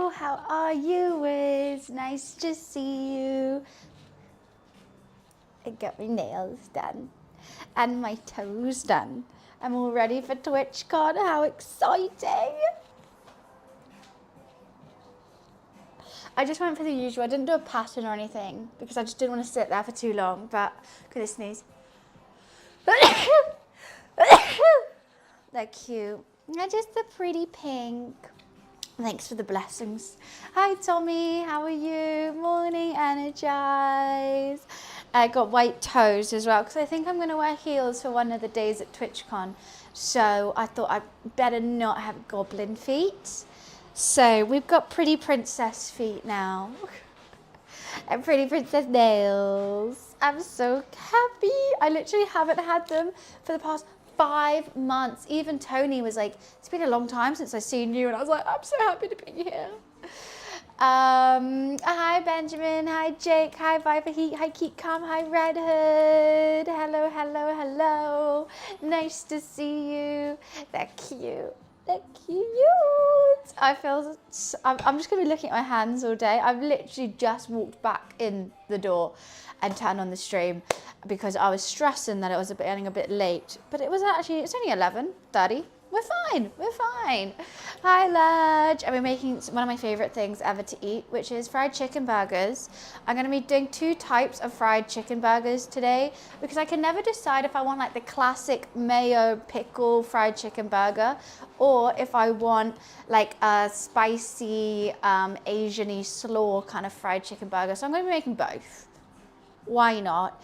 hello, how are you? It's nice to see you. I got my nails done and my toes done. I'm all ready for TwitchCon. How exciting! I just went for the usual. I didn't do a pattern or anything because I just didn't want to sit there for too long, but could I sneeze? They're cute. They're just a pretty pink. Thanks for the blessings. Hi Tommy, how are you? Morning, energized. I got white toes as well because I think I'm going to wear heels for one of the days at TwitchCon. So I thought I better not have goblin feet. So we've got pretty princess feet now. And pretty princess nails. I'm so happy. I literally haven't had them for the past 5 months. Even Tony was like, it's been a long time since I've seen you. And I was like, I'm so happy to be here. Hi Benjamin, hi Jake, hi Viper Heat, hi KimK, hi Red Hood. Hello, hello, hello. Nice to see you. They're cute. They're cute. I feel, I'm just going to be looking at my hands all day. I've literally just walked back in the door and turned on the stream because I was stressing that it was getting a bit late. But it was actually, it's only 11:30. We're fine, we're fine. Hi Lodge. I've been making one of my favorite things ever to eat, which is fried chicken burgers. I'm gonna be doing 2 types of fried chicken burgers today because I can never decide if I want like the classic mayo pickle fried chicken burger or if I want like a spicy Asian-y slaw kind of fried chicken burger. So I'm gonna be making both. Why not?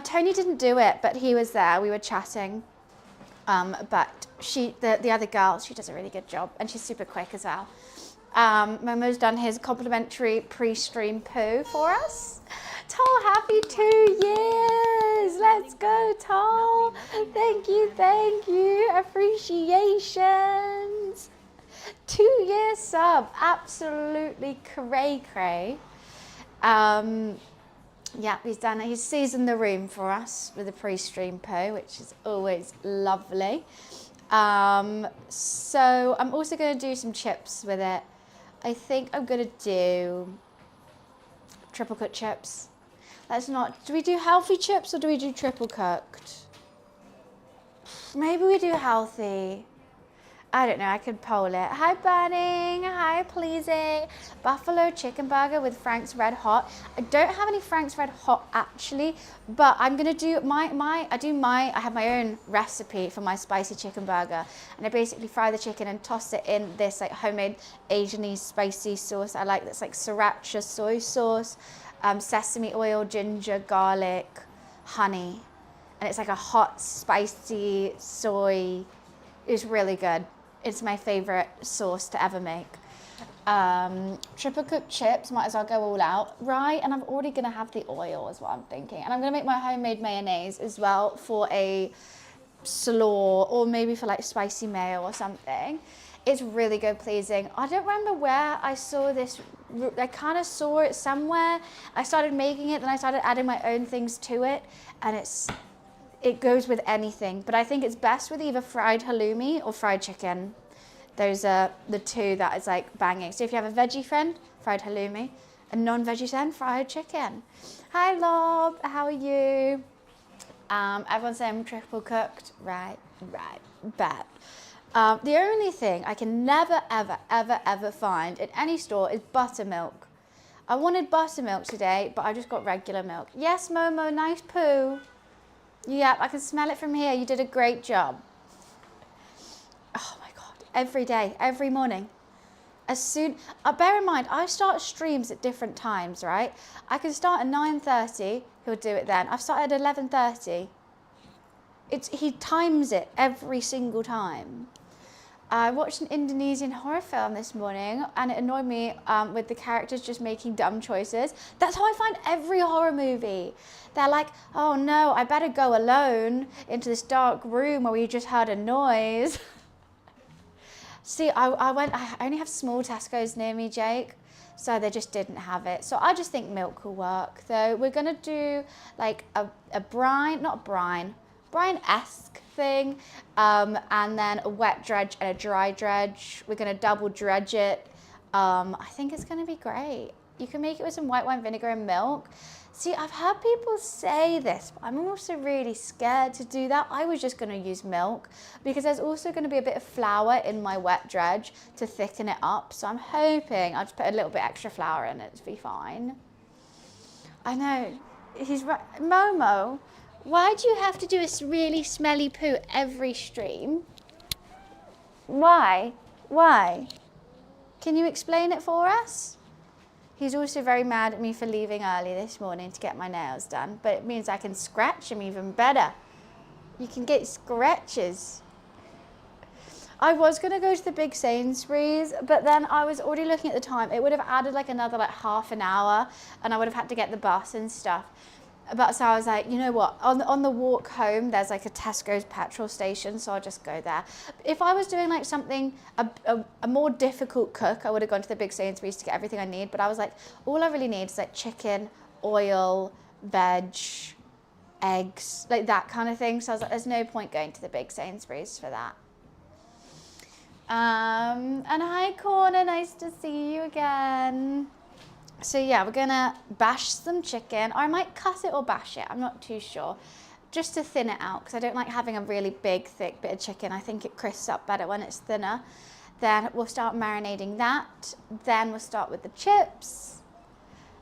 Tony didn't do it, but he was there, we were chatting. But the other girl, she does a really good job and she's super quick as well. Momo's done his complimentary pre-stream poo for us. Tol, happy 2 years. Let's go, Tol. Thank you, thank you. Appreciations. 2-year sub, absolutely cray-cray. Yeah, he's done it. He's seasoned the room for us with a pre-stream poo, which is always lovely. So I'm also going to do some chips with it. I think I'm going to do triple cooked chips. Let's not, do we do healthy chips or do we do triple cooked? Maybe we do healthy. I don't know, I could poll it. Hi Burning, hi Pleasing. Buffalo chicken burger with Frank's Red Hot. I don't have any Frank's Red Hot actually, but I'm gonna do I have my own recipe for my spicy chicken burger. And I basically fry the chicken and toss it in this like homemade Asian-y spicy sauce I like that's like sriracha soy sauce, sesame oil, ginger, garlic, honey. And it's like a hot, spicy soy. It's really good. It's my favorite sauce to ever make. Triple cooked chips, might as well go all out, right? And I'm already gonna have the oil is what I'm thinking. And I'm gonna make my homemade mayonnaise as well for a slaw or maybe for like spicy mayo or something. It's really good, pleasing. I don't remember where I saw this. I kind of saw it somewhere. I started making it, then I started adding my own things to it. And it goes with anything, but I think it's best with either fried halloumi or fried chicken. Those are the 2 that is like banging. So if you have a veggie friend, fried halloumi, a non-veggie friend, fried chicken. Hi Lob, how are you? Everyone's saying triple cooked. Right, bet. The only thing I can never, ever find in any store is buttermilk. I wanted buttermilk today, but I just got regular milk. Yes, Momo, nice poo. Yeah, I can smell it from here. You did a great job. Oh my God, every day, every morning. As soon, bear in mind, I start streams at different times, right? I can start at 9:30, he'll do it then. I've started at 11:30. He times it every single time. I watched an Indonesian horror film this morning and it annoyed me with the characters just making dumb choices. That's how I find every horror movie. They're like, oh no, I better go alone into this dark room where we just heard a noise. See, I only have small Tesco's near me, Jake, so they just didn't have it. So I just think milk will work. Though we're gonna do like a brine, not a brine, brine-esque thing, and then a wet dredge and a dry dredge. We're gonna double dredge it I think it's going to be great. You can make it with some white wine vinegar and milk. See, I've heard people say this, but I'm also really scared to do that. I was just going to use milk because there's also going to be a bit of flour in my wet dredge to thicken it up. So I'm hoping I'll just put a little bit extra flour in it to be fine. I know, he's right. Momo, why do you have to do a really smelly poo every stream? Why? Why? Can you explain it for us? He's also very mad at me for leaving early this morning to get my nails done, but it means I can scratch him even better. You can get scratches. I was going to go to the big Sainsbury's, but then I was already looking at the time. It would have added like another like half an hour, and I would have had to get the bus and stuff. But so I was like, you know what, on the walk home, there's like a Tesco's petrol station, so I'll just go there. If I was doing like something, a more difficult cook, I would have gone to the big Sainsbury's to get everything I need. But I was like, all I really need is like chicken, oil, veg, eggs, like that kind of thing. So I was like, there's no point going to the big Sainsbury's for that. And hi, Corner, nice to see you again. So yeah, we're gonna bash some chicken, or I might cut it or bash it, I'm not too sure, just to thin it out, because I don't like having a really big, thick bit of chicken. I think it crisps up better when it's thinner. Then we'll start marinating that. Then we'll start with the chips.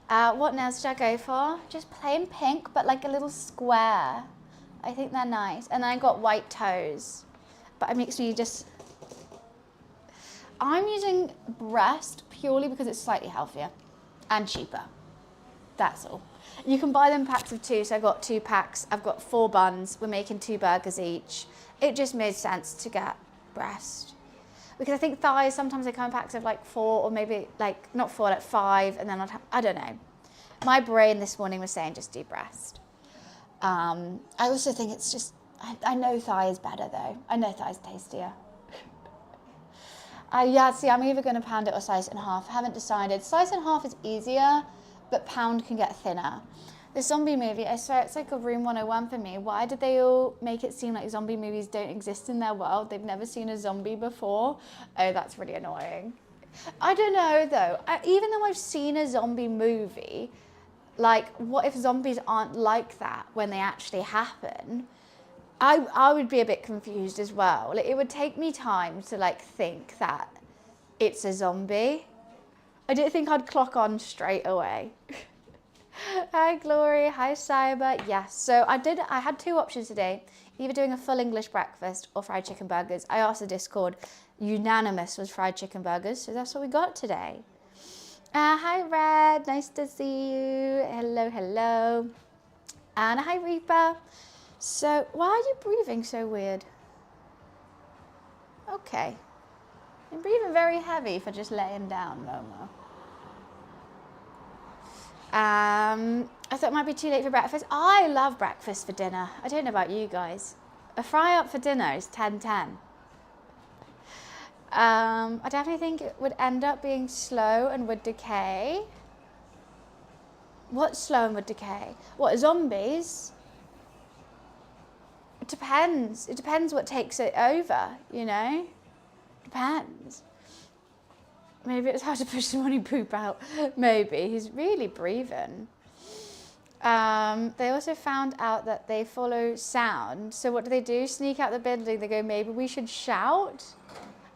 What nails should I go for? Just plain pink, but like a little square. I think they're nice. And then I got white toes, but it makes me just... I'm using breast purely because it's slightly healthier and cheaper. That's all. You can buy them packs of 2, so I got 2 packs. I've got 4 buns. We're making 2 burgers each. It just made sense to get breast. Because I think thighs, sometimes they come in packs of like 4, or maybe like, not 4, like 5, and then I don't know. My brain this morning was saying just do breast. I also think it's just, I know thigh is better though. I know thigh is tastier. Yeah, see, I'm either going to pound it or slice it in half. I haven't decided. Slice in half is easier, but pound can get thinner. The zombie movie, I swear it's like a Room 101 for me. Why did they all make it seem like zombie movies don't exist in their world? They've never seen a zombie before. Oh, that's really annoying. I don't know, though. Even though I've seen a zombie movie, like, what if zombies aren't like that when they actually happen? I would be a bit confused as well. Like, it would take me time to like think that it's a zombie. I didn't think I'd clock on straight away. Hi Glory, hi Cyber. Yes, so I had 2 options today, either doing a full English breakfast or fried chicken burgers. I asked the Discord, unanimous was fried chicken burgers, so that's what we got today. Hi Red, nice to see you. Hello, hello. And hi Reaper. So, why are you breathing so weird? Okay. You're breathing very heavy for just laying down, Momo. I thought it might be too late for breakfast. I love breakfast for dinner. I don't know about you guys. A fry up for dinner is 10-10. I definitely think it would end up being slow and would decay. What's slow and would decay? What, zombies? It depends. It depends what takes it over, you know? Depends. Maybe it's hard to push the morning poop out. Maybe. He's really breathing. They also found out that they follow sound. So what do? Sneak out the building. They go, maybe we should shout?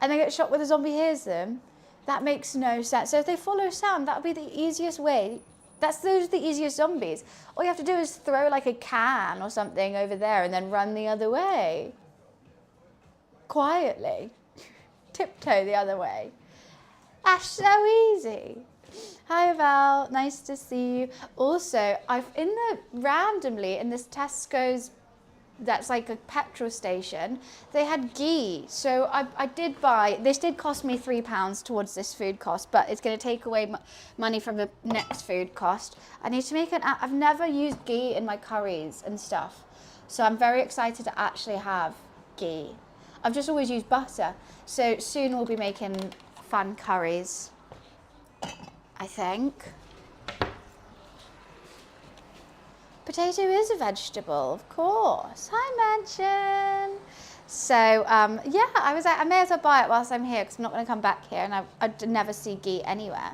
And they get shot when the zombie hears them. That makes no sense. So if they follow sound, that would be the easiest way. Those are the easiest zombies. All you have to do is throw like a can or something over there and then run the other way. Quietly. Tiptoe the other way. That's so easy. Hi Val, nice to see you. Also, randomly in this Tesco's, that's like a petrol station, they had ghee. So I did buy, this did cost me £3 towards this food cost, but it's going to take away money from the next food cost. I need to make I've never used ghee in my curries and stuff. So I'm very excited to actually have ghee. I've just always used butter. So soon we'll be making fun curries, I think. Potato is a vegetable, of course. Hi, Mansion. So yeah, I was like, I may as well buy it whilst I'm here because I'm not going to come back here, and I'd never see ghee anywhere.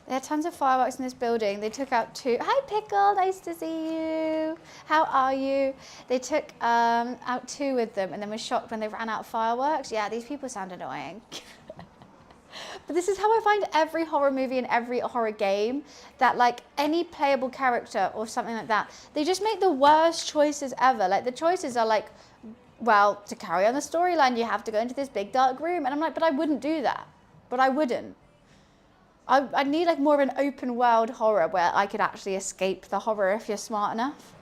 There are tons of fireworks in this building. They took out 2. Hi, Pickle. Nice to see you. How are you? They took out 2 with them and then were shocked when they ran out of fireworks. Yeah, these people sound annoying. But this is how I find every horror movie and every horror game, that like any playable character or something like that, they just make the worst choices ever. Like the choices are like, well, to carry on the storyline, you have to go into this big dark room. And I'm like, but I wouldn't do that. But I wouldn't. I need like more of an open world horror where I could actually escape the horror if you're smart enough.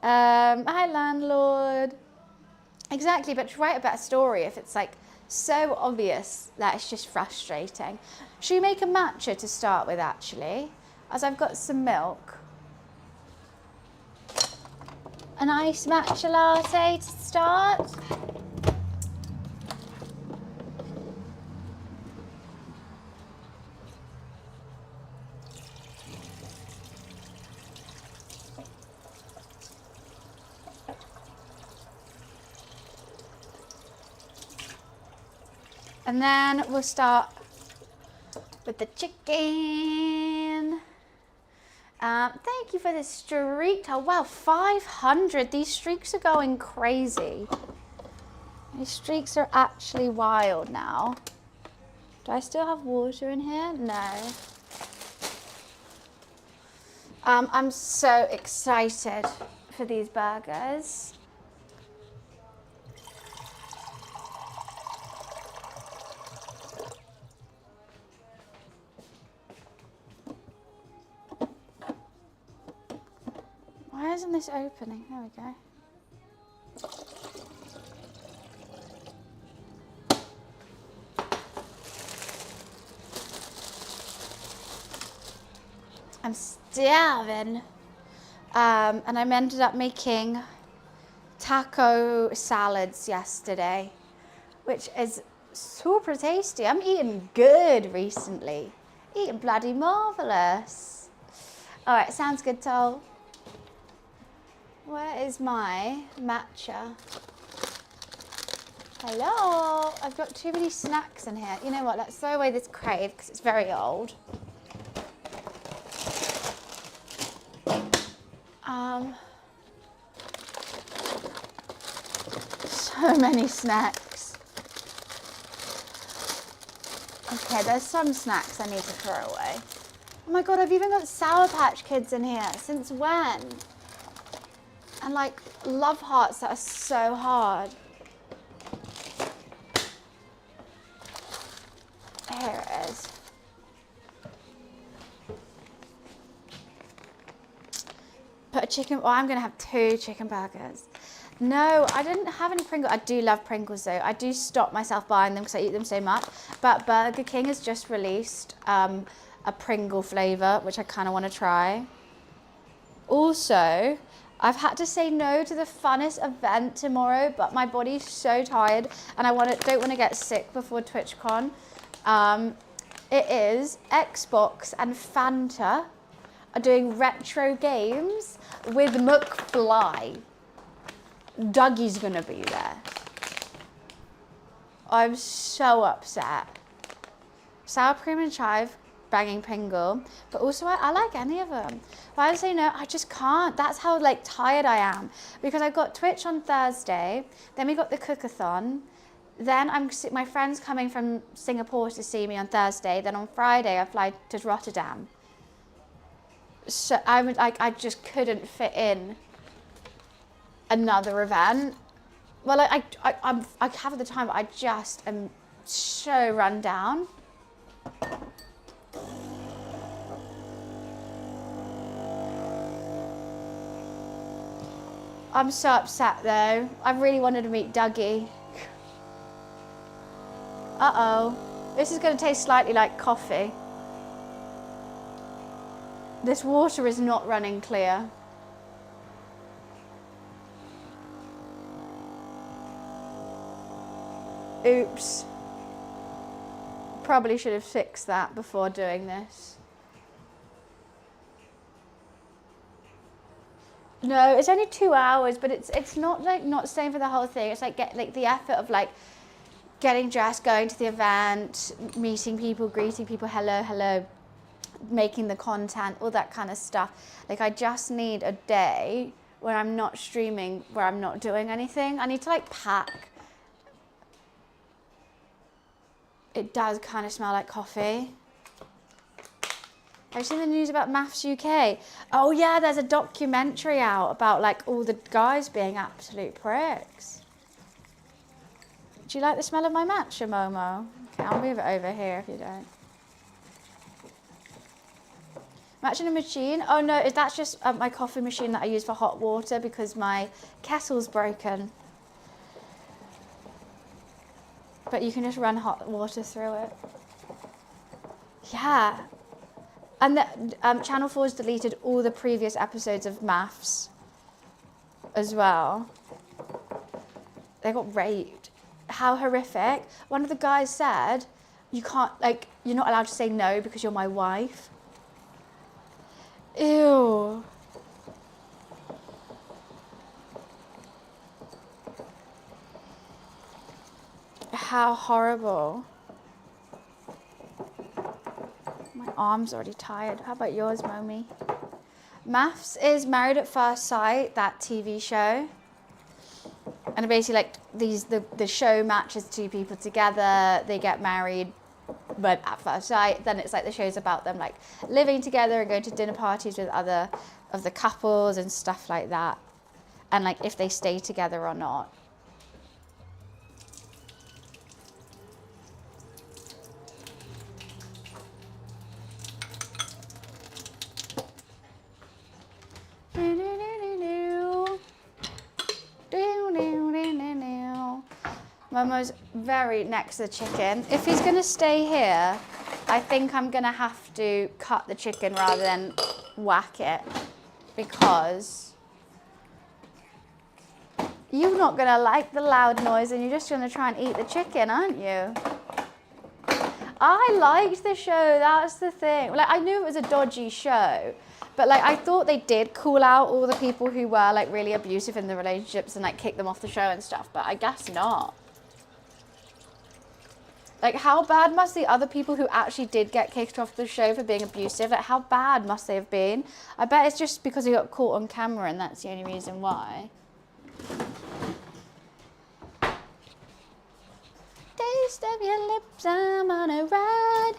Hi, landlord. Exactly, but to write a better story, if it's like so obvious that it's just frustrating. Should we make a matcha to start with, actually? As I've got some milk. A nice matcha latte to start. And then we'll start with the chicken. Thank you for the streak. Oh wow, 500. These streaks are going crazy. These streaks are actually wild now. Do I still have water in here? No. I'm so excited for these burgers. Why isn't this opening? There we go. I'm starving. And I ended up making taco salads yesterday, which is super tasty. I'm eating good recently. Eating bloody marvellous. All right, sounds good, Tol. Where is my matcha? Hello, I've got too many snacks in here. You know what, let's throw away this crave because it's very old. So many snacks. Okay, there's some snacks I need to throw away. Oh my God, I've even got Sour Patch Kids in here. Since when? And like love hearts that are so hard. Here it is. Put a chicken, I'm gonna have 2 chicken burgers. No, I didn't have any Pringles. I do love Pringles though. I do stop myself buying them because I eat them so much. But Burger King has just released a Pringle flavor, which I kind of want to try. Also, I've had to say no to the funnest event tomorrow, but my body's so tired and I don't want to get sick before TwitchCon. It is Xbox and Fanta are doing retro games with McFly. Dougie's gonna be there. I'm so upset. Sour cream and chive, banging Pringle, but also I like any of them. But I say no, I just can't. That's how like tired I am, because I got Twitch on Thursday, then we got the cookathon, then my friend's coming from Singapore to see me on Thursday, then on Friday I fly to Rotterdam. So I just couldn't fit in another event. Well, I have the time, but I just am so run down. I'm so upset though. I really wanted to meet Dougie. Uh-oh. This is going to taste slightly like coffee. This water is not running clear. Oops. Probably should have fixed that before doing this. No, it's only 2 hours, but it's not like not staying for the whole thing. It's like the effort of like getting dressed, going to the event, meeting people, greeting people, hello, making the content, all that kind of stuff. Like I just need a day where I'm not streaming, where I'm not doing anything. I need to like pack. It does kind of smell like coffee. Have you seen the news about Maths UK? Oh yeah, there's a documentary out about like all the guys being absolute pricks. Do you like the smell of my matcha, Momo? Okay, I'll move it over here if you don't. Matcha in a machine? Oh no, that's just my coffee machine that I use for hot water because my kettle's broken. But you can just run hot water through it. Yeah. And the, Channel 4's deleted all the previous episodes of Maths as well. They got raped. How horrific. One of the guys said, you can't, like, you're not allowed to say no because you're my wife. Ew. How horrible. My arm's already tired. How about yours, Momi? Maths is Married at First Sight, that TV show. And basically, like, the show matches two people together. They get married, but at first sight. Then it's like the show's about them, like, living together and going to dinner parties with other of the couples and stuff like that. And, like, if they stay together or not. Momo's very next to the chicken. If he's gonna stay here, I think I'm gonna have to cut the chicken rather than whack it, because you're not gonna like the loud noise and you're just gonna try and eat the chicken, aren't you? I liked the show, that's the thing. Like, I knew it was a dodgy show, but like I thought they did call out all the people who were like really abusive in the relationships and like kick them off the show and stuff, but I guess not. Like, how bad must the other people who actually did get kicked off the show for being abusive, like how bad must they have been? I bet it's just because he got caught on camera and that's the only reason why. Taste of your lips, I'm on a ride.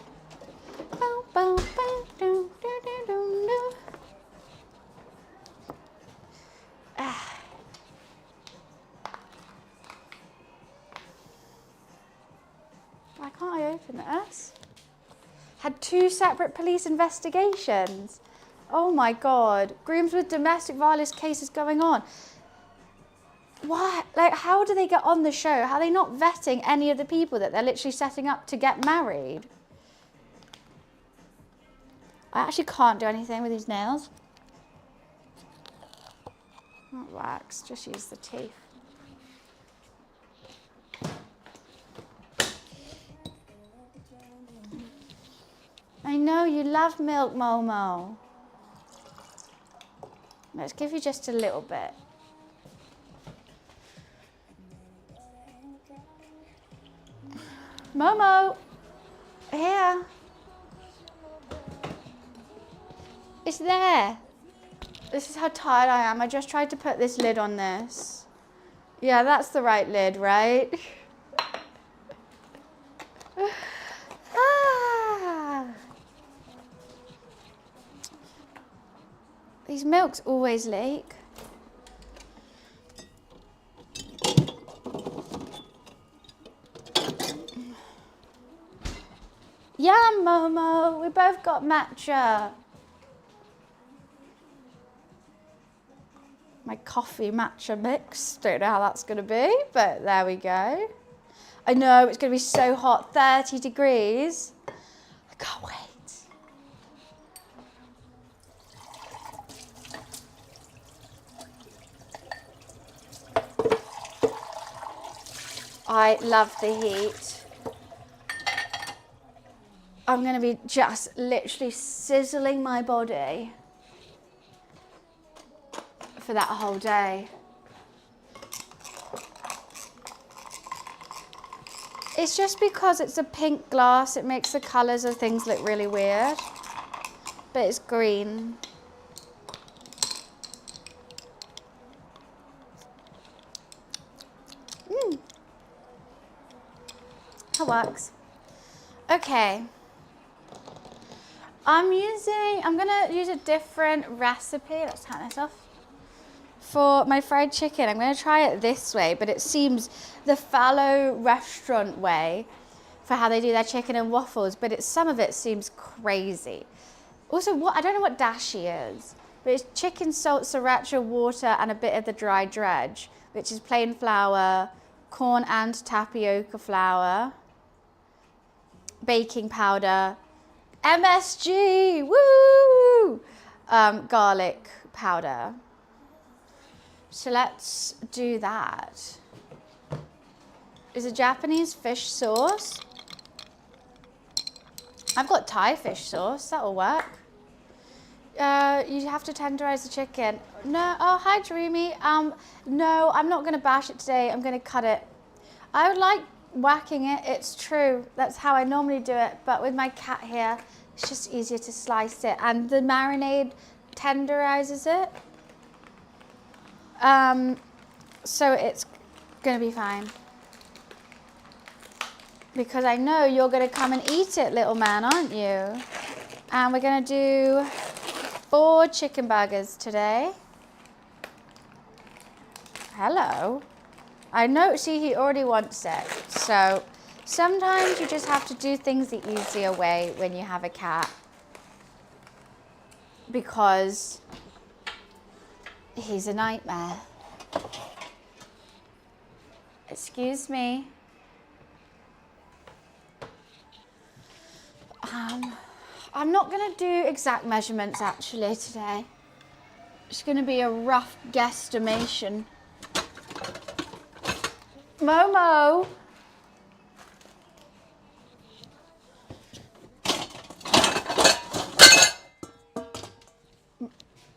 Bow, bow, bow, do, do, do, do, do. Why can't I open this? Had 2 separate police investigations. Oh my God. Grooms with domestic violence cases going on. What? Like, how do they get on the show? How are they not vetting any of the people that they're literally setting up to get married? I actually can't do anything with these nails. Not wax, just use the teeth. I know you love milk, Momo. Let's give you just a little bit. Momo, here. It's there. This is how tired I am. I just tried to put this lid on this. Yeah, that's the right lid, right? These milks always leak. Yum, Momo. We both got matcha. My coffee matcha mix. Don't know how that's going to be, but there we go. I know, it's going to be so hot. 30 degrees. I can't wait. I love the heat. I'm going to be just literally sizzling my body for that whole day. It's just because it's a pink glass, it makes the colours of things look really weird. But it's green. That works. Okay. I'm gonna use a different recipe. Let's turn this off. For my fried chicken, I'm gonna try it this way, but it seems the fallow restaurant way for how they do their chicken and waffles, but some of it seems crazy. Also, I don't know what dashi is, but it's chicken, salt, sriracha, water, and a bit of the dry dredge, which is plain flour, corn and tapioca flour, baking powder, MSG, woo! Garlic powder. So let's do that. Is a Japanese fish sauce. I've got Thai fish sauce, that'll work. You have to tenderize the chicken. No, oh, hi Dreamy. No, I'm not gonna bash it today, I'm gonna cut it. I would like whacking it, it's true. That's how I normally do it, but with my cat here, it's just easier to slice it. And the marinade tenderizes it. So it's gonna be fine. Because I know you're gonna come and eat it, little man, aren't you? And we're gonna do 4 chicken burgers today. Hello. I know, see, he already wants it. So sometimes you just have to do things the easier way when you have a cat. Because he's a nightmare. Excuse me. I'm not gonna do exact measurements actually today. It's gonna be a rough guesstimation. Momo.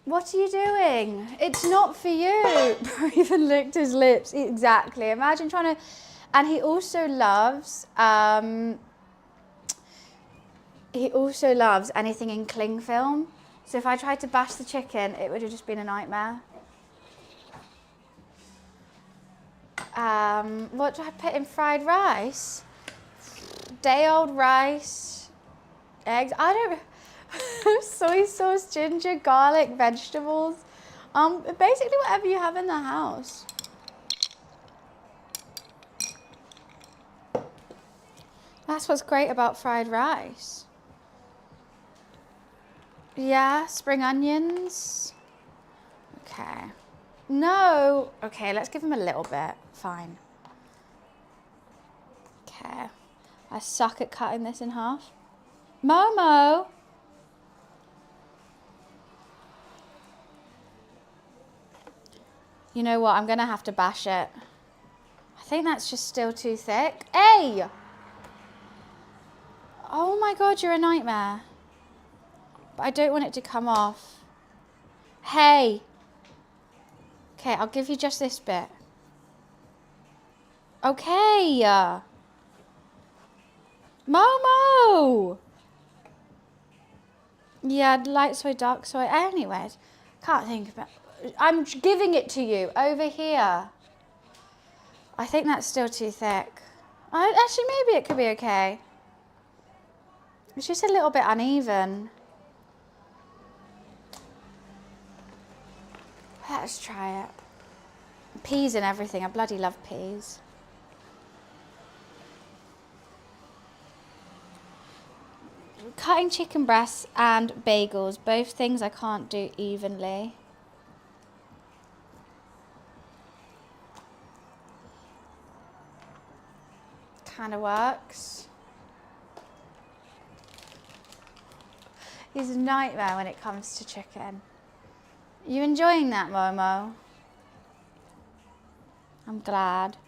What are you doing? It's not for you. Even licked his lips. Exactly. Imagine trying to, and he also loves anything in cling film. So if I tried to bash the chicken, it would have just been a nightmare. What do I put in fried rice? Day-old rice, eggs. I don't. Soy sauce, ginger, garlic, vegetables. Basically whatever you have in the house. That's what's great about fried rice. Yeah, spring onions. Okay. No. Okay, let's give him a little bit. Fine. Okay. I suck at cutting this in half. Momo. You know what? I'm going to have to bash it. I think that's just still too thick. Hey! Oh my God, you're a nightmare. But I don't want it to come off. Hey! Okay, I'll give you just this bit. Okay! Momo! Yeah, light soy, dark soy. Anyways, can't think about it. I'm giving it to you over here. I think that's still too thick. Actually, maybe it could be okay. It's just a little bit uneven. Let's try it. Peas and everything. I bloody love peas. Cutting chicken breasts and bagels. Both things I can't do evenly. Kind of works. He's a nightmare when it comes to chicken. You enjoying that, Momo? I'm glad.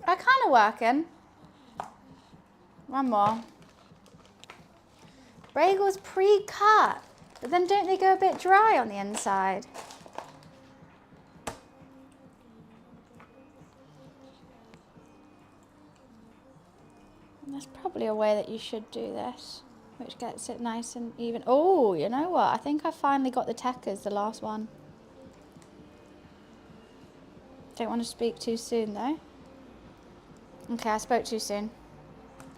They're kind of working. One more. Bagels pre-cut, but then don't they go a bit dry on the inside? There's probably a way that you should do this, which gets it nice and even. Oh, you know what? I think I finally got the Tekkers, the last one. Don't want to speak too soon though. Okay, I spoke too soon.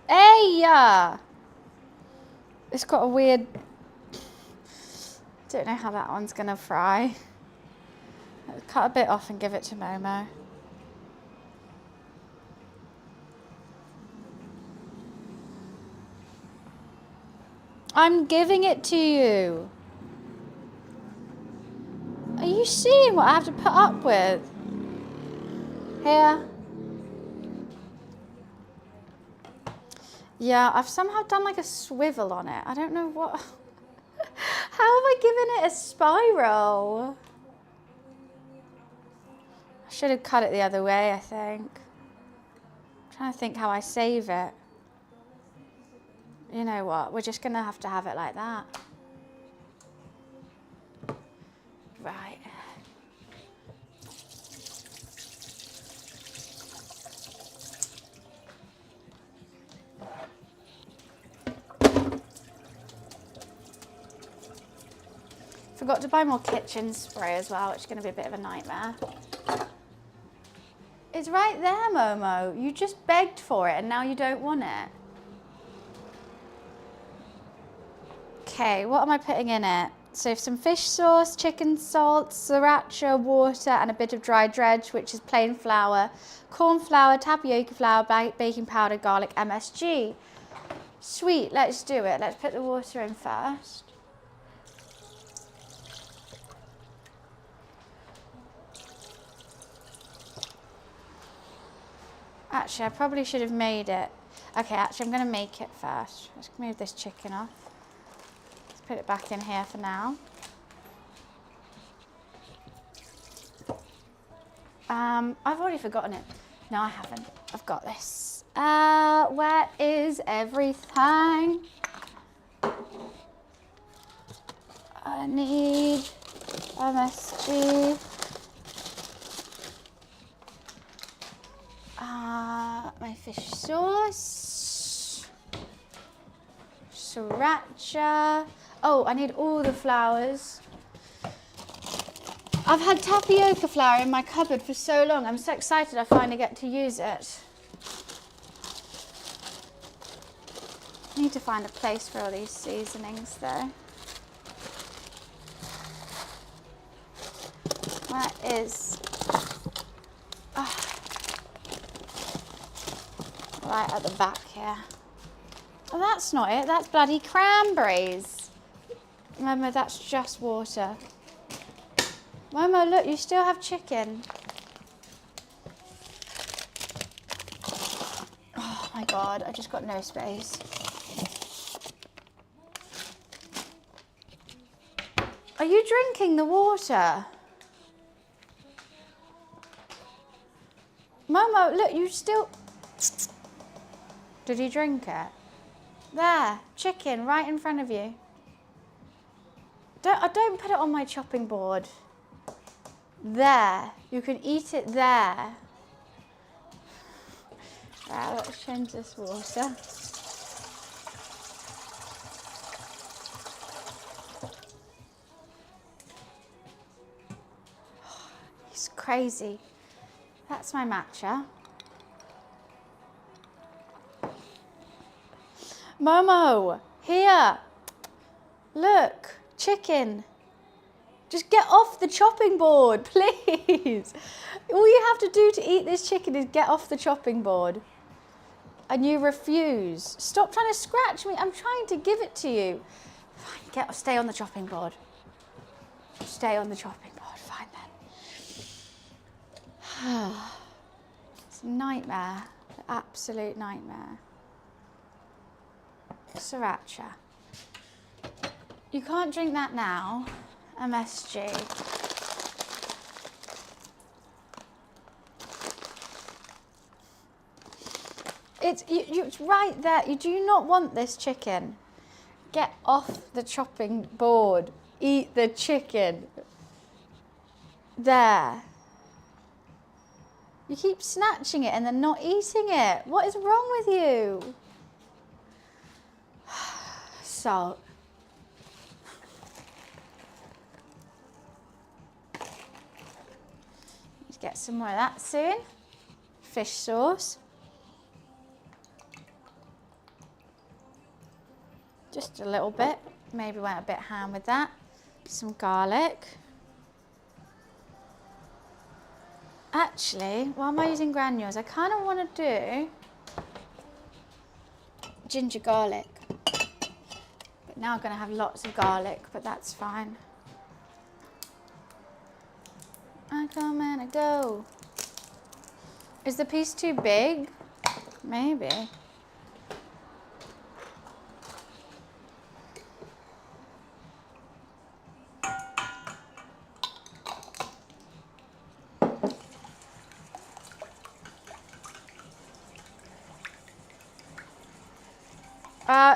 Hey! It's got a weird... Don't know how that one's gonna fry. I'll cut a bit off and give it to Momo. I'm giving it to you. Are you seeing what I have to put up with? Here. Yeah, I've somehow done like a swivel on it. I don't know what. How have I given it a spiral? I should have cut it the other way, I think. I'm trying to think how I save it. You know what? We're just going to have it like that. Right. Forgot to buy more kitchen spray as well, which is going to be a bit of a nightmare. It's right there, Momo. You just begged for it and now you don't want it. Okay, what am I putting in it? So some fish sauce, chicken salt, sriracha, water, and a bit of dry dredge, which is plain flour, corn flour, tapioca flour, baking powder, garlic, MSG. Sweet, let's do it. Let's put the water in first. Actually, I probably should have made it. Okay, actually, I'm going to make it first. Let's move this chicken off. Let's put it back in here for now. I've already forgotten it. No, I haven't. I've got this. Where is everything? I need MSG. My fish sauce, sriracha. Oh, I need all the flours. I've had tapioca flour in my cupboard for so long. I'm so excited I finally get to use it. I need to find a place for all these seasonings though. Where is... Oh. Right at the back here. Oh, that's not it. That's bloody cranberries. Remember, that's just water. Momo, look, you still have chicken. Oh my God, I just got no space. Are you drinking the water? Momo, look, you still... Did you drink it? There, chicken right in front of you. Don't put it on my chopping board. There, you can eat it there. Right, let's change this water. It's crazy. That's my matcha. Momo, here. Look, chicken. Just get off the chopping board, please. All you have to do to eat this chicken is get off the chopping board. And you refuse. Stop trying to scratch me. I'm trying to give it to you. Fine, stay on the chopping board. Stay on the chopping board. Fine then. It's a nightmare. An absolute nightmare. Sriracha. You can't drink that now. MSG. It's right there. You do not want this chicken. Get off the chopping board. Eat the chicken. There. You keep snatching it and then not eating it. What is wrong with you? Salt. Let's get some more of that soon. Fish sauce. Just a little bit. Maybe went a bit ham with that. Some garlic. Actually, while I'm using granules, I kind of want to do ginger garlic. But now I'm going to have lots of garlic, but that's fine. I come and I go. Is the piece too big? Maybe.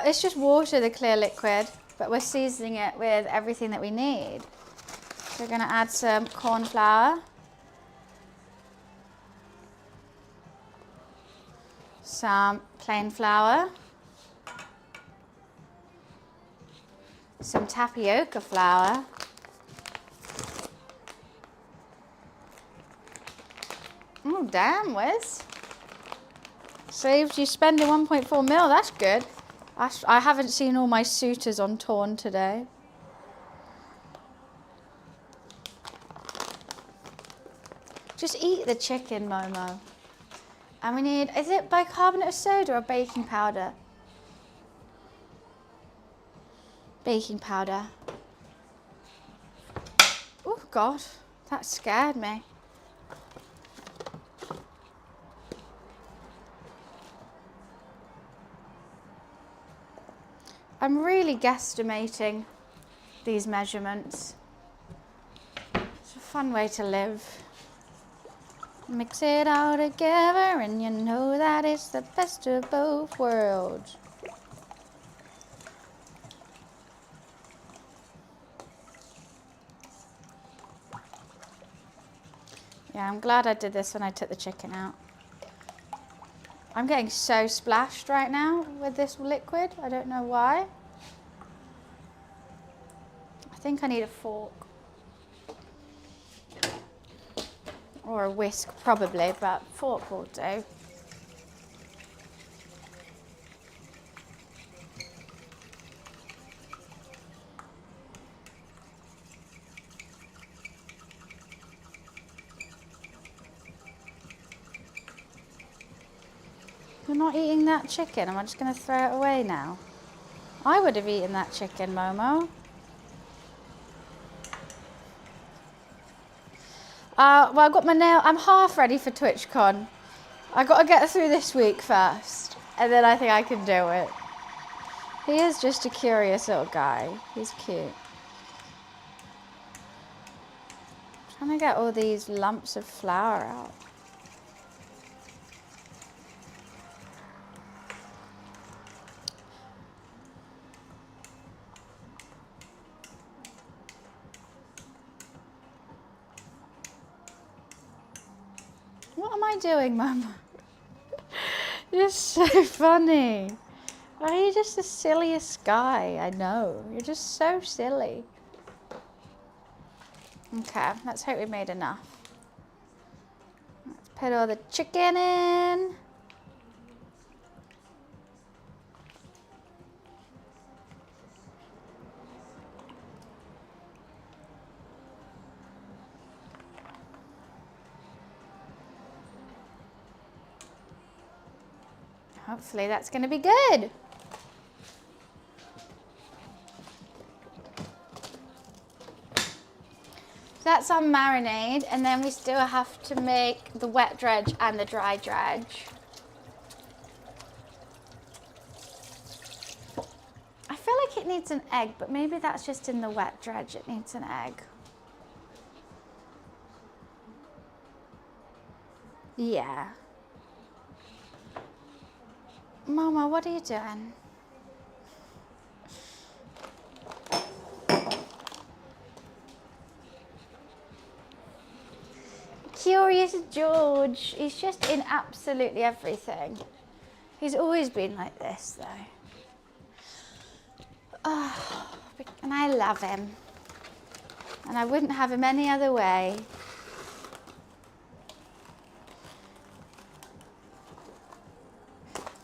It's just water, the clear liquid, but we're seasoning it with everything that we need. So we're going to add some corn flour, some plain flour, some tapioca flour, oh damn, Wiz. Saved you spending 1.4 mil, that's good. I haven't seen all my suitors on Torn today. Just eat the chicken, Momo. And we need, is it bicarbonate of soda or baking powder? Baking powder. Oh God, that scared me. I'm really guesstimating these measurements. It's a fun way to live. Mix it all together and you know that it's the best of both worlds. Yeah, I'm glad I did this when I took the chicken out. I'm getting so splashed right now with this liquid. I don't know why. I think I need a fork. Or a whisk, probably, but fork will do. You're not eating that chicken. Am I just going to throw it away now? I would have eaten that chicken, Momo. Well, I've got my nail. I'm half ready for TwitchCon. I've got to get through this week first, and then I think I can do it. He is just a curious little guy. He's cute. I'm trying to get all these lumps of flour out. What am I doing, Mama? You're so funny. Why are you just the silliest guy I know? You're just so silly. Okay, let's hope we made enough. Let's put all the chicken in. Hopefully that's going to be good. So that's our marinade, and then we still have to make the wet dredge and the dry dredge. I feel like it needs an egg, but maybe that's just in the wet dredge it needs an egg. Yeah. Mama, what are you doing? Curious George. He's just in absolutely everything. He's always been like this, though. Oh, and I love him. And I wouldn't have him any other way.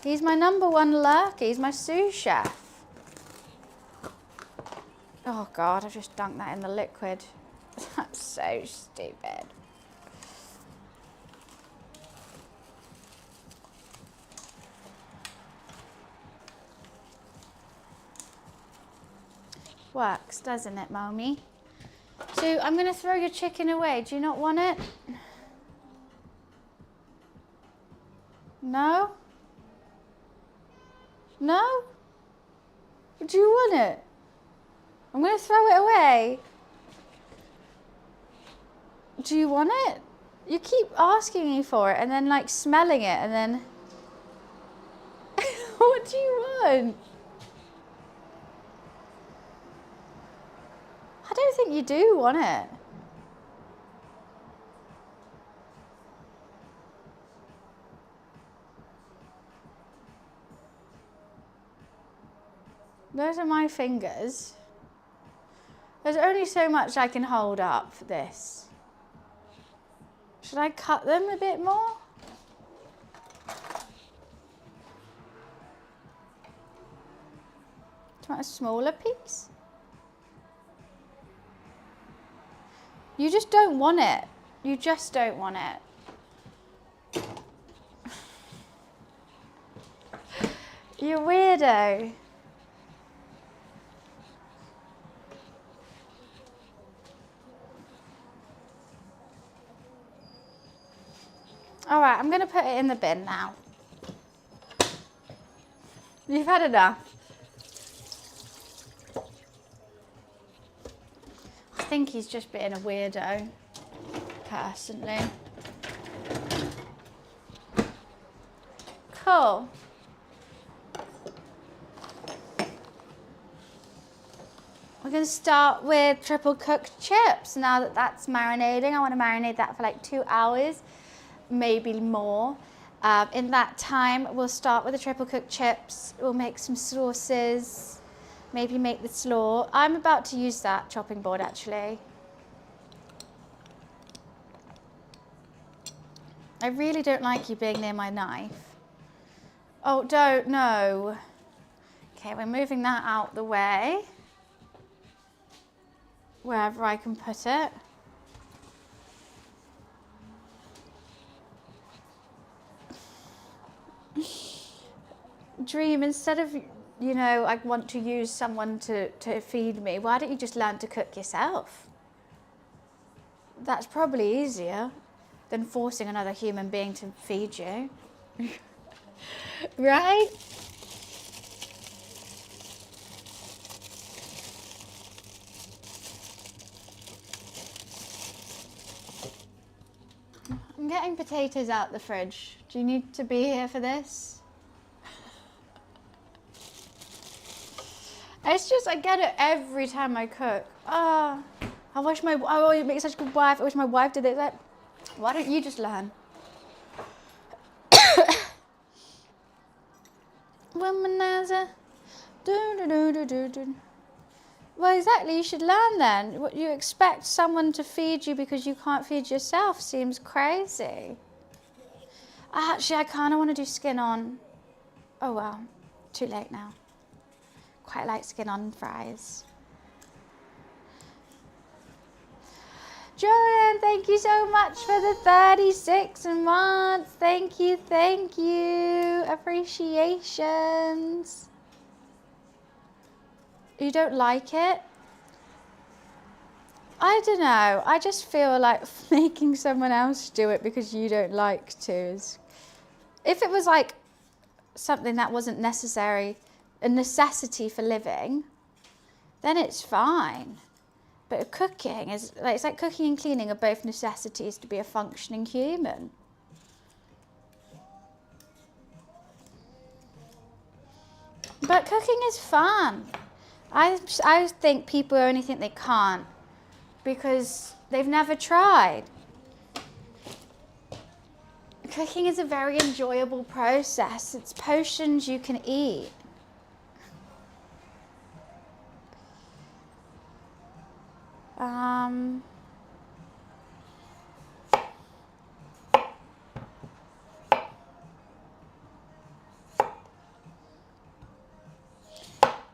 He's my #1 lurker. He's my sous chef. Oh, God, I've just dunked that in the liquid. That's so stupid. Works, doesn't it, Mommy? So I'm going to throw your chicken away. Do you not want it? No? No? Do you want it? I'm going to throw it away. Do you want it? You keep asking me for it and then like smelling it and then... What do you want? I don't think you do want it. Those are my fingers. There's only so much I can hold up for this. Should I cut them a bit more? Do you want a smaller piece? You just don't want it. You just don't want it. You weirdo. All right, I'm going to put it in the bin now. You've had enough. I think he's just being a weirdo, personally. Cool. We're going to start with triple cooked chips. Now that that's marinating, I want to marinate that for like 2 hours. Maybe more. In that time, we'll start with the triple cooked chips. We'll make some sauces, maybe make the slaw. I'm about to use that chopping board actually. I really don't like you being near my knife. Oh, don't, no. Okay, we're moving that out the way. Wherever I can put it. Dream, instead of, you know, I want to use someone to feed me, why don't you just learn to cook yourself? That's probably easier than forcing another human being to feed you. Right? I'm getting potatoes out the fridge. Do you need to be here for this? It's just, I get it every time I cook. I wish you make such a good wife. I wish my wife did it. Like, why don't you just learn? Womanizer. Well, exactly, you should learn then. What you expect someone to feed you because you can't feed yourself seems crazy. Actually, I kind of want to do skin on. Oh well, too late now. Quite like skin on fries. Joanne, thank you so much for the 36 months. Thank you, thank you. Appreciations. You don't like it? I don't know. I just feel like making someone else do it because you don't like to is... If it was like something that wasn't necessary, a necessity for living, then it's fine. But cooking is like, it's like cooking and cleaning are both necessities to be a functioning human. cooking is fun. I think people only think they can't because they've never tried. Cooking is a very enjoyable process. It's potions you can eat.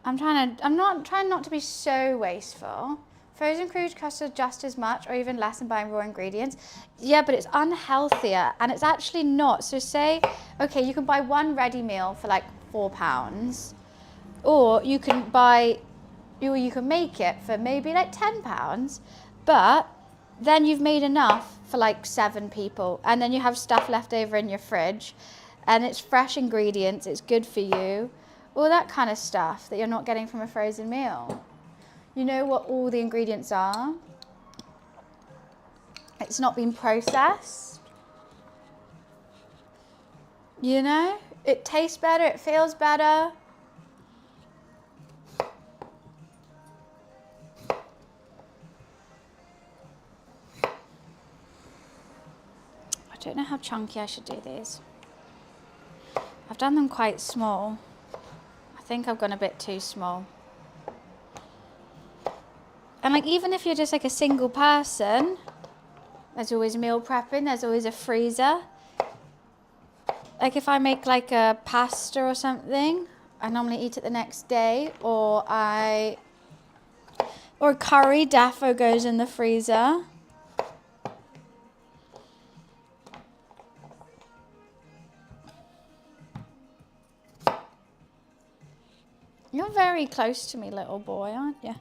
I'm trying not to be so wasteful. Frozen crude costs just as much or even less than buying raw ingredients. Yeah, but it's unhealthier and it's actually not. So say, okay, you can buy one ready meal for like £4 or you can make it for maybe like £10, but then you've made enough for like 7 people and then you have stuff left over in your fridge and it's fresh ingredients, it's good for you, all that kind of stuff that you're not getting from a frozen meal. You know what all the ingredients are. It's not been processed. You know, it tastes better, it feels better. I don't know how chunky I should do these. I've done them quite small. I think I've gone a bit too small. And like, even if you're just like a single person, there's always meal prepping, there's always a freezer. Like if I make like a pasta or something, I normally eat it the next day, or curry, defo goes in the freezer. You're very close to me, little boy, aren't you?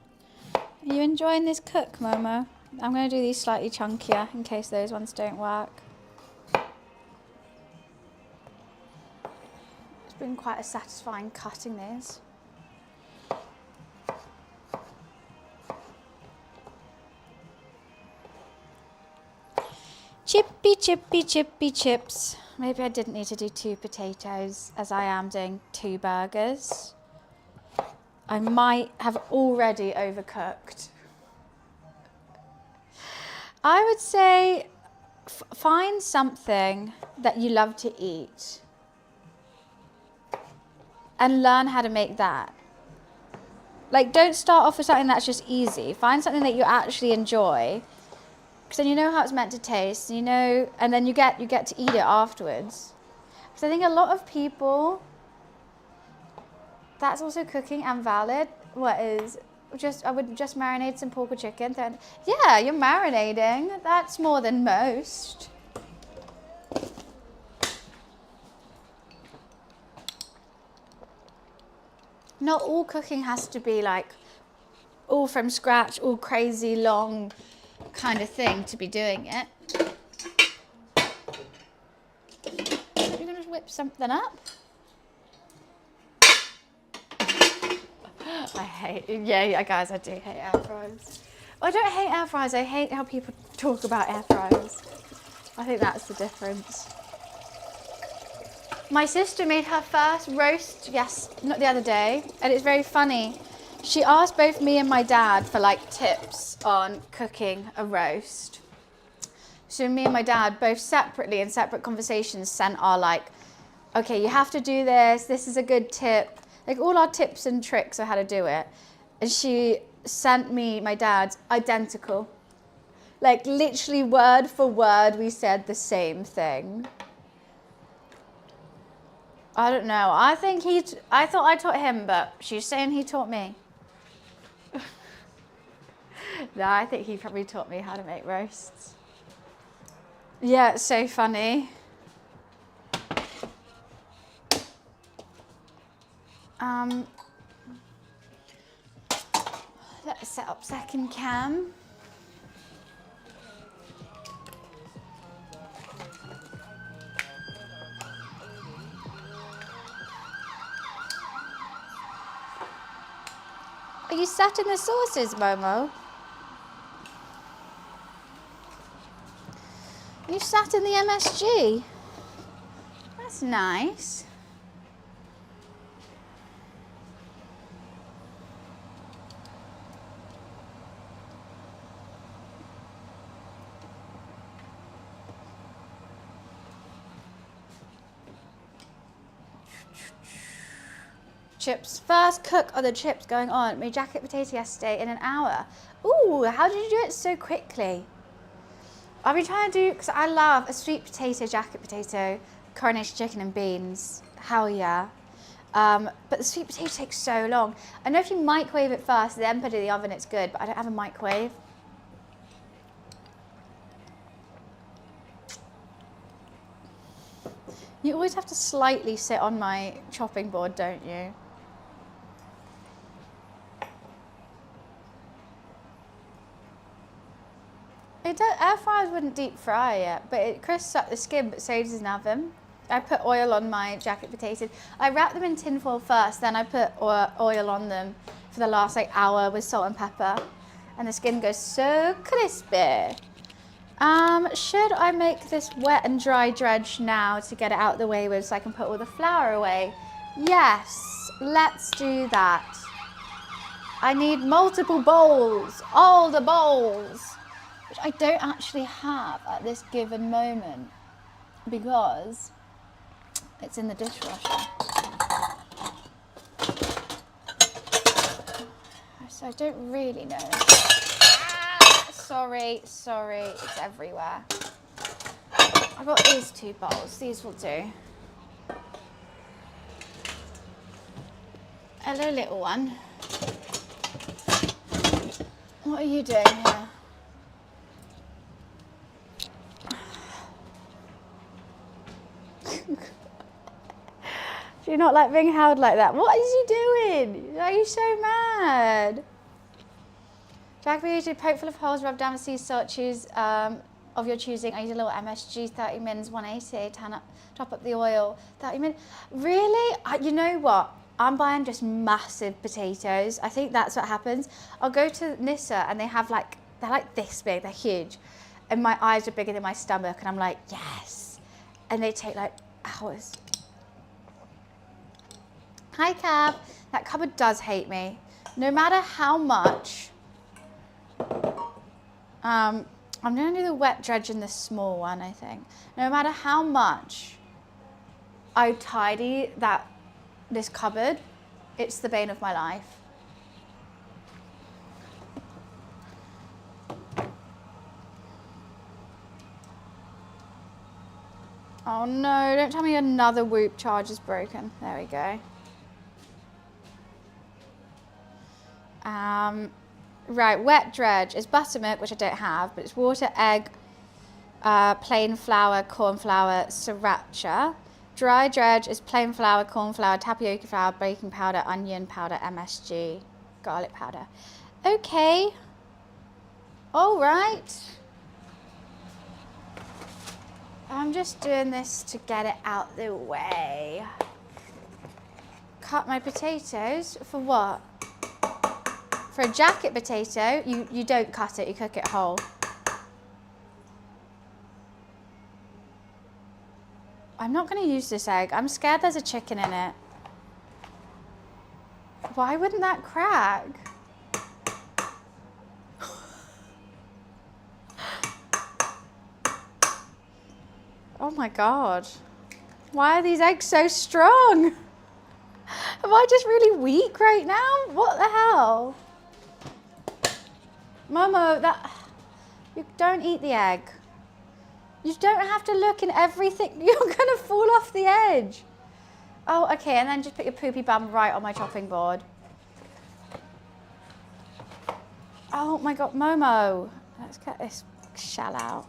Are you enjoying this cook, Momo? I'm going to do these slightly chunkier in case those ones don't work. It's been quite a satisfying cutting these. Chippy, chippy, chippy chips. Maybe I didn't need to do 2 potatoes as I am doing 2 burgers. I might have already overcooked. I would say find something that you love to eat and learn how to make that. Like, don't start off with something that's just easy. Find something that you actually enjoy, because then you know how it's meant to taste, you know, and then you get to eat it afterwards. Because I think a lot of people, that's also cooking and valid. I would just marinate some pork or chicken. Then, yeah, you're marinating. That's more than most. Not all cooking has to be like all from scratch, all crazy long kind of thing to be doing it. You're gonna just whip something up. Yeah, guys, I do hate air fryers. I don't hate air fryers, I hate how people talk about air fryers. I think that's the difference. My sister made her first roast, not the other day, and it's very funny. She asked both me and my dad for like tips on cooking a roast. So me and my dad both separately in separate conversations sent our like, okay, you have to do this is a good tip. Like all our tips and tricks on how to do it. And she sent me, my dad's identical. Like literally word for word, we said the same thing. I don't know. I thought I taught him, but she's saying he taught me. No, I think he probably taught me how to make roasts. Yeah, it's so funny. Let's set up second cam. Are you sat in the sauces, Momo? You sat in the MSG? That's nice. chips. First cook of the chips going on. Made jacket potato yesterday in an hour. Ooh, how did you do it so quickly? I've been trying to do, because I love a sweet potato, jacket potato, coronation chicken and beans. Hell yeah. But the sweet potato takes so long. I know if you microwave it first, then put it in the oven, it's good, but I don't have a microwave. You always have to slightly sit on my chopping board, don't you? Air fryers wouldn't deep fry it, but it crisps up the skin, but so does an oven. I put oil on my jacket potatoes. I wrap them in tin foil first, then I put oil on them for the last like hour with salt and pepper. And the skin goes so crispy. Should I make this wet and dry dredge now to get it out the way with so I can put all the flour away? Yes, let's do that. I need multiple bowls, all the bowls, which I don't actually have at this given moment because it's in the dishwasher. So I don't really know. Sorry, it's everywhere. I've got these 2 bowls, these will do. Hello, little one. What are you doing here? Do you not like being held like that? What is he doing? Why are you so mad? Jack usually poke full of holes, rub down with sea salt, choose of your choosing. I use a little MSG, 30 mins, 180, top up the oil, 30 mins. Really? You know what? I'm buying just massive potatoes. I think that's what happens. I'll go to Nissa and they have like, they're like this big, they're huge. And my eyes are bigger than my stomach and I'm like, yes. And they take like hours. Hi, Cab. That cupboard does hate me. No matter how much, I'm going to do the wet dredge in the small one, I think. No matter how much I tidy this cupboard, it's the bane of my life. Oh no, don't tell me another Whoop charge is broken. There we go. Right, wet dredge is buttermilk, which I don't have, but it's water, egg, plain flour, corn flour, sriracha. Dry dredge is plain flour, corn flour, tapioca flour, baking powder, onion powder, MSG, garlic powder. Okay. All right. I'm just doing this to get it out the way. Cut my potatoes for what? For a jacket potato, you don't cut it, you cook it whole. I'm not going to use this egg. I'm scared there's a chicken in it. Why wouldn't that crack? Oh my God. Why are these eggs so strong? Am I just really weak right now? What the hell? Momo, you don't eat the egg. You don't have to look in everything. You're gonna fall off the edge. Oh, okay, and then just put your poopy bum right on my chopping board. Oh my God, Momo. Let's get this shell out.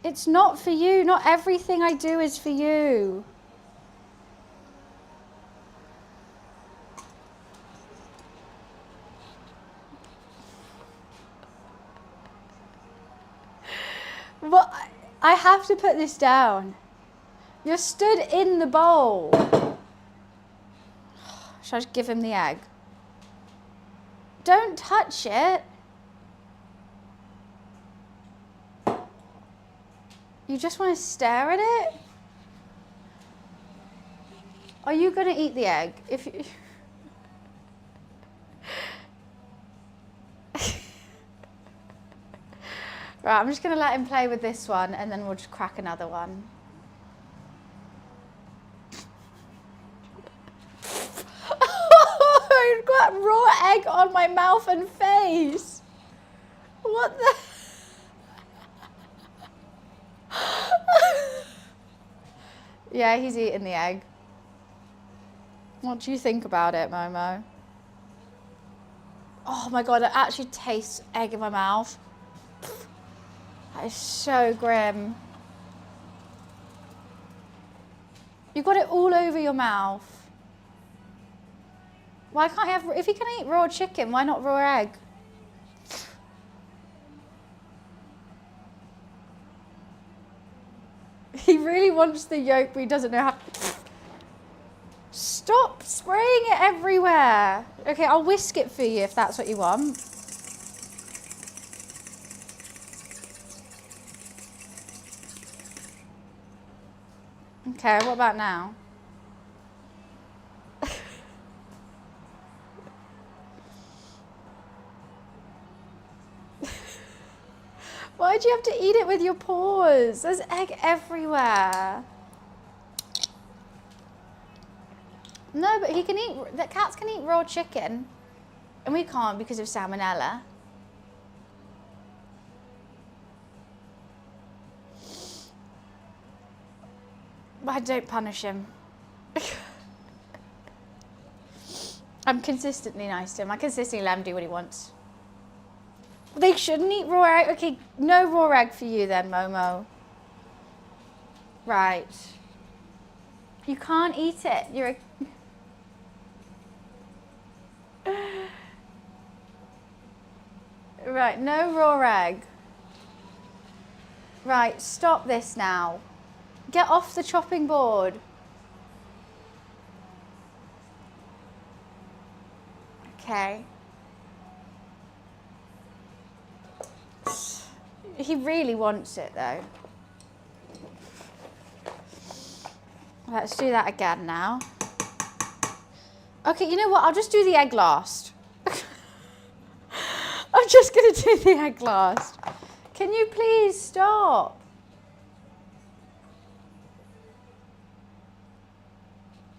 It's not for you. Not everything I do is for you. What? I have to put this down. You're stood in the bowl. Should I just give him the egg? Don't touch it. You just want to stare at it? Are you going to eat the egg? If you... Right, I'm just going to let him play with this one and then we'll just crack another one. egg on my mouth and face. What the? Yeah, he's eating the egg. What do you think about it, Momo? Oh my God, it actually tastes egg in my mouth. That is so grim. You got it all over your mouth. Why can't you have, if you can eat raw chicken, why not raw egg? He really wants the yolk, but he doesn't know how. Stop spraying it everywhere. Okay, I'll whisk it for you if that's what you want. Okay, what about now? Why do you have to eat it with your paws? There's egg everywhere. No, but he can eat, the cats can eat raw chicken. And we can't because of salmonella. But I don't punish him. I'm consistently nice to him. I consistently let him do what he wants. They shouldn't eat raw egg. Okay, no raw egg for you then, Momo. Right. You can't eat it. You're a... Right, no raw egg. Right, stop this now. Get off the chopping board. Okay. He really wants it though. Let's do that again now. Okay, you know what? I'll just do the egg last. I'm just gonna do the egg last. Can you please stop?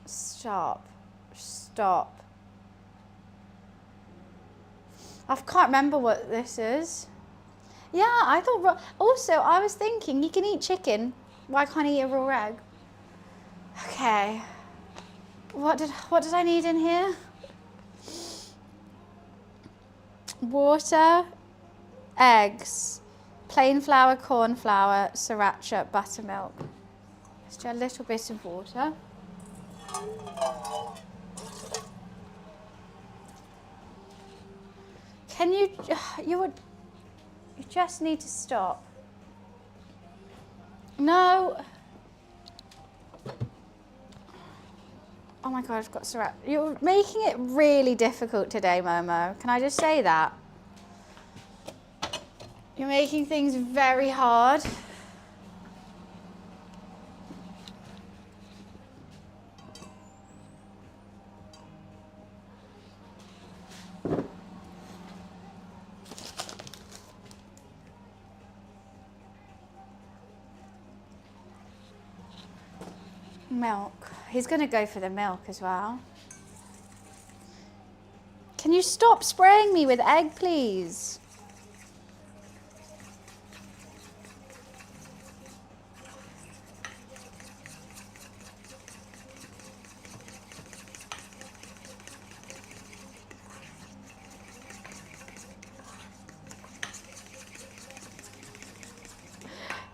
Stop. Stop. I can't remember what this is. Yeah, I thought, also I was thinking you can eat chicken. Why can't I eat a raw egg? Okay. What did I need in here? Water, eggs, plain flour, corn flour, sriracha, buttermilk. Let's do a little bit of water. Can you just need to stop. No. Oh my God, I've got sriracha. You're making it really difficult today, Momo. Can I just say that? You're making things very hard. Milk. He's going to go for the milk as well. Can you stop spraying me with egg, please?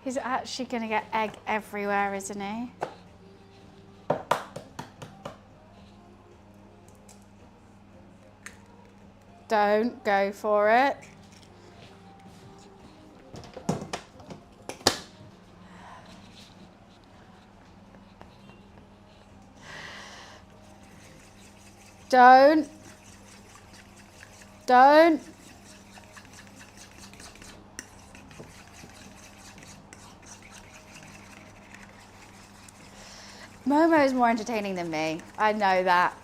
He's actually going to get egg everywhere, isn't he? Don't go for it. Don't. Momo is more entertaining than me. I know that.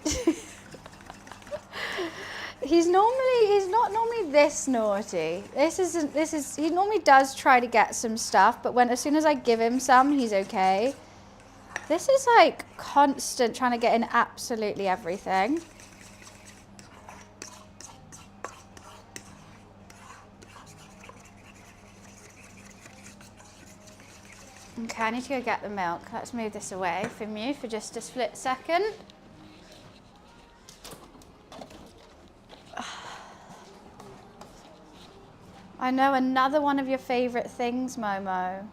He's not normally this naughty. He normally does try to get some stuff, but as soon as I give him some, he's okay. This is like constant trying to get in absolutely everything. Okay, I need to go get the milk. Let's move this away from you for just a split second. I know another one of your favourite things, Momo.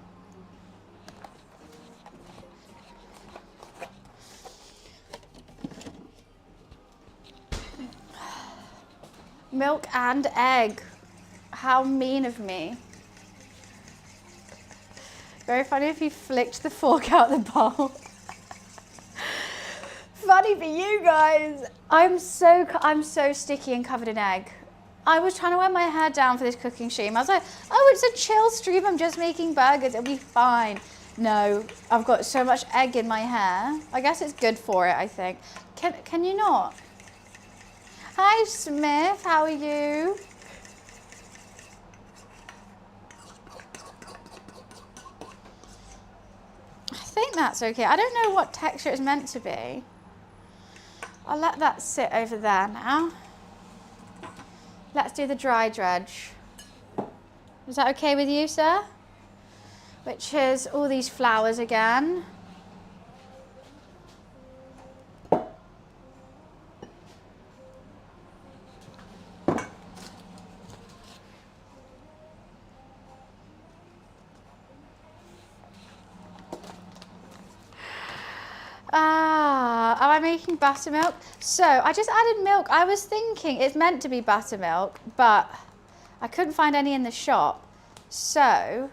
Milk and egg. How mean of me. Very funny if you flicked the fork out the bowl. Funny for you guys. I'm so sticky and covered in egg. I was trying to wear my hair down for this cooking stream. I was like, oh, it's a chill stream. I'm just making burgers. It'll be fine. No, I've got so much egg in my hair. I guess it's good for it, I think. Can you not? Hi, Smith. How are you? I think that's okay. I don't know what texture it's meant to be. I'll let that sit over there now. Let's do the dry dredge. Is that okay with you, sir? Which is all these flowers again. Am I making buttermilk? So I just added milk. I was thinking it's meant to be buttermilk, but I couldn't find any in the shop. So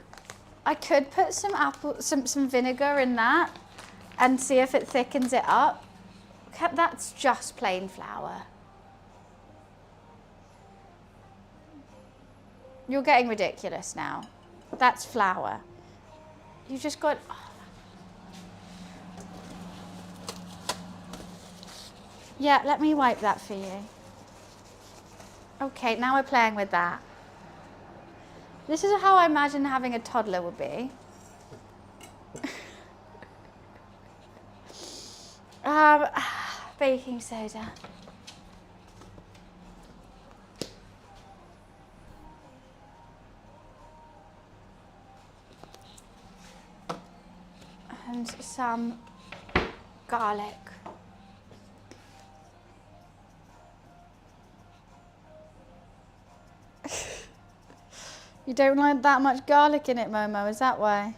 I could put some vinegar in that and see if it thickens it up. That's just plain flour. You're getting ridiculous now. That's flour. You just got... Yeah, let me wipe that for you. Okay, now we're playing with that. This is how I imagine having a toddler would be. Baking soda. And some garlic. You don't like that much garlic in it, Momo, is that why?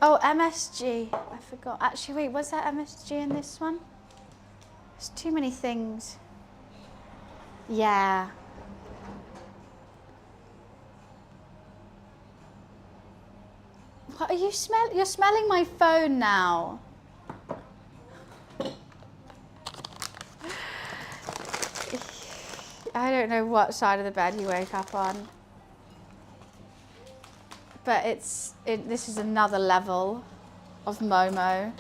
Oh, MSG. I forgot. Actually, wait, was there MSG in this one? There's too many things. Yeah. What are you smelling? You're smelling my phone now. I don't know what side of the bed you wake up on. But this is another level of Momo.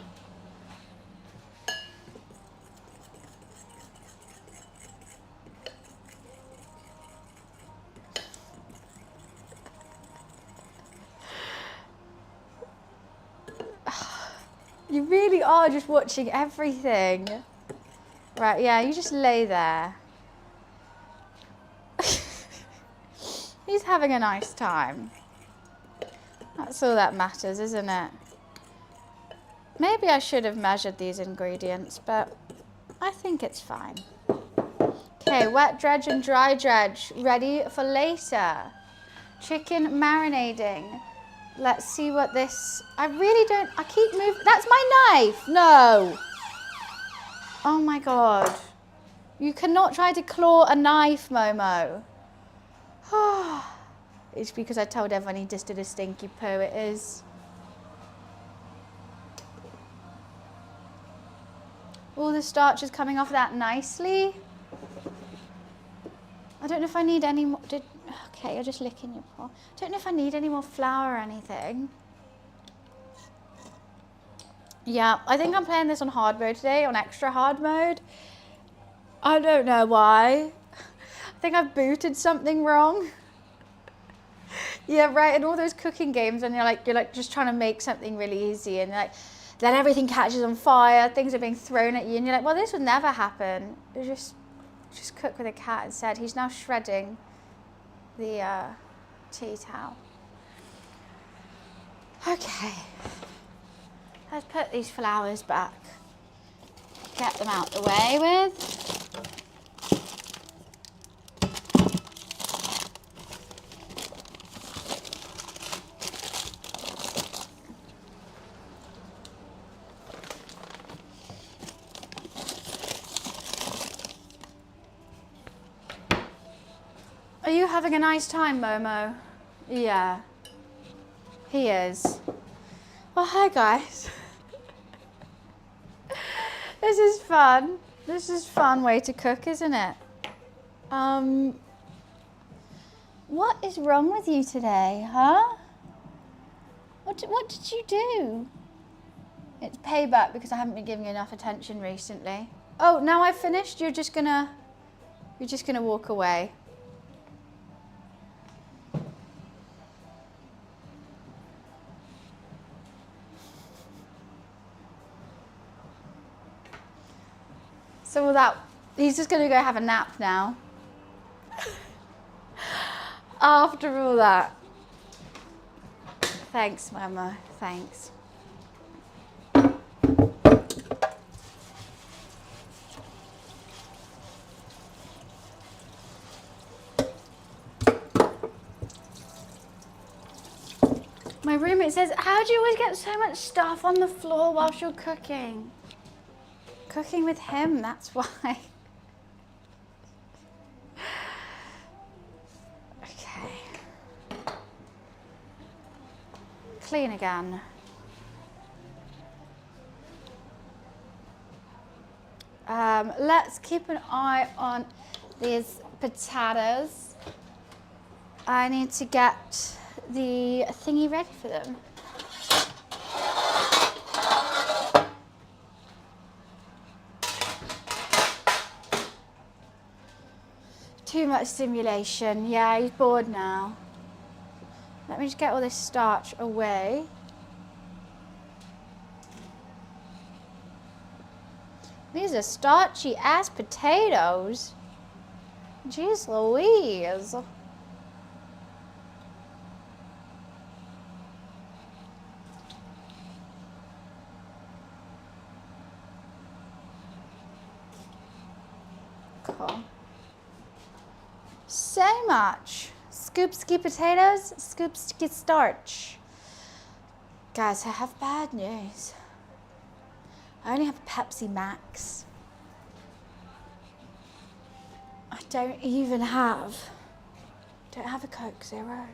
You really are just watching everything. Right, yeah, you just lay there. He's having a nice time. That's all that matters, isn't it? Maybe I should have measured these ingredients, but I think it's fine. Okay, wet dredge and dry dredge, ready for later. Chicken marinating. Let's see what this, I keep moving, that's my knife, no. Oh my God. You cannot try to claw a knife, Momo. It's because I told everyone he just did a stinky poo, it is. All the starch is coming off that nicely. I don't know if I need any more, okay, you're just licking your paw. I don't know if I need any more flour or anything. Yeah, I think I'm playing this on hard mode today, on extra hard mode. I don't know why. I think I've booted something wrong. Yeah, right, and all those cooking games, and you're like just trying to make something really easy, and like, then everything catches on fire, things are being thrown at you, and you're like, well, this would never happen. You just cook with a cat instead. He's now shredding the tea towel. Okay. Let's put these flowers back. Get them out the way with. Are you having a nice time, Momo? Yeah. He is. Well, hi guys. This is fun. This is a fun way to cook, isn't it? What is wrong with you today, huh? What did you do? It's payback because I haven't been giving you enough attention recently. Oh, now I've finished, you're just gonna walk away. So all that, he's just gonna go have a nap now. After all that. Thanks, Mama, thanks. My roommate says, how do you always get so much stuff on the floor whilst you're cooking? Cooking with him, that's why. Okay. Clean again. Let's keep an eye on these potatoes. I need to get the thingy ready for them. Too much stimulation. Yeah, he's bored now. Let me just get all this starch away. These are starchy ass potatoes. Jeez Louise. Cool. So much. Scoopski potatoes, scoopski starch. Guys, I have bad news. I only have a Pepsi Max. I don't have a Coke Zero.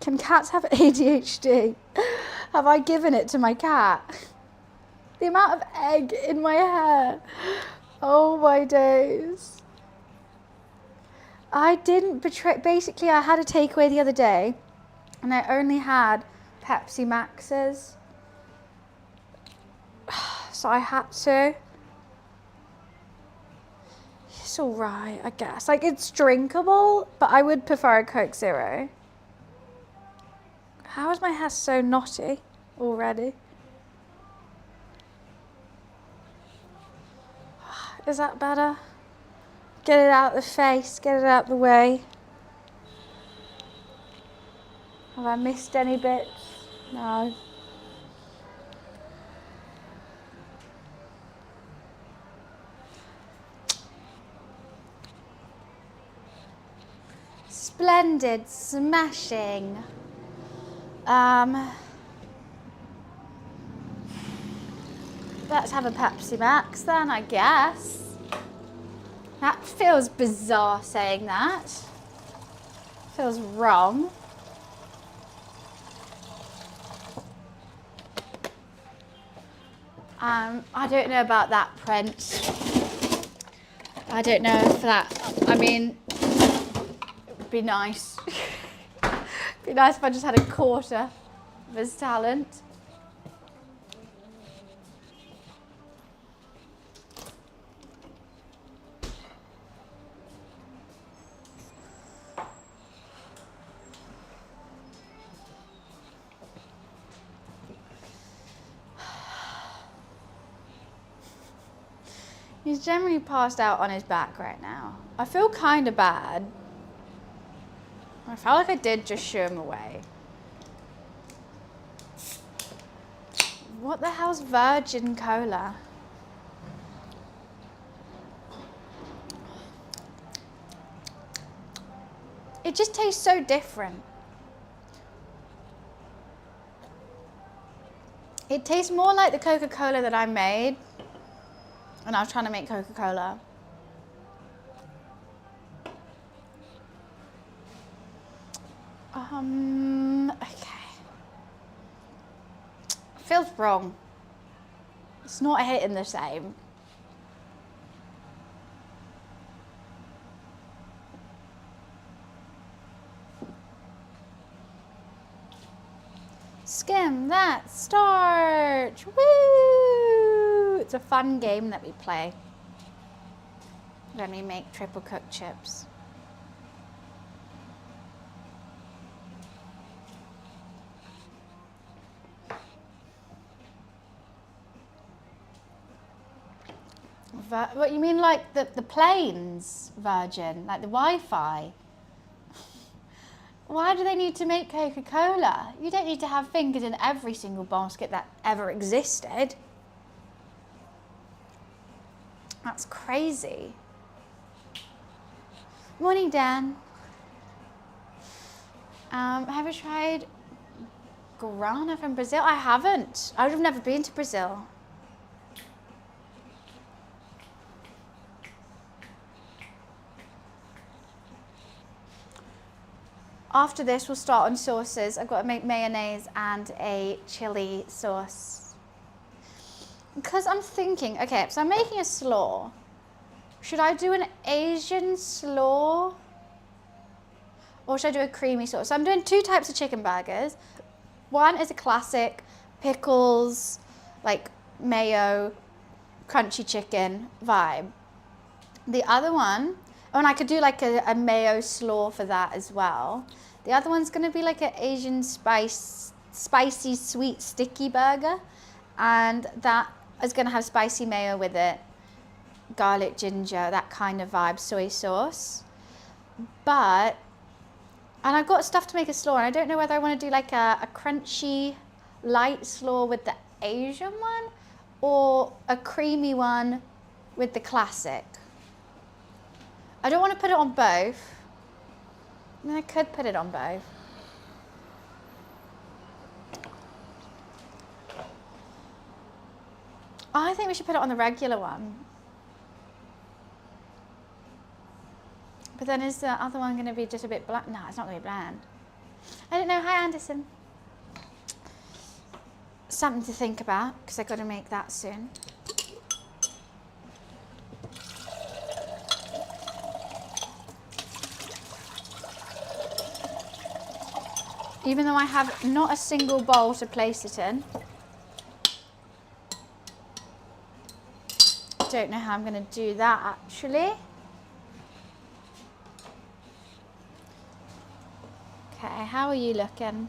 Can cats have ADHD? Have I given it to my cat? The amount of egg in my hair. Oh my days. I didn't betray, basically I had a takeaway the other day and I only had Pepsi Maxes. So I had to. It's all right, I guess. Like, it's drinkable, but I would prefer a Coke Zero. How is my hair so knotty already? Is that better? Get it out of the face, get it out of the way. Have I missed any bits? No. Splendid, smashing. Let's have a Pepsi Max then, I guess. That feels bizarre saying that. Feels wrong. I don't know about that, Prince. I don't know if that, I mean, it would be nice. It'd be nice if I just had a quarter of his talent. He's generally passed out on his back right now. I feel kind of bad. I felt like I did just shoo him away. What the hell's virgin cola? It just tastes so different. It tastes more like the Coca-Cola that I made when I was trying to make Coca-Cola. Okay. Feels wrong. It's not hitting the same. Skim that starch. Woo! It's a fun game that we play when we make triple cooked chips. What you mean, like the planes virgin, like the Wi-Fi? Why do they need to make Coca-Cola? You don't need to have fingers in every single basket that ever existed. That's crazy. Morning, Dan. Have you tried guarana from Brazil? I haven't. I've never been to Brazil. After this, we'll start on sauces. I've got to make mayonnaise and a chili sauce. Because I'm thinking, okay, so I'm making a slaw. Should I do an Asian slaw? Or should I do a creamy sauce? So I'm doing 2 types of chicken burgers. One is a classic, pickles, like mayo, crunchy chicken vibe. The other one, and I could do like a mayo slaw for that as well. The other one's gonna be like an Asian spicy, sweet, sticky burger. And that is gonna have spicy mayo with it, garlic, ginger, that kind of vibe, soy sauce. And I've got stuff to make a slaw, and I don't know whether I wanna do like a crunchy, light slaw with the Asian one, or a creamy one with the classic. I don't want to put it on both. I mean, I could put it on both. I think we should put it on the regular one. But then is the other one going to be just a bit bland? No, it's not going to be bland. I don't know. Hi, Anderson. Something to think about, because I've got to make that soon. Even though I have not a single bowl to place it in. Don't know how I'm going to do that actually. Okay, how are you looking?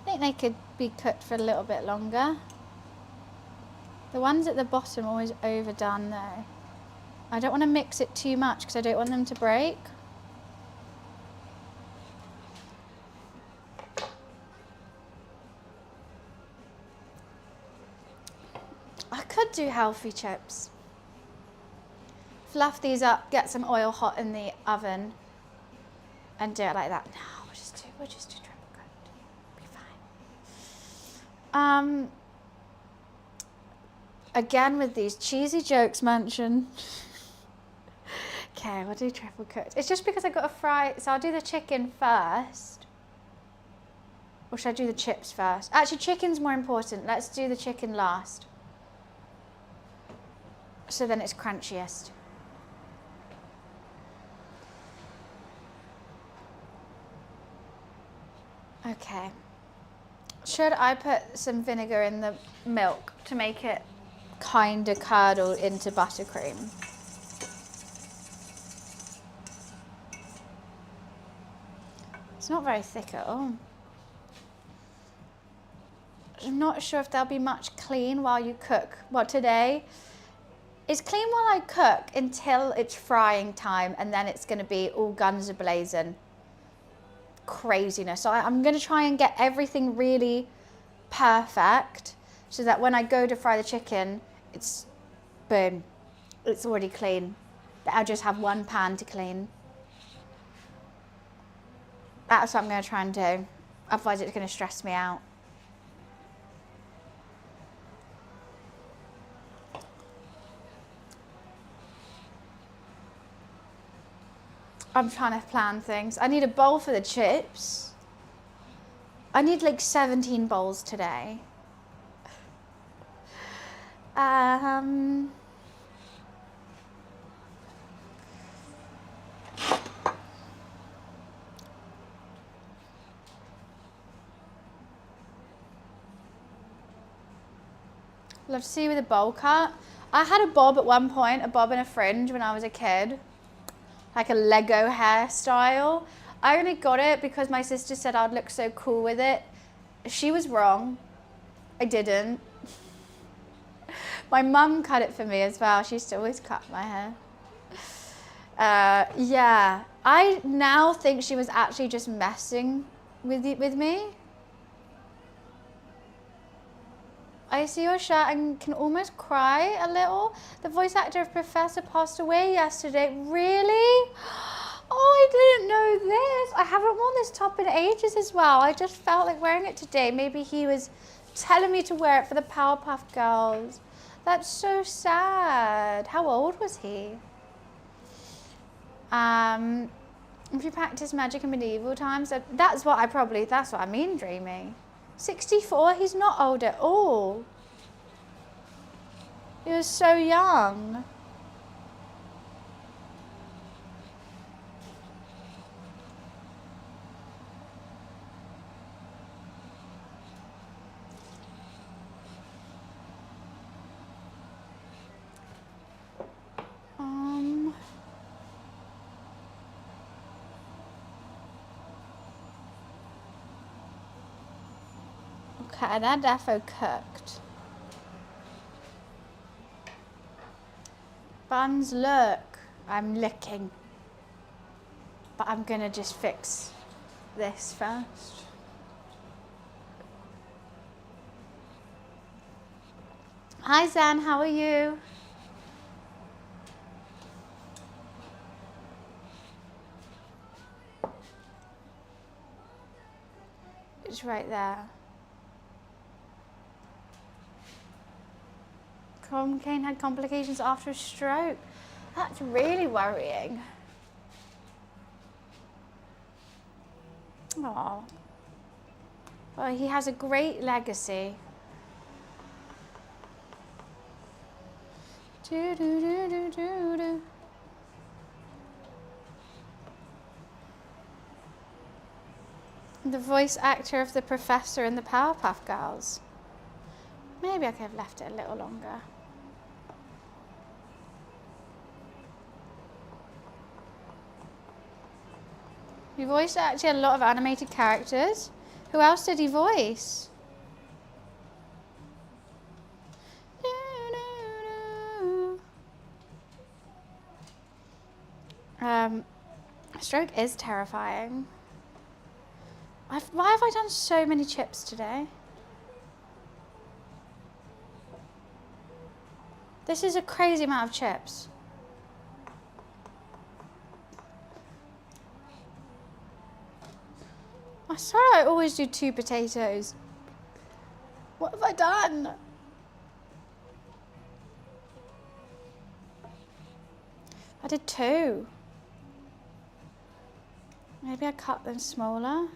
I think they could be cooked for a little bit longer. The ones at the bottom are always overdone though. I don't want to mix it too much because I don't want them to break. I could do healthy chips. Fluff these up, get some oil hot in the oven and do it like that. No, we'll just do triple cooked. Be fine. Again with these cheesy jokes mentioned. Okay, we'll do triple cooked. It's just because I've got to fry, so I'll do the chicken first. Or should I do the chips first? Actually, chicken's more important. Let's do the chicken last. So then it's crunchiest. Okay. Should I put some vinegar in the milk to make it kind of curdle into buttercream? It's not very thick at all. I'm not sure if there'll be much clean while you cook. Well, today is clean while I cook until it's frying time, and then it's going to be all guns a-blazing. craziness. So I'm going to try and get everything really perfect so that when I go to fry the chicken, it's boom, it's already clean. But I'll just have one pan to clean. That's what I'm going to try and do. Otherwise it's going to stress me out. I'm trying to plan things. I need a bowl for the chips. I need like 17 bowls today. Love to see you with a bowl cut. I had a bob at one point, a bob and a fringe when I was a kid. Like a Lego hairstyle. I only got it because my sister said I'd look so cool with it. She was wrong. I didn't. My mum cut it for me as well. She used to always cut my hair. Yeah. I now think she was actually just messing with me. I see your shirt and can almost cry a little. The voice actor of Professor passed away yesterday. Really? Oh, I didn't know this. I haven't worn this top in ages as well. I just felt like wearing it today. Maybe he was telling me to wear it for the Powerpuff Girls. That's so sad. How old was he? If you practice magic in medieval times, that's what I mean, dreaming. 64, he's not old at all. He was so young. Okay, that defo cooked. Buns, look. I'm licking. But I'm gonna just fix this first. Hi Zan, how are you? It's right there. Kane had complications after a stroke. That's really worrying. Oh. Well, he has a great legacy. Do, do, do, do, do, do. The voice actor of the professor in the Powerpuff Girls. Maybe I could have left it a little longer. He voiced actually a lot of animated characters. Who else did he voice? Stroke is terrifying. Why have I done so many chips today? This is a crazy amount of chips. I'm sorry I always do 2 potatoes. What have I done? I did 2. Maybe I cut them smaller.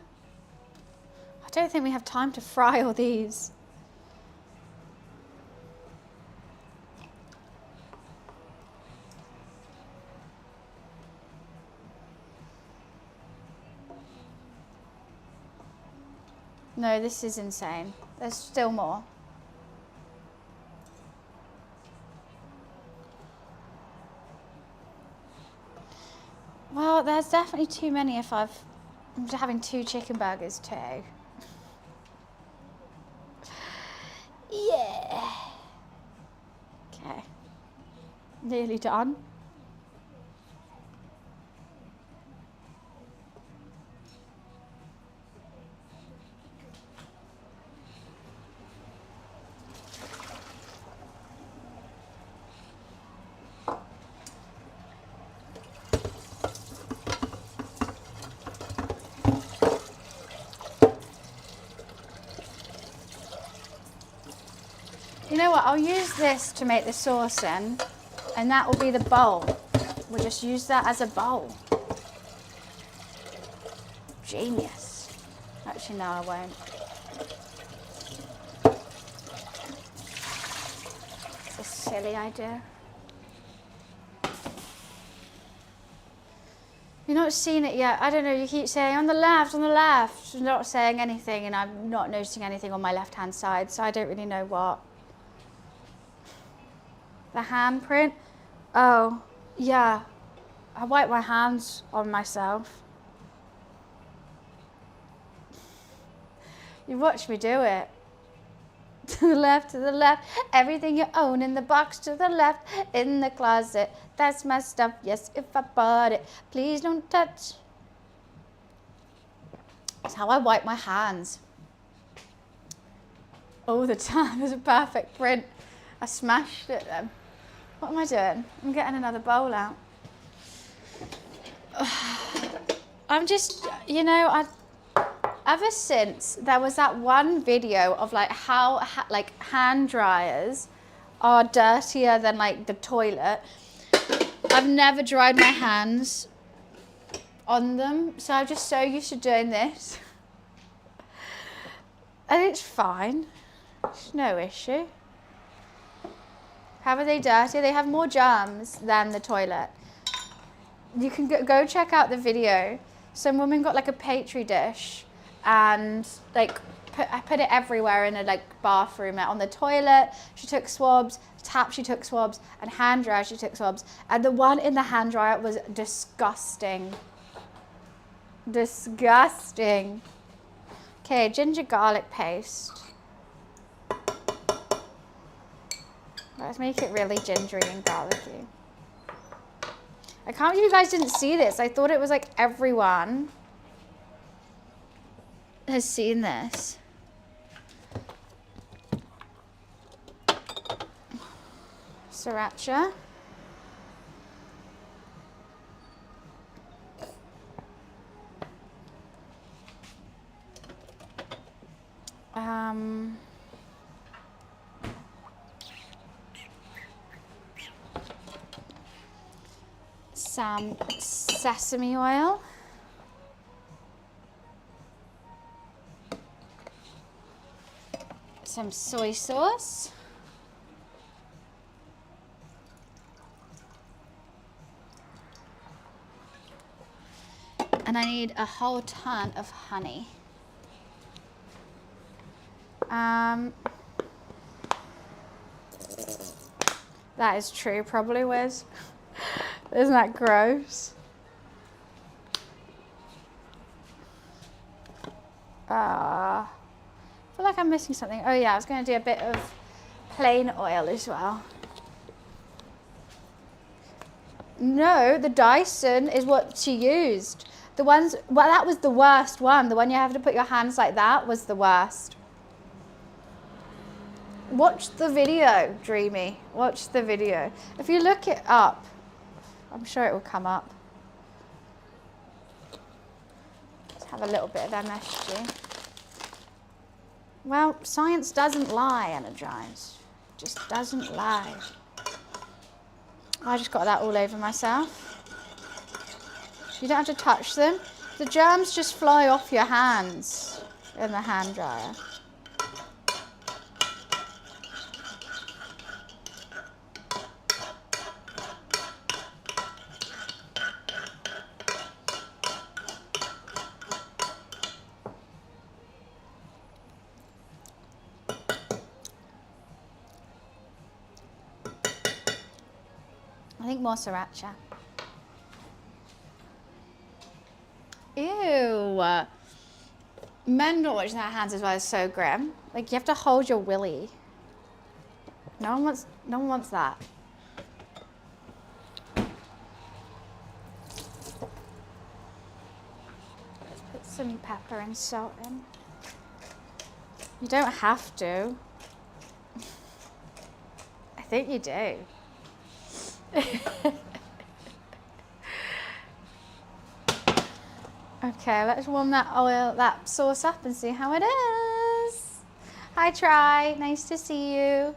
I don't think we have time to fry all these. No, this is insane. There's still more. Well, there's definitely too many if I'm having 2 chicken burgers too. Yeah. Okay. Nearly done. You know what? I'll use this to make the sauce in, and that will be the bowl. We'll just use that as a bowl. Genius. Actually, no, I won't. It's a silly idea. You're not seeing it yet. I don't know, you keep saying on the left, on the left. You're not saying anything, and I'm not noticing anything on my left-hand side, so I don't really know what. The handprint? Oh, yeah. I wipe my hands on myself. You watch me do it. To the left, to the left. Everything you own in the box to the left. In the closet. That's my stuff. Yes, if I bought it. Please don't touch. That's how I wipe my hands. All the time. It's a perfect print. I smashed it then. What am I doing? I'm getting another bowl out. I'm just, you know, ever since there was that one video of like how like hand dryers are dirtier than like the toilet, I've never dried my hands on them, so I'm just so used to doing this. And it's fine. It's no issue. How are they dirty? They have more germs than the toilet. You can go check out the video. Some woman got like a petri dish and like put it everywhere in a like bathroom, on the toilet. She took swabs, tap she took swabs, and hand dryer she took swabs. And the one in the hand dryer was disgusting. Disgusting. Okay, ginger garlic paste. Let's make it really gingery and garlicky. I can't believe you guys didn't see this. I thought it was like everyone has seen this. Sriracha. Some sesame oil. Some soy sauce. And I need a whole ton of honey. That is true, probably, Wiz. Isn't that gross? I feel like I'm missing something. Oh yeah, I was going to do a bit of plain oil as well. No, the Dyson is what she used. The ones, well, that was the worst one. The one you have to put your hands like that was the worst. Watch the video, Dreamy. Watch the video. If you look it up, I'm sure it will come up. Let's have a little bit of MSG. Well, science doesn't lie, Energize. It just doesn't lie. I just got that all over myself. You don't have to touch them. The germs just fly off your hands in the hand dryer. I think more sriracha. Ew. Men not washing their hands as well is so grim. Like, you have to hold your willy. No one wants that. Let's put some pepper and salt in. You don't have to. I think you do. Okay, let's warm that sauce up and see how it is. Hi, Try. Nice to see you.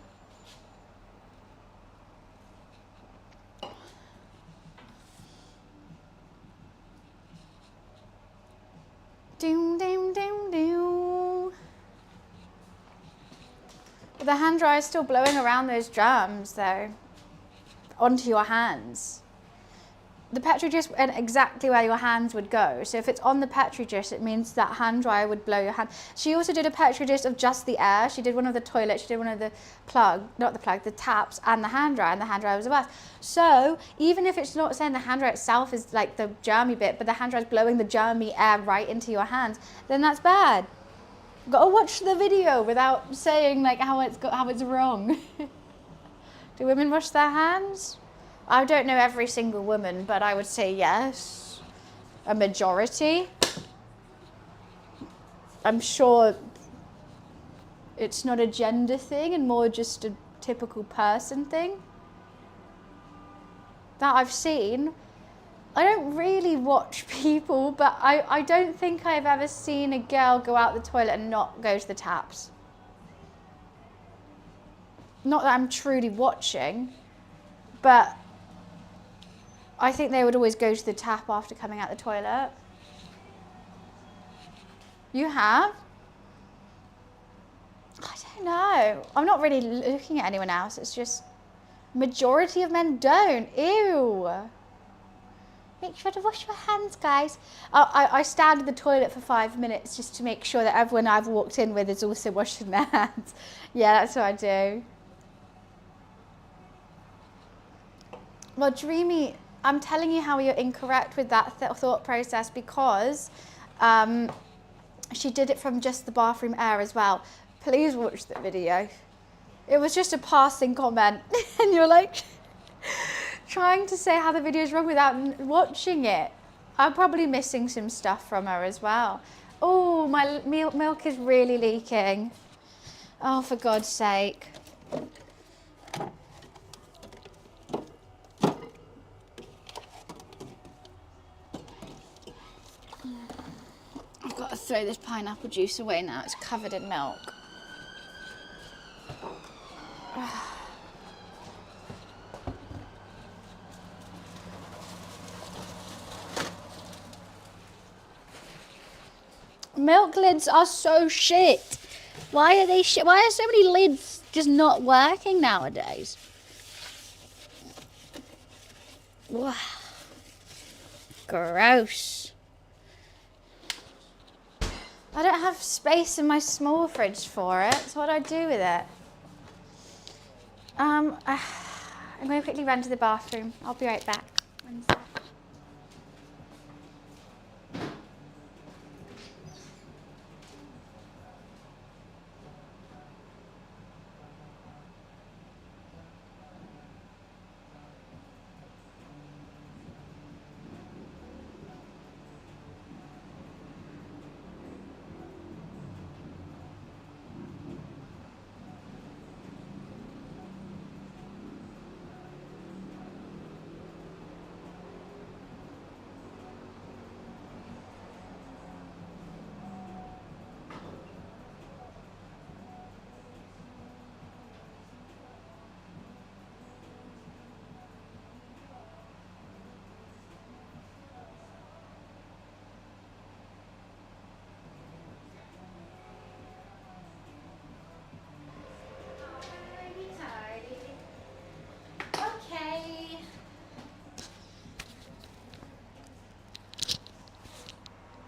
the hand dryer is still blowing around those germs though, onto your hands. The Petri dish went exactly where your hands would go. So if it's on the Petri dish, it means that hand dryer would blow your hand. She also did a Petri dish of just the air. She did one of the toilets, she did one of the the taps and the hand dryer was the worst. So even if it's not saying the hand dryer itself is like the germy bit, but the hand dryer is blowing the germy air right into your hands, then that's bad. Gotta watch the video without saying like how it's wrong. Do women wash their hands? I don't know every single woman, but I would say yes. A majority. I'm sure it's not a gender thing and more just a typical person thing that I've seen. I don't really watch people, but I don't think I've ever seen a girl go out the toilet and not go to the taps. Not that I'm truly watching, but I think they would always go to the tap after coming out the toilet. You have? I don't know. I'm not really looking at anyone else. It's just majority of men don't. Ew. Make sure to wash your hands, guys. I stand in the toilet for 5 minutes just to make sure that everyone I've walked in with is also washing their hands. Yeah, that's what I do. Well, Dreamy, I'm telling you how you're incorrect with that thought process because she did it from just the bathroom air as well. Please watch the video. It was just a passing comment and you're like trying to say how the video is wrong without watching it. I'm probably missing some stuff from her as well. Oh, my milk is really leaking. Oh, for God's sake. I've got to throw this pineapple juice away now. It's covered in milk. Milk lids are so shit. Why are they shit? Why are so many lids just not working nowadays? Wow. Gross. I don't have space in my small fridge for it, so what do I do with it? I'm going to quickly run to the bathroom. I'll be right back. One sec.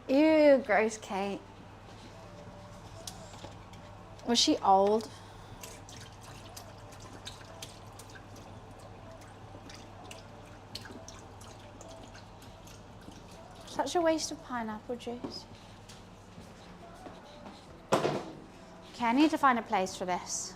Ew, gross Kate. Was she old? Such a waste of pineapple juice. Okay, I need to find a place for this.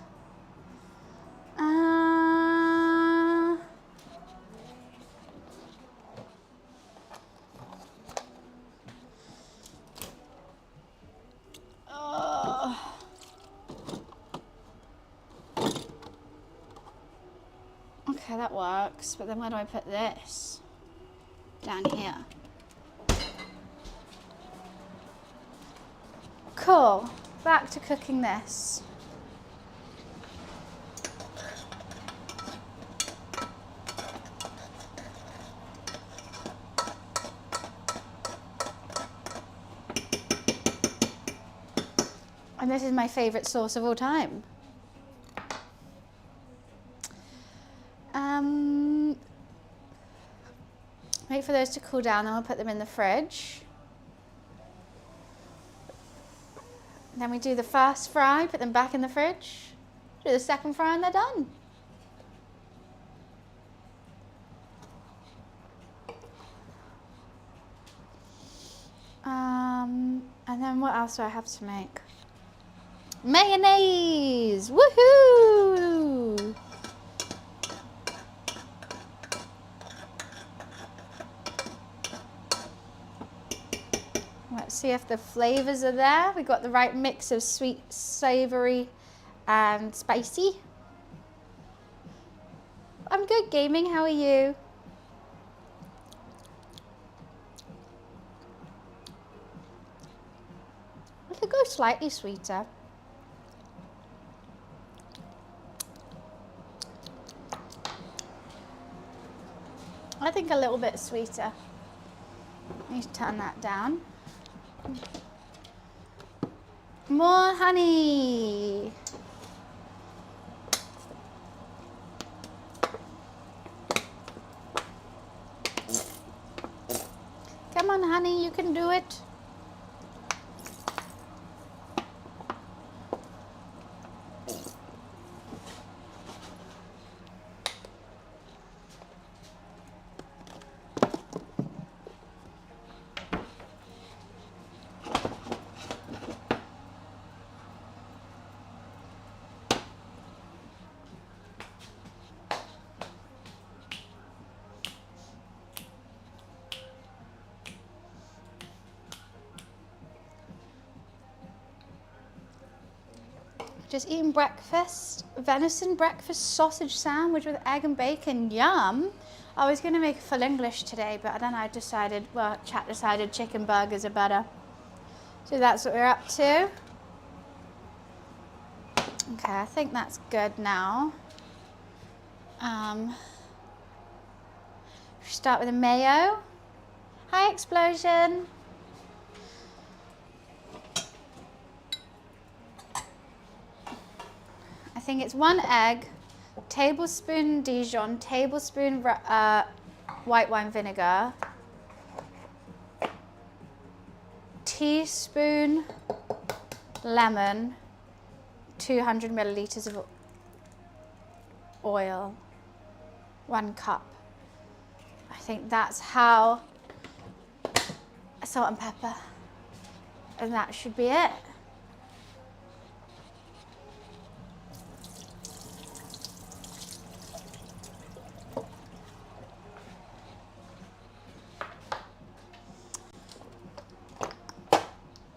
Okay, that works, but then where do I put this? Down here. Cool, back to cooking this. And this is my favourite sauce of all time. for those to cool down, then we'll put them in the fridge. Then we do the first fry, put them back in the fridge. Do the second fry and they're done. And then what else do I have to make? Mayonnaise! Woohoo! Let's see if the flavors are there. We got the right mix of sweet, savory, and spicy. I'm good, gaming. How are you? I could go slightly sweeter. I think a little bit sweeter. Need to turn that down. More honey. Come on, honey, you can do it. Just eating breakfast, venison breakfast sausage sandwich with egg and bacon, yum. I was gonna make full English today, but then I decided, well, chat decided chicken burgers are better. So that's what we're up to. Okay, I think that's good now. Start with a mayo. Hi, Explosion. I think it's 1 egg, tablespoon Dijon, tablespoon white wine vinegar, teaspoon lemon, 200 milliliters of oil, 1 cup. I think that's how, salt and pepper, and that should be it.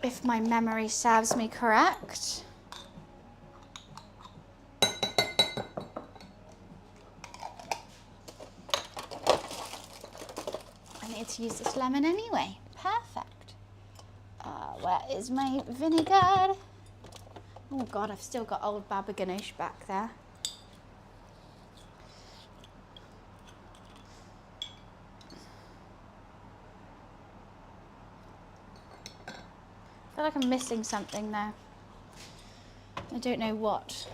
If my memory serves me correct. I need to use this lemon anyway. Perfect. Where is my vinegar? Oh God, I've still got old Baba Ganoush back there. I feel like I'm missing something though. I don't know what.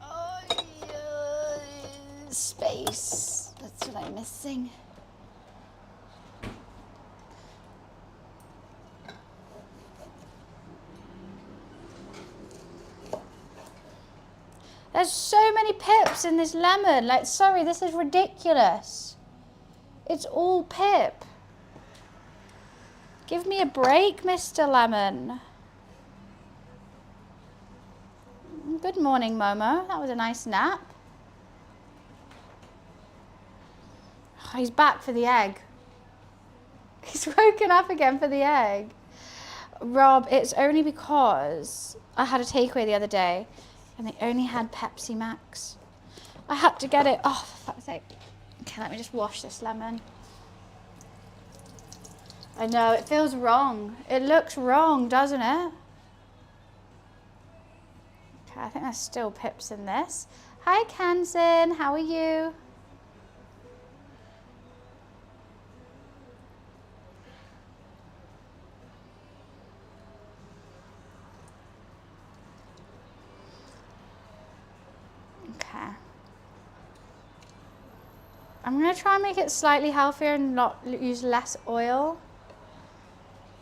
Oh, yeah. Space. That's what I'm missing. There's so many pips in this lemon. Like, sorry, this is ridiculous. It's all pip. Give me a break, Mr. Lemon. Good morning, Momo. That was a nice nap. Oh, he's back for the egg. He's woken up again for the egg. Rob, it's only because I had a takeaway the other day and they only had Pepsi Max. I had to get it. Oh, for fuck's sake. Okay, let me just wash this lemon. I know, it feels wrong. It looks wrong, doesn't it? Okay, I think there's still pips in this. Hi, Kansan, how are you? Okay. I'm going to try and make it slightly healthier and not use less oil,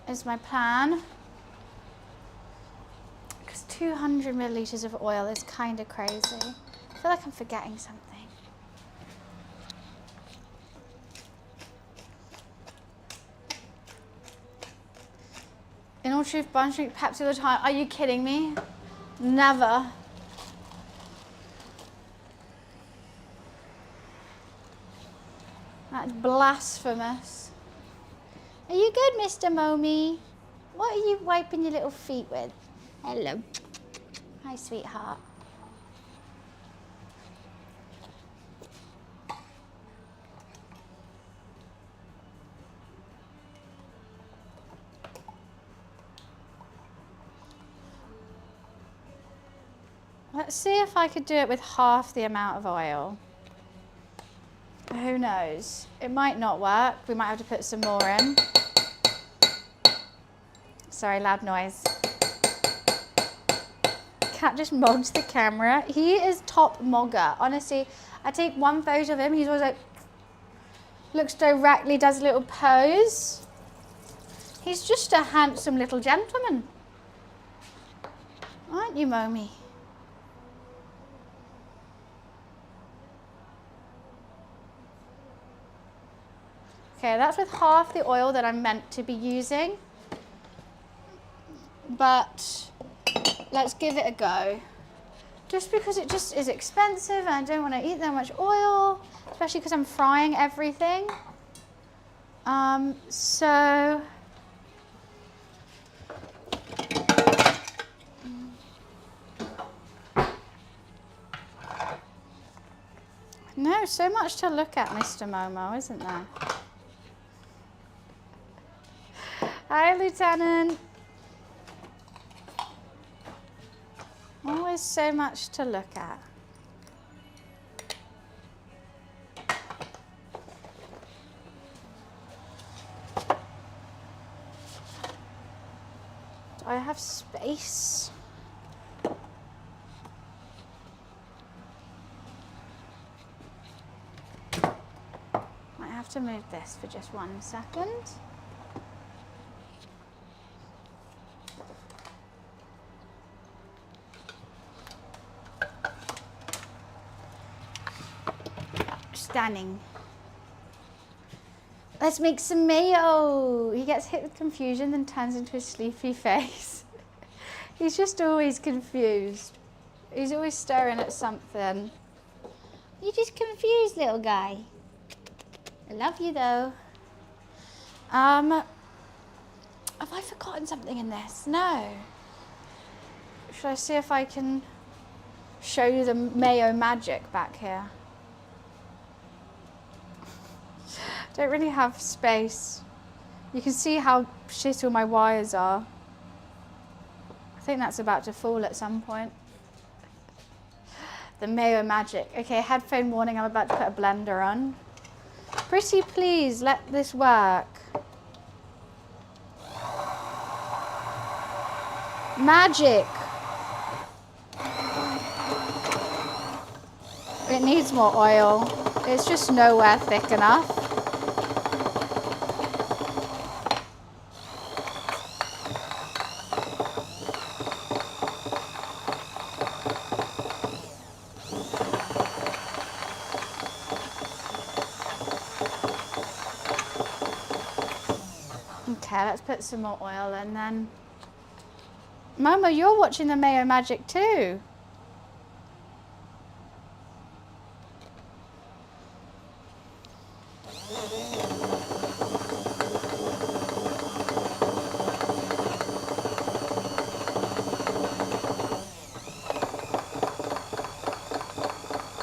is my plan. Because 200 milliliters of oil is kind of crazy. I feel like I'm forgetting something. In all truth, Bunch drink Pepsi all the time. Are you kidding me? Never. That's blasphemous. Are you good, Mr. Momi? What are you wiping your little feet with? Hello. Hi, sweetheart. Let's see if I could do it with half the amount of oil. Who knows? It might not work. We might have to put some more in. Sorry, loud noise. Cat just mogs the camera. He is top mogger. Honestly, I take one photo of him. He's always like, looks directly, does a little pose. He's just a handsome little gentleman. Aren't you, Momi? Okay, that's with half the oil that I'm meant to be using. But let's give it a go. Just because it just is expensive and I don't want to eat that much oil, especially because I'm frying everything. No, so much to look at, Mr. Momo, isn't there? Hi, Lieutenant. Always so much to look at. Do I have space? Might have to move this for just 1 second. Stunning. Let's make some mayo. He gets hit with confusion, then turns into a sleepy face. He's just always confused. He's always staring at something. You're just confused, little guy. I love you, though. Have I forgotten something in this? No. Should I see if I can show you the mayo magic back here? Don't really have space. You can see how shit all my wires are. I think that's about to fall at some point. The mayo magic. Okay, headphone warning, I'm about to put a blender on. Pretty please, let this work. Magic. It needs more oil. It's just nowhere thick enough. Okay, let's put some more oil in then. Mama, you're watching the mayo magic too.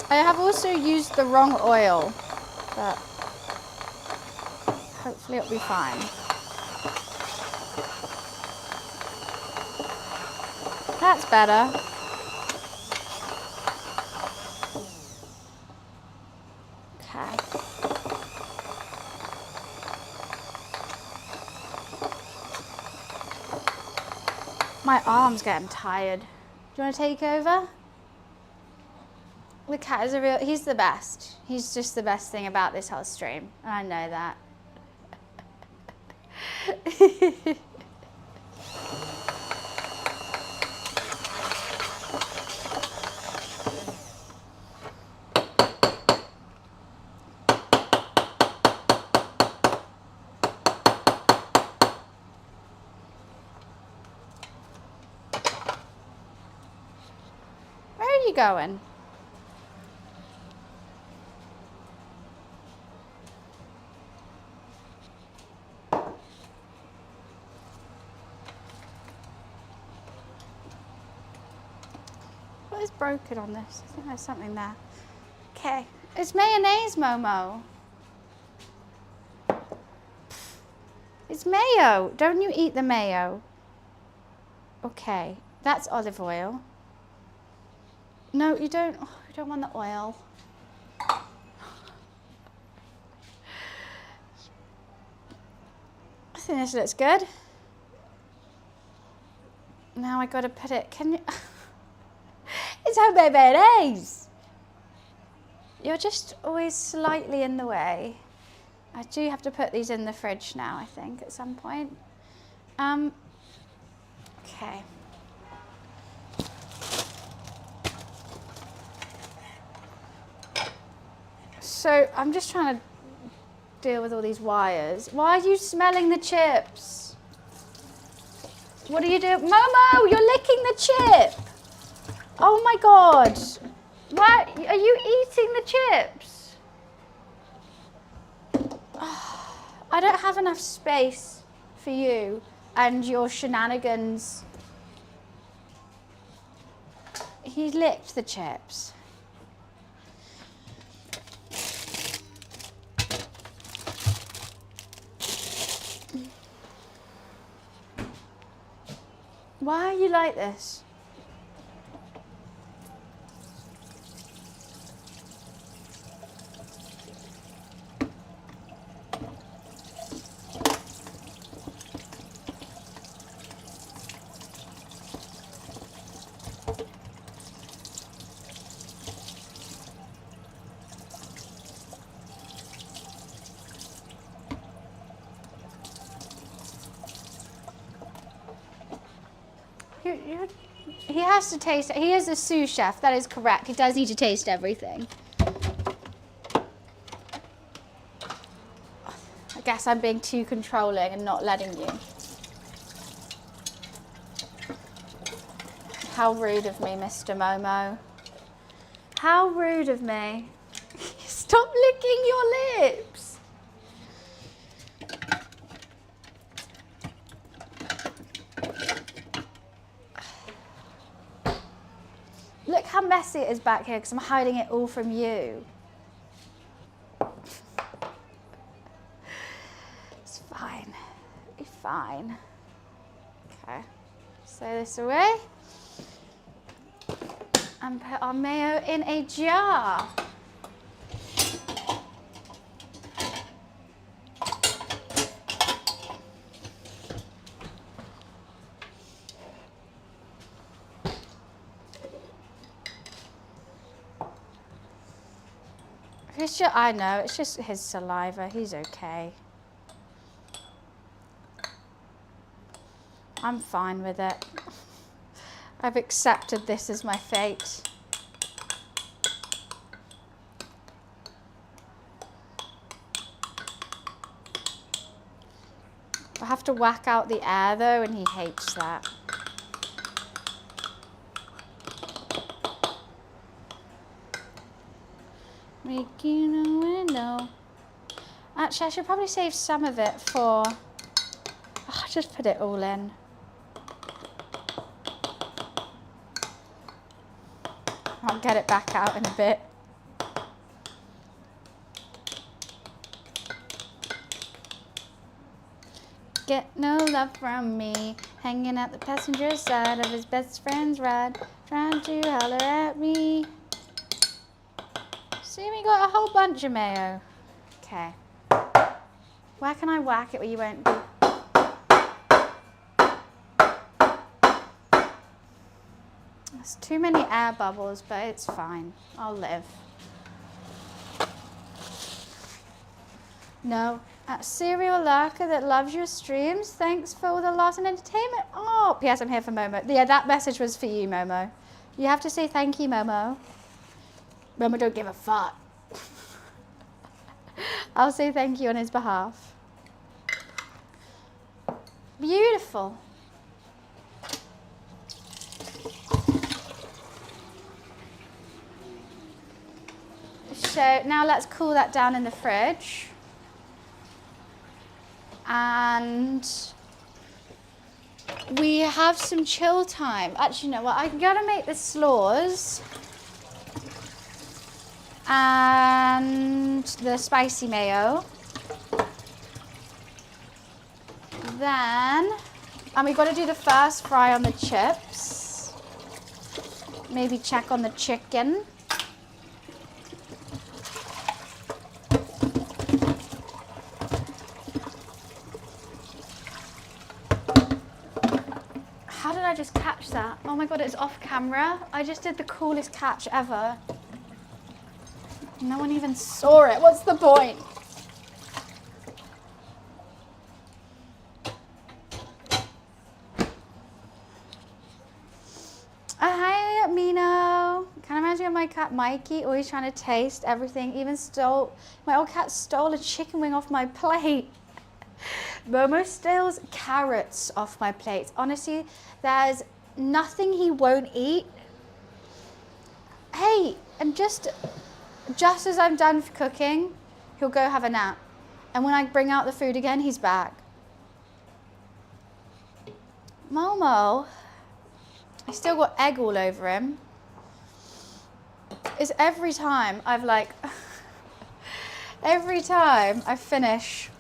I have also used the wrong oil, but hopefully it'll be fine. That's better. Okay. My arm's getting tired. Do you want to take over? The cat is a real, he's the best. He's just the best thing about this whole stream. And I know that. Where are you going? What is broken on this? I think there's something there. Okay, it's mayonnaise, Momo. It's mayo. Don't you eat the mayo? Okay, that's olive oil. No, you don't. Oh, you don't want the oil. I think this looks good. Now I gotta put it. Can you? It's homemade mayonnaise. You're just always slightly in the way. I do have to put these in the fridge now, I think, at some point. Okay. So I'm just trying to deal with all these wires. Why are you smelling the chips? What are you doing? Momo, you're licking the chip. Oh my God. Why are you eating the chips? I don't have enough space for you and your shenanigans. He licked the chips. Why are you like this? He has to taste it. He is a sous chef, that is correct. He does need to taste everything. I guess I'm being too controlling and not letting you. How rude of me, Mr. Momo. How rude of me. Stop licking your lips. Look how messy it is back here because I'm hiding it all from you. It's fine. It'll be fine. Okay. Throw this away. And put our mayo in a jar. It's just, I know, it's just his saliva. He's okay. I'm fine with it. I've accepted this as my fate. I have to whack out the air though, and he hates that. Making a window. Actually, I should probably save some of it for... I'll just put it all in. I'll get it back out in a bit. Get no love from me. Hanging out the passenger side of his best friend's ride. Trying to holler at me. See, we got a whole bunch of mayo. Okay. Where can I whack it where you won't be? There's too many air bubbles, but it's fine. I'll live. No. Serial lurker that loves your streams. Thanks for all the laughs and entertainment. Oh, P.S. I'm here for Momo. Yeah, that message was for you, Momo. You have to say thank you, Momo. Momo don't give a fuck. I'll say thank you on his behalf. Beautiful. So now let's cool that down in the fridge. And we have some chill time. Actually, you know what? I'm gonna make the s'lores and the spicy mayo. Then, and we've got to do the first fry on the chips. Maybe check on the chicken. How did I just catch that? Oh my God, it's off camera. I just did the coolest catch ever. No one even saw it. What's the point? Hi, Mino. Can I imagine my cat Mikey always trying to taste everything? Even my old cat stole a chicken wing off my plate. Momo steals carrots off my plate. Honestly, there's nothing he won't eat. Hey, and just as I'm done cooking, he'll go have a nap. And when I bring out the food again, he's back. Momo, I still got egg all over him. It's every time every time I finish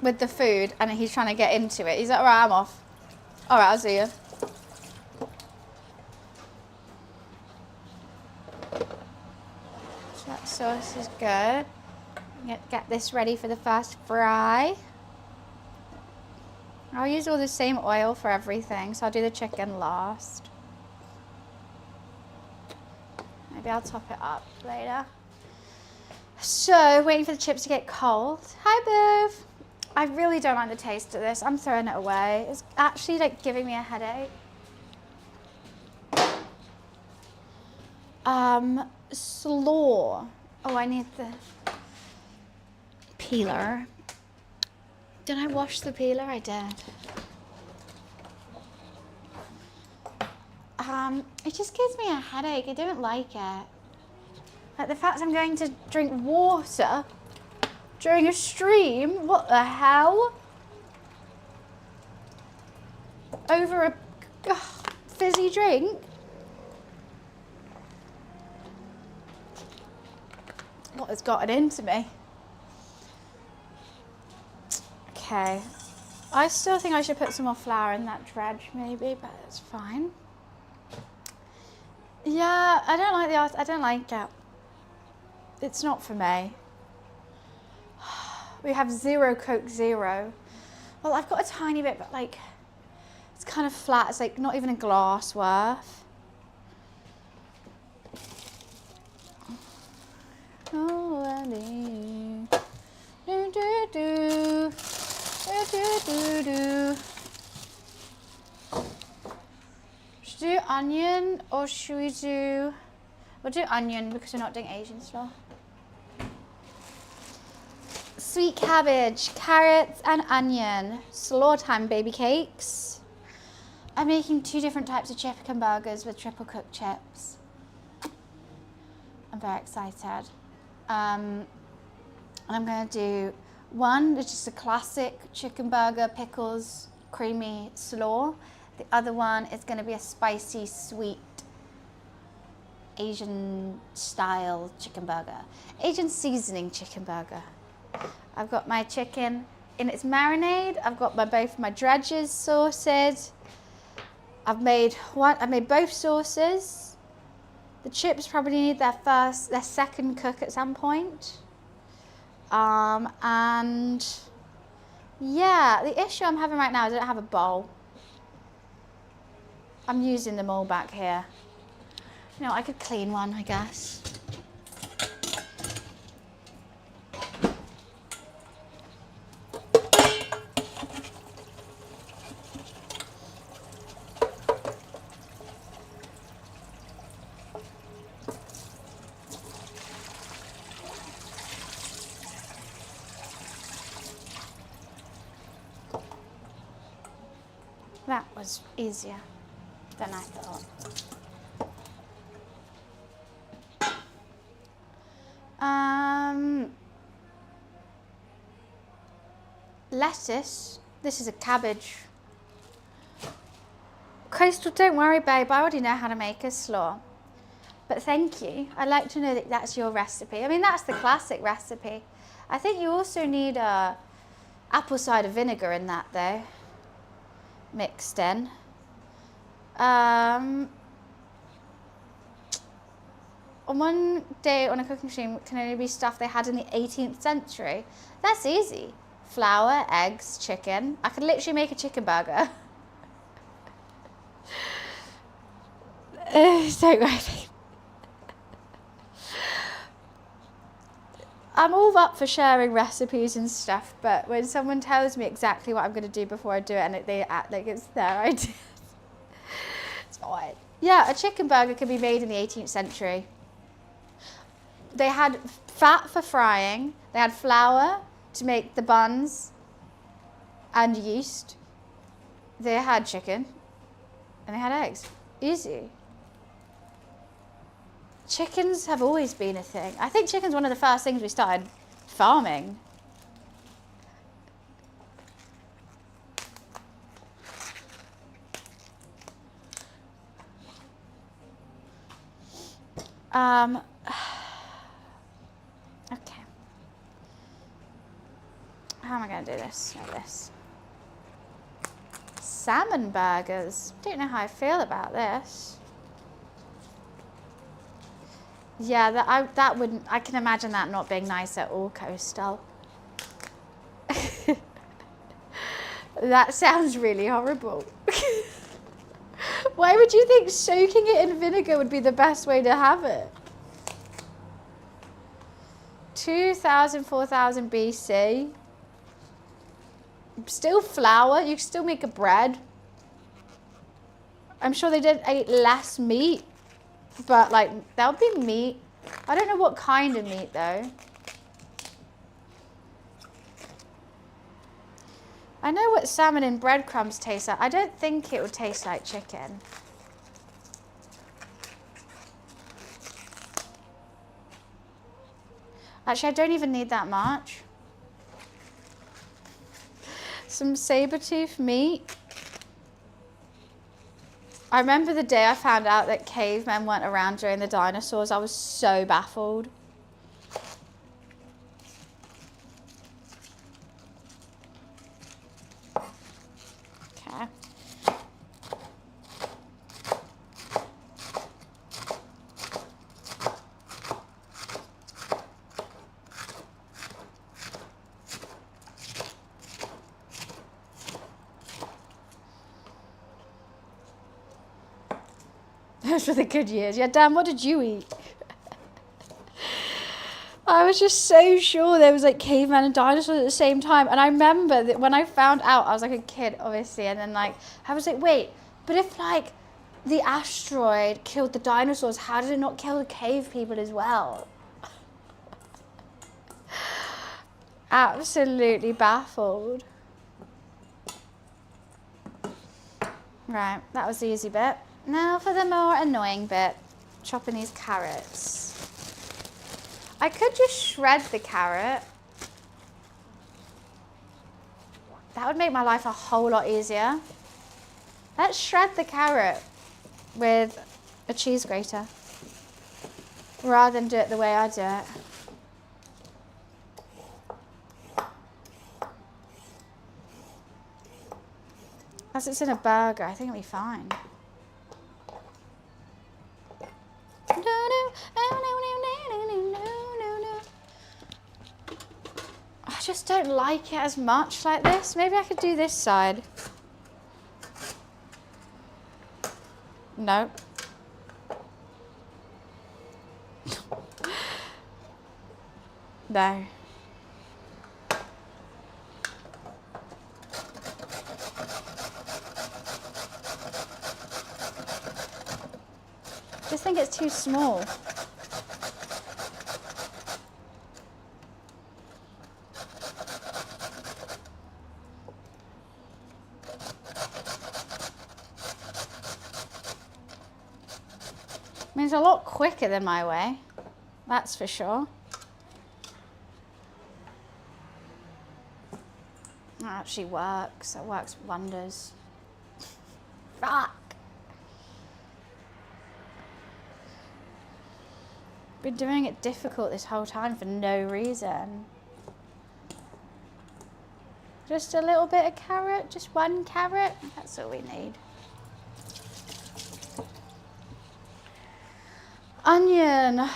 with the food and he's trying to get into it. He's like, all right, I'm off. All right, I'll see you. So that sauce is good. Get this ready for the first fry. I'll use all the same oil for everything, so I'll do the chicken last. Maybe I'll top it up later. So, waiting for the chips to get cold. Hi, Boof. I really don't like the taste of this. I'm throwing it away. It's actually like giving me a headache. Slaw. Oh, I need the peeler. Did I wash the peeler? I did. It just gives me a headache. I don't like it. Like the fact I'm going to drink water during a stream. What the hell? Over a fizzy drink? What has gotten into me? Okay. I still think I should put some more flour in that dredge maybe, but it's fine. Yeah, I don't like I don't like it. It's not for me. We have zero Coke Zero. Well, I've got a tiny bit, but like, it's kind of flat. It's like not even a glass worth. Oh, Andy. Do, do, do. Do, do, do, do. Should we do onion or should we do... We'll do onion because we're not doing Asian slaw. Sweet cabbage, carrots and onion. Slaw time, baby cakes. I'm making 2 different types of chicken burgers with triple cooked chips. I'm very excited. And I'm going to do one, which is a classic chicken burger, pickles, creamy slaw. The other one is going to be a spicy, sweet, Asian style chicken burger. Asian seasoning chicken burger. I've got my chicken in its marinade. I've got both my dredges sorted. I've made both sauces. The chips probably need their second cook at some point. And yeah, the issue I'm having right now is I don't have a bowl. I'm using them all back here. You know, I could clean one, I guess. That was easier than I thought. Lettuce. This is a cabbage. Coastal, don't worry, babe. I already know how to make a slaw. But thank you. I'd like to know that that's your recipe. I mean, that's the classic recipe. I think you also need apple cider vinegar in that, though. Mixed in. On one day on a cooking stream can only be stuff they had in the 18th century. That's easy. Flour, eggs, chicken. I could literally make a chicken burger. Don't worry. I'm all up for sharing recipes and stuff, but when someone tells me exactly what I'm going to do before I do it and they act like it's their idea, it's fine. Yeah, a chicken burger could be made in the 18th century. They had fat for frying, they had flour to make the buns and yeast. They had chicken and they had eggs. Easy. Chickens have always been a thing. I think chicken's one of the first things we started farming. Okay. How am I going to do this? Like this. Salmon burgers. Don't know how I feel about this. Yeah, that wouldn't. I can imagine that not being nice at all, Coastal. That sounds really horrible. Why would you think soaking it in vinegar would be the best way to have it? 2000, 4000 BC. Still flour. You can still make a bread. I'm sure they did eat less meat. But, like, that would be meat. I don't know what kind of meat, though. I know what salmon in breadcrumbs tastes like. I don't think it would taste like chicken. Actually, I don't even need that much. Some saber-tooth meat. I remember the day I found out that cavemen weren't around during the dinosaurs. I was so baffled. Okay. Those were the good years. Yeah, Dan, what did you eat? I was just so sure there was like cavemen and dinosaurs at the same time. And I remember that when I found out, I was like a kid, obviously. And then like, I was like, wait, but if like the asteroid killed the dinosaurs, how did it not kill the cave people as well? Absolutely baffled. Right, that was the easy bit. Now for the more annoying bit, chopping these carrots. I could just shred the carrot. That would make my life a whole lot easier. Let's shred the carrot with a cheese grater rather than do it the way I do it. As it's in a burger, I think it'll be fine. I just don't like it as much like this. Maybe I could do this side. No. No. I just think it's too small. I mean, it's a lot quicker than my way, that's for sure. That actually works, that works wonders. Fuck! Been doing it difficult this whole time for no reason. Just a little bit of carrot, just one carrot, that's all we need. Onion. I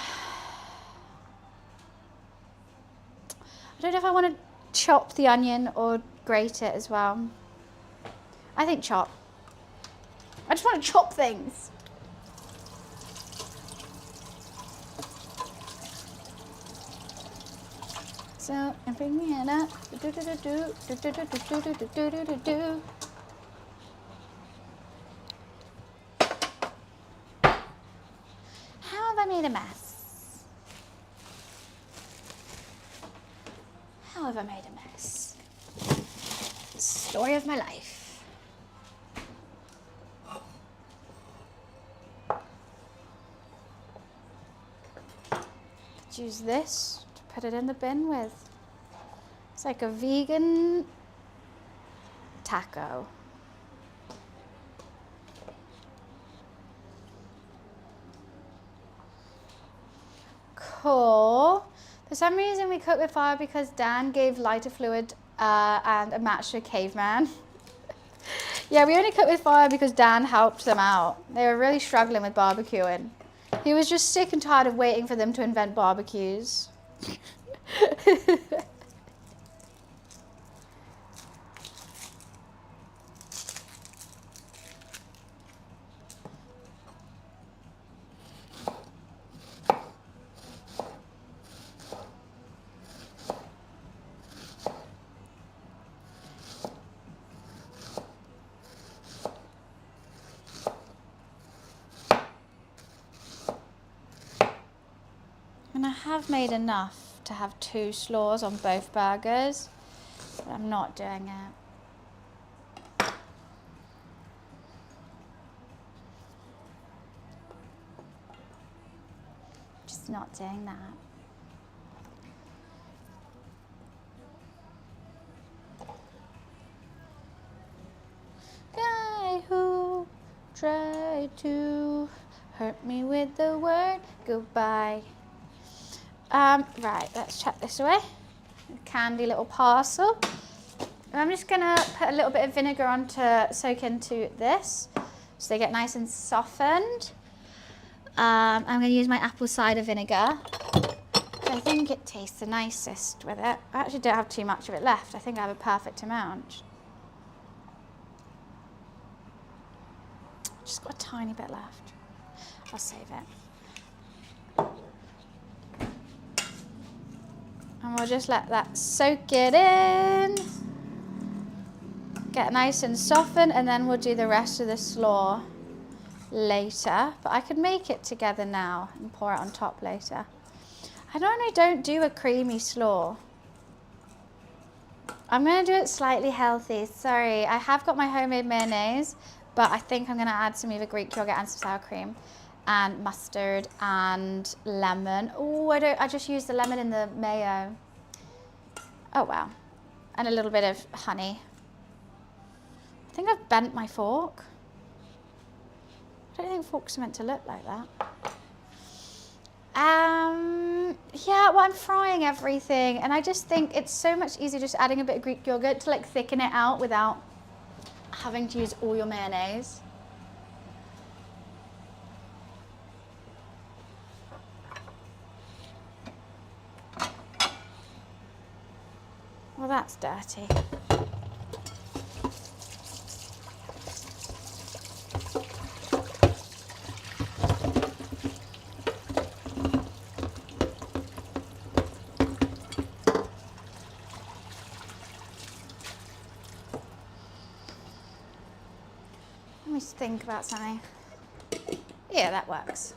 don't know if I want to chop the onion or grate it as well. I think chop. I just want to chop things. So, and bring me in up. How have I made a mess? How have I made a mess? Story of my life. Could use this to put it in the bin with. It's like a vegan taco. Cool. For some reason we cook with fire because Dan gave lighter fluid and a match to a caveman. Yeah, we only cook with fire because Dan helped them out. They were really struggling with barbecuing. He was just sick and tired of waiting for them to invent barbecues. And I have made enough to have 2 slaws on both burgers, but I'm not doing it. Just not doing that. Guy who tried to hurt me with the word goodbye. Right, let's chuck this away. A candy little parcel. And I'm just gonna put a little bit of vinegar on to soak into this so they get nice and softened. I'm gonna use my apple cider vinegar. I think it tastes the nicest with it. I actually don't have too much of it left. I think I have a perfect amount. Just got a tiny bit left. I'll save it. And we'll just let that soak it in. Get nice and softened, and then we'll do the rest of the slaw later. But I could make it together now and pour it on top later. I normally don't do a creamy slaw. I'm gonna do it slightly healthy. Sorry, I have got my homemade mayonnaise, but I think I'm gonna add some either Greek yogurt and some sour cream, and mustard and lemon. Oh, I just used the lemon in the mayo. Oh wow. And a little bit of honey. I think I've bent my fork. I don't think forks are meant to look like that. Yeah, well, I'm frying everything, and I just think it's so much easier just adding a bit of Greek yogurt to like thicken it out without having to use all your mayonnaise. Well, that's dirty. just think about something. Yeah, that works.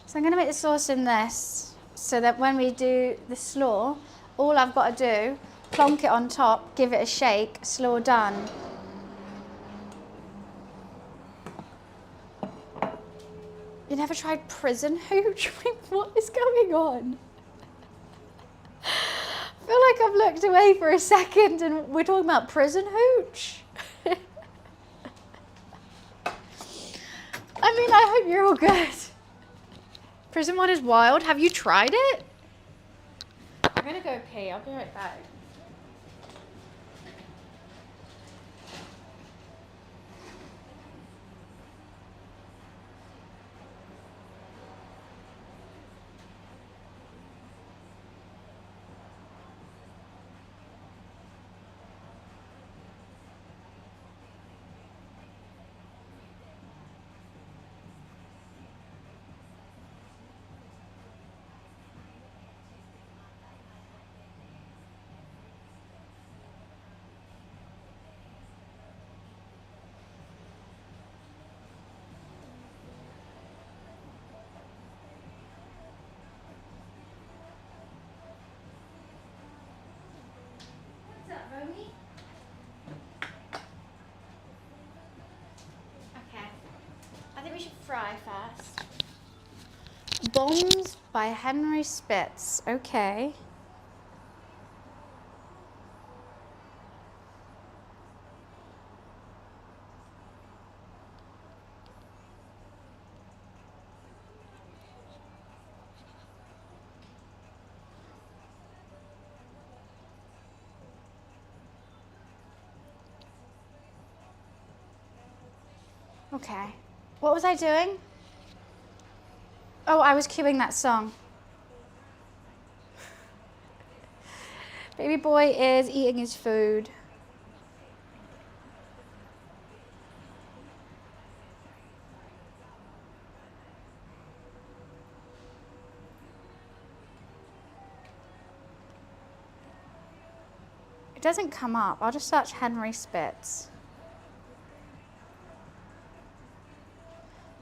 So I'm going to make the sauce in this so that when we do the slaw, all I've got to do, plonk it on top, give it a shake, slaw done. You never tried prison hooch? What is going on? I feel like I've looked away for a second and we're talking about prison hooch. I mean, I hope you're all good. Prison one is wild. Have you tried it? I'm gonna go pee. I'll be right back. Romy? Okay. I think we should fry first. Bombs by Henry Spitz. Okay. Okay. What was I doing? Oh, I was cueing that song. Baby boy is eating his food. It doesn't come up. I'll just search Henry Spitz.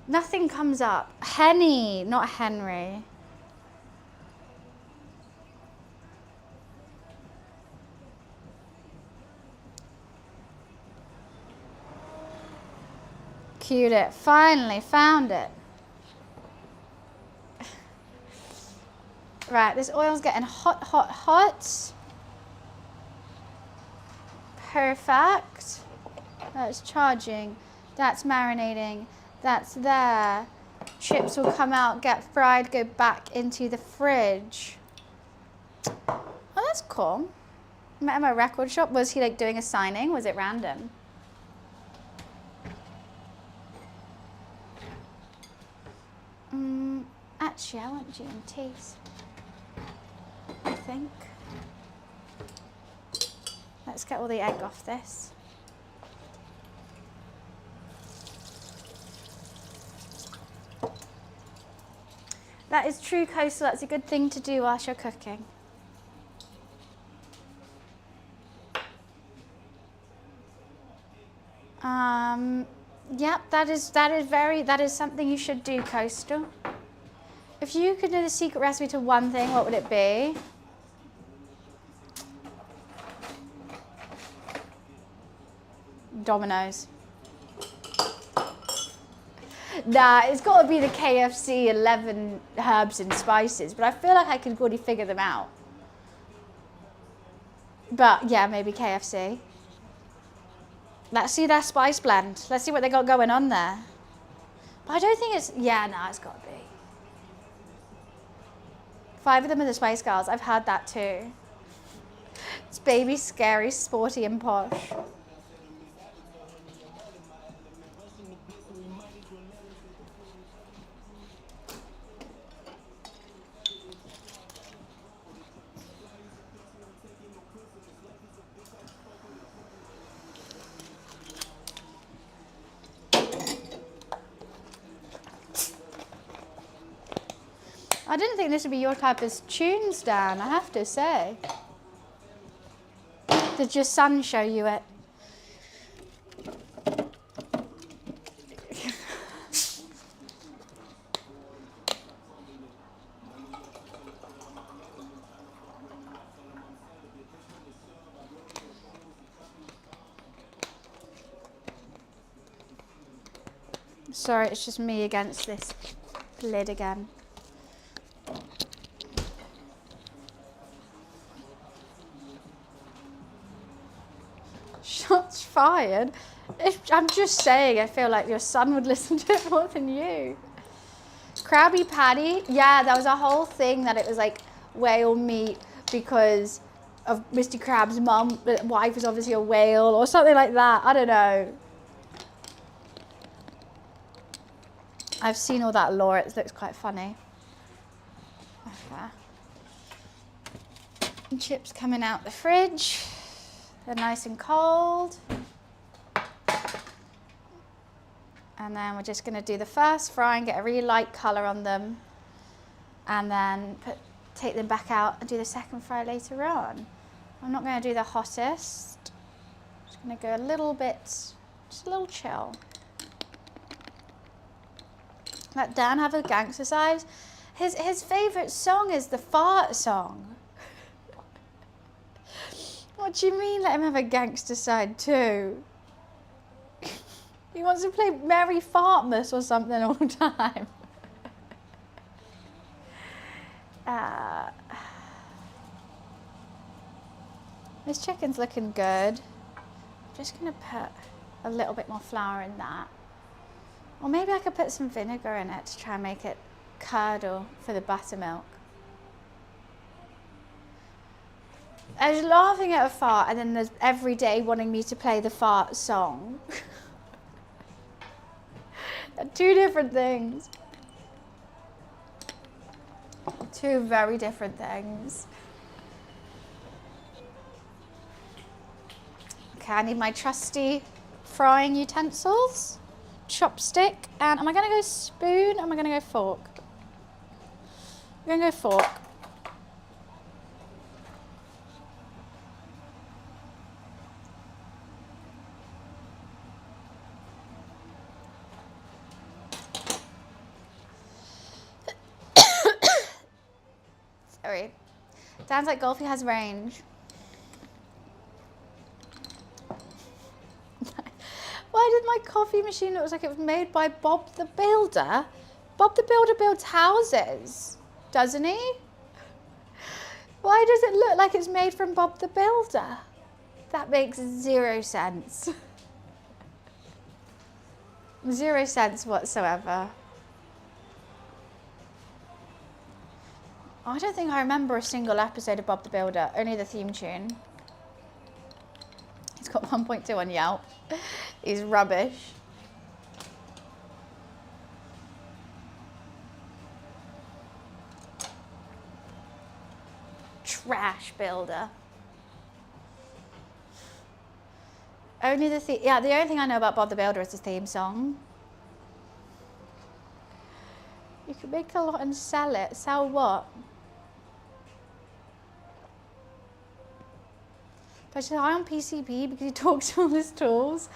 Nothing comes up. Henny, not Henry. Cued it. Finally found it. Right, this oil's getting hot, hot, hot. Perfect. That's charging. That's marinating. That's there. Chips will come out, get fried, go back into the fridge. Oh, that's cool. Met him at a record shop. Was he like doing a signing? Was it random? Actually, I want G&T's. I think. Let's get all the egg off this. That is true, Coastal. That's a good thing to do whilst you're cooking. Yep, that is something you should do, Coastal. If you could know the secret recipe to one thing, what would it be? Domino's. Nah, it's got to be the KFC 11 herbs and spices, but I feel like I could already figure them out. But yeah, maybe KFC. Let's see their spice blend. Let's see what they got going on there. But I don't think it's, yeah, no, it's got to be. 5 of them are the Spice Girls. I've heard that too. It's baby, scary, sporty and posh. I didn't think this would be your type of tunes, Dan, I have to say. Did your son show you it? Sorry, it's just me against this lid again. Shots fired? I'm just saying, I feel like your son would listen to it more than you. Krabby Patty? Yeah, there was a whole thing that it was like whale meat because of Mr. Krabs' mum, wife was obviously a whale or something like that. I don't know. I've seen all that lore. It looks quite funny. Okay. And chips coming out the fridge. They're nice and cold. And then we're just going to do the first fry and get a really light colour on them. And then take them back out and do the second fry later on. I'm not going to do the hottest. I'm just going to go a little bit, just a little chill. Let Dan have a gangster side. His favourite song is the fart song. What do you mean let him have a gangster side too? He wants to play Merry Fartmas or something all the time. This chicken's looking good. I'm just going to put a little bit more flour in that. Or maybe I could put some vinegar in it to try and make it curdle for the buttermilk. I was laughing at a fart and then there's every day wanting me to play the fart song. Two different things. Two very different things. Okay, I need my trusty frying utensils. Chopstick, and am I gonna go spoon or am I gonna go fork? I'm gonna go fork. Sorry. Dan's like Golfy has range. Why did my coffee machine look like it was made by Bob the Builder? Bob the Builder builds houses, doesn't he? Why does it look like it's made from Bob the Builder? That makes zero sense. 0 sense whatsoever. I don't think I remember a single episode of Bob the Builder, only the theme tune. He's got 1.2 on Yelp. He's rubbish. Trash builder. Only the the only thing I know about Bob the Builder is the theme song. You could make a lot and sell it. Sell what? But should I on PCP because he talks to all his tools?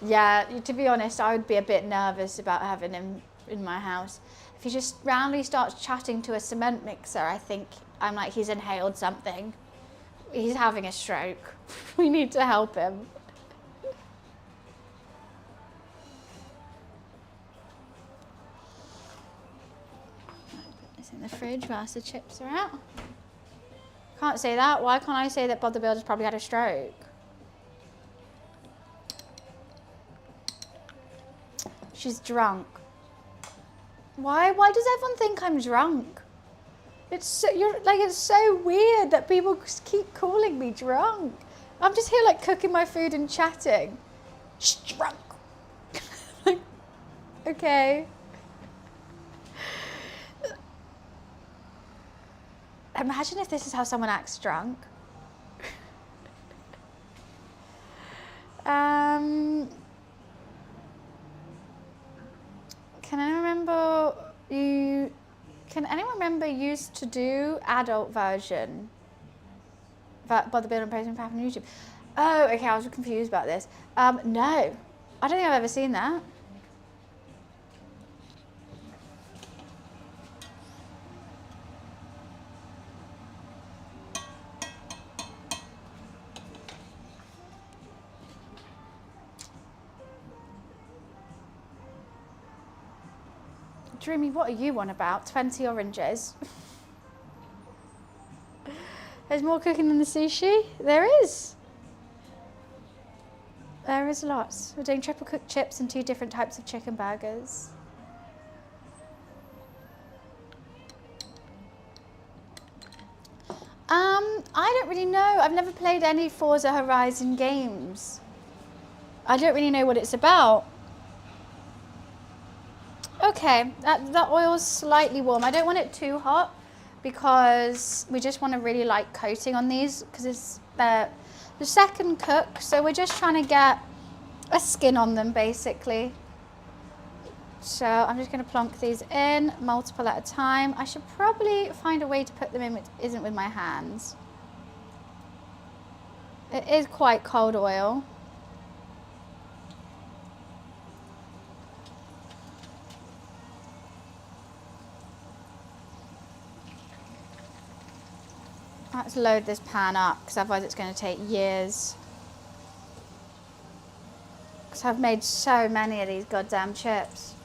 Yeah, to be honest, I would be a bit nervous about having him in my house. If he just randomly starts chatting to a cement mixer, I think I'm like, he's inhaled something. He's having a stroke. We need to help him. Put this in the fridge whilst the chips are out. Can't say that. Why can't I say that Bob the Builder's probably had a stroke? She's drunk. Why does everyone think I'm drunk? It's so, it's so weird that people keep calling me drunk. I'm just here like cooking my food and chatting. She's drunk. Like, okay. Imagine if this is how someone acts drunk. Can anyone remember used to do adult version? Bob the Builder and Posting Path on YouTube. Oh, okay, I was confused about this. No, I don't think I've ever seen that. Dreamy, what are you on about? 20 oranges. There's more cooking than the sushi? There is. There is lots. We're doing triple cooked chips and 2 different types of chicken burgers. I don't really know. I've never played any Forza Horizon games. I don't really know what it's about. Okay, that oil's slightly warm. I don't want it too hot because we just want a really light coating on these because it's the second cook. So we're just trying to get a skin on them basically. So I'm just going to plonk these in, multiple at a time. I should probably find a way to put them in which isn't with my hands. It is quite cold oil. Let's load this pan up because otherwise it's going to take years. Because I've made so many of these goddamn chips.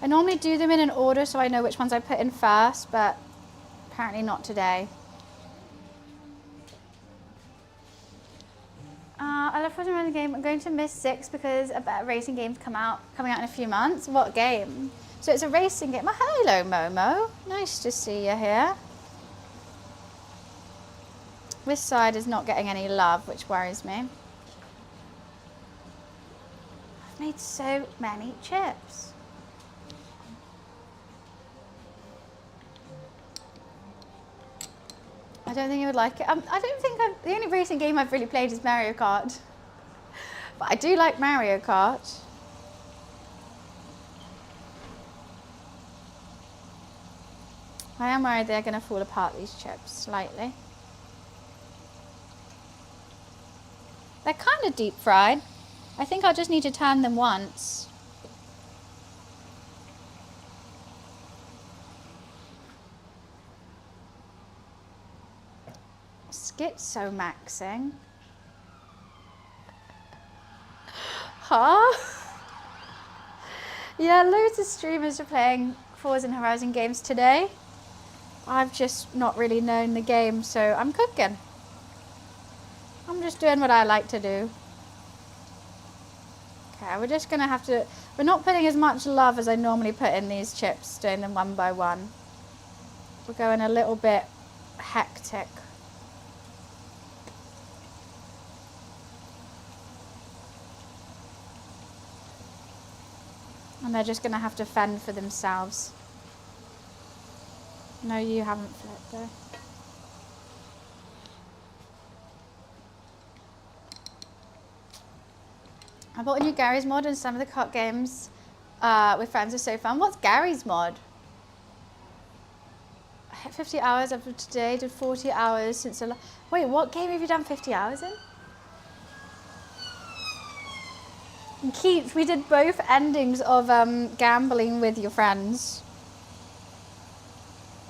I normally do them in an order so I know which ones I put in first, but apparently not today. I love Forza Horizon game. I'm going to miss 6 because a better racing game's coming out in a few months. What game? So it's a racing game. Oh, hello, Momo. Nice to see you here. This side is not getting any love, which worries me. I've made so many chips. I don't think you would like it. I don't think the only racing game I've really played is Mario Kart. But I do like Mario Kart. I am worried they're going to fall apart, these chips, slightly. They're kind of deep fried. I think I'll just need to turn them once. Schizomaxing. Huh? Yeah, loads of streamers are playing Forza Horizon games today. I've just not really known the game, so I'm cooking. I'm just doing what I like to do. Okay, we're just gonna have to, we're not putting as much love as I normally put in these chips, doing them one by one. We're going a little bit hectic. And they're just going to have to fend for themselves. No, you haven't flipped though. I bought a new Gary's mod and some of the cart games with friends are so fun. What's Gary's mod? I hit 50 hours after today, did 40 hours since the Wait, what game have you done 50 hours in? Keith, we did both endings of gambling with your friends.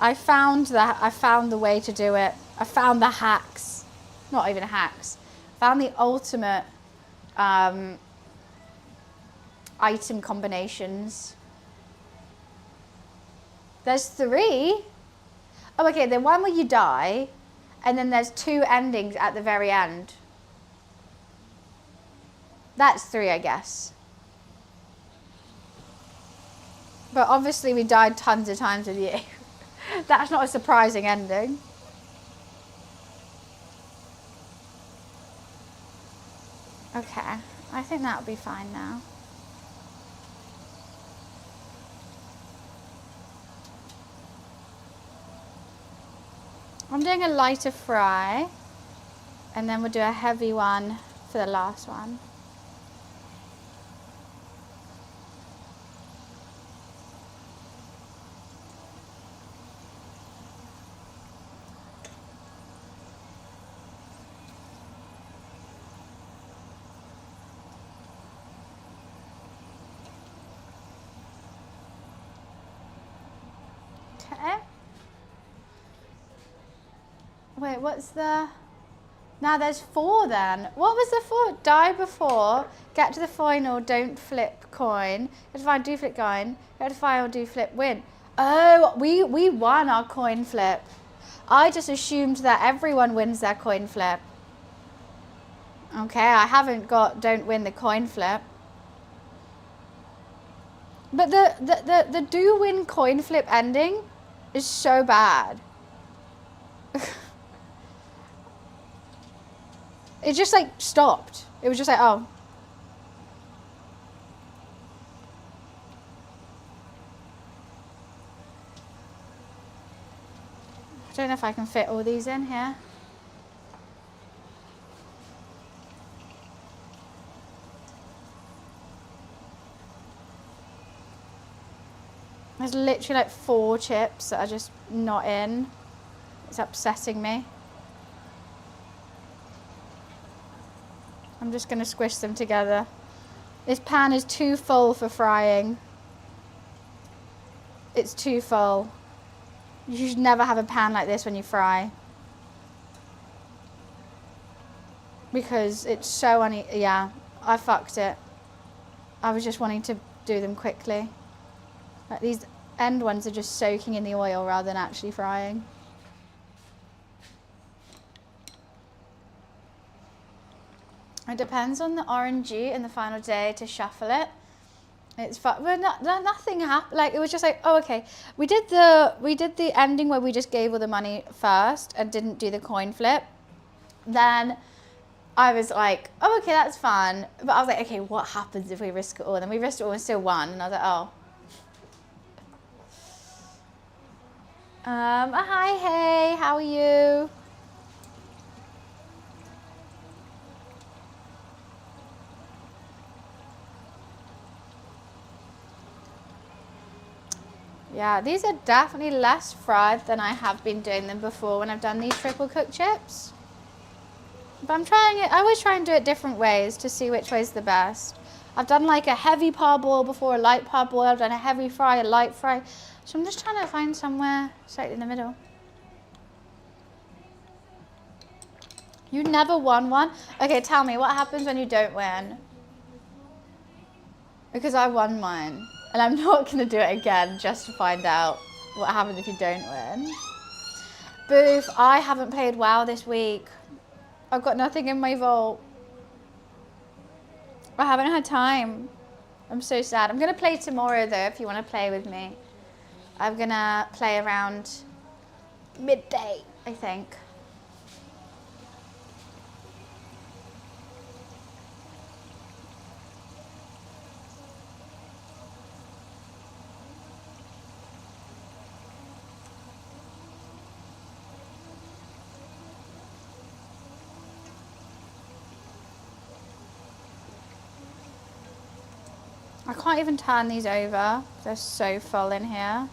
I found the way to do it. I found the hacks. Not even hacks. Found the ultimate item combinations. There's 3. Oh, okay, the one where you die, and then there's 2 endings at the very end. That's 3, I guess. But obviously we died tons of times with you. That's not a surprising ending. Okay, I think that'll be fine now. I'm doing a lighter fry, and then we'll do a heavy one for the last one. Okay. Wait, what's the... Now there's 4 then. What was the 4? Die before, get to the final, don't flip coin. Get to final, do flip coin. Get to final, do flip, win. Oh, we won our coin flip. I just assumed that everyone wins their coin flip. Okay, I haven't got don't win the coin flip. But the do win coin flip ending is so bad. It just like stopped. It was just like, oh. I don't know if I can fit all these in here. There's literally like 4 chips that are just not in. It's upsetting me. I'm just going to squish them together. This pan is too full for frying. It's too full. You should never have a pan like this when you fry. Because it's so yeah, I fucked it. I was just wanting to do them quickly. Like these end ones are just soaking in the oil rather than actually frying. It depends on the RNG in the final day to shuffle it. It's fun, but nothing happened. Like it was just like, oh okay, we did the ending where we just gave all the money first and didn't do the coin flip. Then I was like, oh okay, that's fun. But I was like, okay, what happens if we risk it all? And then we risked it all and still won. And I was like, oh. Hi, hey, how are you? Yeah, these are definitely less fried than I have been doing them before when I've done these triple cooked chips. But I'm trying it, I always try and do it different ways to see which way is the best. I've done like a heavy parboil before, a light parboil. I've done a heavy fry, a light fry. So I'm just trying to find somewhere slightly in the middle. You never won one? Okay, tell me, what happens when you don't win? Because I won mine. And I'm not going to do it again just to find out what happens if you don't win. Boof, I haven't played WoW this week. I've got nothing in my vault. I haven't had time. I'm so sad. I'm going to play tomorrow though if you want to play with me. I'm going to play around midday, I think. I can't even turn these over. They're so full in here.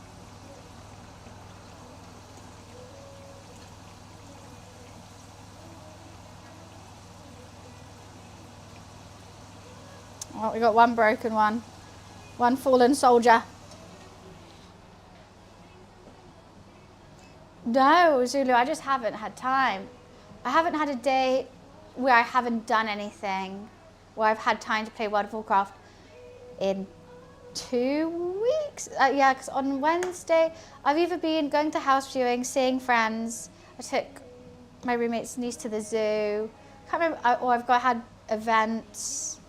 Oh, we got one broken one. One fallen soldier. No, Zulu, I just haven't had time. I haven't had a day where I haven't done anything, where I've had time to play World of Warcraft in 2 weeks. Yeah, because on Wednesday, I've either been going to house viewing, seeing friends. I took my roommate's niece to the zoo. Can't remember, or I've had events.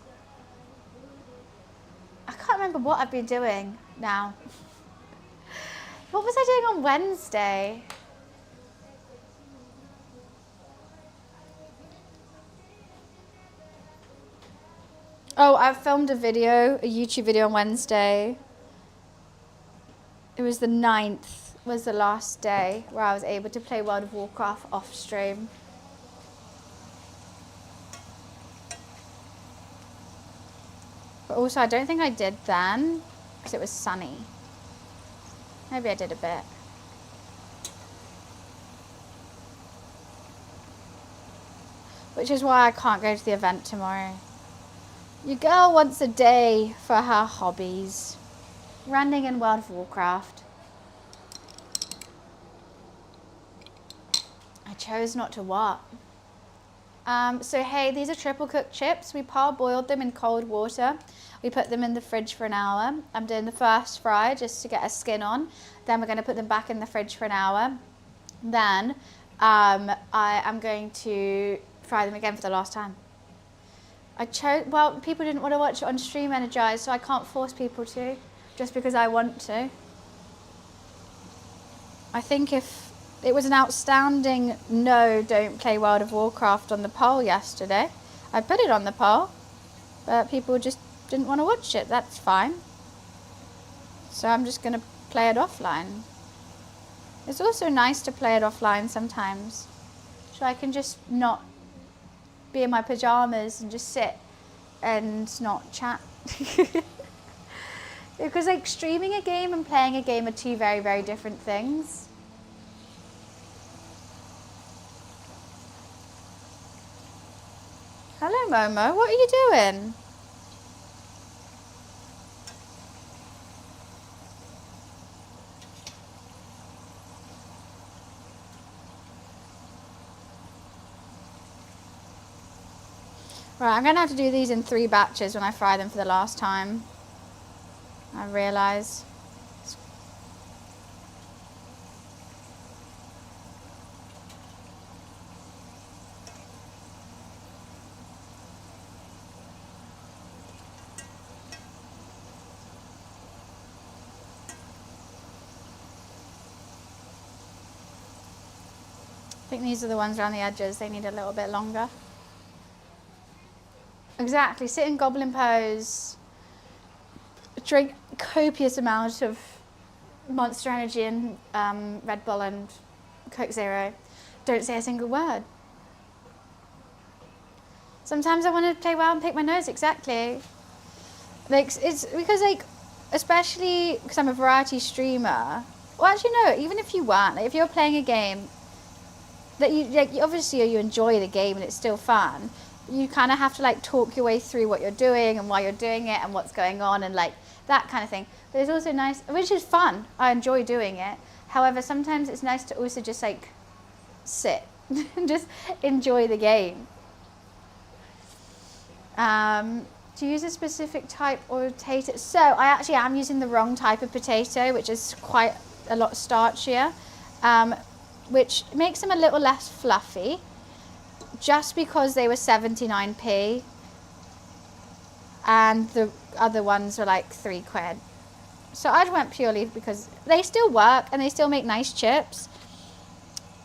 I can't remember what I've been doing now. What was I doing on Wednesday? Oh, I filmed a YouTube video on Wednesday. It was the 9th, was the last day where I was able to play World of Warcraft off stream. But also, I don't think I did then, because it was sunny. Maybe I did a bit. Which is why I can't go to the event tomorrow. Your girl wants a day for her hobbies. Running in World of Warcraft. chose not to what? So hey, these are triple cooked chips. We parboiled them in cold water. We put them in the fridge for an hour. I'm doing the first fry just to get a skin on. Then we're going to put them back in the fridge for an hour. Then I am going to fry them again for the last time. Well, people didn't want to watch it on Stream Energized, so I can't force people to, just because I want to. I think if it was an outstanding no, don't play World of Warcraft on the poll yesterday, I put it on the poll, but people just didn't want to watch it. That's fine. So I'm just going to play it offline. It's also nice to play it offline sometimes, so I can just not be in my pajamas and just sit and not chat. Because like streaming a game and playing a game are two very, very different things. Hello Momo, what are you doing? Right, I'm going to have to do these in 3 batches when I fry them for the last time. I realise. I think these are the ones around the edges. They need a little bit longer. Exactly, sit in goblin pose, drink copious amount of Monster Energy and Red Bull and Coke Zero. Don't say a single word. Sometimes I want to play well and pick my nose, exactly. Like, it's because, like, especially because I'm a variety streamer. Well, actually, no, even if you weren't, like, if you're playing a game that you, like, obviously you enjoy the game and it's still fun, you kind of have to like talk your way through what you're doing and why you're doing it and what's going on and like that kind of thing. But it's also nice, which is fun. I enjoy doing it. However, sometimes it's nice to also just like sit and just enjoy the game. Do you use a specific type or potato? So I actually am using the wrong type of potato, which is quite a lot starchier, which makes them a little less fluffy. Just because they were 79p and the other ones were like £3. So I went purely because they still work and they still make nice chips.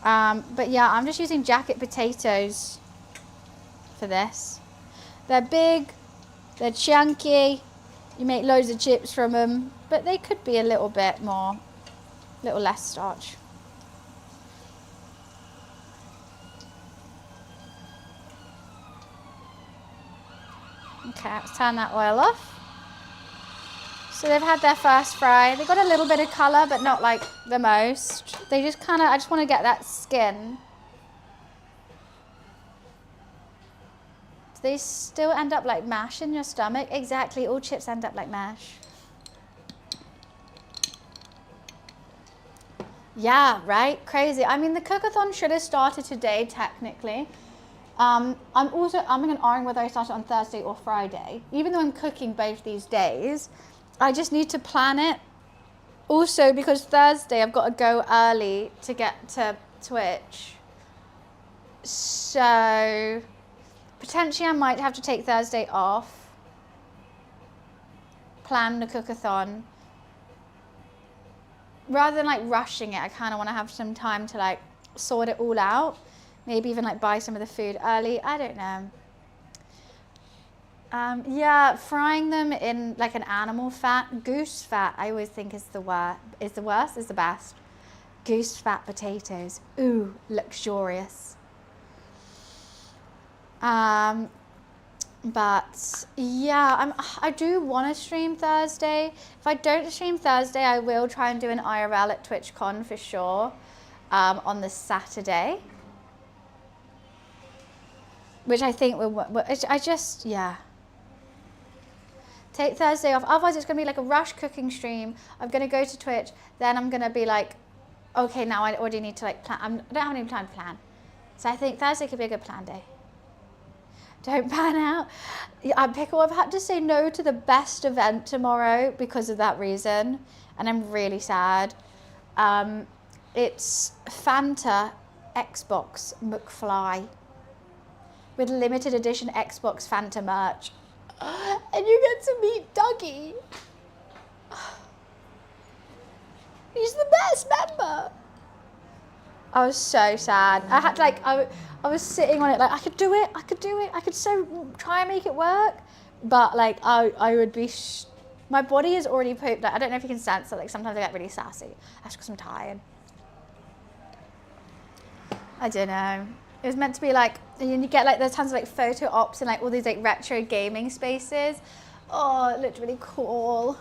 But yeah, I'm just using jacket potatoes for this. They're big, they're chunky, you make loads of chips from them, but they could be a little bit more, a little less starch. Okay, let's turn that oil off. So they've had their first fry. They got a little bit of colour, but not like the most. They just kind of, I just want to get that skin. Do they still end up like mash in your stomach? Exactly, all chips end up like mash. Yeah, right? Crazy. I mean, the cookathon should have started today, technically. I'm going to argue whether I start it on Thursday or Friday. Even though I'm cooking both these days, I just need to plan it. Also, because Thursday I've got to go early to get to Twitch. So, potentially I might have to take Thursday off. Plan the cookathon. Rather than like rushing it, I kind of want to have some time to like sort it all out. Maybe even like buy some of the food early. I don't know. Yeah, frying them in like an animal fat, goose fat. I always think is the worst. Is the best. Goose fat potatoes. Ooh, luxurious. But yeah, I do want to stream Thursday. If I don't stream Thursday, I will try and do an IRL at TwitchCon for sure on the Saturday. Which I think yeah. Take Thursday off. Otherwise, it's going to be like a rush cooking stream. I'm going to go to Twitch. Then I'm going to be like, okay, now I already need to like plan. I don't have any time to plan. So I think Thursday could be a good plan day. Don't pan out. I'm pickle. I've had to say no to the best event tomorrow because of that reason. And I'm really sad. It's Fanta Xbox McFly with limited edition Xbox Fanta merch. And you get to meet Dougie. He's the best member. I was so sad. I had to like, I was sitting on it like, I could do it. I could so try and make it work. But like, I would be, my body is already pooped. Like, I don't know if you can sense that. Like sometimes I get really sassy. That's because I'm tired. I don't know. It was meant to be like, you get like, there's tons of like photo ops and like all these like retro gaming spaces. Oh, it looked really cool.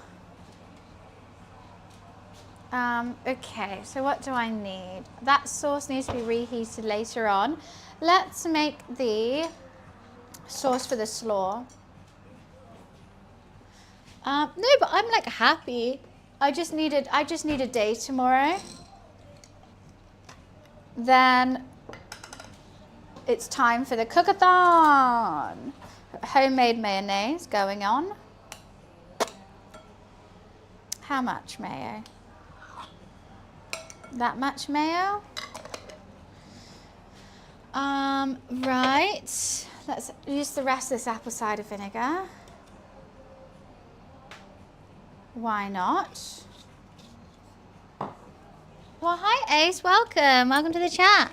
Okay, so what do I need? That sauce needs to be reheated later on. Let's make the sauce for the slaw. No, but I'm like happy. I just need a day tomorrow. Then it's time for the cook-a-thon. Homemade mayonnaise going on. How much mayo? That much mayo? Right. Let's use the rest of this apple cider vinegar. Why not? Well, hi Ace, welcome. Welcome to the chat.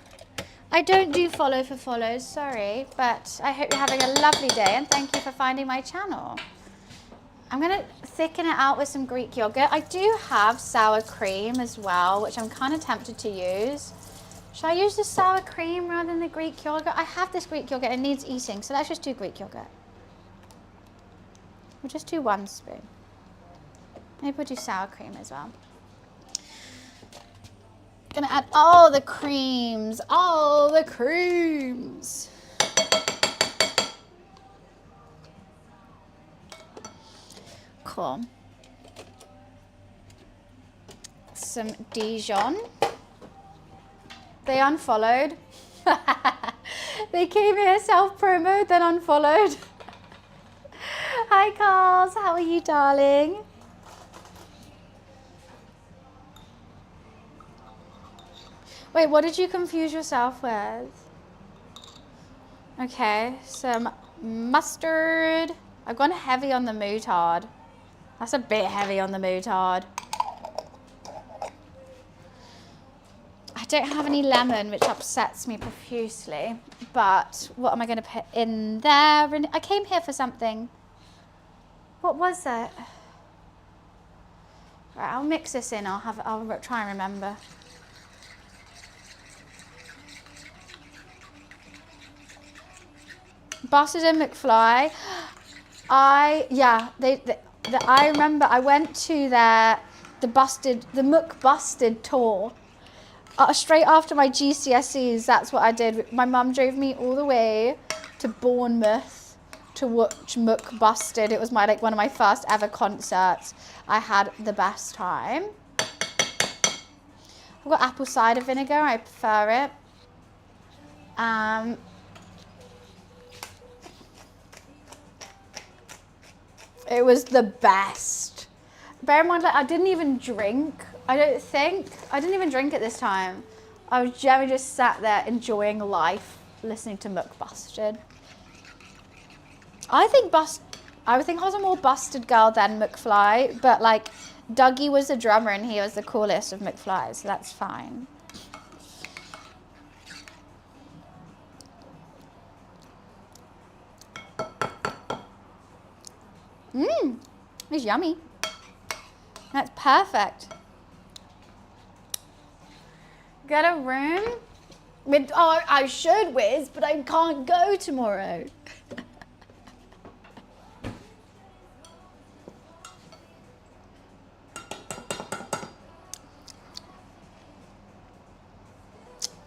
I don't do follow for follows, sorry, but I hope you're having a lovely day and thank you for finding my channel. I'm gonna thicken it out with some Greek yogurt. I do have sour cream as well, which I'm kind of tempted to use. Should I use the sour cream rather than the Greek yogurt? I have this Greek yogurt, it needs eating, so let's just do Greek yogurt. We'll just do 1 spoon. Maybe we'll do sour cream as well. Gonna add all the creams, all the creams. Cool. Some Dijon. They unfollowed. They came here self-promo, then unfollowed. Hi, Carls. How are you, darling? Wait, what did you confuse yourself with? Okay, some mustard. I've gone heavy on the moutarde. That's a bit heavy on the moutarde. I don't have any lemon, which upsets me profusely. But what am I going to put in there? I came here for something. What was it? Right, I'll mix this in. I'll try and remember. Busted and McFly. I remember I went to the McBusted tour. Straight after my GCSEs, that's what I did. My mum drove me all the way to Bournemouth to watch McBusted. It was one of my first ever concerts. I had the best time. I've got apple cider vinegar, I prefer it. It was the best. Bear in mind, I didn't even drink. I didn't even drink at this time. I was generally just sat there enjoying life, listening to McBusted. I think I was a more busted girl than McFly, but like Dougie was the drummer and he was the coolest of McFly, so that's fine. It's yummy. That's perfect. Get a room with, oh, I should whiz, but I can't go tomorrow.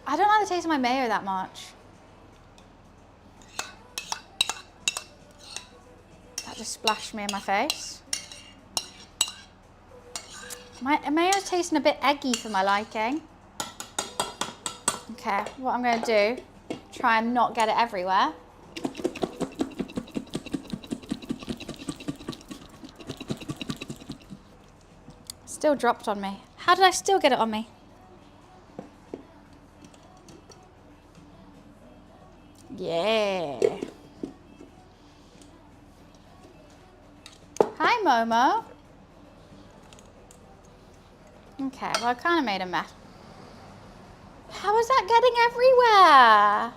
I don't like the taste of my mayo that much. That just splashed me in my face. My mayo's tasting a bit eggy for my liking. Okay, what I'm going to do try and not get it everywhere. Still dropped on me. How did I still get it on me? Yeah. Hi, Momo. Okay, well, I kind of made a mess. How is that getting everywhere?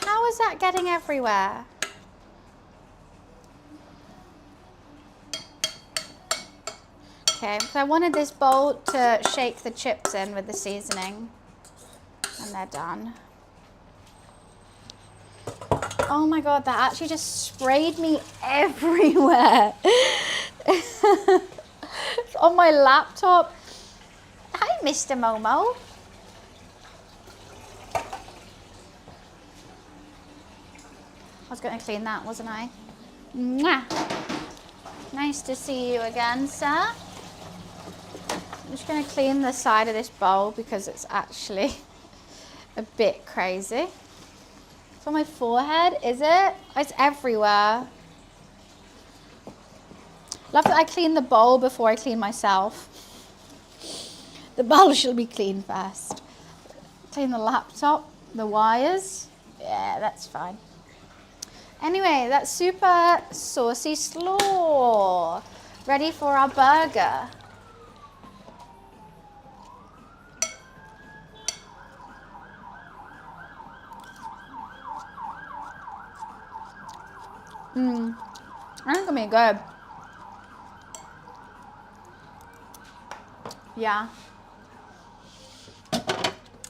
How is that getting everywhere? Okay, so I wanted this bowl to shake the chips in with the seasoning. And they're done. Oh my God, that actually just sprayed me everywhere. It's on my laptop. Hi, Mr. Momo. I was going to clean that, wasn't I? Mwah. Nice to see you again, sir. I'm just going to clean the side of this bowl because it's actually a bit crazy. It's on my forehead, is it? It's everywhere. Love that I clean the bowl before I clean myself. The bowl should be cleaned first. Clean the laptop, the wires. Yeah, that's fine. Anyway, that's super saucy slaw. Ready for our burger. I think it'll be good. Yeah.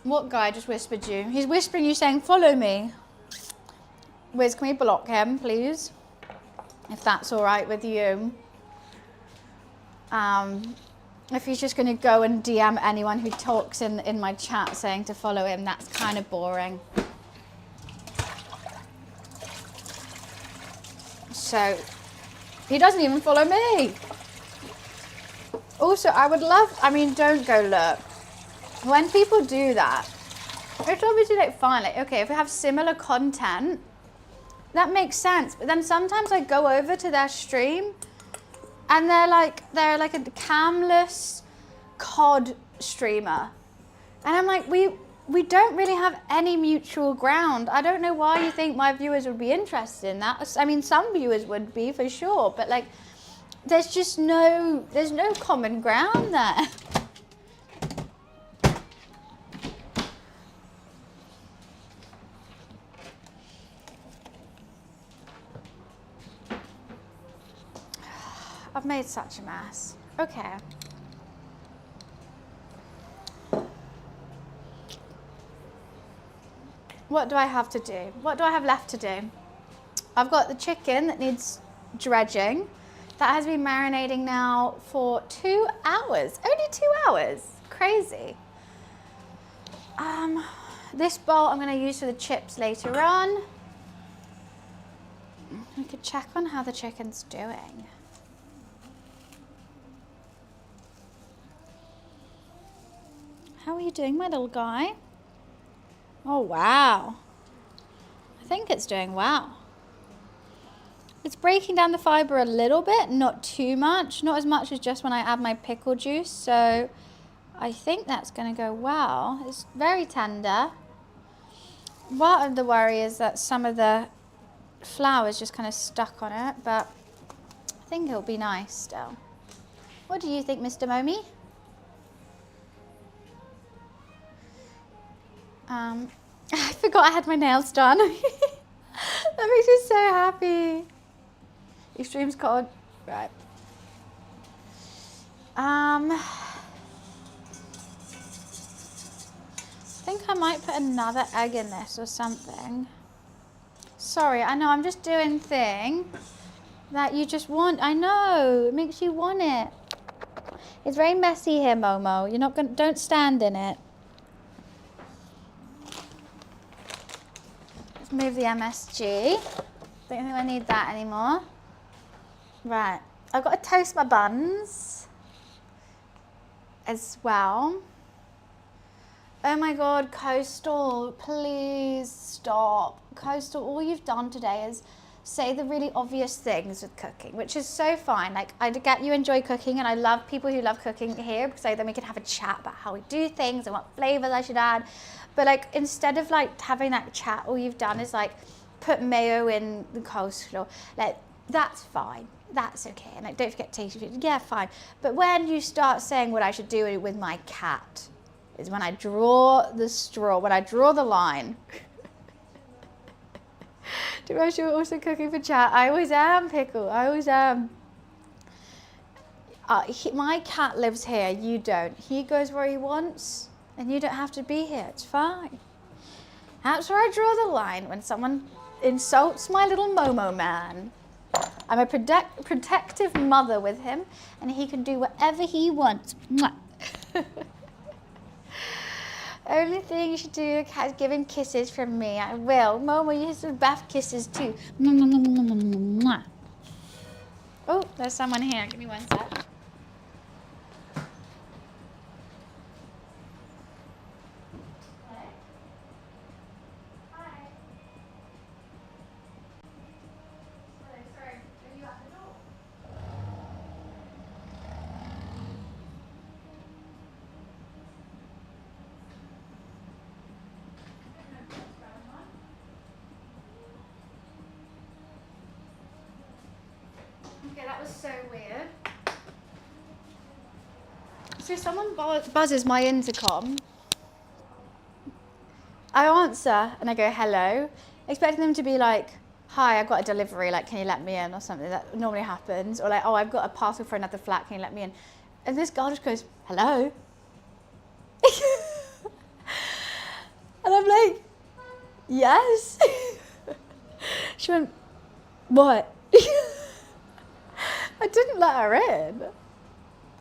What guy just whispered you? He's whispering you saying, follow me. Wiz, can we block him, please? If that's all right with you. If he's just going to go and DM anyone who talks in my chat saying to follow him, that's kind of boring. So, he doesn't even follow me. Also, I would love, I mean, don't go look. When people do that, it's obviously like fine, like, okay, if we have similar content, that makes sense. But then sometimes I go over to their stream and they're like a camless COD streamer. And I'm like, we don't really have any mutual ground. I don't know why you think my viewers would be interested in that. I mean, some viewers would be for sure, but like, there's no common ground there. I've made such a mess. Okay. What do I have to do? What do I have left to do? I've got the chicken that needs dredging. That has been marinating now for 2 hours. Only 2 hours. Crazy. This bowl I'm going to use for the chips later on. We could check on how the chicken's doing. How are you doing, my little guy? Oh, wow. I think it's doing well. It's breaking down the fiber a little bit, not too much. Not as much as just when I add my pickle juice. So I think that's going to go well. It's very tender. Part of the worry is that some of the flour is just kind of stuck on it, but I think it'll be nice still. What do you think, Mr. Momi? I forgot I had my nails done. That makes me so happy. Your stream's called, right. I think I might put another egg in this or something. Sorry, I know I'm just doing thing that you just want. I know, it makes you want it. It's very messy here, Momo. You're not gonna, don't stand in it. Let's move the MSG. Don't think I need that anymore. Right, I've got to toast my buns as well. Oh my God, Coastal, please stop. Coastal, all you've done today is say the really obvious things with cooking, which is so fine. Like, I get you enjoy cooking, and I love people who love cooking here, because then we can have a chat about how we do things and what flavors I should add. But like, instead of like having that chat, all you've done is like put mayo in the coleslaw. Like, that's fine. That's okay. And like, don't forget tasty food. Yeah, fine. But when you start saying what I should do with my cat, is when I draw the straw, when I draw the line. Do you know you're also cooking for chat? I always am, Pickle. I always am. My cat lives here. You don't. He goes where he wants, and you don't have to be here. It's fine. That's where I draw the line when someone insults my little Momo man. I'm a protective mother with him, and he can do whatever he wants. Only thing you should do is give him kisses from me. I will. Momo, you should Beth kisses too. Oh, there's someone here. Give me one sec. Okay, that was so weird. So someone buzzes my intercom. I answer and I go, hello, expecting them to be like, hi, I've got a delivery, like, can you let me in, or something. That normally happens. Or like, oh, I've got a parcel for another flat, can you let me in? And this girl just goes, hello. And I'm like, yes. She went, what? I didn't let her in.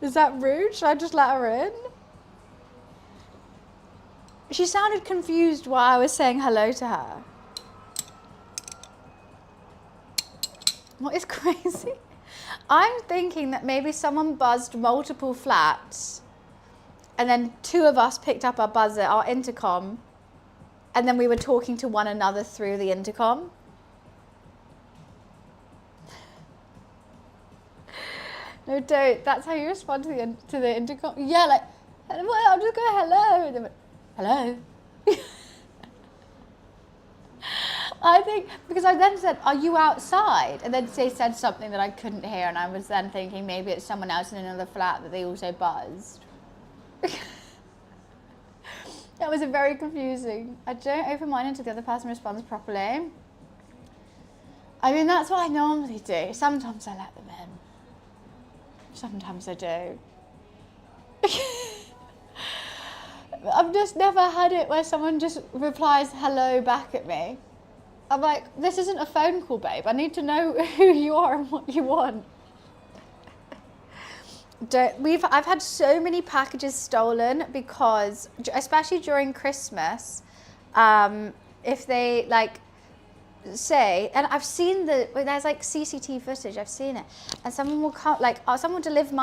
Is that rude? Should I just let her in? She sounded confused while I was saying hello to her. What is crazy? I'm thinking that maybe someone buzzed multiple flats, and then two of us picked up our buzzer, our intercom, and then we were talking to one another through the intercom. No, don't. That's how you respond to the intercom. Yeah, like, I'll just go hello. And then, hello. I think, because I then said, are you outside? And then they said something that I couldn't hear, and I was then thinking maybe it's someone else in another flat that they also buzzed. That was very confusing. I don't open mine until the other person responds properly. I mean, that's what I normally do. Sometimes I let them in. Sometimes I do. I've just never had it where someone just replies hello back at me. I'm like, this isn't a phone call, babe. I need to know who you are and what you want. I've had so many packages stolen because, especially during Christmas, if they like say, and I've seen there's like CCTV footage, I've seen it, and someone will come, like, someone will deliver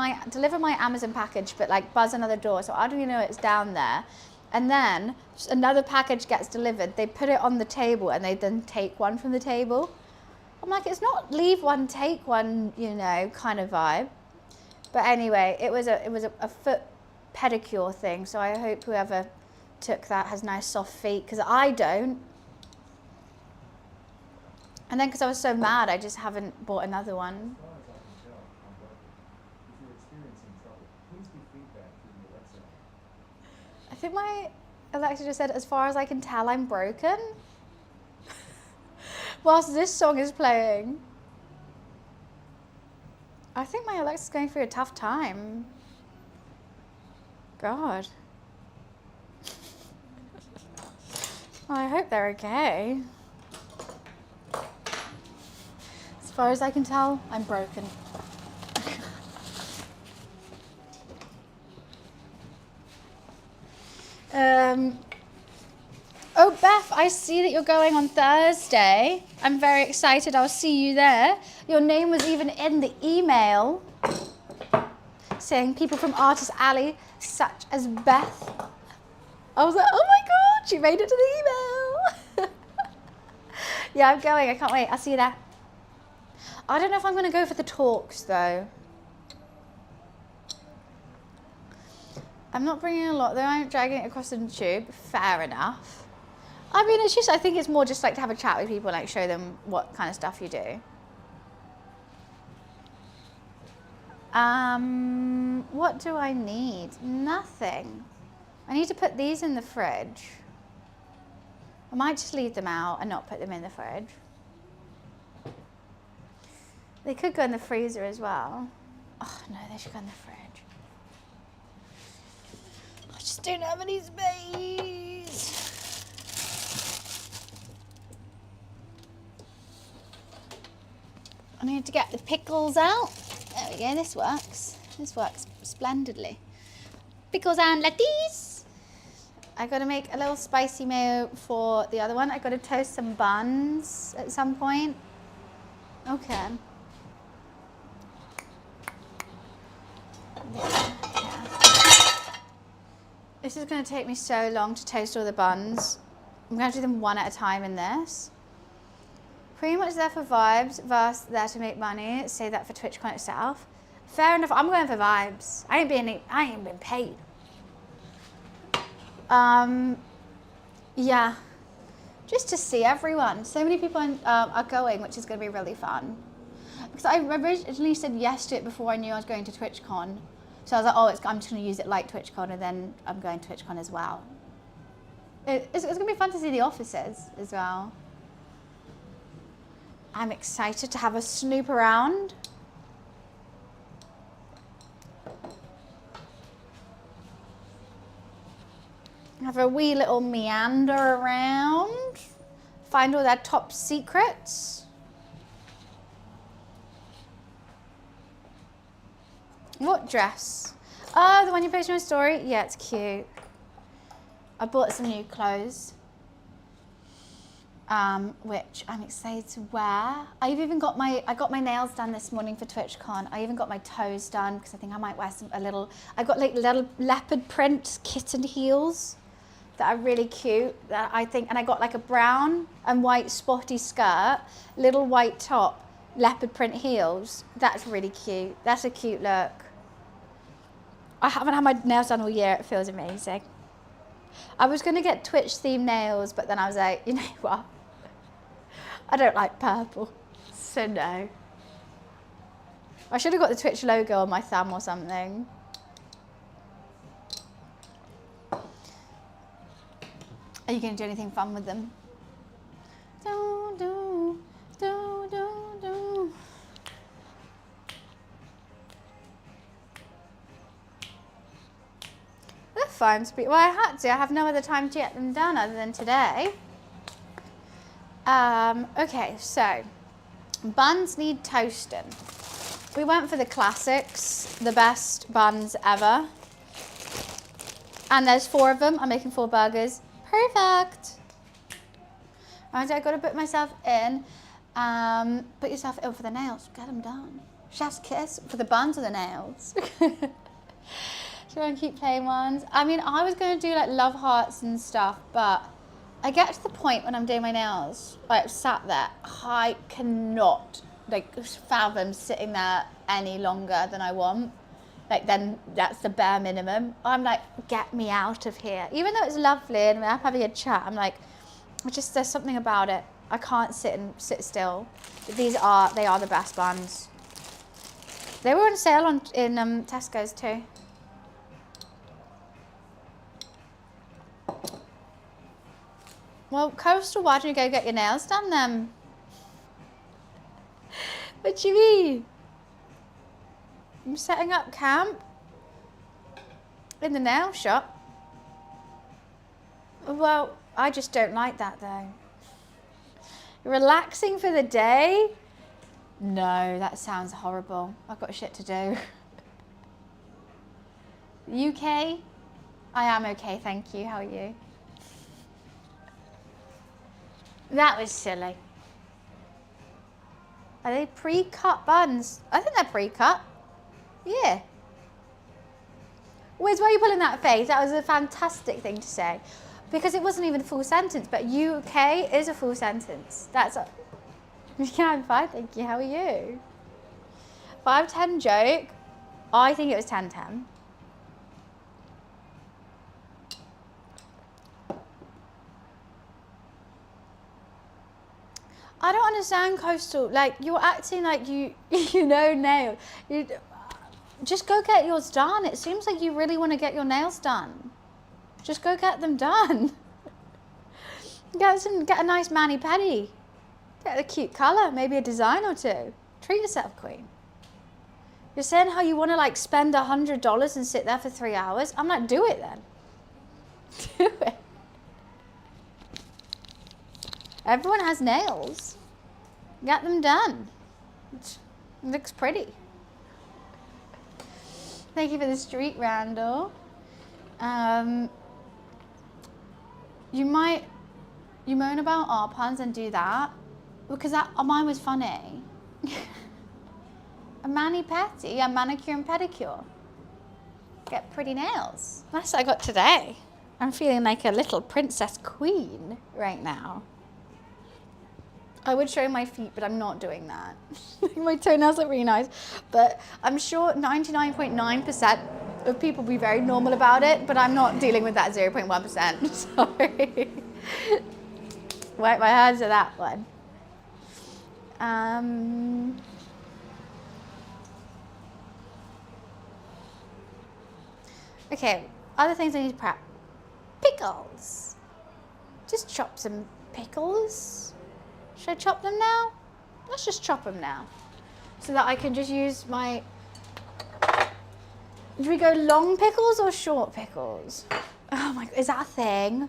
my Amazon package, but like buzz another door, so I don't even know it's down there, and then another package gets delivered, they put it on the table, and they then take one from the table. I'm like, it's not leave one, take one, you know, kind of vibe. But anyway, it was a foot pedicure thing, so I hope whoever took that has nice soft feet, because I don't. And then because I was so mad, I just haven't bought another one. I think my Alexa just said, as far as I can tell, I'm broken. Whilst this song is playing. I think my Alexa's going through a tough time. God. Well, I hope they're okay. As far as I can tell, I'm broken. Oh, Beth, I see that you're going on Thursday. I'm very excited. I'll see you there. Your name was even in the email saying people from Artist Alley, such as Beth, I was like, oh my God, she made it to the email. Yeah, I'm going. I can't wait. I'll see you there. I don't know if I'm going to go for the talks, though. I'm not bringing a lot, though. I'm dragging it across the tube. Fair enough. I mean, it's just, I think it's more just like to have a chat with people, like show them what kind of stuff you do. What do I need? Nothing. I need to put these in the fridge. I might just leave them out and not put them in the fridge. They could go in the freezer as well. Oh no, they should go in the fridge. I just don't have any space. I need to get the pickles out. There we go, this works. This works splendidly. Pickles and lettuce. I gotta make a little spicy mayo for the other one. I gotta toast some buns at some point. Okay. Yeah. This is gonna take me so long to toast all the buns. I'm gonna do them one at a time in this. Pretty much there for vibes, versus there to make money. Say that for TwitchCon itself. Fair enough, I'm going for vibes. I ain't been paid. Yeah, just to see everyone. So many people are going, which is going to be really fun. Because I originally said yes to it before I knew I was going to TwitchCon. So I was like, oh, I'm just going to use it like TwitchCon, and then I'm going to TwitchCon as well. It's going to be fun to see the offices as well. I'm excited to have a snoop around. Have a wee little meander around. Find all their top secrets. What dress? Oh, the one you posted on my story? Yeah, it's cute. I bought some new clothes. Which I'm excited to wear. I got my nails done this morning for TwitchCon. I even got my toes done because I think I might wear I got like little leopard print kitten heels that are really cute that I think, and I got like a brown and white spotty skirt, little white top, leopard print heels. That's really cute. That's a cute look. I haven't had my nails done all year. It feels amazing. I was gonna get Twitch themed nails, but then I was like, you know what? I don't like purple, so no. I should have got the Twitch logo on my thumb or something. Are you going to do anything fun with them? They're fun. Well, I had to. I have no other time to get them done other than today. Okay, so buns need toasting. We went for the classics, the best buns ever. And there's 4 of them. I'm making 4 burgers. Perfect. And I got to put myself in. Put yourself in for the nails. Get them done. Chef's kiss for the buns or the nails. Should I keep playing ones? I mean, I was going to do like love hearts and stuff, but I get to the point when I'm doing my nails, like sat there, I cannot like fathom sitting there any longer than I want. Like then that's the bare minimum. I'm like, get me out of here. Even though it's lovely and we're having a chat, I'm like, there's something about it. I can't sit still. They are the best buns. They were on sale in Tesco's too. Well, Coastal, why don't you go get your nails done then? What do you mean? I'm setting up camp in the nail shop. Well, I just don't like that though. Relaxing for the day? No, that sounds horrible. I've got shit to do. UK? I am okay, thank you. How are you? That was silly. Are they pre-cut buns? I think they're pre-cut. Yeah. Wiz, why are you pulling that face? That was a fantastic thing to say. Because it wasn't even a full sentence, but UK is a full sentence. That's a... Yeah, I'm fine, thank you. How are you? 5-10 joke. I think it was 10-10. I don't understand, Coastal. Like, you're acting like you know nails. Just go get yours done. It seems like you really want to get your nails done. Just go get them done. Get a nice mani-pedi. Get a cute colour, maybe a design or two. Treat yourself, queen. You're saying how you want to like spend $100 and sit there for 3 hours. I'm like, do it then. Do it. Everyone has nails. Get them done. It looks pretty. Thank you for the street, Randall. You moan about our puns and do that because mine was funny. A mani-pedi, a manicure and pedicure. Get pretty nails. That's what I got today. I'm feeling like a little princess queen right now. I would show my feet, but I'm not doing that. My toenails look really nice, but I'm sure 99.9% of people be very normal about it, but I'm not dealing with that 0.1%. Sorry. Wipe my hands of that one. Okay, other things I need to prep. Pickles. Just chop some pickles. Should I chop them now? Let's just chop them now. So that I can just use my... Do we go long pickles or short pickles? Oh my God, is that a thing?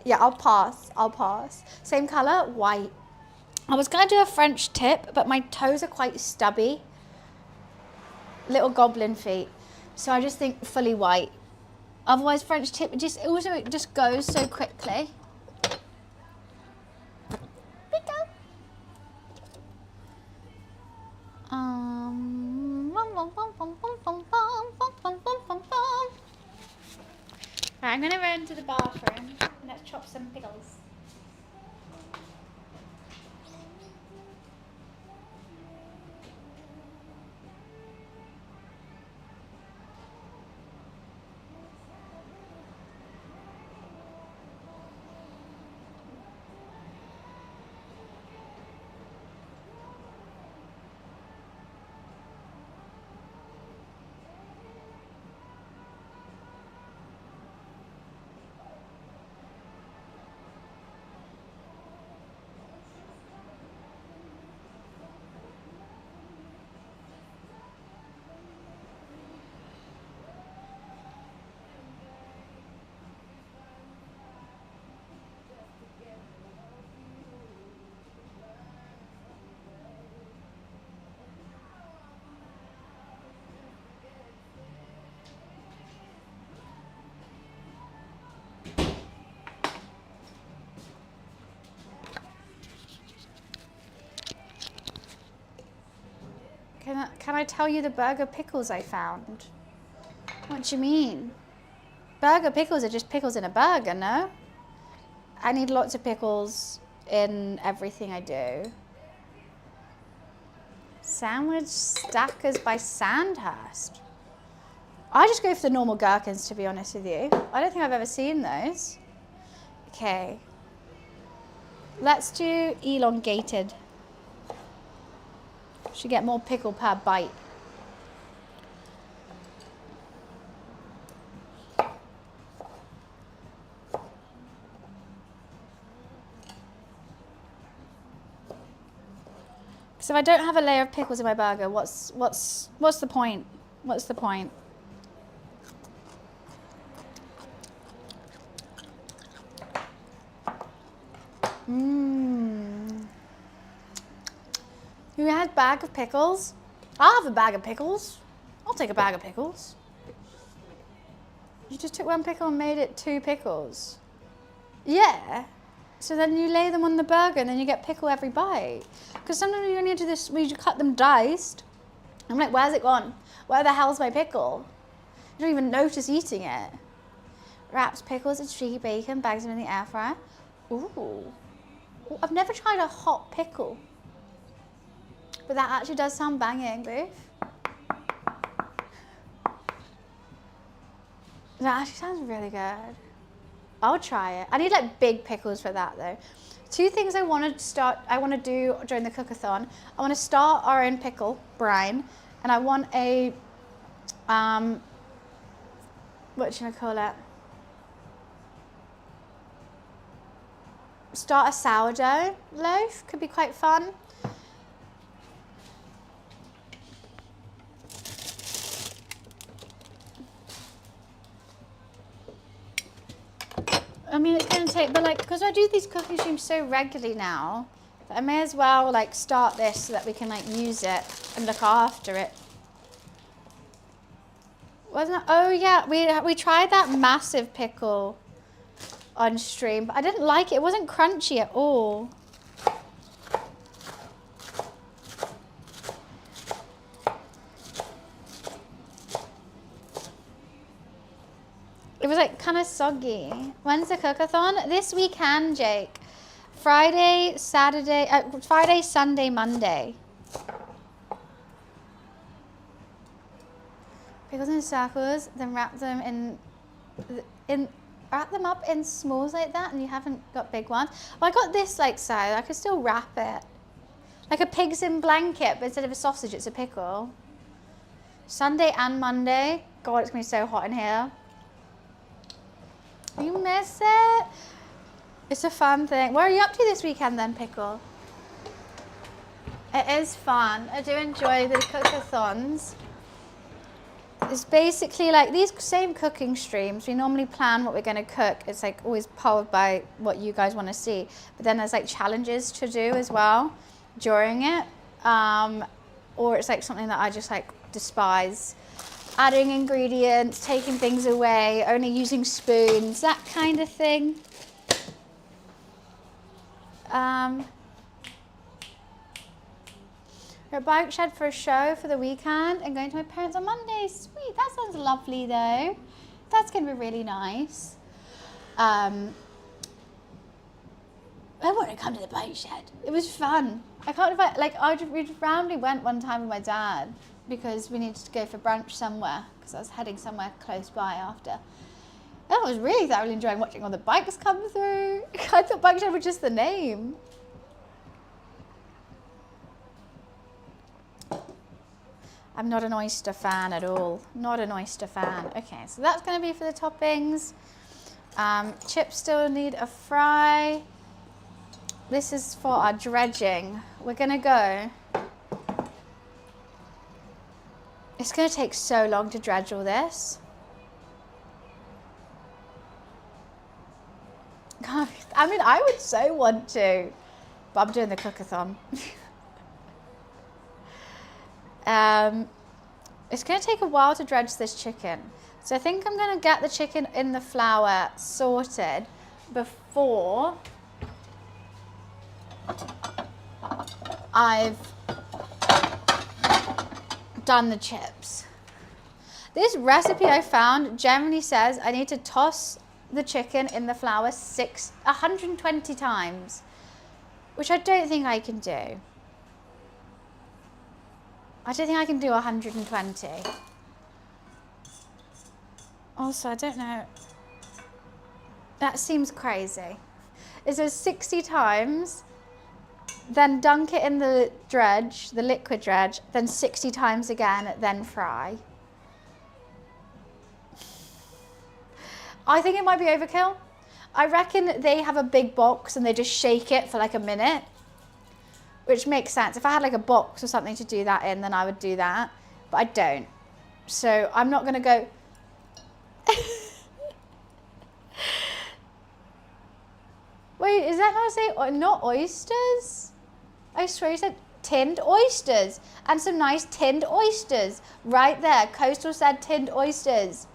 Yeah, I'll pass. Same color, white. I was gonna do a French tip, but my toes are quite stubby. Little goblin feet. So I just think fully white. Otherwise, French tip, it just goes so quickly. Right, I'm gonna run to the bathroom. Let's chop some pickles. Can I tell you the burger pickles I found? What do you mean? Burger pickles are just pickles in a burger, no? I need lots of pickles in everything I do. Sandwich Stackers by Sandhurst. I just go for the normal gherkins, to be honest with you. I don't think I've ever seen those. Okay. Let's do elongated. Should get more pickle per bite. Because if I don't have a layer of pickles in my burger, what's the point? What's the point? Who has a bag of pickles? I'll have a bag of pickles. I'll take a bag of pickles. You just took one pickle and made it 2 pickles. Yeah. So then you lay them on the burger and then you get pickle every bite. Because sometimes you only do this, we cut them diced I'm like, where's it gone? Where the hell's my pickle? You don't even notice eating it. Wraps pickles and streaky bacon, bags them in the air fryer. Ooh. I've never tried a hot pickle. But that actually does sound banging, Booth. That actually sounds really good. I'll try it. I need like big pickles for that though. 2 things I want to do during the cookathon. I want to start our own pickle brine, and I want a, what should I call it? Start a sourdough loaf, could be quite fun. I mean, it's going to take, but like, because I do these cooking streams so regularly now, I may as well like start this so that we can like use it and look after it. Wasn't it? Oh yeah, we tried that massive pickle on stream, but I didn't like it. It wasn't crunchy at all. It was like kind of soggy. When's the cookathon? This weekend, Jake. Friday, Sunday, Monday. Pickles in circles, then wrap them wrap them up in smalls like that, and you haven't got big ones. Well, I got this like size. I could still wrap it. Like a pigs in blanket, but instead of a sausage, it's a pickle. Sunday and Monday. God, it's gonna be so hot in here. You miss it? It's a fun thing. What are you up to this weekend then, Pickle? It is fun. I do enjoy the cookathons. It's basically like these same cooking streams. We normally plan what we're going to cook. It's like always powered by what you guys want to see. But then there's like challenges to do as well during it. Or it's like something that I just like despise. Adding ingredients, taking things away, only using spoons, that kind of thing. We're at Bike Shed for a show for the weekend and going to my parents on Monday. Sweet, that sounds lovely though. That's going to be really nice. I want to come to the Bike Shed. It was fun. I can't invite, like, we randomly went one time with my dad because we needed to go for brunch somewhere because I was heading somewhere close by after. And I was really thoroughly enjoying watching all the bikes come through. I thought Bike Shed was just the name. I'm not an oyster fan at all. Not an oyster fan. Okay, so that's going to be for the toppings. Chips still need a fry. This is for our dredging. We're going to go. It's going to take so long to dredge all this. God, I mean, I would so want to, but I'm doing the cookathon. It's going to take a while to dredge this chicken. So I think I'm going to get the chicken in the flour sorted before I've done the chips. This recipe I found generally says I need to toss the chicken in the flour 120 times, which I don't think I can do. I don't think I can do 120. Also, I don't know. That seems crazy. It says 60 times, then dunk it in the dredge, the liquid dredge, then 60 times again, then fry. I think it might be overkill. I reckon they have a big box and they just shake it for like a minute. Which makes sense. If I had like a box or something to do that in, then I would do that. But I don't. So I'm not going to go... Wait, is that not say not oysters? I swear you said tinned oysters. And some nice tinned oysters. Right there. Coastal said tinned oysters.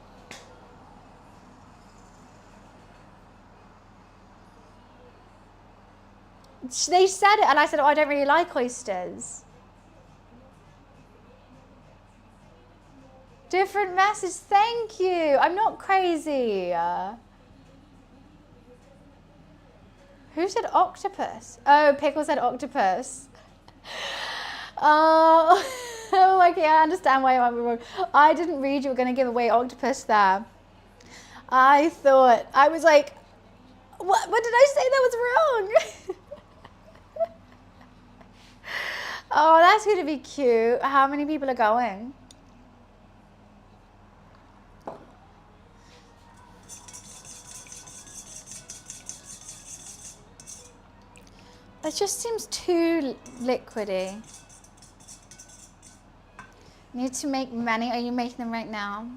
They said it and I said, oh, I don't really like oysters. Different message. Thank you. I'm not crazy. Who said octopus? Oh, Pickle said octopus. Oh, okay, I understand why you might be wrong. I didn't read you were going to give away octopus there. I was like, what did I say that was wrong? Oh, that's going to be cute. How many people are going? It just seems too liquidy. Need to make many. Are you making them right now?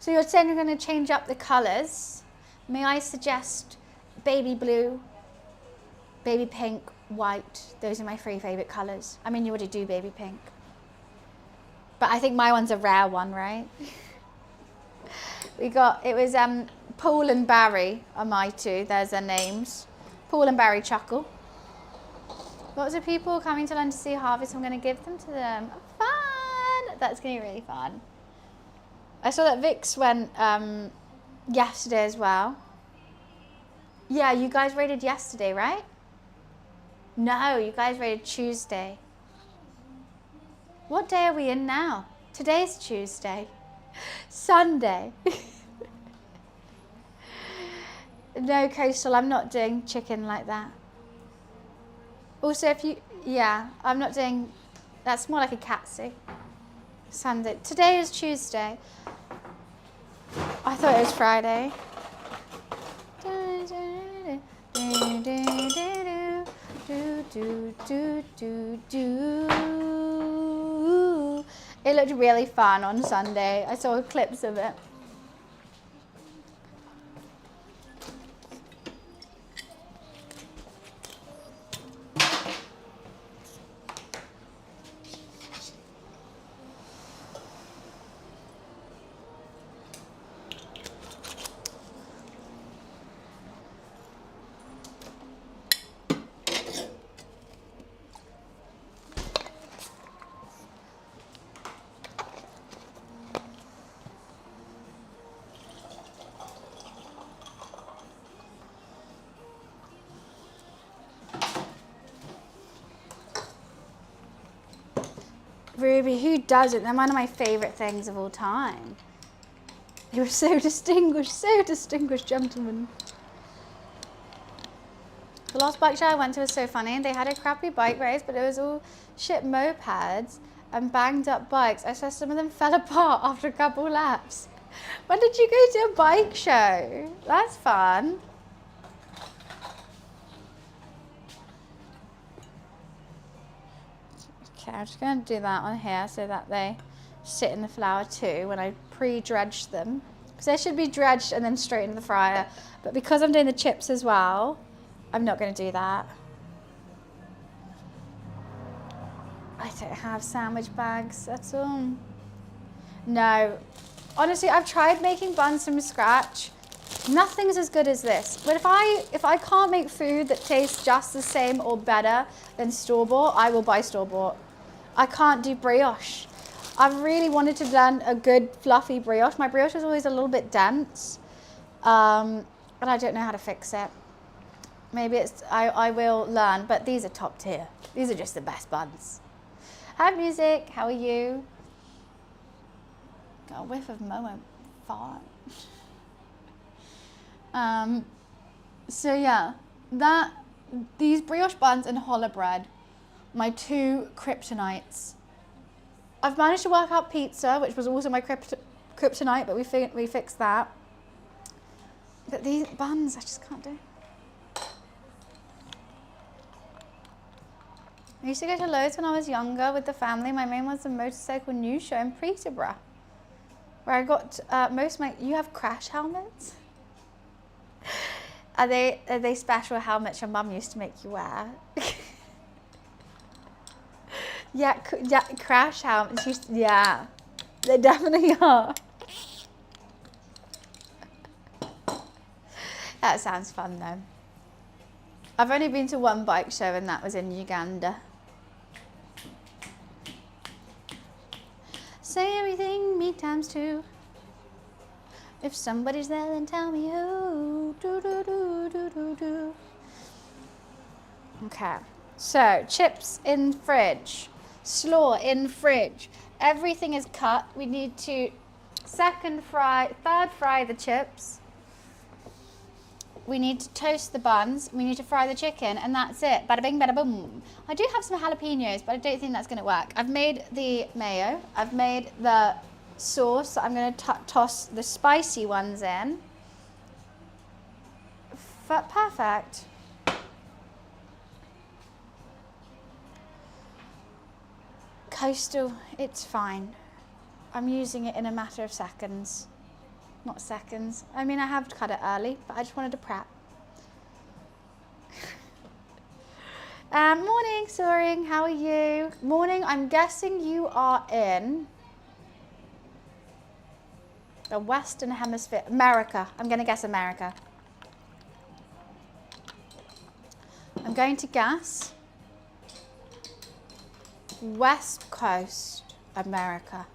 So you're saying you're going to change up the colours. May I suggest baby blue, baby pink, white. Those are my three favourite colours. I mean, you already do baby pink. But I think my one's a rare one, right? It was Paul and Barry are my two. There's their names. Paul and Barry Chuckle. Lots of people coming to London to see Harvest. I'm going to give them to them. Fun! That's going to be really fun. I saw that Vix went yesterday as well. Yeah, you guys rated yesterday, right? No, you guys rated Tuesday. What day are we in now? Today's Tuesday. Sunday. No, Coastal, I'm not doing chicken like that. Also, I'm not doing, that's more like a katsu. Sunday. Today is Tuesday. I thought it was Friday. It looked really fun on Sunday. I saw clips of it. Ruby, who doesn't? They're one of my favourite things of all time. You were so distinguished gentlemen. The last bike show I went to was so funny. They had a crappy bike race, but it was all shit mopeds and banged up bikes. I saw some of them fell apart after a couple laps. When did you go to a bike show? That's fun. Okay, I'm just going to do that on here so that they sit in the flour too when I pre-dredge them. Because they should be dredged and then straight into the fryer. But because I'm doing the chips as well, I'm not going to do that. I don't have sandwich bags at all. No. Honestly, I've tried making buns from scratch. Nothing's as good as this. But if I can't make food that tastes just the same or better than store-bought, I will buy store-bought. I can't do brioche. I've really wanted to learn a good fluffy brioche. My brioche is always a little bit dense. And I don't know how to fix it. Maybe I will learn, but these are top tier. These are just the best buns. Hi music, how are you? Got a whiff of Momo fart. So yeah, these brioche buns and challah bread, my two kryptonites. I've managed to work out pizza, which was also my kryptonite, but we fixed that. But these buns, I just can't do. I used to go to Lowe's when I was younger with the family. My main was the motorcycle news show in Peterborough, where I got most of my. You have crash helmets? Are they special helmets your mum used to make you wear? yeah, crash helmets. Yeah, they definitely are. That sounds fun though. I've only been to one bike show and that was in Uganda. Say everything, me times two. If somebody's there, then tell me who. Do, do, do, do, do, do. Okay, so chips in fridge, slaw in fridge. Everything is cut. We need to third fry the chips. We need to toast the buns. We need to fry the chicken, and that's it. Bada bing, bada boom. I do have some jalapenos, but I don't think that's going to work. I've made the mayo. I've made the sauce. I'm going to toss the spicy ones in. Perfect. Coastal, it's fine. I'm using it in a matter of seconds. Not seconds. I mean, I have cut it early, but I just wanted to prep. Morning, Soaring. How are you? Morning. I'm guessing you are in the Western Hemisphere. America. I'm going to guess America. I'm going to guess West Coast America.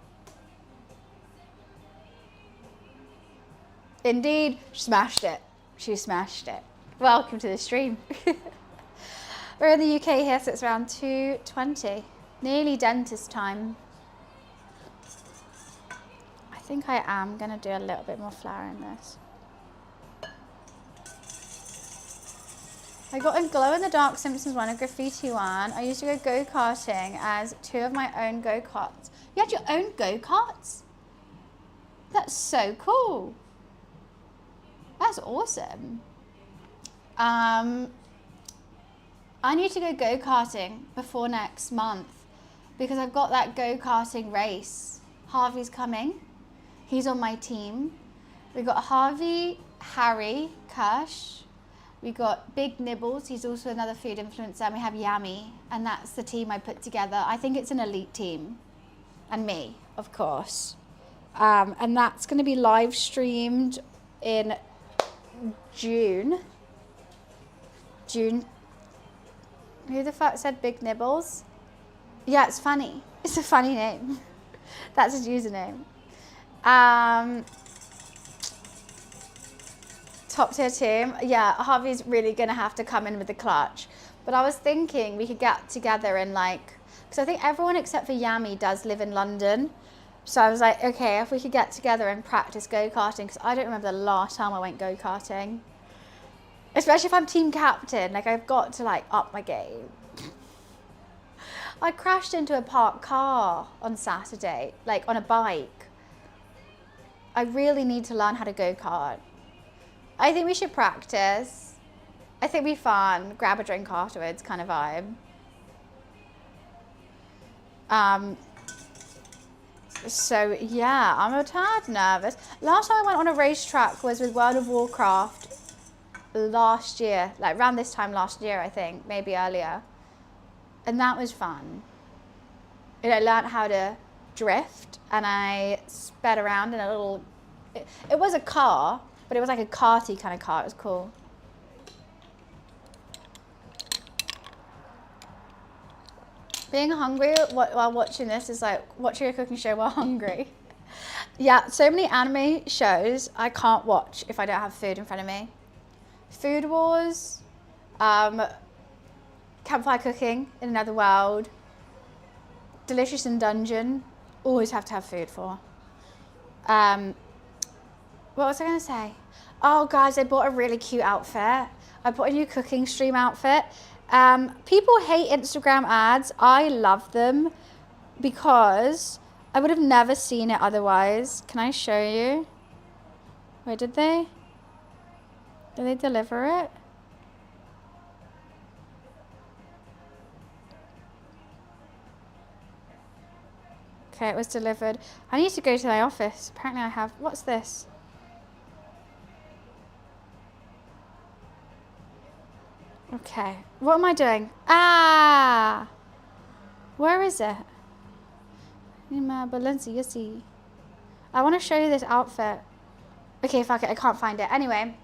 Indeed, smashed it. She smashed it. Welcome to the stream. We're in the UK here, so it's around 2:20. Nearly dentist time. I think I am going to do a little bit more flour in this. I got a glow-in-the-dark Simpsons one, a graffiti one. I used to go go-karting as 2 of my own go-karts. You had your own go-karts? That's so cool. That's awesome. I need to go go-karting before next month because I've got that go-karting race. Harvey's coming. He's on my team. We've got Harvey, Harry, Kush. We got Big Nibbles, he's also another food influencer, and we have Yami, and that's the team I put together. I think it's an elite team, and me, of course. And that's going to be live streamed in June. Who the fuck said Big Nibbles? Yeah, it's funny. It's a funny name. That's his username. Top tier team. Yeah, Harvey's really going to have to come in with the clutch. But I was thinking we could get together and because I think everyone except for Yami does live in London. So I was like, okay, if we could get together and practice go-karting, because I don't remember the last time I went go-karting. Especially if I'm team captain, I've got to up my game. I crashed into a parked car on Saturday, on a bike. I really need to learn how to go-kart. I think we should practice. I think it'd be fun. Grab a drink afterwards kind of vibe. So yeah, I'm a tad nervous. Last time I went on a racetrack was with World of Warcraft last year, around this time last year, I think, maybe earlier. And that was fun. And I learned how to drift and I sped around in a little, it was a car, but it was a karty kind of car. It was cool. Being hungry while watching this is watching a cooking show while hungry. Yeah, so many anime shows I can't watch if I don't have food in front of me. Food Wars, Campfire Cooking in Another World, Delicious in Dungeon, always have to have food for. What was I going to say? Oh, guys, I bought a really cute outfit. I bought a new cooking stream outfit. People hate Instagram ads. I love them because I would have never seen it otherwise. Can I show you? Wait, did they deliver it? Okay, it was delivered. I need to go to my office. Apparently I have, what's this? Okay, what am I doing? Ah! Where is it? Mabel, I want to show you this outfit. Okay, fuck it, I can't find it. Anyway,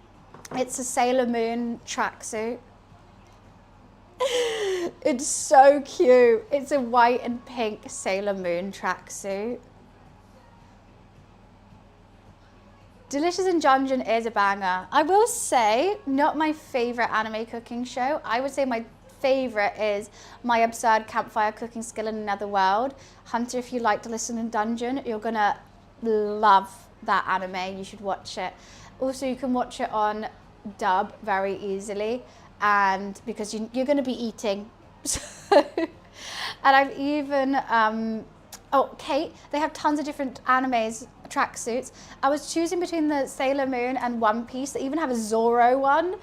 it's a Sailor Moon tracksuit. It's so cute. It's a white and pink Sailor Moon tracksuit. Delicious in Dungeon is a banger. I will say, not my favorite anime cooking show. I would say my favorite is My Absurd Campfire Cooking Skill in Another World. Hunter, if you like to listen in Dungeon, you're gonna love that anime. You should watch it. Also, you can watch it on dub very easily, and because you're gonna be eating. And I've even, oh, Kate, they have tons of different animes, tracksuits. I was choosing between the Sailor Moon and One Piece. They even have a Zoro one,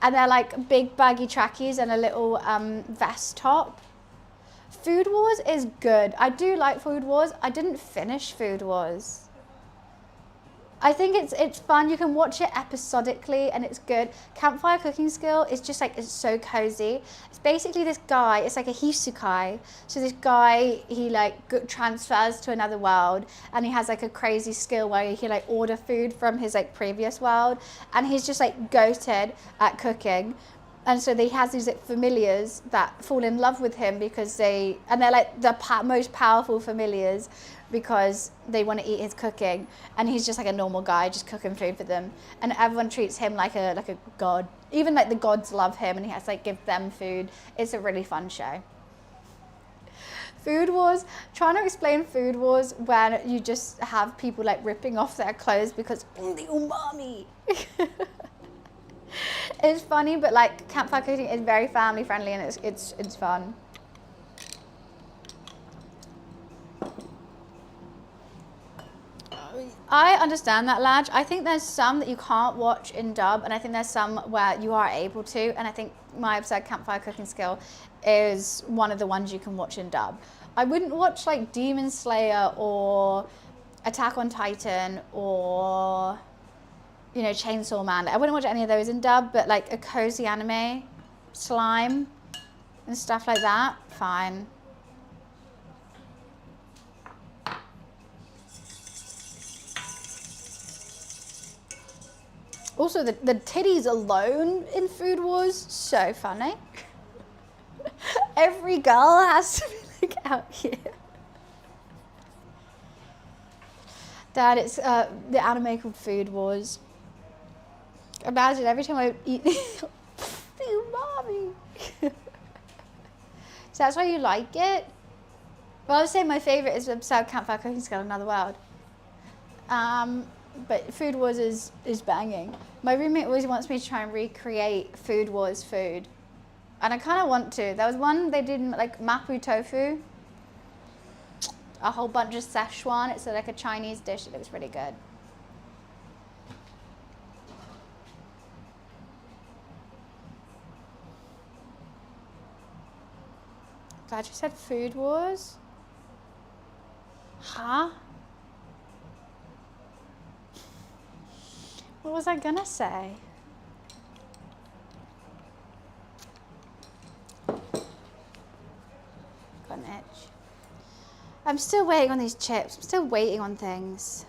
and they're like big baggy trackies and a little vest top. Food Wars is good. I do like Food Wars. I didn't finish Food Wars. I think it's fun. You can watch it episodically and it's good. Campfire Cooking Skill is just like, it's so cozy. It's basically this guy, it's like a hisekai. So this guy, he like transfers to another world, and he has like a crazy skill where he like order food from his like previous world, and he's just like goated at cooking. And so he has these like familiars that fall in love with him because they're like the most powerful familiars because they want to eat his cooking, and he's just like a normal guy just cooking food for them, and everyone treats him like a god. Even like the gods love him, and he has to like give them food. It's a really fun show. Food Wars, trying to explain Food Wars when you just have people like ripping off their clothes because the umami. It's funny, but like campfire cooking is very family friendly, and it's fun. I understand that, Laj. I think there's some that you can't watch in dub, and I think there's some where you are able to, and I think My Absurd Campfire Cooking Skill is one of the ones you can watch in dub. I wouldn't watch like Demon Slayer or Attack on Titan or, you know, Chainsaw Man. I wouldn't watch any of those in dub, but like a cozy anime, slime and stuff like that, fine. Also, the titties alone in Food Wars, so funny. Every girl has to be like out here. Dad, it's the anime called Food Wars. Imagine every time I eat umami. So that's why you like it? Well, I would say my favourite is Absurd Campfire Cooking Skill in Another World. But Food Wars is banging. My roommate always wants me to try and recreate Food Wars food. And I kind of want to. There was one they did like mapo tofu. A whole bunch of Szechuan. It's like a Chinese dish. It looks really good. Glad you said Food Wars. Huh? What was I gonna say? Got an itch. I'm still waiting on these chips. I'm still waiting on things.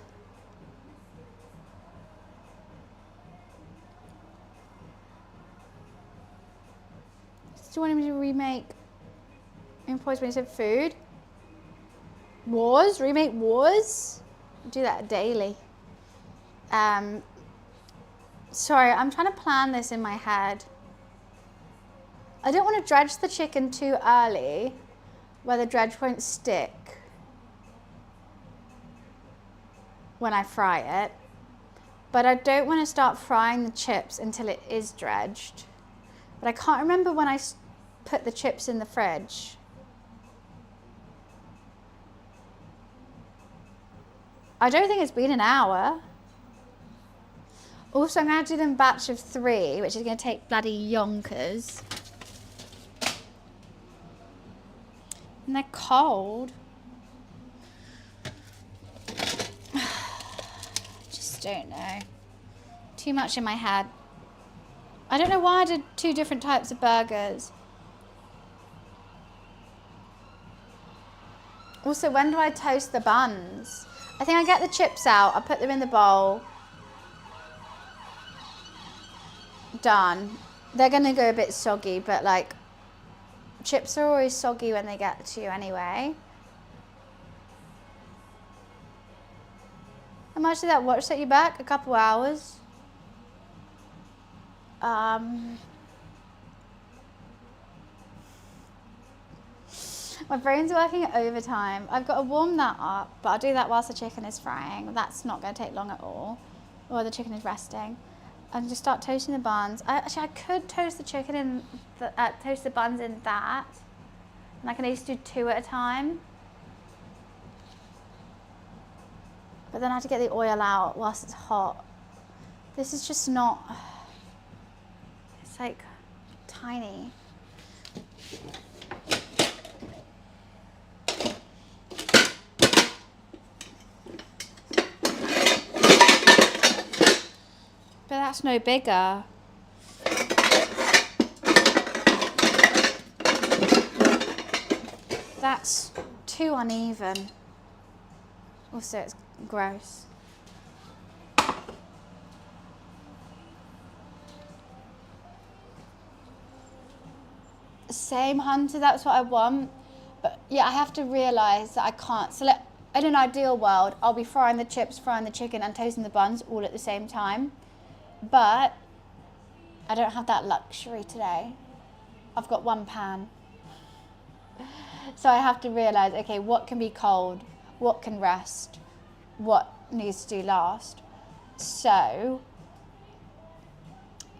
Do you want me to remake Impulse when you said food? Wars? Remake Wars? Do that daily. Sorry, I'm trying to plan this in my head. I don't want to dredge the chicken too early where the dredge won't stick when I fry it. But I don't want to start frying the chips until it is dredged. But I can't remember when I put the chips in the fridge. I don't think it's been an hour. Also, I'm going to do them batch of 3, which is going to take bloody yonkers. And they're cold. Just don't know. Too much in my head. I don't know why I did 2 different types of burgers. Also, when do I toast the buns? I think I get the chips out, I put them in the bowl. Done. They're gonna go a bit soggy, but like, chips are always soggy when they get to you anyway. How much did that watch set you back? A couple hours. My brain's working overtime. I've got to warm that up, but I'll do that whilst the chicken is frying. That's not going to take long at all. Or the chicken is resting. And just start toasting the buns. Actually, I could toast the chicken in, toast the buns in that. And I can at least do 2 at a time. But then I have to get the oil out whilst it's hot. This is just not, it's like tiny. But that's no bigger. That's too uneven. Also, it's gross. Same, Hunter, that's what I want. But yeah, I have to realise that I can't. So in an ideal world, I'll be frying the chips, frying the chicken and toasting the buns all at the same time. But I don't have that luxury today. I've got one pan. So I have to realise, okay, what can be cold? What can rest? What needs to do last? So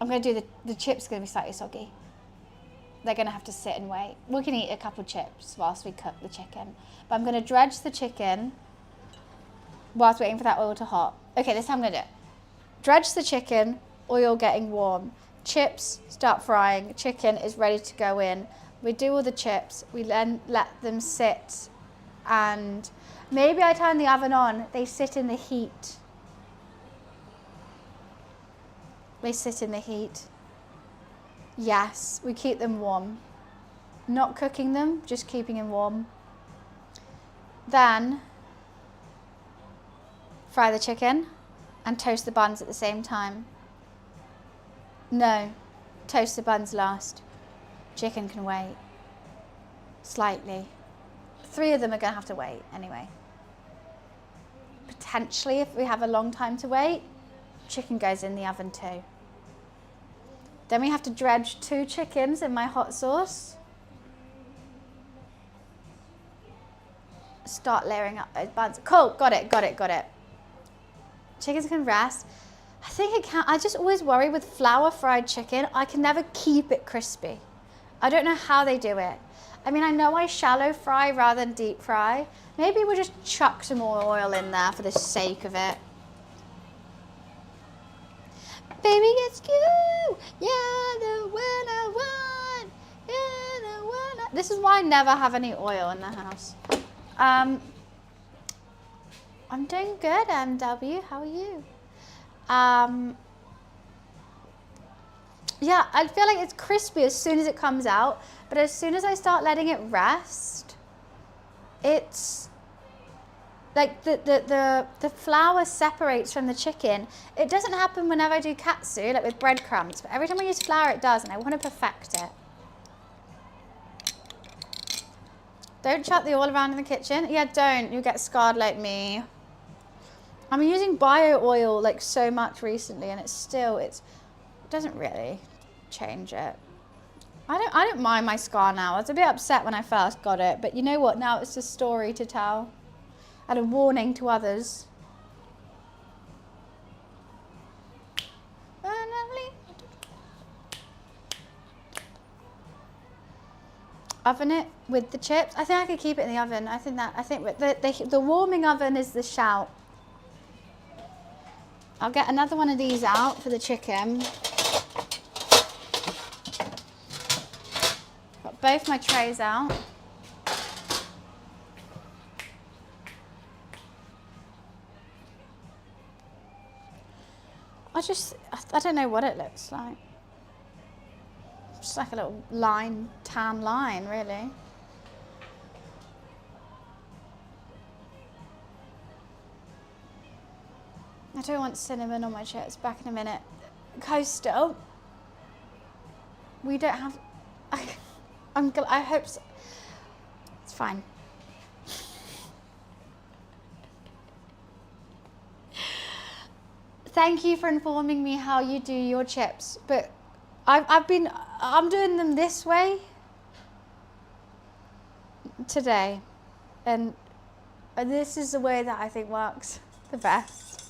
I'm going to do the chips are going to be slightly soggy. They're going to have to sit and wait. We can eat a couple chips whilst we cook the chicken. But I'm going to dredge the chicken whilst waiting for that oil to hot. Okay, this is how I'm going to do it. Dredge the chicken, oil getting warm. Chips start frying, chicken is ready to go in. We do all the chips, we then let them sit, and maybe I turn the oven on, they sit in the heat. They sit in the heat. Yes, we keep them warm. Not cooking them, just keeping them warm. Then fry the chicken and toast the buns at the same time. No, toast the buns last. Chicken can wait. Slightly. 3 of them are going to have to wait anyway. Potentially, if we have a long time to wait, chicken goes in the oven too. Then we have to dredge 2 chickens in my hot sauce. Start layering up those buns. Cool, got it. Chickens can rest. I think it can. I just always worry with flour fried chicken, I can never keep it crispy. I don't know how they do it. I mean, I know I shallow fry rather than deep fry. Maybe we'll just chuck some more oil in there for the sake of it. Baby, it's you. You're the one I want. You're the one I... This is why I never have any oil in the house. I'm doing good, MW. How are you? Yeah, I feel like it's crispy as soon as it comes out, but as soon as I start letting it rest, it's like the flour separates from the chicken. It doesn't happen whenever I do katsu, like with breadcrumbs, but every time I use flour it does, and I want to perfect it. Don't chuck the oil around in the kitchen. Yeah, don't. You get scarred like me. I'm using bio oil like so much recently, and it doesn't really change it. I don't mind my scar now. I was a bit upset when I first got it, but you know what? Now it's a story to tell and a warning to others. Oven it with the chips. I think I could keep it in the oven. I think the warming oven is the shout. I'll get another one of these out for the chicken. Got both my trays out. I don't know what it looks like. Just like a little line, tan line, really. I don't want cinnamon on my chips. Back in a minute. Coastal. We don't have... I hope so. It's fine. Thank you for informing me how you do your chips, but I'm doing them this way today, and this is the way that I think works the best.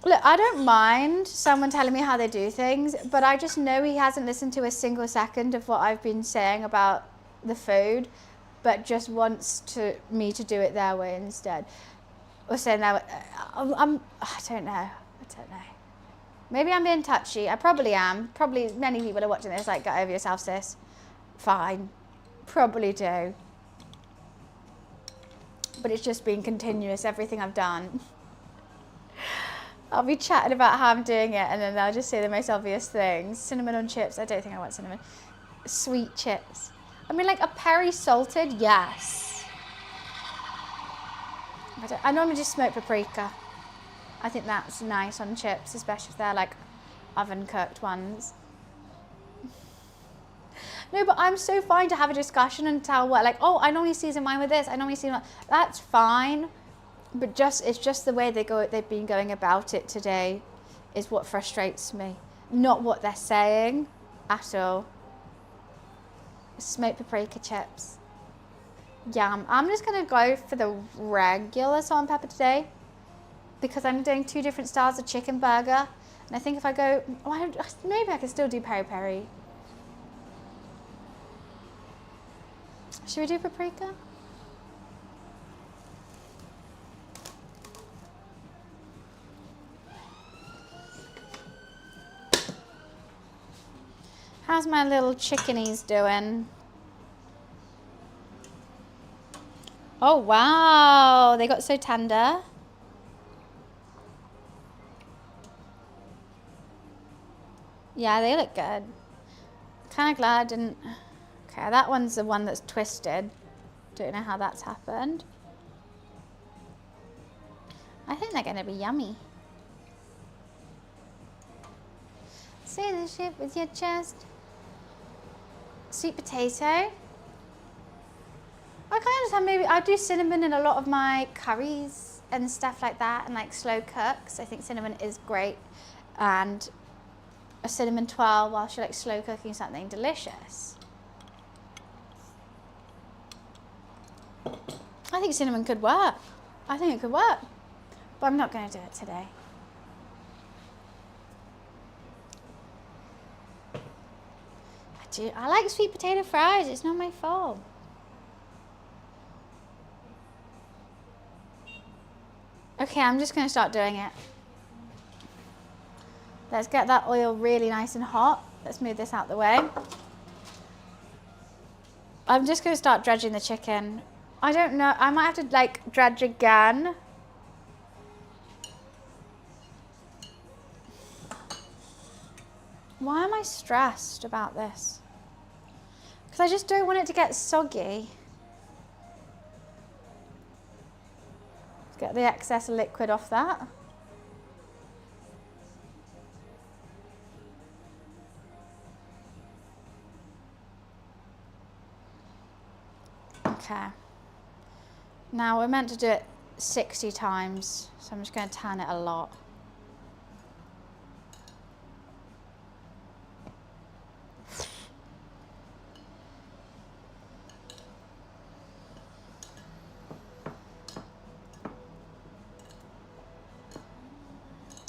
Look, I don't mind someone telling me how they do things, but I just know he hasn't listened to a single second of what I've been saying about the food, but just wants me to do it their way instead. Or saying that I don't know. Maybe I'm being touchy. I probably am. Probably many people are watching this like, get over yourself, sis. Fine. Probably do. But it's just been continuous, everything I've done. I'll be chatting about how I'm doing it, and then they'll just say the most obvious things. Cinnamon on chips. I don't think I want cinnamon. Sweet chips. I mean, like a peri salted, yes. I normally just smoke paprika. I think that's nice on chips, especially if they're like oven cooked ones. No, but I'm so fine to have a discussion and tell what, like, oh, I normally season mine with this. I normally season. That's fine. But it's just the way they've been going about it today is what frustrates me. Not what they're saying at all. Smoked paprika chips. Yum. I'm just going to go for the regular salt and pepper today because I'm doing 2 different styles of chicken burger. And I think if I go, maybe I can still do peri-peri. Should we do paprika? How's my little chickenies doing? Oh, wow. They got so tender. Yeah, they look good. Kind of glad I didn't... Okay, that one's the one that's twisted. Don't know how that's happened. I think they're going to be yummy. Say the shit with your chest. Sweet potato. I kind of understand, maybe I do cinnamon in a lot of my curries and stuff like that, and like slow cooks. I think cinnamon is great, and a cinnamon twirl whilst you're like slow cooking something delicious. I think cinnamon could work. I think it could work, but I'm not going to do it today. I like sweet potato fries. It's not my fault. Okay, I'm just going to start doing it. Let's get that oil really nice and hot. Let's move this out the way. I'm just going to start dredging the chicken. I don't know. I might have to like dredge again. Why am I stressed about this? Because I just don't want it to get soggy. Let's get the excess liquid off that. Okay. Now we're meant to do it 60 times, so I'm just going to turn it a lot.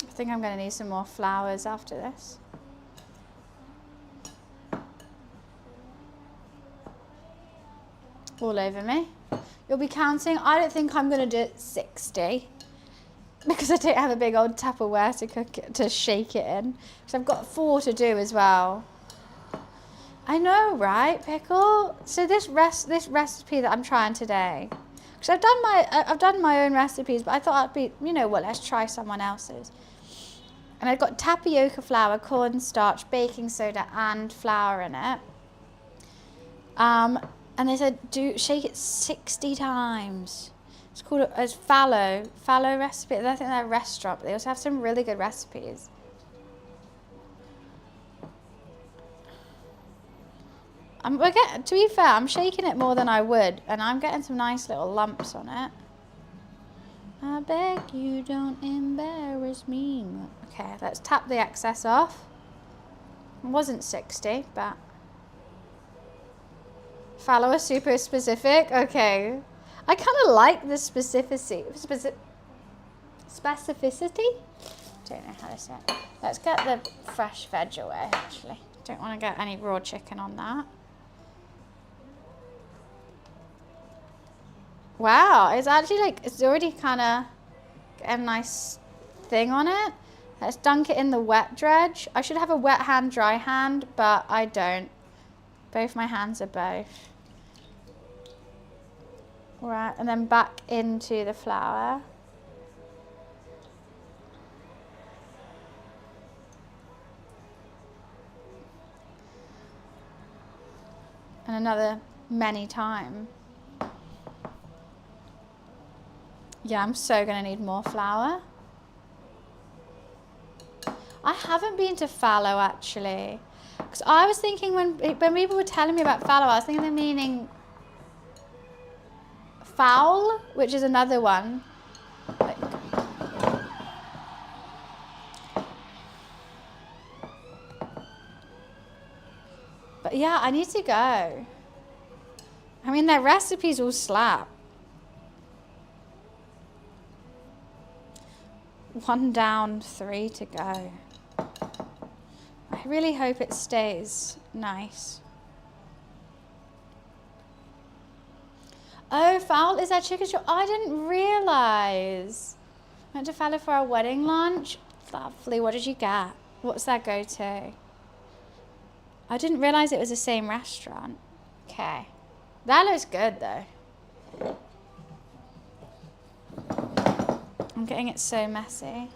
I think I'm going to need some more flowers after this. All over me. You'll be counting. I don't think I'm going to do it 60 because I don't have a big old Tupperware to cook it, to shake it in. So I've got 4 to do as well. I know, right, Pickle? So this recipe that I'm trying today, because I've done my own recipes, but I thought I'd be, you know what? Let's try someone else's. And I've got tapioca flour, cornstarch, baking soda, and flour in it. And they said, shake it 60 times. It's called a fallow recipe. I think they're a restaurant, but they also have some really good recipes. To be fair, I'm shaking it more than I would, and I'm getting some nice little lumps on it. I beg you don't embarrass me. Okay, let's tap the excess off. It wasn't 60, but follower super specific. Okay, I kind of like the specificity. Specificity? Don't know how to say it. Let's get the fresh veg away. Actually, don't want to get any raw chicken on that. Wow, it's actually like, it's already kind of a nice thing on it. Let's dunk it in the wet dredge. I should have a wet hand, dry hand, but I don't. Both my hands are both. All right, and then back into the flour. And another many time. Yeah, I'm so gonna need more flour. I haven't been to fallow actually. Because I was thinking when people were telling me about fallow, I was thinking they're meaning foul, which is another one. Like, but yeah, I need to go. I mean, their recipes all slap. 1 down, 3 to go. I really hope it stays nice. Oh, fowl is that chicken shop? I didn't realise. Went to Fallow for our wedding lunch. Lovely. What did you get? What's that go-to? I didn't realise it was the same restaurant. Okay. That looks good though. I'm getting it so messy.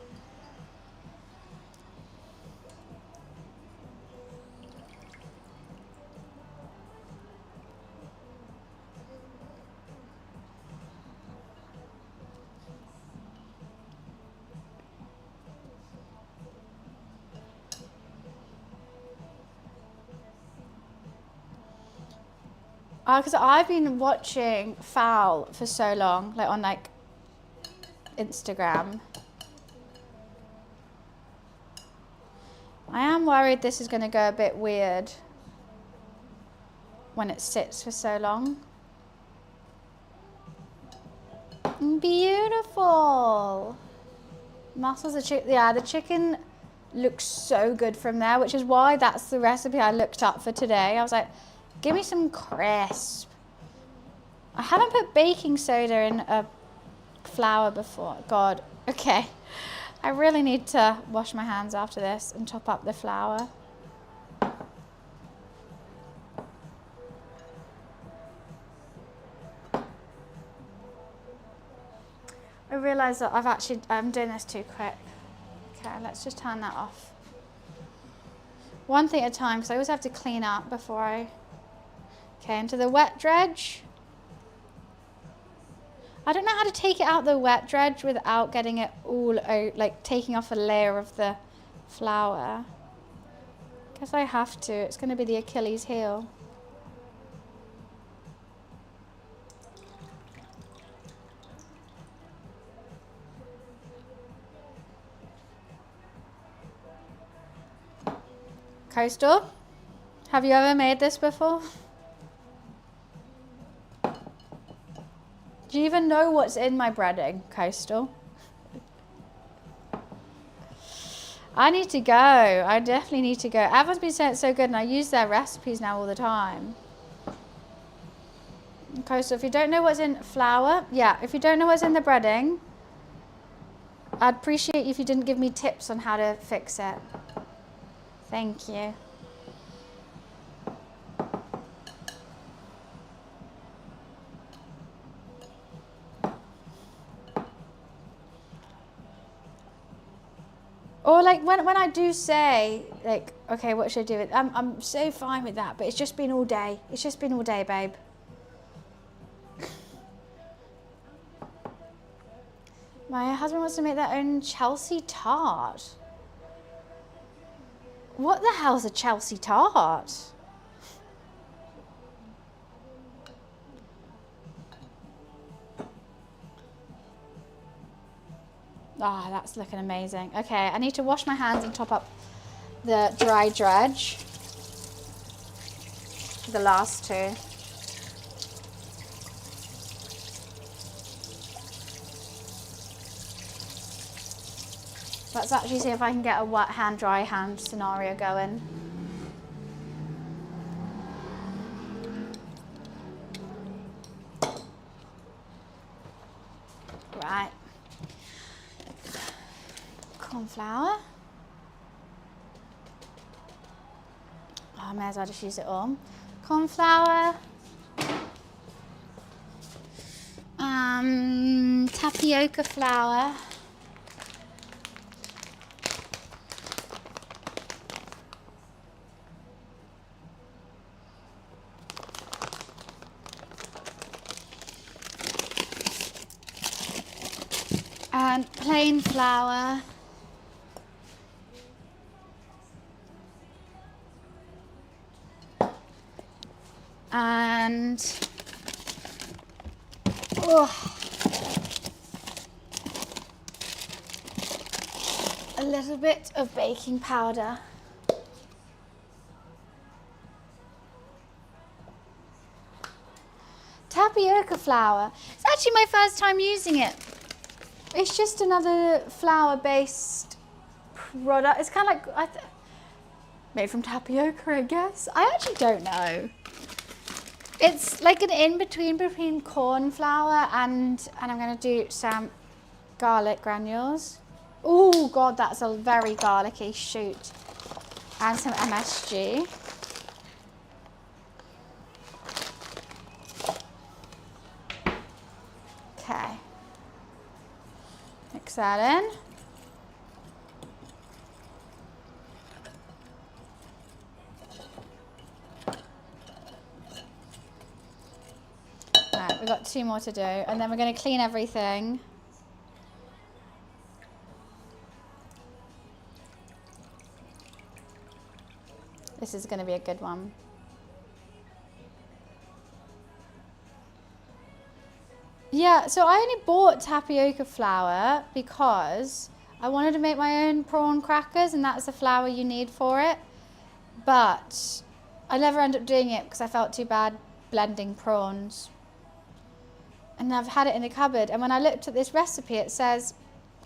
Because I've been watching Fowl for so long, like on like Instagram. I am worried this is going to go a bit weird when it sits for so long. Beautiful. Mussels are chicken. Yeah, the chicken looks so good from there, which is why that's the recipe I looked up for today. I was like, give me some crisp. I haven't put baking soda in a flour before. God, okay. I really need to wash my hands after this and top up the flour. I realise that I'm doing this too quick. Okay, let's just turn that off. One thing at a time, because I always have to clean up before I... Okay, into the wet dredge. I don't know how to take it out the wet dredge without getting it all out, like taking off a layer of the flour. Guess I have to. It's going to be the Achilles heel. Coastal, have you ever made this before? Do you even know what's in my breading, Coastal? I need to go. I definitely need to go. Everyone's been saying it's so good, and I use their recipes now all the time. Coastal, if you don't know what's in flour, yeah, if you don't know what's in the breading, I'd appreciate if you didn't give me tips on how to fix it. Thank you. Or like when I do say like, okay, what should I do with? I'm so fine with that, but it's just been all day. It's just been all day, babe. My husband wants to make their own Chelsea tart. What the hell's a Chelsea tart? Oh, that's looking amazing. Okay, I need to wash my hands and top up the dry dredge. The last two. Let's actually see if I can get a wet hand, dry hand scenario going. Right. Corn flour. Oh, I may as well just use it all. Corn flour. Tapioca flour. And plain flour. And a little bit of baking powder. Tapioca flour. It's actually my first time using it. It's just another flour-based product. It's kind of like made from tapioca, I guess. I actually don't know. It's like an in-between between corn flour and I'm going to do some garlic granules. Oh God, that's a very garlicky shoot. And some MSG. Okay. Mix that in. Right, we've got 2 more to do, and then we're going to clean everything. This is going to be a good one. Yeah, so I only bought tapioca flour because I wanted to make my own prawn crackers, and that's the flour you need for it. But I never ended up doing it because I felt too bad blending prawns. And I've had it in the cupboard, and when I looked at this recipe, it says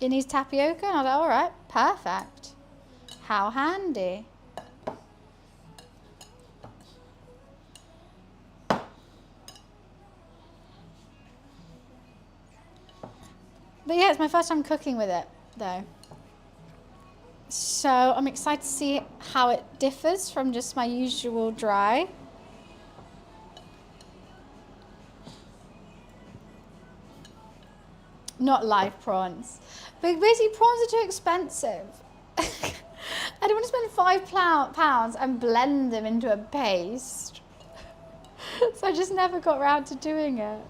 it needs tapioca, and I was like, all right, perfect. How handy. But yeah, it's my first time cooking with it, though. So I'm excited to see how it differs from just my usual dry. Not live prawns. But basically, prawns are too expensive. I don't want to spend £5 and blend them into a paste. So I just never got around to doing it.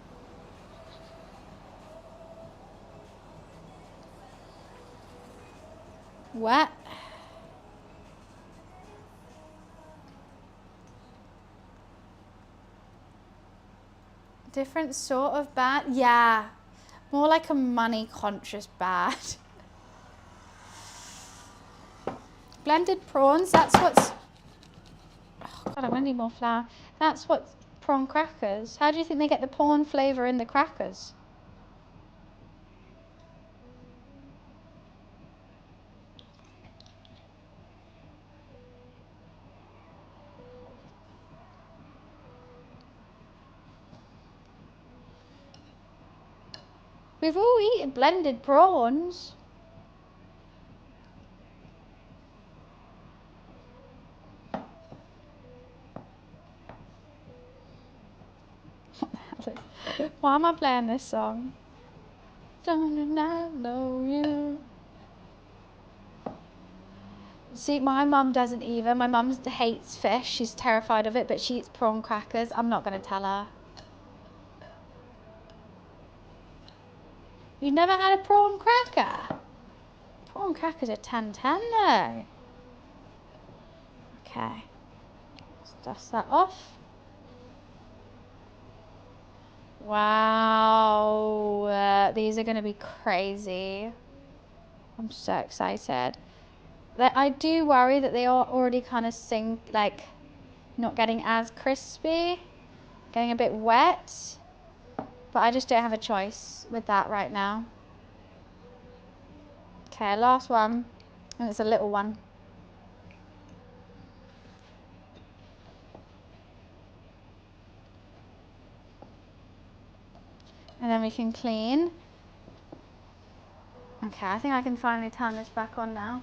Wet. Different sort of bad? Yeah. More like a money-conscious bad. Blended prawns, that's what's... Oh God, I'm gonna need more flour. That's what's prawn crackers. How do you think they get the prawn flavour in the crackers? We've all eaten blended prawns. Why am I playing this song? Don't I know you? See, my mum doesn't either. My mum hates fish. She's terrified of it, but she eats prawn crackers. I'm not going to tell her. You've never had a prawn cracker? Prawn crackers are 10-10 though. Okay. Let's dust that off. Wow. These are going to be crazy. I'm so excited. I do worry that they are already kind of like not getting as crispy, getting a bit wet, but I just don't have a choice with that right now. Okay, last one, and it's a little one. And then we can clean. Okay, I think I can finally turn this back on now.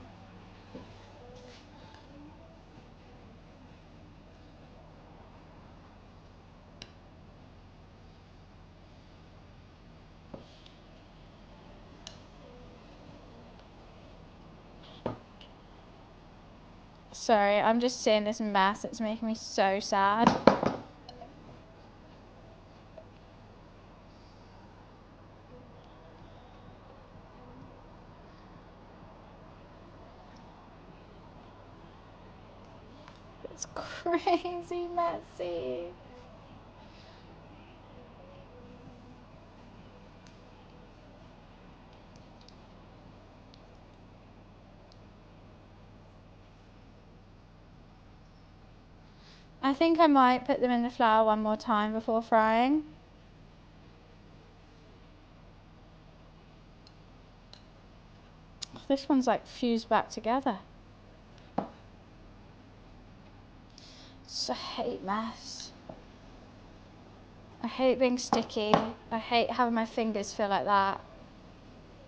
Sorry, I'm just seeing this mess. It's making me so sad. It's crazy messy. I think I might put them in the flour one more time before frying. This one's like fused back together. I hate mess. I hate being sticky. I hate having my fingers feel like that.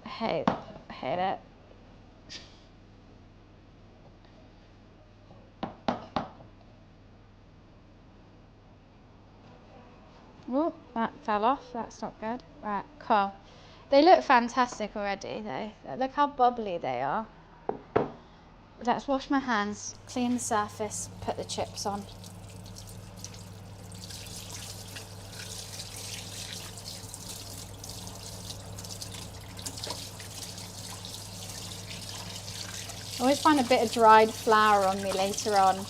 I hate it. Oh, that fell off. That's not good. Right, cool. They look fantastic already though. Look how bubbly they are. Let's wash my hands, clean the surface, put the chips on. I always find a bit of dried flour on me later on.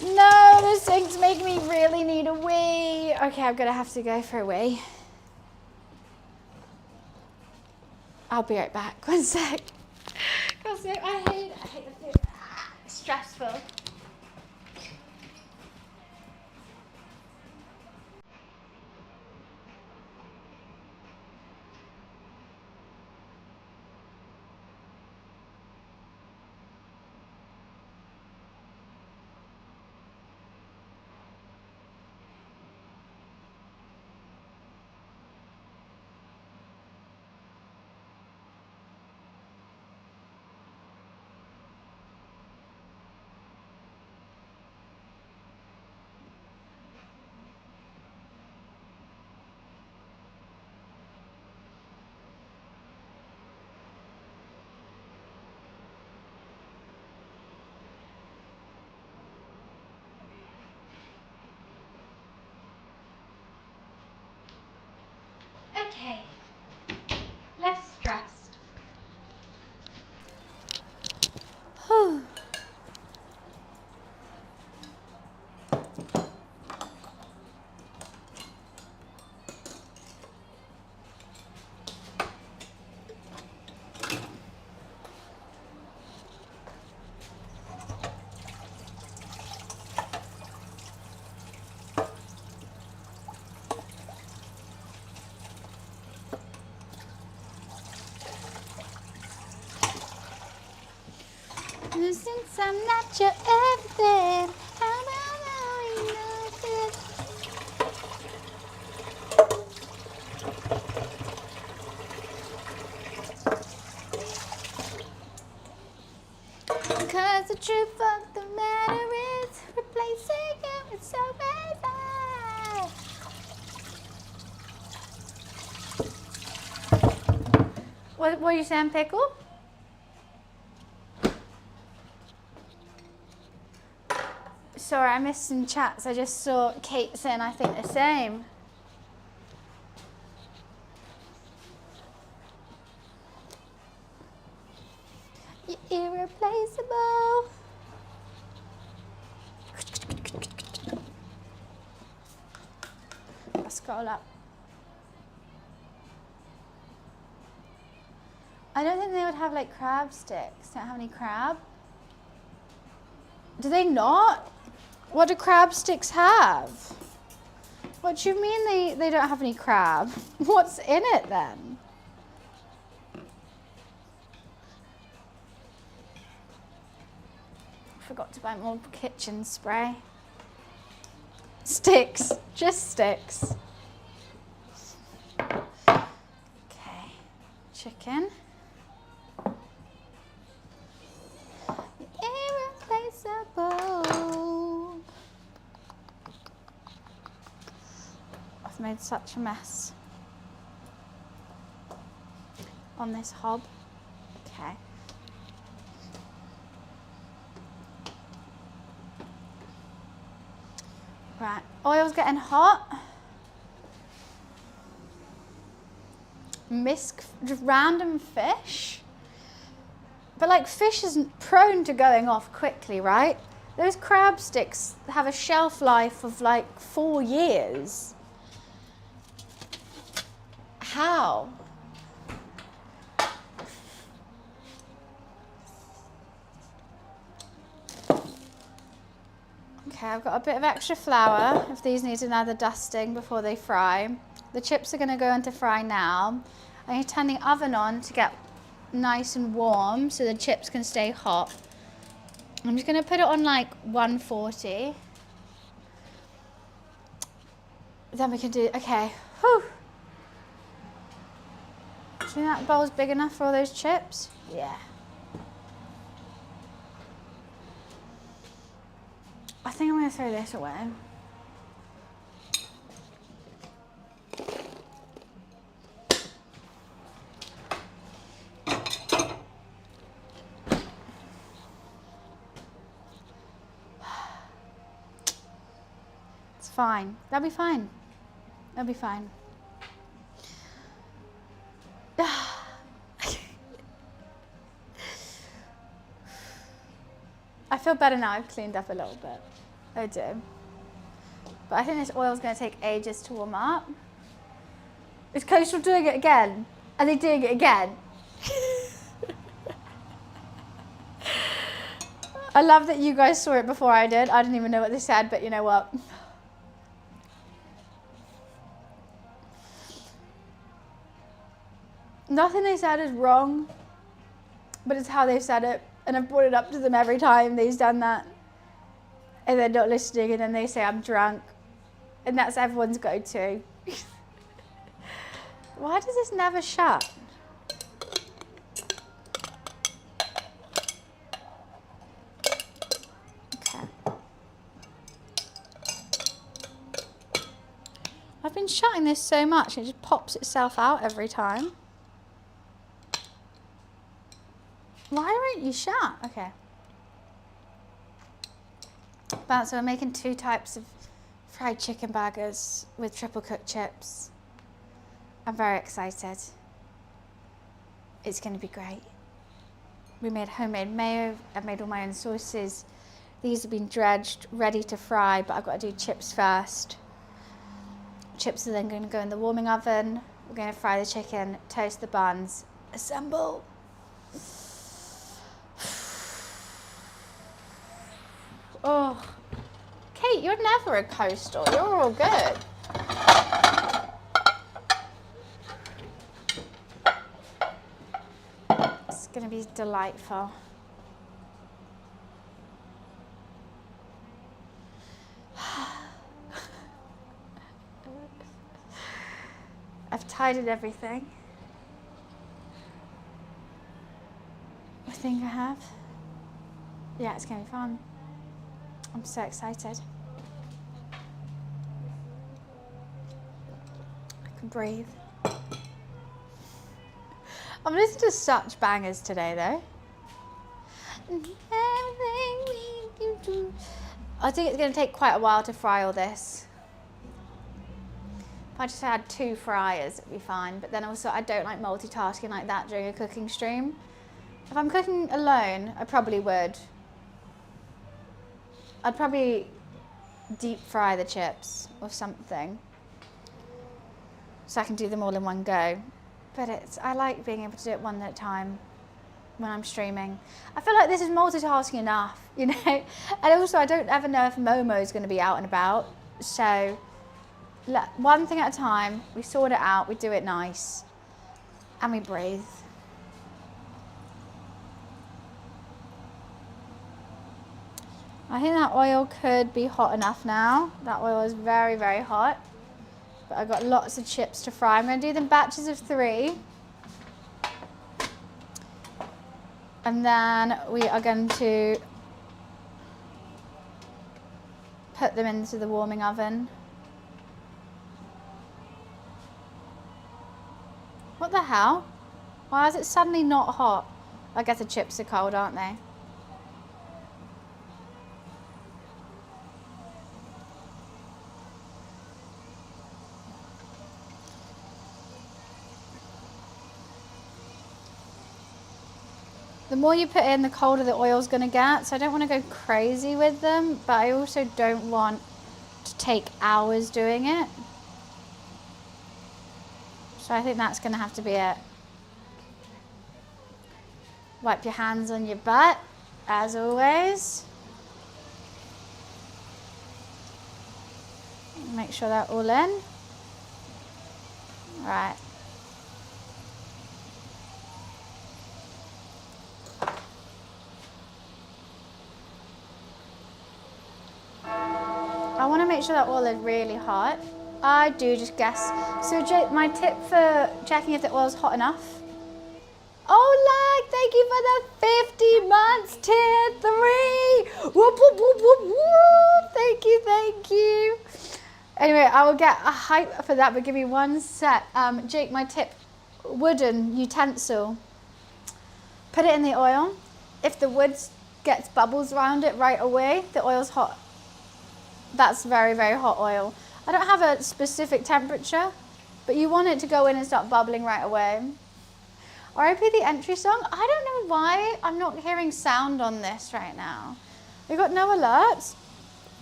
No, the sink's making me really need a wee. Okay, I'm gonna have to go for a wee. I'll be right back. One sec. I hate the food. It's stressful. Okay, less stressed. Since I'm not your everything, how about I nothing? Cause the truth of the matter is replacing you is so easy. What are you saying, Pickle? Sorry, I missed some chats. I just saw Kate saying I think the same. You're irreplaceable. scroll up. I don't think they would have like crab sticks. Don't have any crab. Do they not? What do crab sticks have? What do you mean they don't have any crab? What's in it then? Forgot to buy more kitchen spray. Sticks, just sticks. Okay, chicken. Irreplaceable. I've made such a mess on this hob. Okay. Right, oil's getting hot. Just random fish. But like fish isn't prone to going off quickly, right? Those crab sticks have a shelf life of like 4 years. How? Okay, I've got a bit of extra flour if these need another dusting before they fry. The chips are going to go into fry now. I need to turn the oven on to get nice and warm so the chips can stay hot. I'm just going to put it on like 140. Then we can do, okay. Whew. Do you think that bowl's big enough for all those chips? Yeah. I think I'm going to throw this away. It's fine. That'll be fine. That'll be fine. I feel better now. I've cleaned up a little bit. I do. But I think this oil's going to take ages to warm up. Is Coastal doing it again? Are they doing it again? I love that you guys saw it before I did. I didn't even know what they said, but you know what? Nothing they said is wrong, but it's how they said it. And I've brought it up to them every time they've done that. And they're not listening, and then they say I'm drunk. And that's everyone's go-to. Why does this never shut? Okay. I've been shutting this so much, it just pops itself out every time. Why won't you shut? Okay. But so we're making 2 types of fried chicken burgers with triple cooked chips. I'm very excited. It's going to be great. We made homemade mayo. I've made all my own sauces. These have been dredged, ready to fry, but I've got to do chips first. Chips are then going to go in the warming oven. We're going to fry the chicken, toast the buns, assemble. Oh, Kate, you're never a coastal. You're all good. It's going to be delightful. I've tidied everything. I think I have. Yeah, it's going to be fun. I'm so excited. I can breathe. I'm listening to such bangers today, though. I think it's going to take quite a while to fry all this. If I just had 2 fryers, it'd be fine. But then also, I don't like multitasking like that during a cooking stream. If I'm cooking alone, I probably would. I'd probably deep fry the chips or something. so I can do them all in one go. But I like being able to do it one at a time when I'm streaming. I feel like this is multitasking enough, you know? And also I don't ever know if Momo is going to be out and about. So one thing at a time, we sort it out, we do it nice, and we breathe. I think that oil could be hot enough now. That oil is very, very hot. But I've got lots of chips to fry. I'm going to do them batches of 3. And then we are going to put them into the warming oven. What the hell? Why is it suddenly not hot? I guess the chips are cold, aren't they? The more you put in, the colder the oil's going to get. So I don't want to go crazy with them, but I also don't want to take hours doing it. So I think that's going to have to be it. Wipe your hands on your butt, as always. Make sure they're all in. All right. I want to make sure that oil is really hot. I do just guess. So my tip for checking if the oil is hot enough. Oh, Lag, thank you for the 50 months tier 3. Whoop, whoop, whoop, whoop, whoop. Thank you, thank you. Anyway, I will get a hype for that, but give me one sec. Jake, my tip, wooden utensil. Put it in the oil. If the wood gets bubbles around it right away, the oil's hot. That's very, very hot oil. I don't have a specific temperature, but you want it to go in and start bubbling right away. RIP the entry song. I don't know why I'm not hearing sound on this right now. We got no alerts.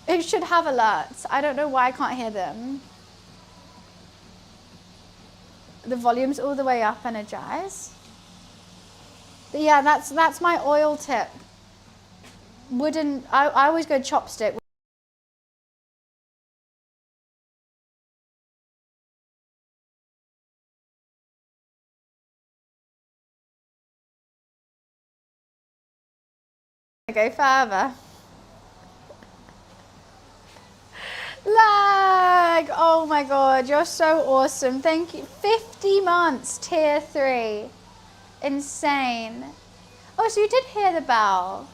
It should have alerts. I don't know why I can't hear them. The volume's all the way up, energize. But yeah, that's my oil tip. Wooden, I always go chopstick. Go further. Lag! Oh my god, you're so awesome. Thank you. 50 months, tier 3. Insane. Oh, so you did hear the bell.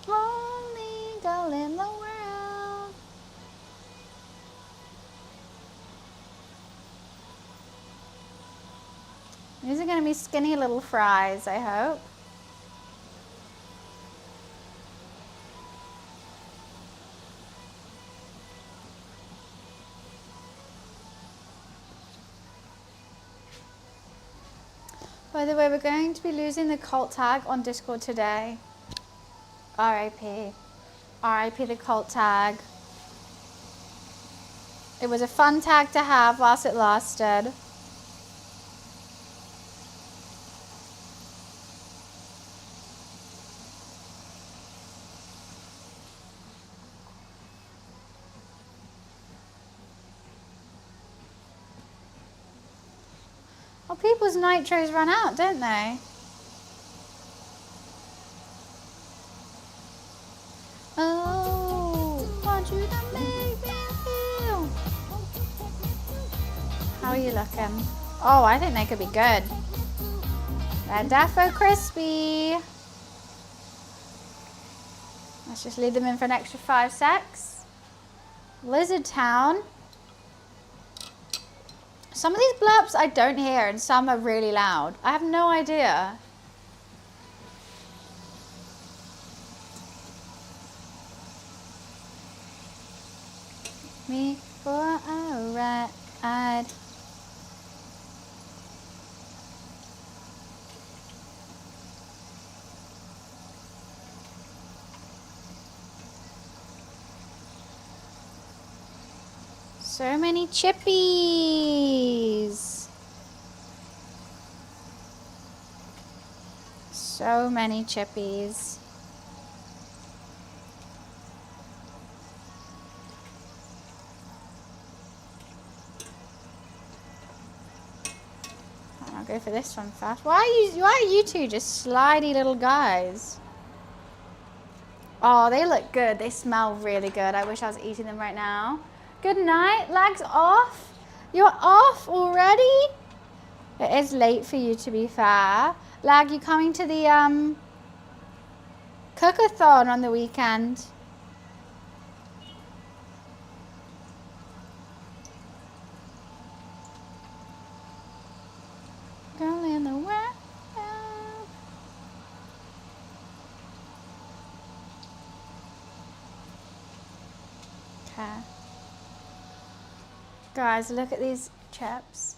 Only girl in the world. These are going to be skinny little fries, I hope. By the way, we're going to be losing the cult tag on Discord today. RIP. RIP the cult tag. It was a fun tag to have whilst it lasted. Well, people's nitros run out, don't they? Oh, want you to make me feel. How are you looking? Oh, I think they could be good. They're defo crispy. Let's just leave them in for an extra 5 secs. Lizard Town. Some of these blurps I don't hear and some are really loud. I have no idea. Me for a ride. So many chippies. So many chippies. I'll go for this one first. Why are you two just slidey little guys? Oh, they look good. They smell really good. I wish I was eating them right now. Good night. Lag's off. You're off already? It is late for you, to be fair. Lag, you coming to the cookathon on the weekend? Girl in the web. Okay. Guys, look at these chips.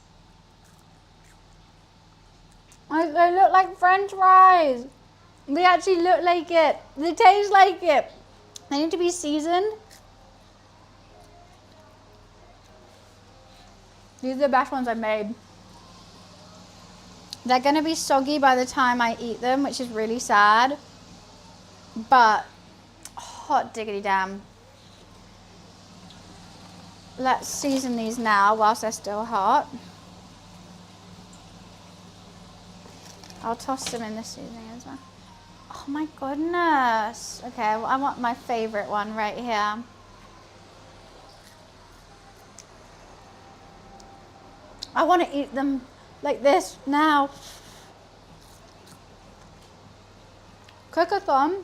They look like French fries. They actually look like it. They taste like it. They need to be seasoned. These are the best ones I've made. They're going to be soggy by the time I eat them, which is really sad. But, hot diggity damn. Let's season these now whilst they're still hot. I'll toss them in the seasoning as well. Oh my goodness. Okay, well, I want my favorite one right here. I want to eat them like this now. Cookathon.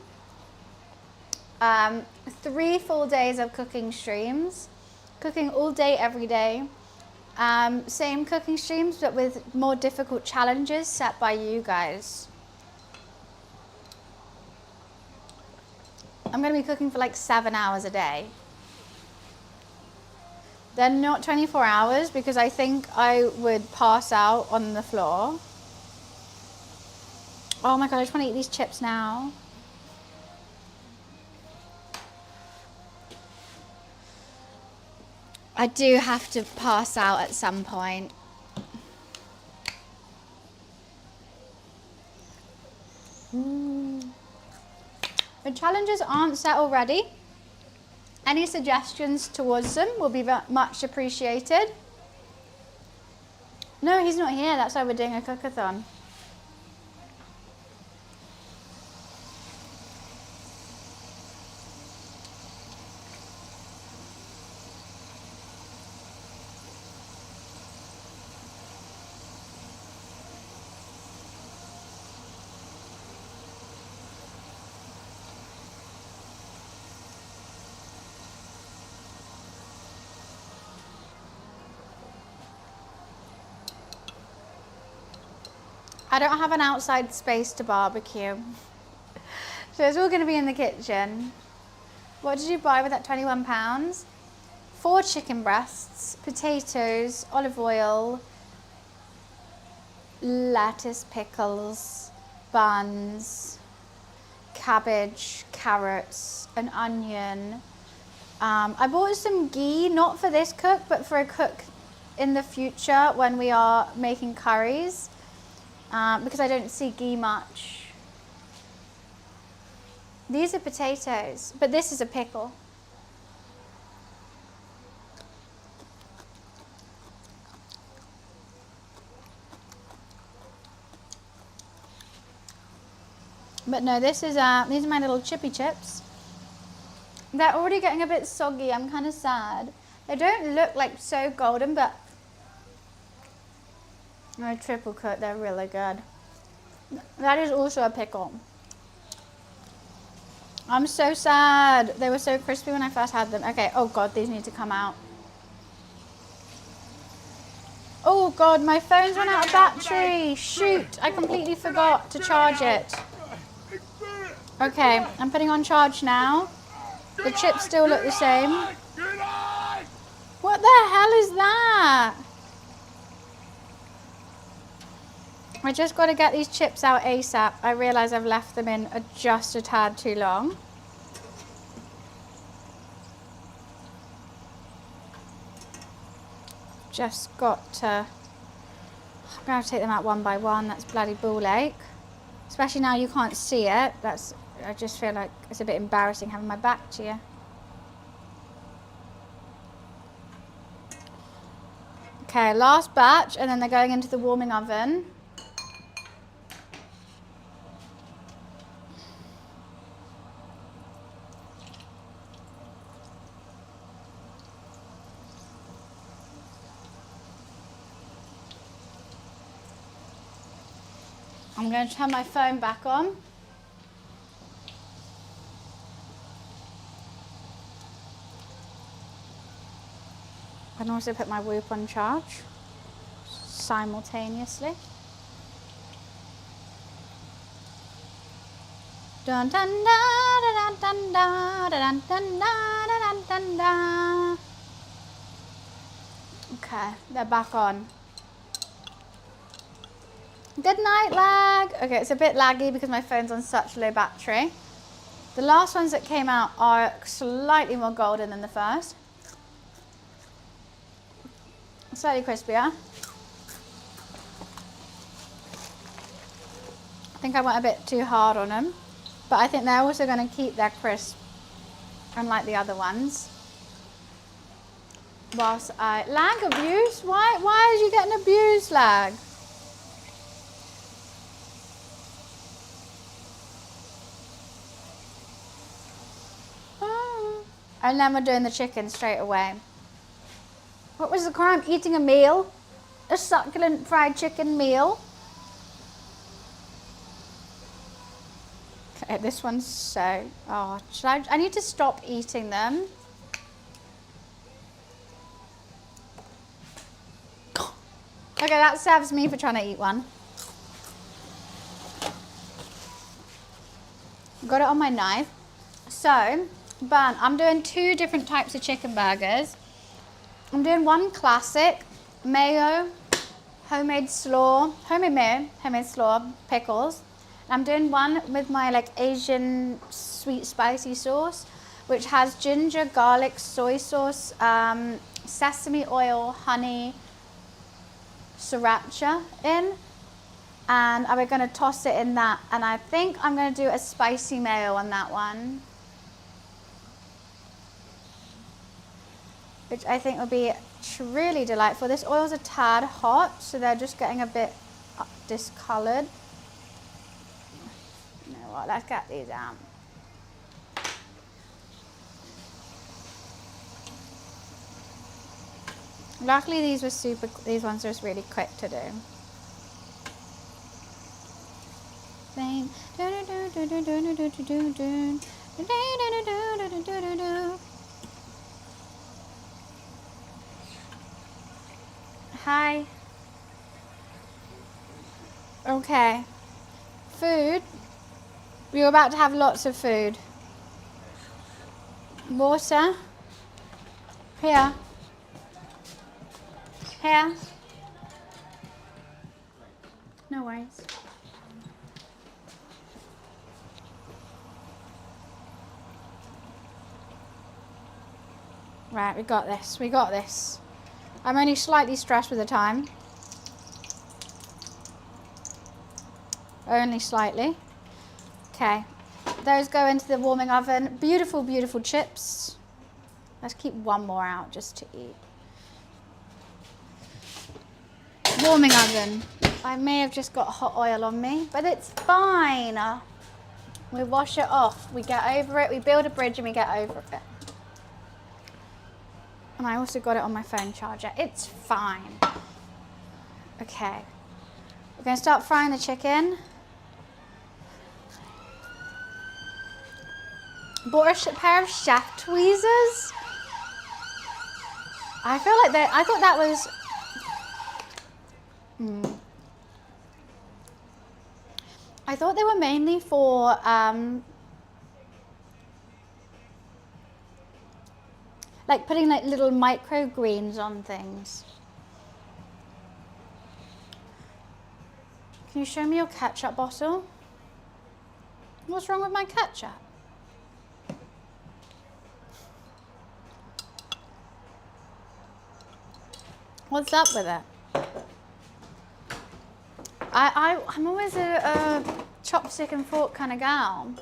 3 full days of cooking streams. Cooking all day, every day. Same cooking streams, but with more difficult challenges set by you guys. I'm going to be cooking for like 7 hours a day. They're not 24 hours because I think I would pass out on the floor. Oh my god, I just want to eat these chips now. I do have to pass out at some point. The challenges aren't set already. Any suggestions towards them will be much appreciated. No, he's not here. That's why we're doing a cookathon. I don't have an outside space to barbecue. So it's all going to be in the kitchen. What did you buy with that £21? 4 chicken breasts, potatoes, olive oil, lettuce, pickles, buns, cabbage, carrots, an onion. I bought some ghee, not for this cook, but for a cook in the future when we are making curries. Because I don't see ghee much. These are potatoes, but this is a pickle. But no, this is these are my little chippy chips. They're already getting a bit soggy. I'm kind of sad. They don't look like so golden, but they're triple cut. They're really good. That is also a pickle. I'm so sad. They were so crispy when I first had them. Okay. Oh god, these need to come out. Oh god, my phone's run out of battery. Shoot, I completely forgot to charge it. Okay, I'm putting on charge now. The chips still look the same. What the hell is that? I just got to get these chips out ASAP. I realise I've left them in just a tad too long. just got to, I'm going to have to take them out one by one. That's bloody ball ache. Especially now you can't see it. I just feel like it's a bit embarrassing having my back to you. Okay, last batch, and then they're going into the warming oven. I'm going to turn my phone back on. I can also put my Whoop on charge simultaneously. Dun dun da dun dun da dun dun da dun dun da. Okay, they're back on. Good night, lag. Okay, it's a bit laggy because my phone's on such low battery. The last ones that came out are slightly more golden than the first. Slightly crispier. I think I went a bit too hard on them, but I think they're also going to keep their crisp, unlike the other ones. Whilst lag abuse? Why are you getting abused, lag? And then we're doing the chicken straight away. What was the crime? Eating a meal? A succulent fried chicken meal? Okay, this one's so... Oh, I need to stop eating them. Okay, that serves me for trying to eat one. Got it on my knife. So, I'm doing 2 different types of chicken burgers. I'm doing one classic, mayo, homemade slaw, homemade mayo, homemade slaw, pickles. And I'm doing one with my like Asian sweet spicy sauce, which has ginger, garlic, soy sauce, sesame oil, honey, sriracha in. And we're going to toss it in that. And I think I'm going to do a spicy mayo on that one, which I think will be truly delightful. This oil's a tad hot, so they're just getting a bit discolored. You know what, let's get these out. Luckily these ones are just really quick to do. Hi. Okay. Food. We're about to have lots of food. Water. Here. Here. No worries. Right, we got this. We got this. I'm only slightly stressed with the time. Only slightly. Okay. Those go into the warming oven. Beautiful, beautiful chips. Let's keep one more out just to eat. Warming oven. I may have just got hot oil on me, but it's fine. We wash it off. We get over it. We build a bridge and we get over it. And I also got it on my phone charger. It's fine. Okay. We're going to start frying the chicken. Bought a pair of chef tweezers. I feel like I thought that was... I thought they were mainly for... like putting like little microgreens on things. Can you show me your ketchup bottle? What's wrong with my ketchup? What's up with it? I'm always a chopstick and fork kind of gal.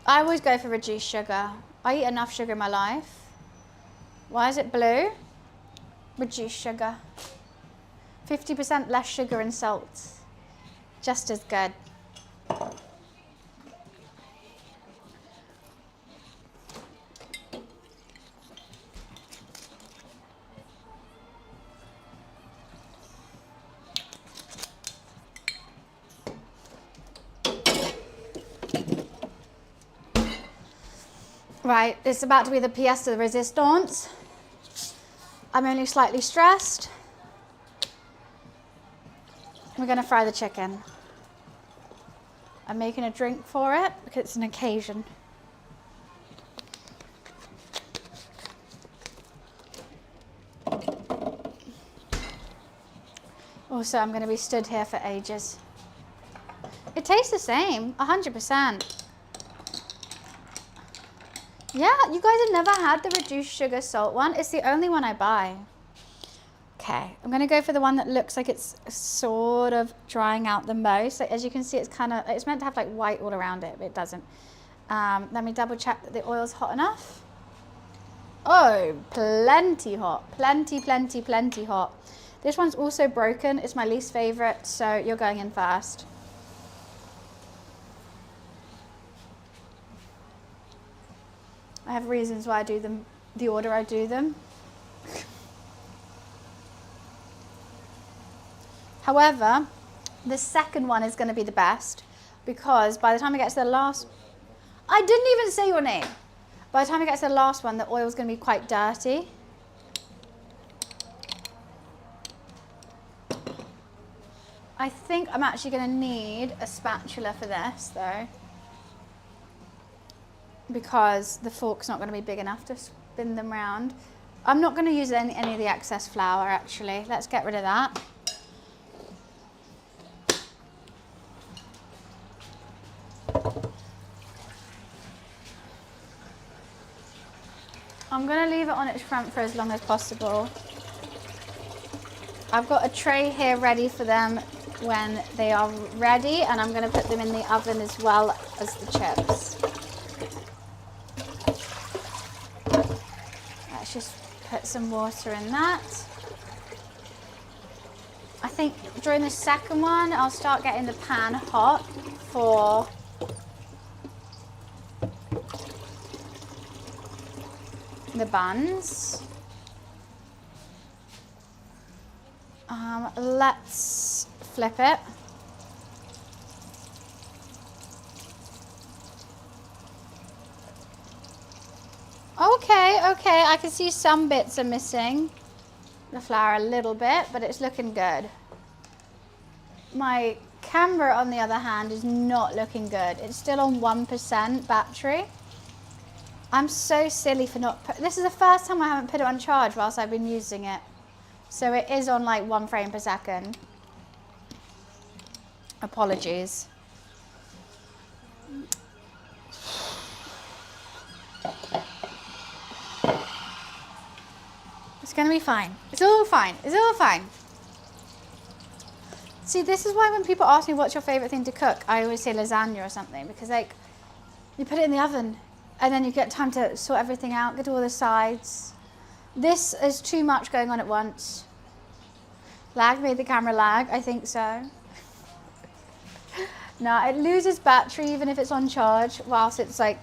I always go for reduced sugar. I eat enough sugar in my life. Why is it blue? Reduced sugar. 50% less sugar and salt. Just as good. Right, it's about to be the pièce de résistance. I'm only slightly stressed. We're gonna fry the chicken. I'm making a drink for it because it's an occasion. Also, I'm gonna be stood here for ages. It tastes the same, 100%. Yeah, you guys have never had the reduced sugar salt one. It's the only one I buy. Okay, I'm gonna go for the one that looks like it's sort of drying out the most. Like, as you can see, it's it's meant to have like white all around it, but it doesn't. Let me double check that the oil's hot enough. Oh, plenty hot, plenty hot. This one's also broken. It's my least favorite, so you're going in first. I have reasons why I do them, the order I do them. However, the second one is going to be the best because by the time I get to the last, I didn't even say your name. By the time I get to the last one, the oil's going to be quite dirty. I think I'm actually going to need a spatula for this though, because the fork's not going to be big enough to spin them round. I'm not going to use any of the excess flour actually. Let's get rid of that. I'm going to leave it on its front for as long as possible. I've got a tray here ready for them when they are ready, and I'm going to put them in the oven as well as the chips. Let's just put some water in that. I think during the second one, I'll start getting the pan hot for the buns. Let's flip it. Okay, I can see some bits are missing the flour a little bit, but it's looking good. My camera, on the other hand, is not looking good. It's still on 1% battery. I'm so silly for not this is the first time I haven't put it on charge whilst I've been using it. So it is on like 1 frame per second. Apologies. It's gonna be fine. It's all fine. It's all fine. See, this is why when people ask me what's your favorite thing to cook, I always say lasagna or something, because like you put it in the oven and then you get time to sort everything out, get all the sides. This is too much going on at once. Lag made the camera lag, I think so. No, it loses battery even if it's on charge whilst it's like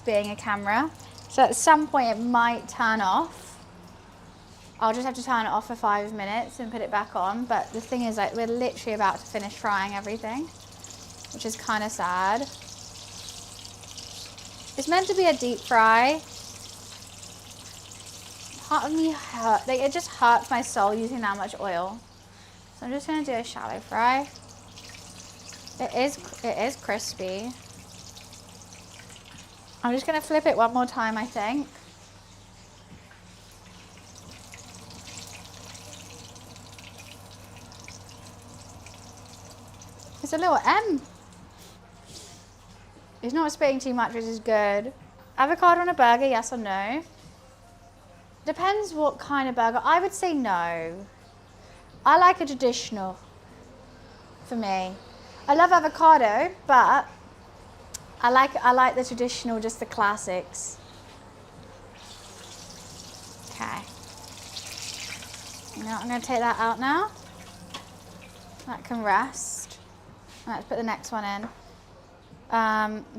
being a camera. So at some point it might turn off. I'll just have to turn it off for 5 minutes and put it back on. But the thing is, like, we're literally about to finish frying everything, which is kind of sad. It's meant to be a deep fry. Part of me hurt, like, it just hurts my soul using that much oil. So I'm just gonna do a shallow fry. It is crispy. I'm just gonna flip it one more time, I think. It's a little M. It's not spitting too much, which is good. Avocado on a burger, yes or no? Depends what kind of burger. I would say no. I like a traditional for me. I love avocado, but I like the traditional, just the classics. Okay. Now I'm going to take that out now. That can rest. Let's put the next one in.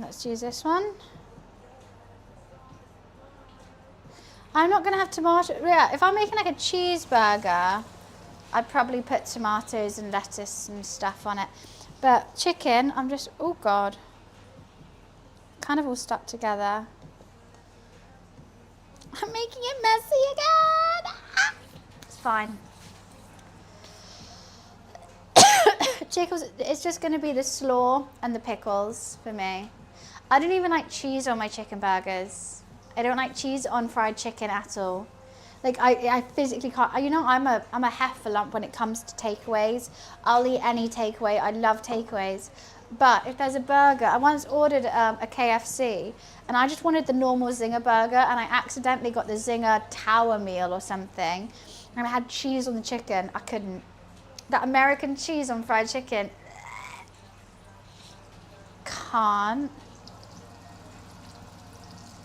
Let's use this one. I'm not going to have tomato. Yeah, if I'm making like a cheeseburger, I'd probably put tomatoes and lettuce and stuff on it. But chicken, I'm just, oh God, kind of all stuck together. I'm making it messy again. It's fine. Chickles, it's just going to be the slaw and the pickles for me. I don't even like cheese on my chicken burgers. I don't like cheese on fried chicken at all. Like I physically can't. You know, I'm a heffalump when it comes to takeaways. I'll eat any takeaway. I love takeaways. But if there's a burger, I once ordered a KFC and I just wanted the normal Zinger burger and I accidentally got the Zinger Tower meal or something and I had cheese on the chicken. I couldn't. That American cheese on fried chicken. Can't.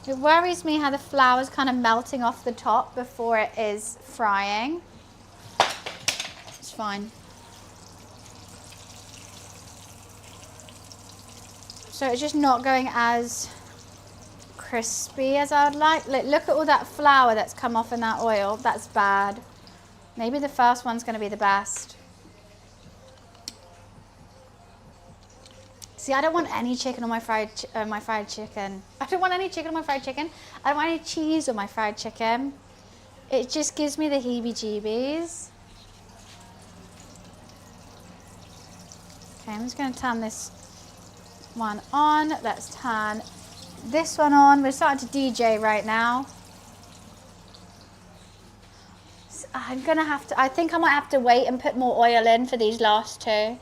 It worries me how the flour's kind of melting off the top before it is frying. It's fine. So it's just not going as crispy as I would like. Look at all that flour that's come off in that oil. That's bad. Maybe the first one's going to be the best. See, I don't want any chicken on my fried chicken. I don't want any chicken on my fried chicken. I don't want any cheese on my fried chicken. It just gives me the heebie-jeebies. Okay, I'm just going to turn this one on. Let's turn this one on. We're starting to DJ right now. So I'm going to have to, I think I might have to wait and put more oil in for these last two.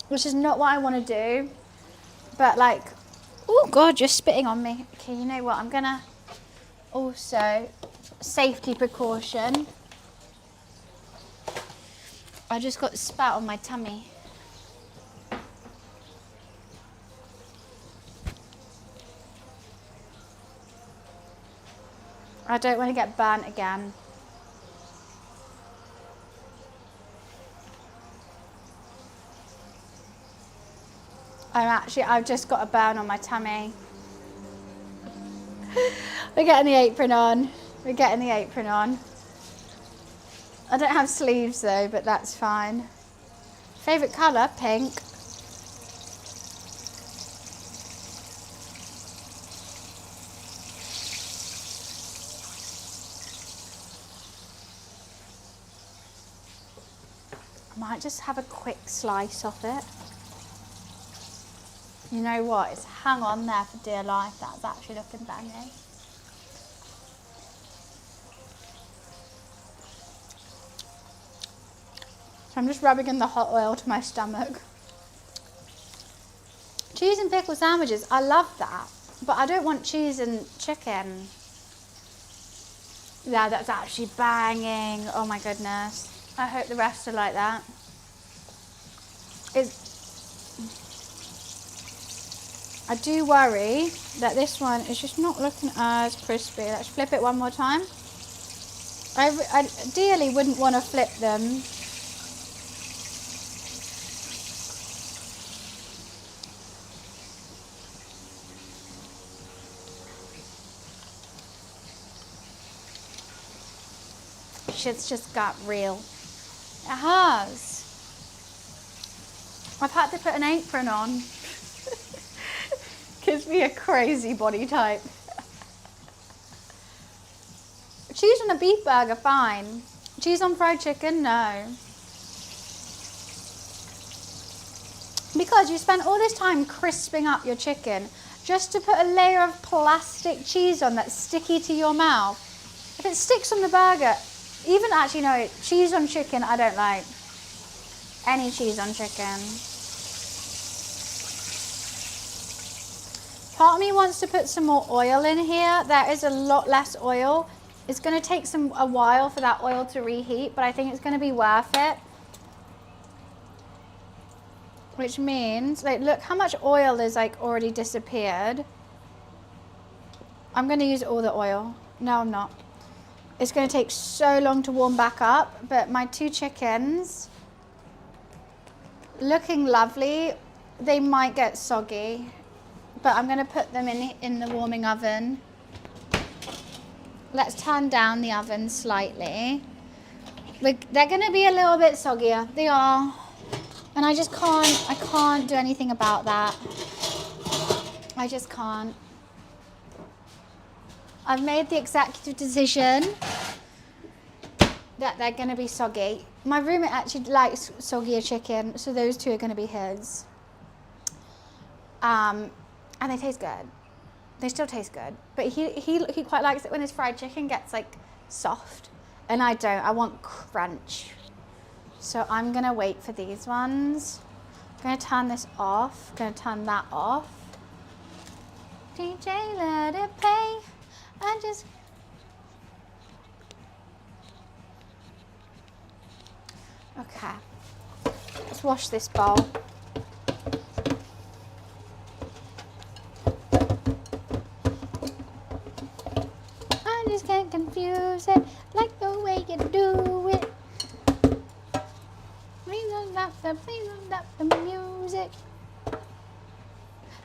Which is not what I want to do, but like, oh God, you're spitting on me. Okay, you know what, I'm gonna also, safety precaution. I just got spat on my tummy. I don't want to get burnt again. I've just got a burn on my tummy. We're getting the apron on. We're getting the apron on. I don't have sleeves though, but that's fine. Favourite colour? Pink. I might just have a quick slice of it. You know what, it's hung on there for dear life. That's actually looking banging. So I'm just rubbing in the hot oil to my stomach. Cheese and pickle sandwiches, I love that. But I don't want cheese and chicken. Yeah, that's actually banging. Oh my goodness. I hope the rest are like that. I do worry that this one is just not looking as crispy. Let's flip it one more time. I ideally wouldn't want to flip them. Shit's just got real. It has. I've had to put an apron on. Gives me a crazy body type. Cheese on a beef burger, fine. Cheese on fried chicken, no. Because you spent all this time crisping up your chicken just to put a layer of plastic cheese on that's sticky to your mouth. If it sticks on the burger, even actually no, cheese on chicken I don't like. Any cheese on chicken. Part of me wants to put some more oil in here. There is a lot less oil. It's going to take a while for that oil to reheat, but I think it's going to be worth it. Which means, like, look how much oil is like already disappeared. I'm going to use all the oil. No, I'm not. It's going to take so long to warm back up, but my 2 chickens, looking lovely. They might get soggy, but I'm going to put them in the warming oven. Let's turn down the oven slightly. They're going to be a little bit soggier. They are. And I can't do anything about that. I just can't. I've made the executive decision that they're going to be soggy. My roommate actually likes soggier chicken, so those 2 are going to be his. And they taste good. They still taste good. But he quite likes it when his fried chicken gets like soft. And I don't. I want crunch. So I'm going to wait for these ones. I'm going to turn this off. I'm going to turn that off. DJ, let it play. I just... Okay. Let's wash this bowl. I just can't confuse it like the way you do it. Please don't stop the music.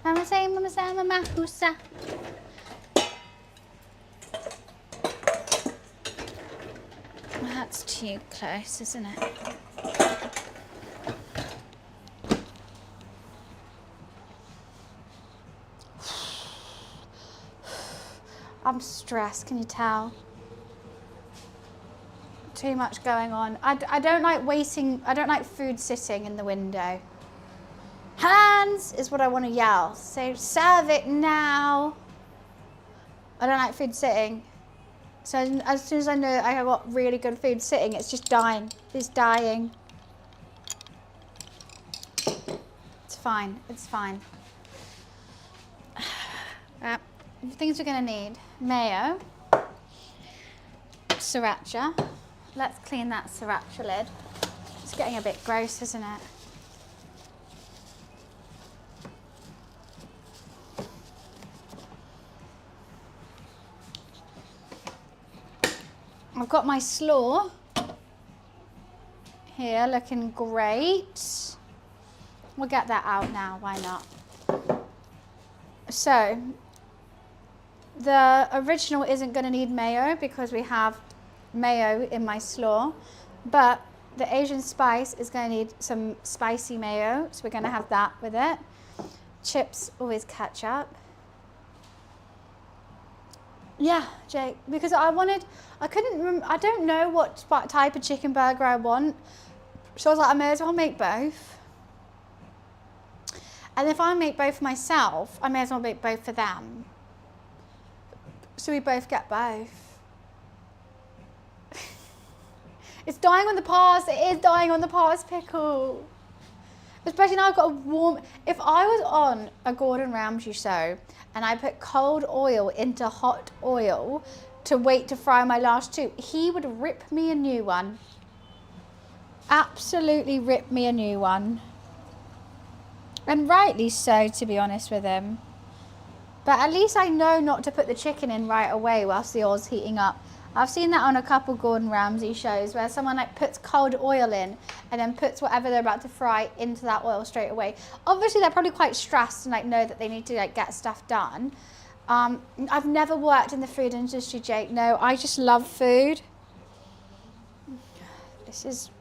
Mama say, mama husa. That's too close, isn't it? I'm stressed, can you tell? Too much going on. I don't like waiting. I don't like food sitting in the window. Hands is what I want to yell. So serve it now. I don't like food sitting. So as soon as I know I have got really good food sitting, it's just dying. It's dying. It's fine. It's fine. Things we're going to need. Mayo. Sriracha. Let's clean that sriracha lid. It's getting a bit gross, isn't it? I've got my slaw here looking great. We'll get that out now, why not? So, the original isn't going to need mayo because we have mayo in my slaw, but the Asian spice is going to need some spicy mayo, so we're going to have that with it. Chips, always ketchup. Yeah, Jake, because I don't know what type of chicken burger I want, so I was like, I may as well make both. And if I make both for myself, I may as well make both for them. So we both get both. It's dying on the pass. It is dying on the pass, pickle. Especially now I've got a warm... If I was on a Gordon Ramsay show and I put cold oil into hot oil to wait to fry my last 2, he would rip me a new one. Absolutely rip me a new one. And rightly so, to be honest with him. But at least I know not to put the chicken in right away whilst the oil's heating up. I've seen that on a couple Gordon Ramsay shows where someone like puts cold oil in and then puts whatever they're about to fry into that oil straight away. Obviously they're probably quite stressed and like know that they need to like get stuff done. I've never worked in the food industry, Jake. No, I just love food. This is...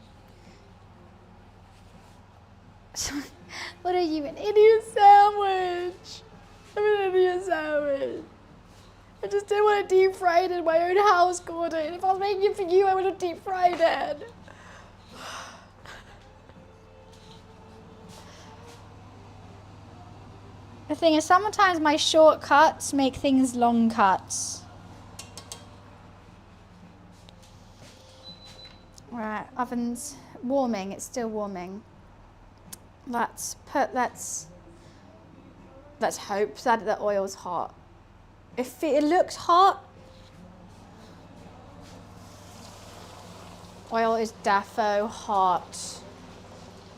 What are you, an Indian sandwich? I'm an Indian sandwich. I just didn't want to deep fry it in my own house, Gordon. If I was making it for you, I would have deep fried it. The thing is, sometimes my shortcuts make things long cuts. Right, oven's warming. It's still warming. Let's Let's hope that the oil's hot. If it looks hot, oil is defo hot.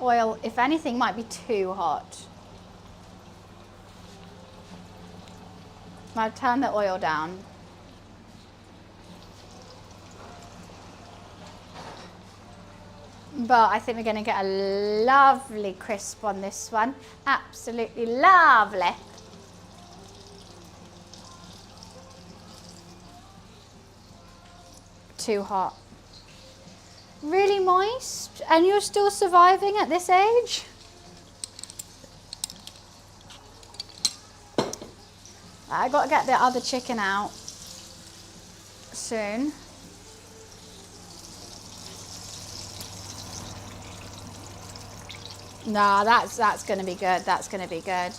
Oil, if anything, might be too hot. I'll turn the oil down. But I think we're going to get a lovely crisp on this one. Absolutely lovely. Too hot. Really moist, and you're still surviving at this age? I got to get the other chicken out soon. Nah, that's going to be good. That's going to be good.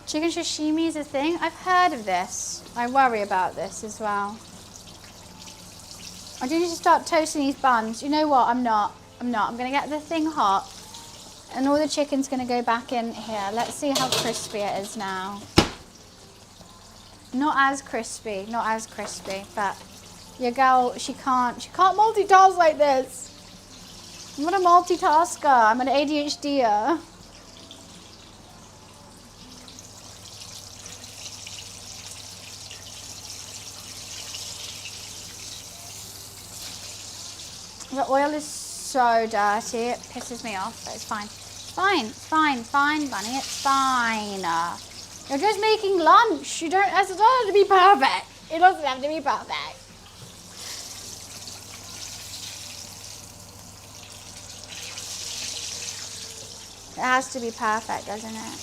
Chicken sashimi is a thing. I've heard of this. I worry about this as well. I do need to start toasting these buns. You know what? I'm not. I'm going to get the thing hot. And all the chicken's going to go back in here. Let's see how crispy it is now. Not as crispy. Not as crispy. But your girl, she can't multitask like this. I'm not a multitasker. I'm an ADHDer. The oil is so dirty, it pisses me off, but it's fine. It's fine, it's fine, fine, bunny, it's fine. You're just making lunch. It doesn't have to be perfect. It doesn't have to be perfect. It has to be perfect, doesn't it?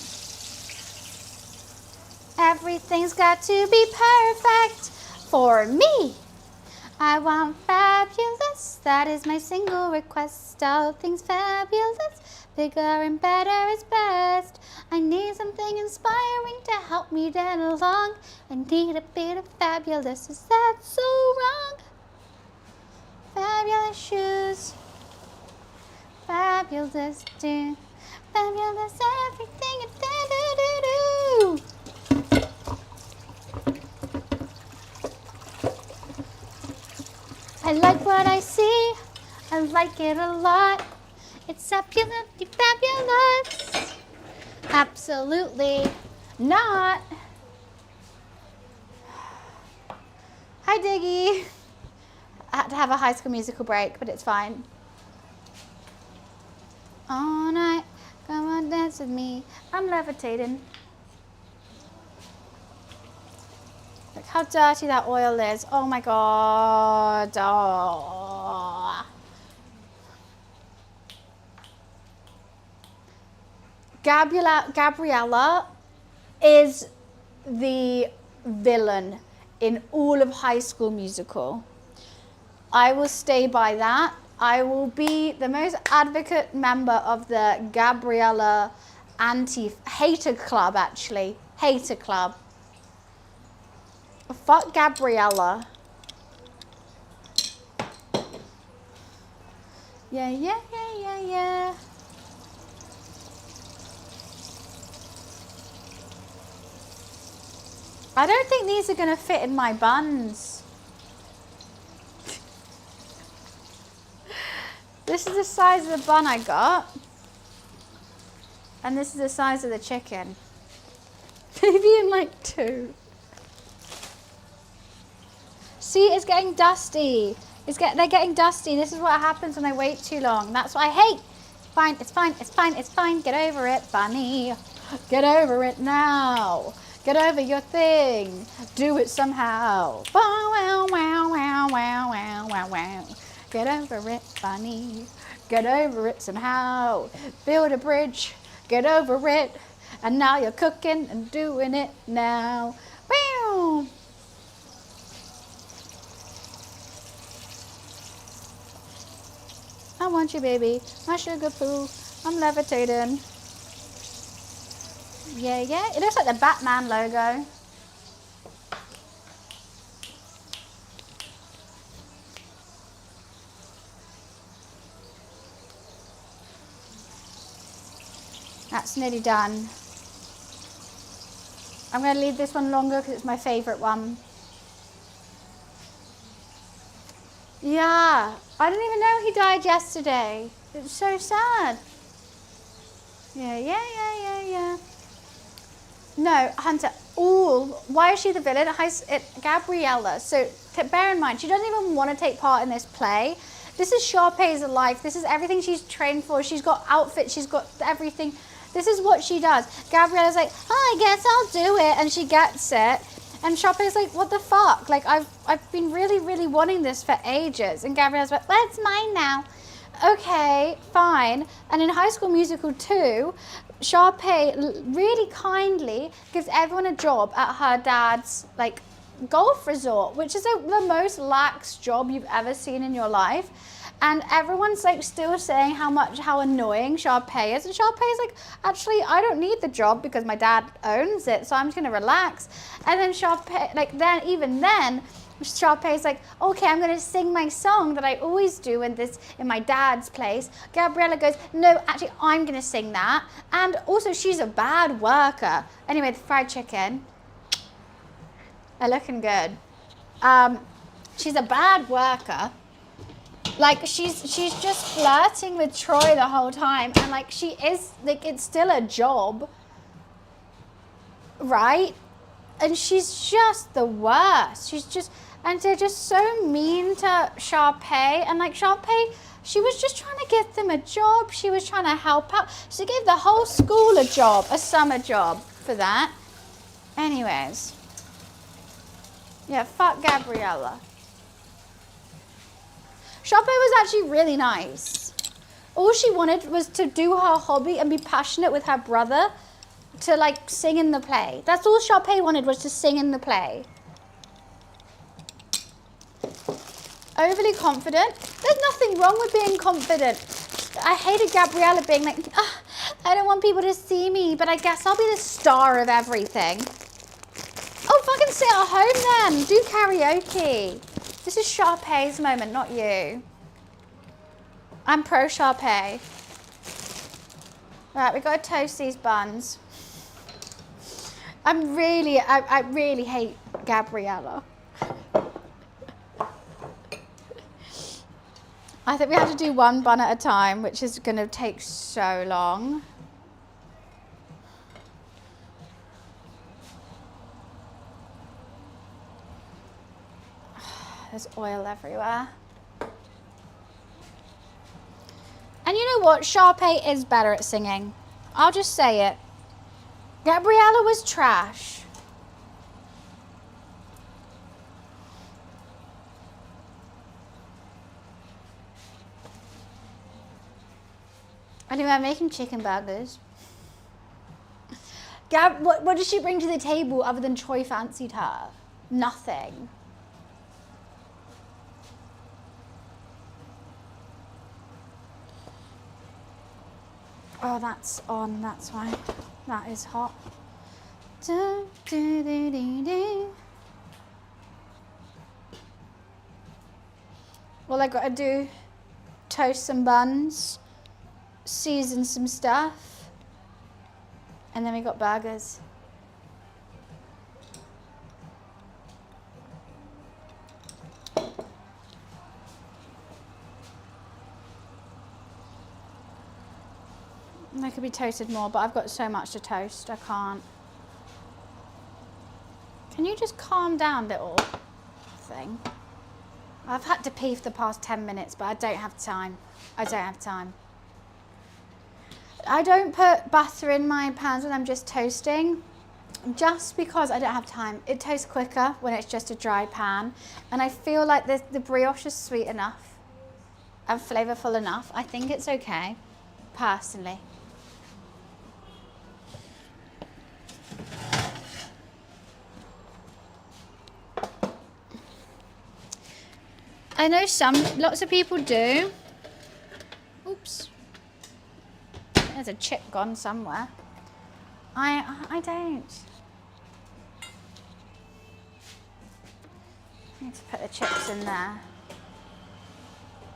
Everything's got to be perfect for me. I want fabulous, that is my single request. All things fabulous, bigger and better is best. I need something inspiring to help me get along. I need a bit of fabulous, is that so wrong? Fabulous shoes, fabulous do, fabulous everything you do. I like what I see, I like it a lot. It's absolutely fabulous. Absolutely not. Hi Diggy. I had to have a High School Musical break, but it's fine. All night, come on dance with me. I'm levitating. Look how dirty that oil is. Oh my God. Oh. Gabriella is the villain in all of High School Musical. I will stay by that. I will be the most advocate member of the Gabriella hater club, actually. Hater club. Fuck Gabriella. Yeah, yeah, yeah, yeah, yeah. I don't think these are going to fit in my buns. This is the size of the bun I got. And this is the size of the chicken. Maybe in like 2. See, it's getting dusty. They're getting dusty. This is what happens when I wait too long. That's what I hate. Fine, it's fine, it's fine, it's fine. Get over it, bunny. Get over it now. Get over your thing. Do it somehow. Wow, wow, wow, wow, wow, wow, wow. Get over it, bunny. Get over it somehow. Build a bridge. Get over it. And now you're cooking and doing it now. Wow. I want you, baby. My sugar poo. I'm levitating. Yeah, yeah. It looks like the Batman logo. That's nearly done. I'm going to leave this one longer because it's my favourite one. Yeah, I didn't even know he died yesterday. It was so sad. Yeah. No, Hunter, why is she the villain? Gabriella. So bear in mind, she doesn't even want to take part in this play. This is Sharpay's life. This is everything she's trained for. She's got outfits. She's got everything. This is what she does. Gabriella's like, oh, I guess I'll do it. And she gets it. And Sharpay's like, what the fuck? Like, I've been really, really wanting this for ages. And Gabriella's like, well, it's mine now. Okay, fine. And in High School Musical 2, Sharpay really kindly gives everyone a job at her dad's, like, golf resort, which is the most lax job you've ever seen in your life. And everyone's like still saying how annoying Sharpay is. And Sharpay's like, actually, I don't need the job because my dad owns it, so I'm just gonna relax. And then Sharpay, even then, Sharpay's like, okay, I'm gonna sing my song that I always do in my dad's place. Gabriella goes, no, actually, I'm gonna sing that. And also, she's a bad worker. Anyway, the fried chicken are looking good. She's a bad worker. Like, she's just flirting with Troy the whole time. And, like, she is, like, it's still a job. Right? And she's just the worst. And they're just so mean to Sharpay. And, like, Sharpay, she was just trying to get them a job. She was trying to help out. She gave the whole school a job, a summer job for that. Anyways. Yeah, fuck Gabriella. Sharpay was actually really nice. All she wanted was to do her hobby and be passionate with her brother to, like, sing in the play. That's all Sharpay wanted, was to sing in the play. Overly confident. There's nothing wrong with being confident. I hated Gabriella being like, I don't want people to see me, but I guess I'll be the star of everything. Oh, fucking sit at home then. Do karaoke. This is Sharpay's moment, not you. I'm pro Sharpay. Right, we gotta toast these buns. I really hate Gabriella. I think we have to do one bun at a time, which is gonna take so long. There's oil everywhere. And you know what? Sharpay is better at singing. I'll just say it. Gabriella was trash. Anyway, I'm making chicken burgers. What did she bring to the table other than Troy fancied her? Nothing. Oh, that's on, that's why. That is hot. All I gotta do, toast some buns, season some stuff, and then we got burgers. They could be toasted more, but I've got so much to toast, I can't. Can you just calm down, little thing? I've had to pee for the past 10 minutes, but I don't have time. I don't have time. I don't put butter in my pans when I'm just toasting, just because I don't have time. It toasts quicker when it's just a dry pan, and I feel like the brioche is sweet enough and flavorful enough. I think it's okay, personally. I know lots of people do. Oops. There's a chip gone somewhere. I don't. I need to put the chips in there.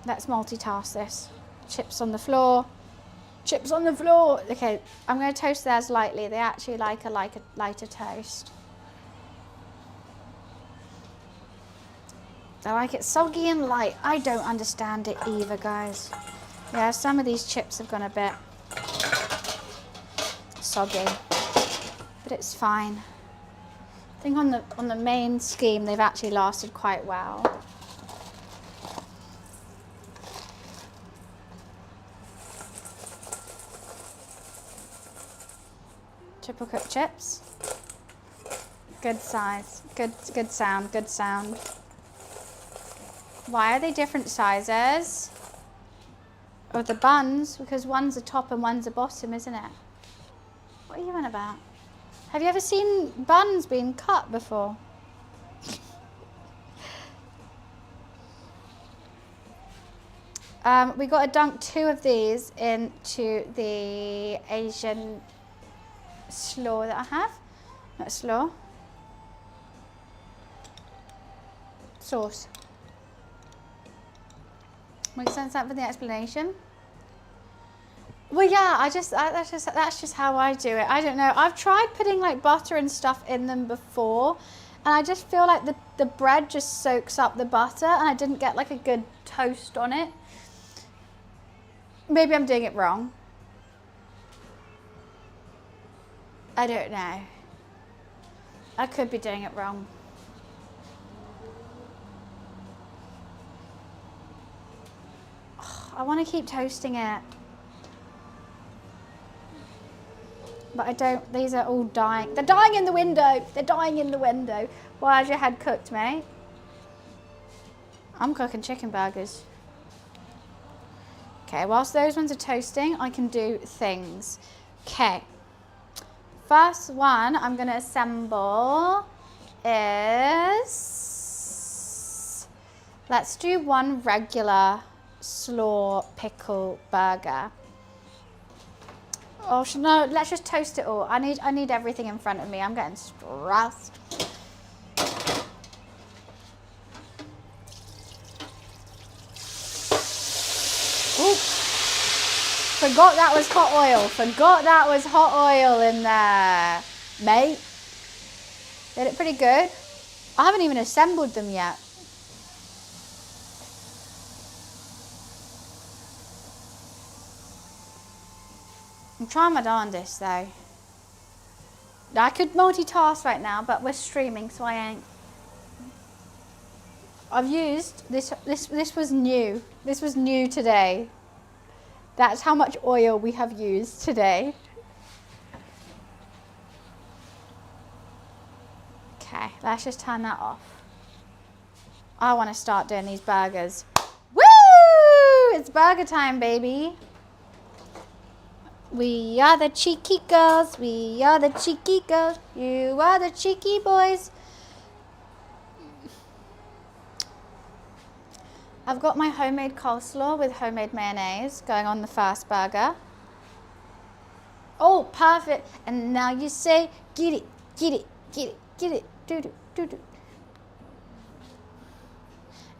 Let's multitask this. Chips on the floor. chips on the floor. Okay, I'm going to toast theirs lightly. They actually like a lighter toast. I like it soggy and light. I don't understand it either, guys. Yeah, some of these chips have gone a bit soggy, but it's fine. I think on the main scheme, they've actually lasted quite well. Triple cooked chips. Good size. Good sound. Good sound. Why are they different sizes? Of the buns? Because one's a top and one's a bottom, isn't it? What are you on about? Have you ever seen buns being cut before? We got to dunk 2 of these into the Asian slaw that I have. Not slaw. Sauce. Makes sense that for the explanation? Well, yeah, that's just how I do it. I don't know. I've tried putting like butter and stuff in them before, and I just feel like the bread just soaks up the butter, and I didn't get like a good toast on it. Maybe I'm doing it wrong. I don't know. I could be doing it wrong. I want to keep toasting it. But I don't, these are all dying. They're dying in the window. They're dying in the window. Why has your head cooked, mate? I'm cooking chicken burgers. Okay, whilst those ones are toasting, I can do things. Okay. First one I'm going to assemble is, let's do one regular slaw pickle burger. Oh no, let's just toast it all. I need everything in front of me. I'm getting stressed. Ooh. Forgot that was hot oil. Forgot that was hot oil in there, mate. Did it pretty good. I haven't even assembled them yet. I'm trying my darndest though. I could multitask right now, but we're streaming, so I ain't. I've used this was new. This was new today. That's how much oil we have used today. Okay, let's just turn that off. I want to start doing these burgers. Woo! It's burger time, baby. We are the cheeky girls. We are the cheeky girls. You are the cheeky boys. I've got my homemade coleslaw with homemade mayonnaise going on the first burger. Oh, perfect. And now you say, get it, get it, get it, get it. Do-do, do-do.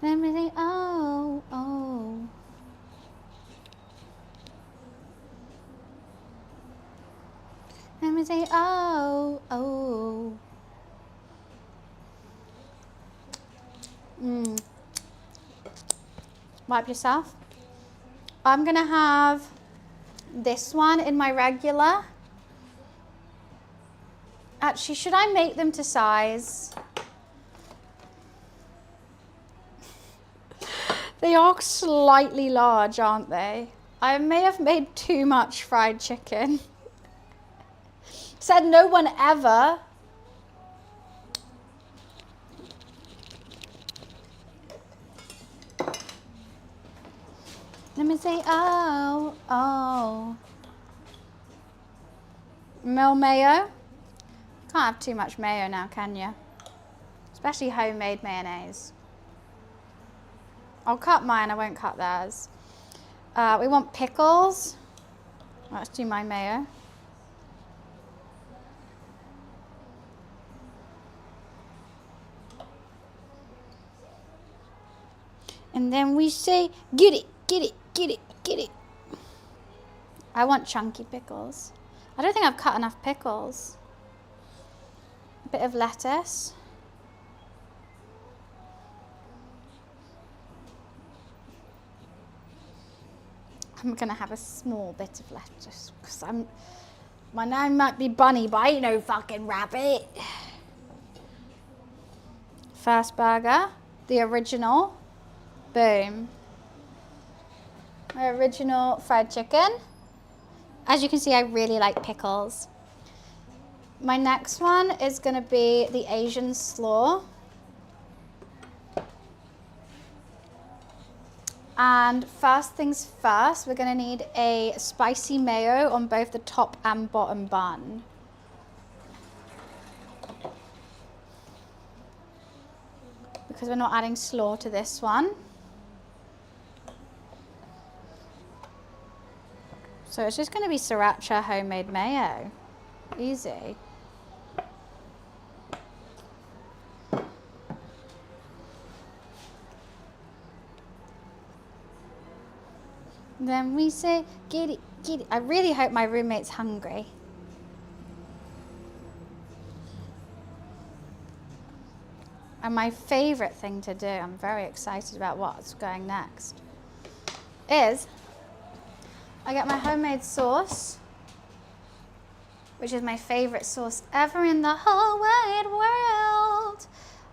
Let me say, oh, oh. Let me say, oh, oh. Wipe yourself. I'm gonna have this one in my regular. Actually, should I make them to size? They are slightly large, aren't they? I may have made too much fried chicken. Said no one ever. Let me say, oh, oh. Mayo. Can't have too much mayo now, can you? Especially homemade mayonnaise. I'll cut mine, I won't cut theirs. We want pickles. Let's do my mayo. And then we say, get it, get it, get it, get it. I want chunky pickles. I don't think I've cut enough pickles. A bit of lettuce. I'm gonna have a small bit of lettuce because my name might be Bunny, but I ain't no fucking rabbit. First burger, the original. Boom. My original fried chicken. As you can see, I really like pickles. My next one is gonna be the Asian slaw. And first things first, we're gonna need a spicy mayo on both the top and bottom bun. Because we're not adding slaw to this one. So it's just gonna be sriracha homemade mayo. Easy. Then we say, get it, get it. I really hope my roommate's hungry. And my favorite thing to do, I'm very excited about what's going next, is I get my homemade sauce, which is my favorite sauce ever in the whole wide world.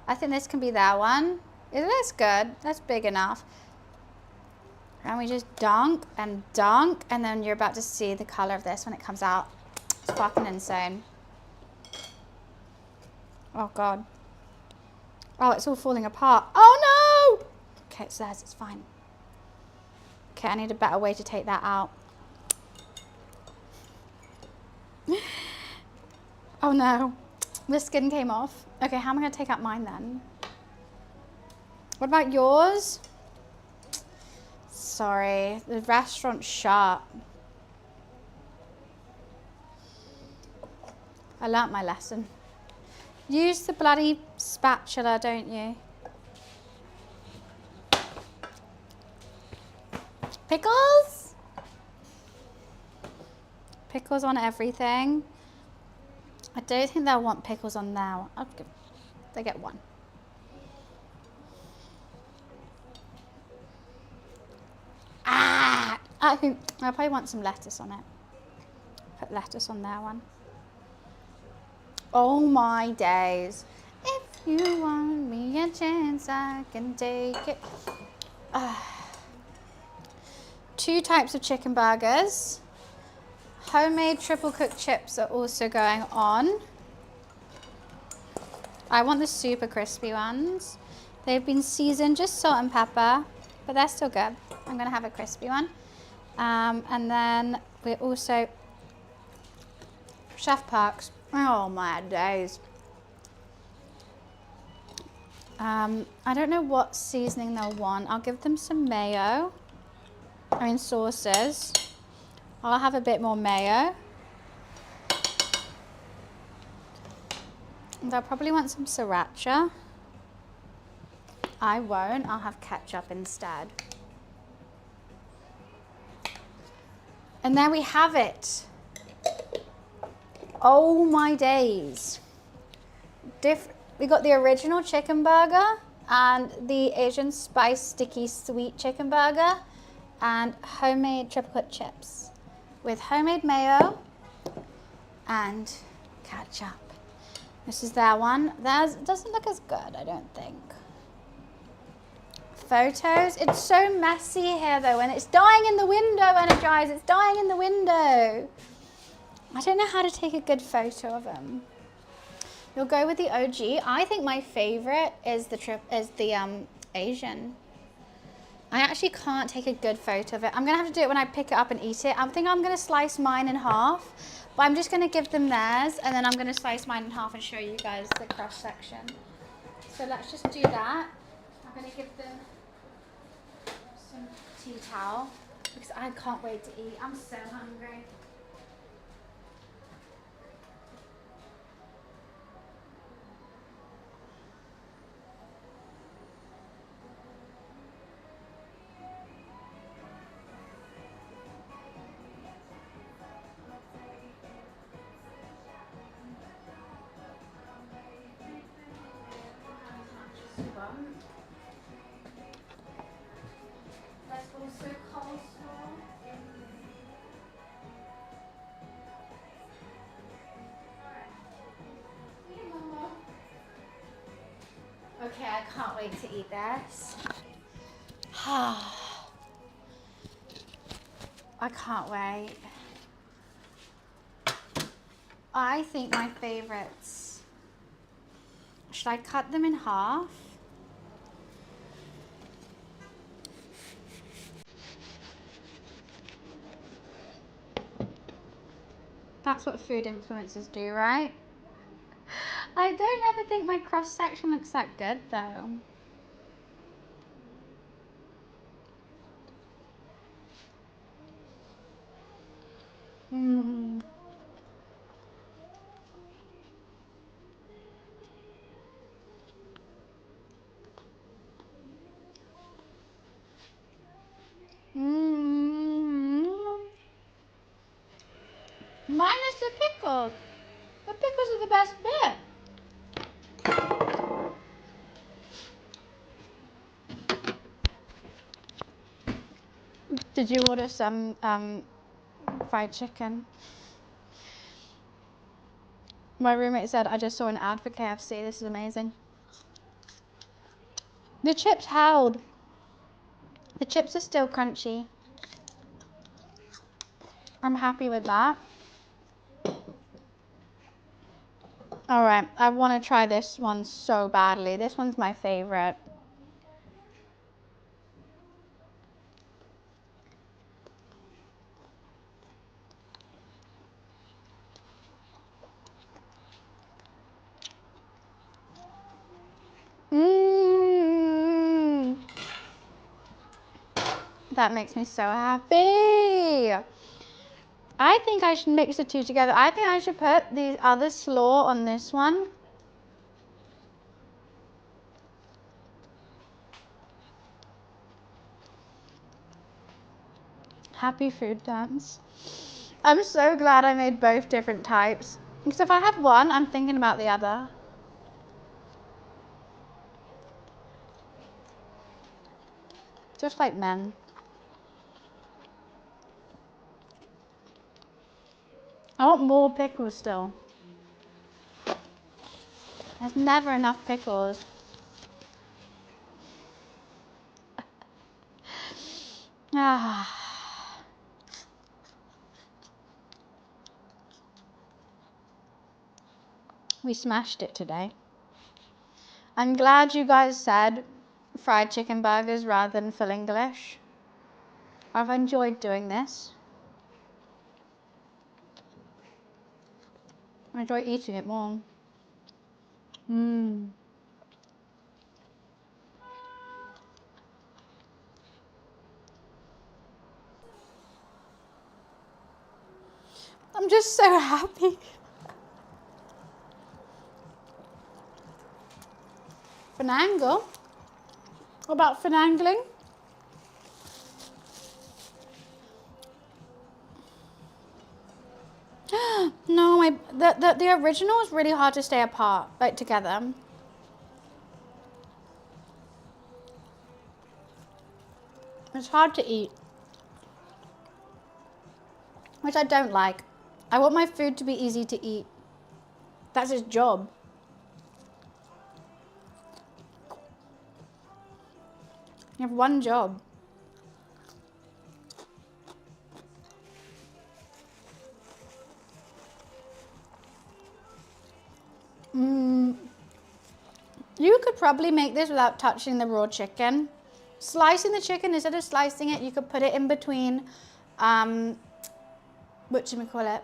I think this can be that one. That's good, that's big enough. And we just dunk, and then you're about to see the color of this when it comes out. It's fucking insane. Oh God. Oh, it's all falling apart. Oh no! Okay, it's theirs, it's fine. Okay, I need a better way to take that out. Oh no, the skin came off. Okay, how am I gonna take out mine then? What about yours? Sorry, the restaurant's shut. I learnt my lesson. Use the bloody spatula, don't you? Pickles? Pickles on everything. I don't think they'll want pickles on there. They get one. Ah! I probably want some lettuce on it. Put lettuce on there one. Oh my days. If you want me a chance, I can take it. 2 types of chicken burgers. Homemade triple cooked chips are also going on. I want the super crispy ones. They've been seasoned, just salt and pepper, but they're still good. I'm gonna have a crispy one. And then we're also Chef Perks. Oh my days. I don't know what seasoning they'll want. I'll give them some mayo. I mean sauces. I'll have a bit more mayo. They'll probably want some sriracha. I won't, I'll have ketchup instead. And there we have it. Oh my days. We got the original chicken burger and the Asian spice sticky sweet chicken burger and homemade triple cooked chips with homemade mayo and ketchup. This is that one. Theirs doesn't look as good, I don't think. Photos. It's so messy here though, and it's dying in the window, Energize. It's dying in the window. I don't know how to take a good photo of them. You'll go with the OG. I think my favorite is the Asian. I actually can't take a good photo of it. I'm gonna have to do it when I pick it up and eat it. I think I'm gonna slice mine in half, but I'm just gonna give them theirs, and then I'm gonna slice mine in half and show you guys the cross section. So let's just do that. I'm gonna give them some tea towel because I can't wait to eat. I'm so hungry. There's also coleslaw. Okay, I can't wait to eat this. I can't wait. I think my favorites. Should I cut them in half? That's what food influencers do, right? I don't ever think my cross section looks that good though. Mm. Mm. Minus the pickles. The pickles are the best bit. Did you order some fried chicken? My roommate said, I just saw an ad for KFC. This is amazing. The chips held. The chips are still crunchy. I'm happy with that. All right, I want to try this one so badly. This one's my favorite. Mmm. That makes me so happy. I think I should mix the two together. I think I should put the other slaw on this one. Happy food dance. I'm so glad I made both different types. Because if I have one, I'm thinking about the other. Just like men. I want more pickles still. There's never enough pickles. We smashed it today. I'm glad you guys said fried chicken burgers rather than full English. I've enjoyed doing this. I enjoy eating it more. Mmm. I'm just so happy. Finangle? What about finangling? No, the original is really hard to stay apart, like together. It's hard to eat, which I don't like. I want my food to be easy to eat. That's his job. You have one job. You could probably make this without touching the raw chicken. Slicing the chicken, instead of slicing it, you could put it in between, whatchamacallit,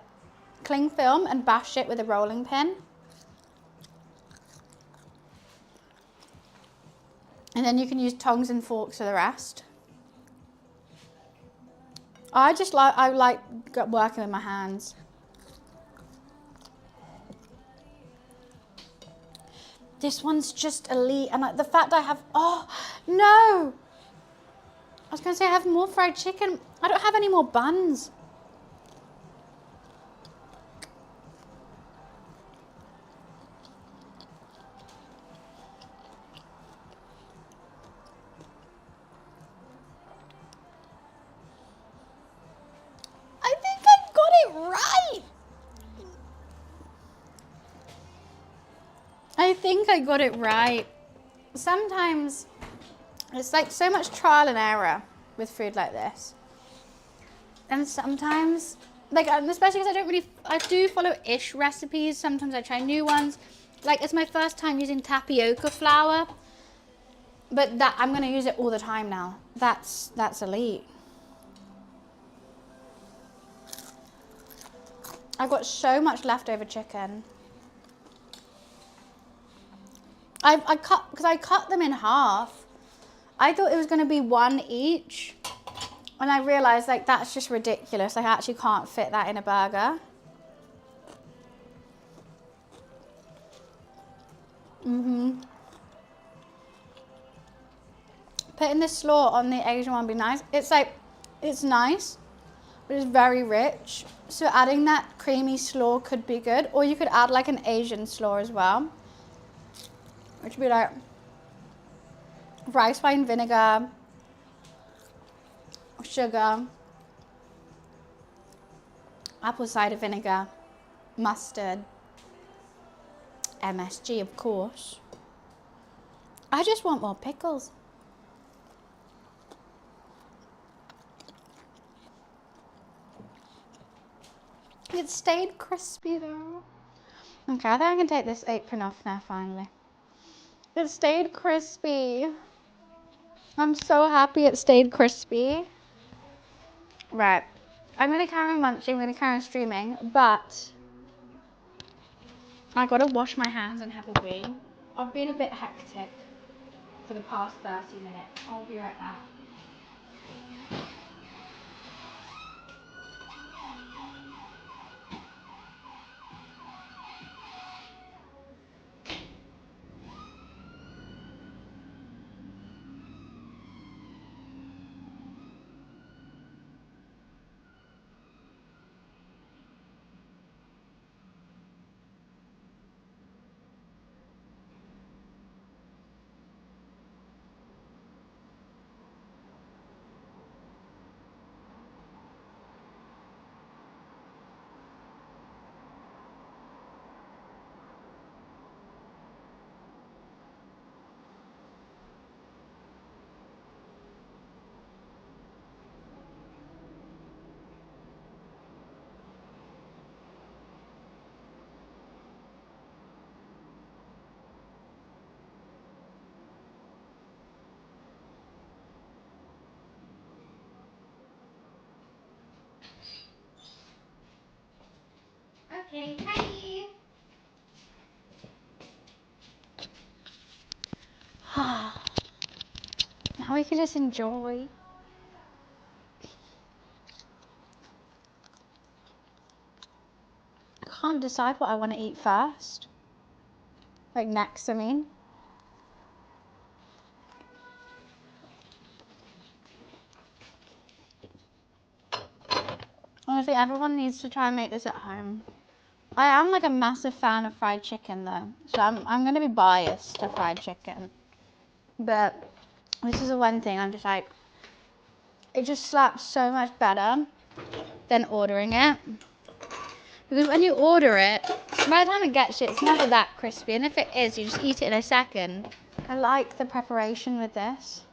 cling film and bash it with a rolling pin. And then you can use tongs and forks for the rest. I like working with my hands. This one's just elite, and the fact I have, oh no! I was gonna say I have more fried chicken. I don't have any more buns. think I got it right. Sometimes it's like so much trial and error with food like this. And sometimes, like, especially because I do follow ish recipes. Sometimes I try new ones. Like, it's my first time using tapioca flour. But that, I'm going to use it all the time now. That's elite. I've got so much leftover chicken. I cut them in half. I thought it was going to be one each. And I realized, like, that's just ridiculous. I actually can't fit that in a burger. Putting the slaw on the Asian one would be nice. It's like, it's nice, but it's very rich. So adding that creamy slaw could be good. Or you could add like an Asian slaw as well. Which would be like rice wine vinegar, sugar, apple cider vinegar, mustard, MSG of course. I just want more pickles. It stayed crispy though. Okay, I think I can take this apron off now finally. It stayed crispy. I'm so happy it stayed crispy. Right, I'm gonna carry on munching, I'm gonna carry on streaming, but I gotta wash my hands and have a wee. I've been a bit hectic for the past 30 minutes. I'll be right back. Okay, hi. Now we can just enjoy. I can't decide what I want to eat first. Like next, I mean. Honestly, everyone needs to try and make this at home. I am like a massive fan of fried chicken though, so I'm gonna be biased to fried chicken. But this is the one thing I'm just like, it just slaps so much better than ordering it. Because when you order it, by the time it gets you, it's never that crispy. And if it is, you just eat it in a second. I like the preparation with this.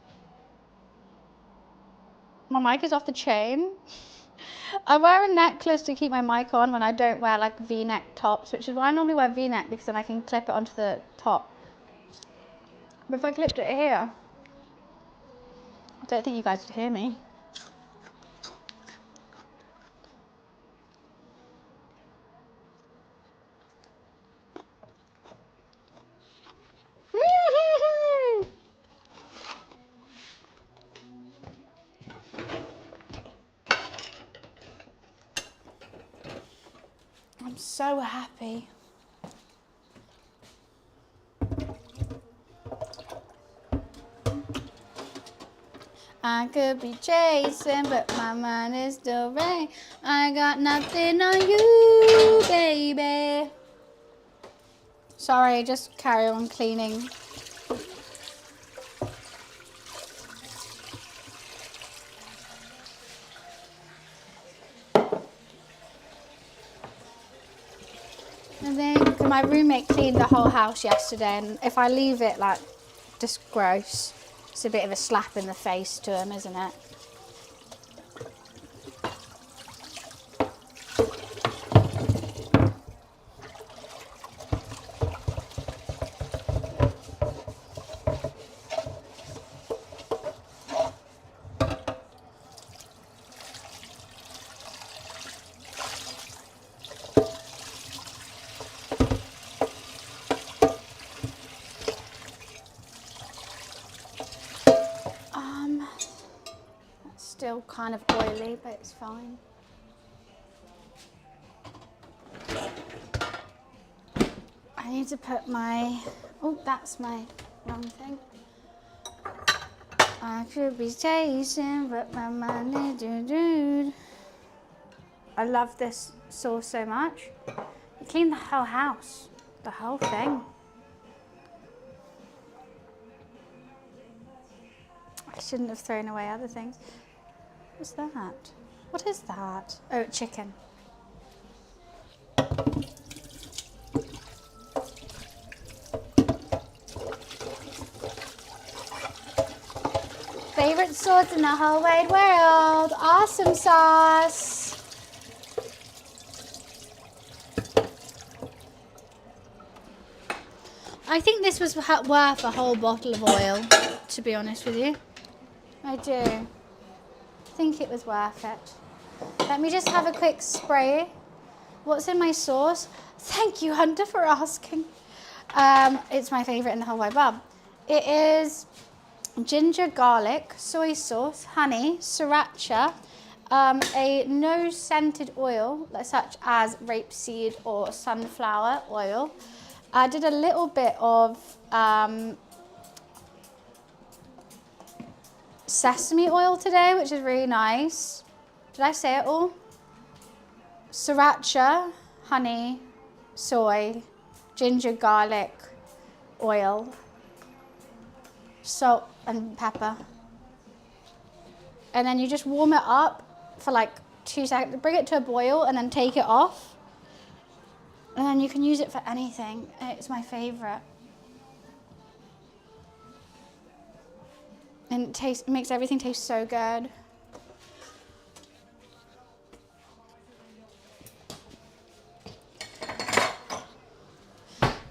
My mic is off the chain. I wear a necklace to keep my mic on when I don't wear like V-neck tops, which is why I normally wear V-neck, because then I can clip it onto the top. But if I clipped it here, I don't think you guys would hear me. I'm so happy. I could be chasing, but my mind is still rain. I got nothing on you, baby. Sorry, just carry on cleaning. I think my roommate cleaned the whole house yesterday, and if I leave it like just gross, it's a bit of a slap in the face to him, isn't it? Still kind of oily, but it's fine. I need to put my, oh, that's my wrong thing. I could be tasting, but my mind is I love this sauce so much. You clean the whole house, the whole thing. I shouldn't have thrown away other things. What's that? What is that? Oh, chicken. Favorite sauce in the whole wide world. Awesome sauce. I think this was worth a whole bottle of oil, to be honest with you. I do. I think it was worth it. Let me just have a quick spray. What's in my sauce? Thank you, Hunter, for asking. It's my favorite in the whole wide world. It is ginger garlic, soy sauce, honey, sriracha, a no scented oil such as rapeseed or sunflower oil. I did a little bit of sesame oil today, which is really nice. Did I say it all? Sriracha, honey, soy, ginger garlic oil, salt and pepper. And then you just warm it up for like 2 seconds, bring it to a boil and then take it off. And then you can use it for anything. It's my favorite. And it makes everything taste so good.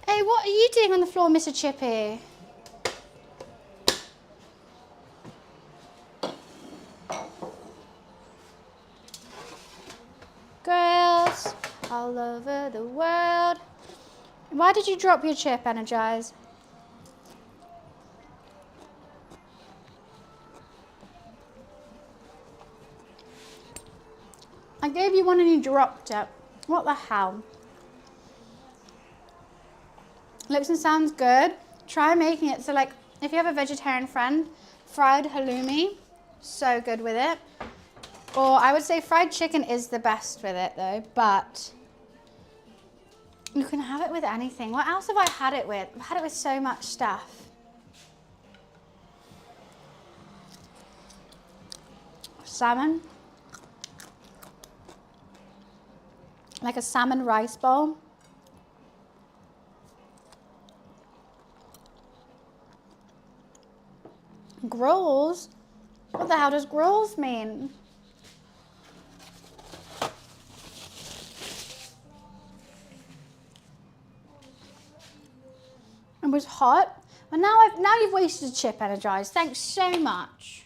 Hey, what are you doing on the floor, Mr. Chippy? Girls all over the world. Why did you drop your chip, Energize? I gave you one and you dropped it. What the hell? Looks and sounds good. Try making it. So like, if you have a vegetarian friend, fried halloumi, so good with it. Or I would say fried chicken is the best with it though, but you can have it with anything. What else have I had it with? I've had it with so much stuff. Salmon. Like a salmon rice bowl. Grolls? What the hell does grolls mean? It was hot. Well, now you've wasted a chip, Energized. Thanks so much.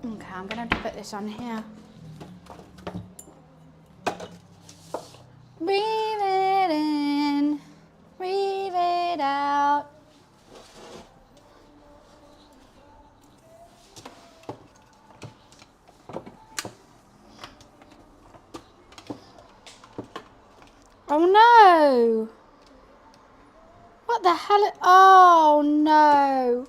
Okay, I'm gonna have to put this on here. Breathe it in, breathe it out. Oh no! What the hell? Oh no!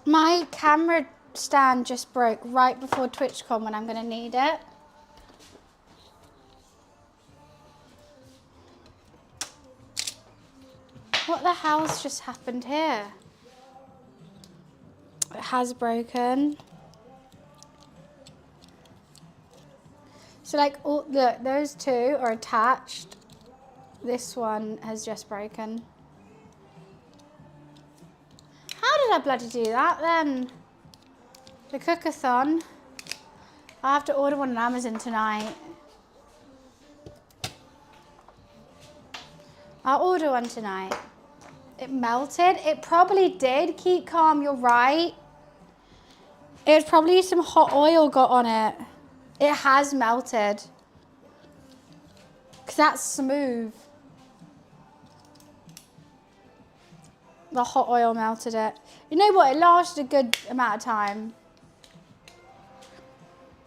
My camera stand just broke right before TwitchCon when I'm going to need it. What the hell's just happened here? It has broken. So like, oh, look, those two are attached. This one has just broken. How did I bloody do that then? The cookathon. I'll have to order one on Amazon tonight. I'll order one tonight. It melted. It probably did. Keep calm, you're right. It was probably some hot oil got on it. It has melted. Because that's smooth. The hot oil melted it. You know what? It lasted a good amount of time.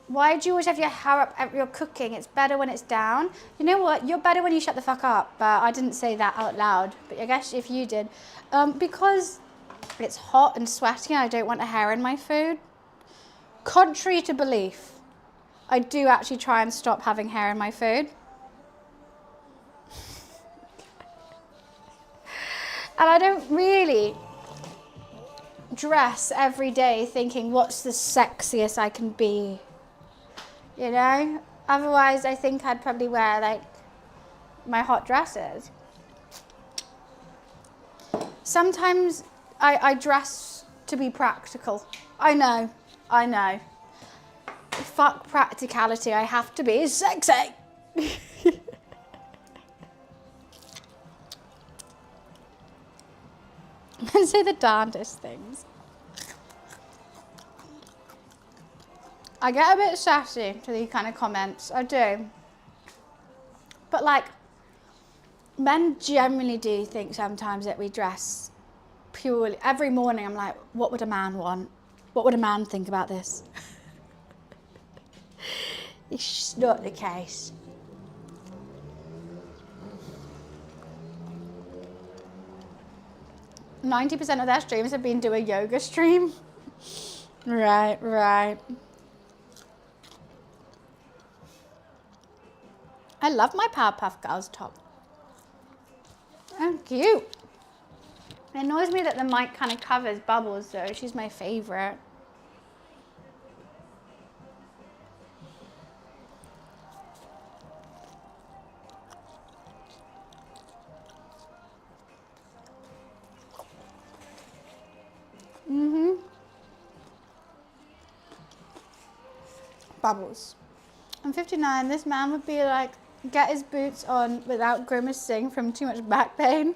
Why do you always have your hair up at your cooking? It's better when it's down. You know what? You're better when you shut the fuck up. But I didn't say that out loud. But I guess if you did. Because it's hot and sweaty and I don't want a hair in my food. Contrary to belief, I do actually try and stop having hair in my food. And I don't really dress every day thinking, what's the sexiest I can be? You know? Otherwise, I think I'd probably wear, like, my hot dresses. Sometimes I dress to be practical. I know. Fuck practicality, I have to be sexy. Men say the darndest things. I get a bit sassy to these kind of comments, I do. But like, men generally do think sometimes that we dress purely, every morning I'm like, what would a man want? What would a man think about this? It's just not the case. %of their streams have been do a yoga stream. Right. I love my Powerpuff Girls top. Oh, cute. It annoys me that the mic kind of covers Bubbles though. She's my favorite. Bubbles. I'm 59. This man would be like, get his boots on without grimacing from too much back pain.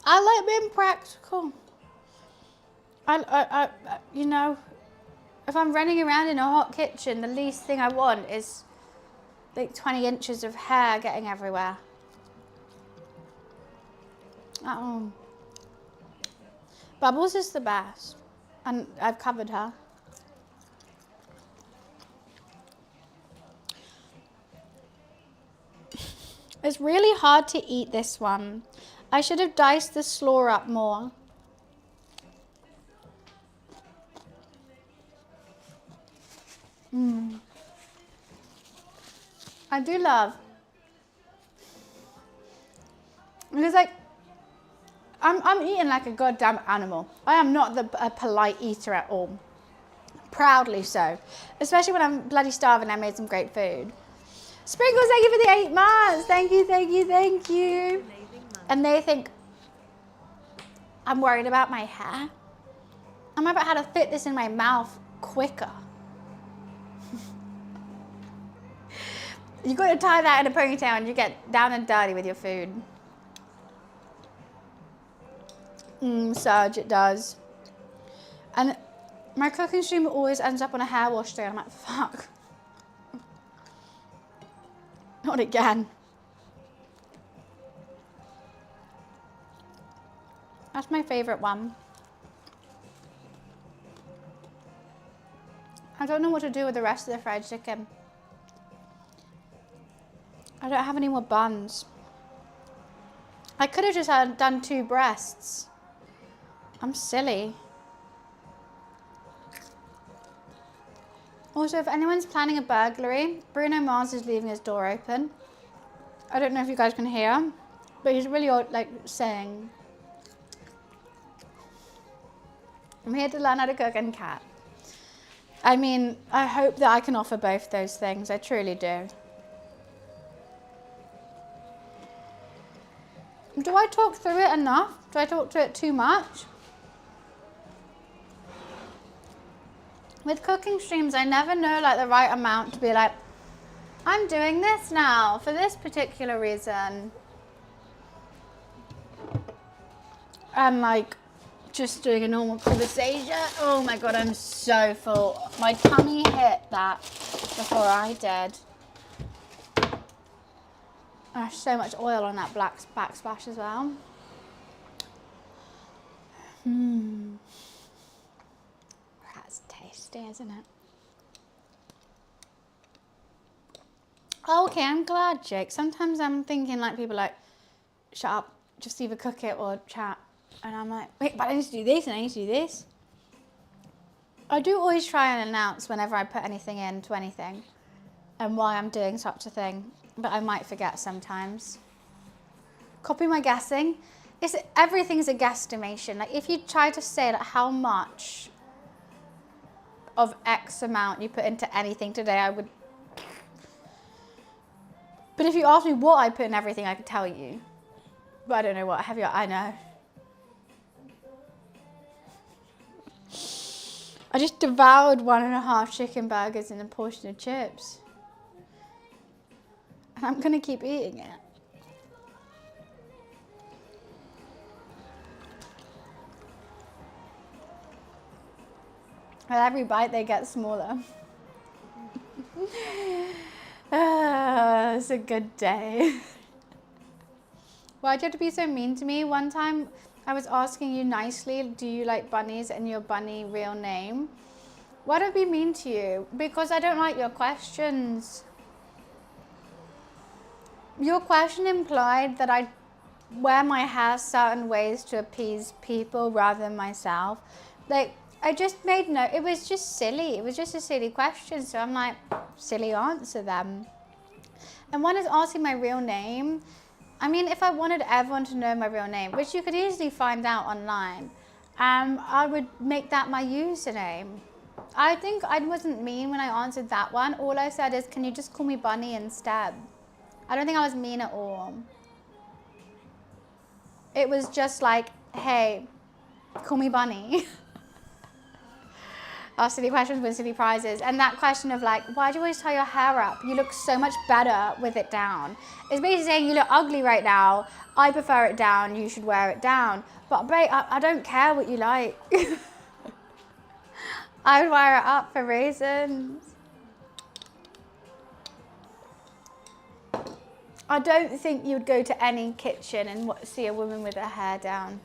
I like being practical. I you know, if I'm running around in a hot kitchen, the least thing I want is like 20 inches of hair getting everywhere. Bubbles is the best, and I've covered her. It's really hard to eat this one. I should have diced the slaw up more. I do love. Because like, I'm eating like a goddamn animal. I am not a polite eater at all. Proudly so. Especially when I'm bloody starving and I made some great food. Sprinkles, thank you for the 8 months. Thank you. And they think I'm worried about my hair. I'm worried about how to fit this in my mouth quicker. You got to tie that in a ponytail and you get down and dirty with your food. Surge, it does. And my cooking stream always ends up on a hair wash day. I'm like, fuck. Not again. That's my favourite one. I don't know what to do with the rest of the fried chicken. I don't have any more buns. I could have just done 2 breasts. I'm silly. Also, if anyone's planning a burglary, Bruno Mars is leaving his door open. I don't know if you guys can hear, but he's really like saying, I'm here to learn how to cook and cat. I mean, I hope that I can offer both those things. I truly do. Do I talk through it enough? Do I talk to it too much? With cooking streams, I never know like the right amount to be like, I'm doing this now for this particular reason. And like, just doing a normal conversation. Oh my God, I'm so full. My tummy hit that before I did. There's so much oil on that black backsplash as well. That's tasty, isn't it? Okay, I'm glad, Jake. Sometimes I'm thinking like people like, shut up, just either cook it or chat. And I'm like, wait, but I need to do this and I need to do this. I do always try and announce whenever I put anything into anything and why I'm doing such a thing, but I might forget sometimes. Copy my guessing. Everything's a guesstimation. Like if you try to say like how much of X amount you put into anything today, I would. But if you ask me what I put in everything, I could tell you. But I don't know what. I know. I just devoured 1.5 chicken burgers and a portion of chips. And I'm gonna keep eating it. With every bite they get smaller. It's a good day. Why'd you have to be so mean to me? One time I was asking you nicely, do you like bunnies and your bunny real name? Why'd I be mean to you? Because I don't like your questions. Your question implied that I wear my hair certain ways to appease people rather than myself. Like, I just made no, it was just silly. It was just a silly question. So I'm like, silly answer them. And one is asking my real name. I mean, if I wanted everyone to know my real name, which you could easily find out online, I would make that my username. I think I wasn't mean when I answered that one. All I said is, can you just call me Bunny instead? I don't think I was mean at all. It was just like, hey, call me Bunny. Ask silly questions, win silly prizes. And that question of like, why do you always tie your hair up? You look so much better with it down. It's basically saying you look ugly right now. I prefer it down. You should wear it down. But babe, I don't care what you like. I would wear it up for reasons. I don't think you'd go to any kitchen and see a woman with her hair down.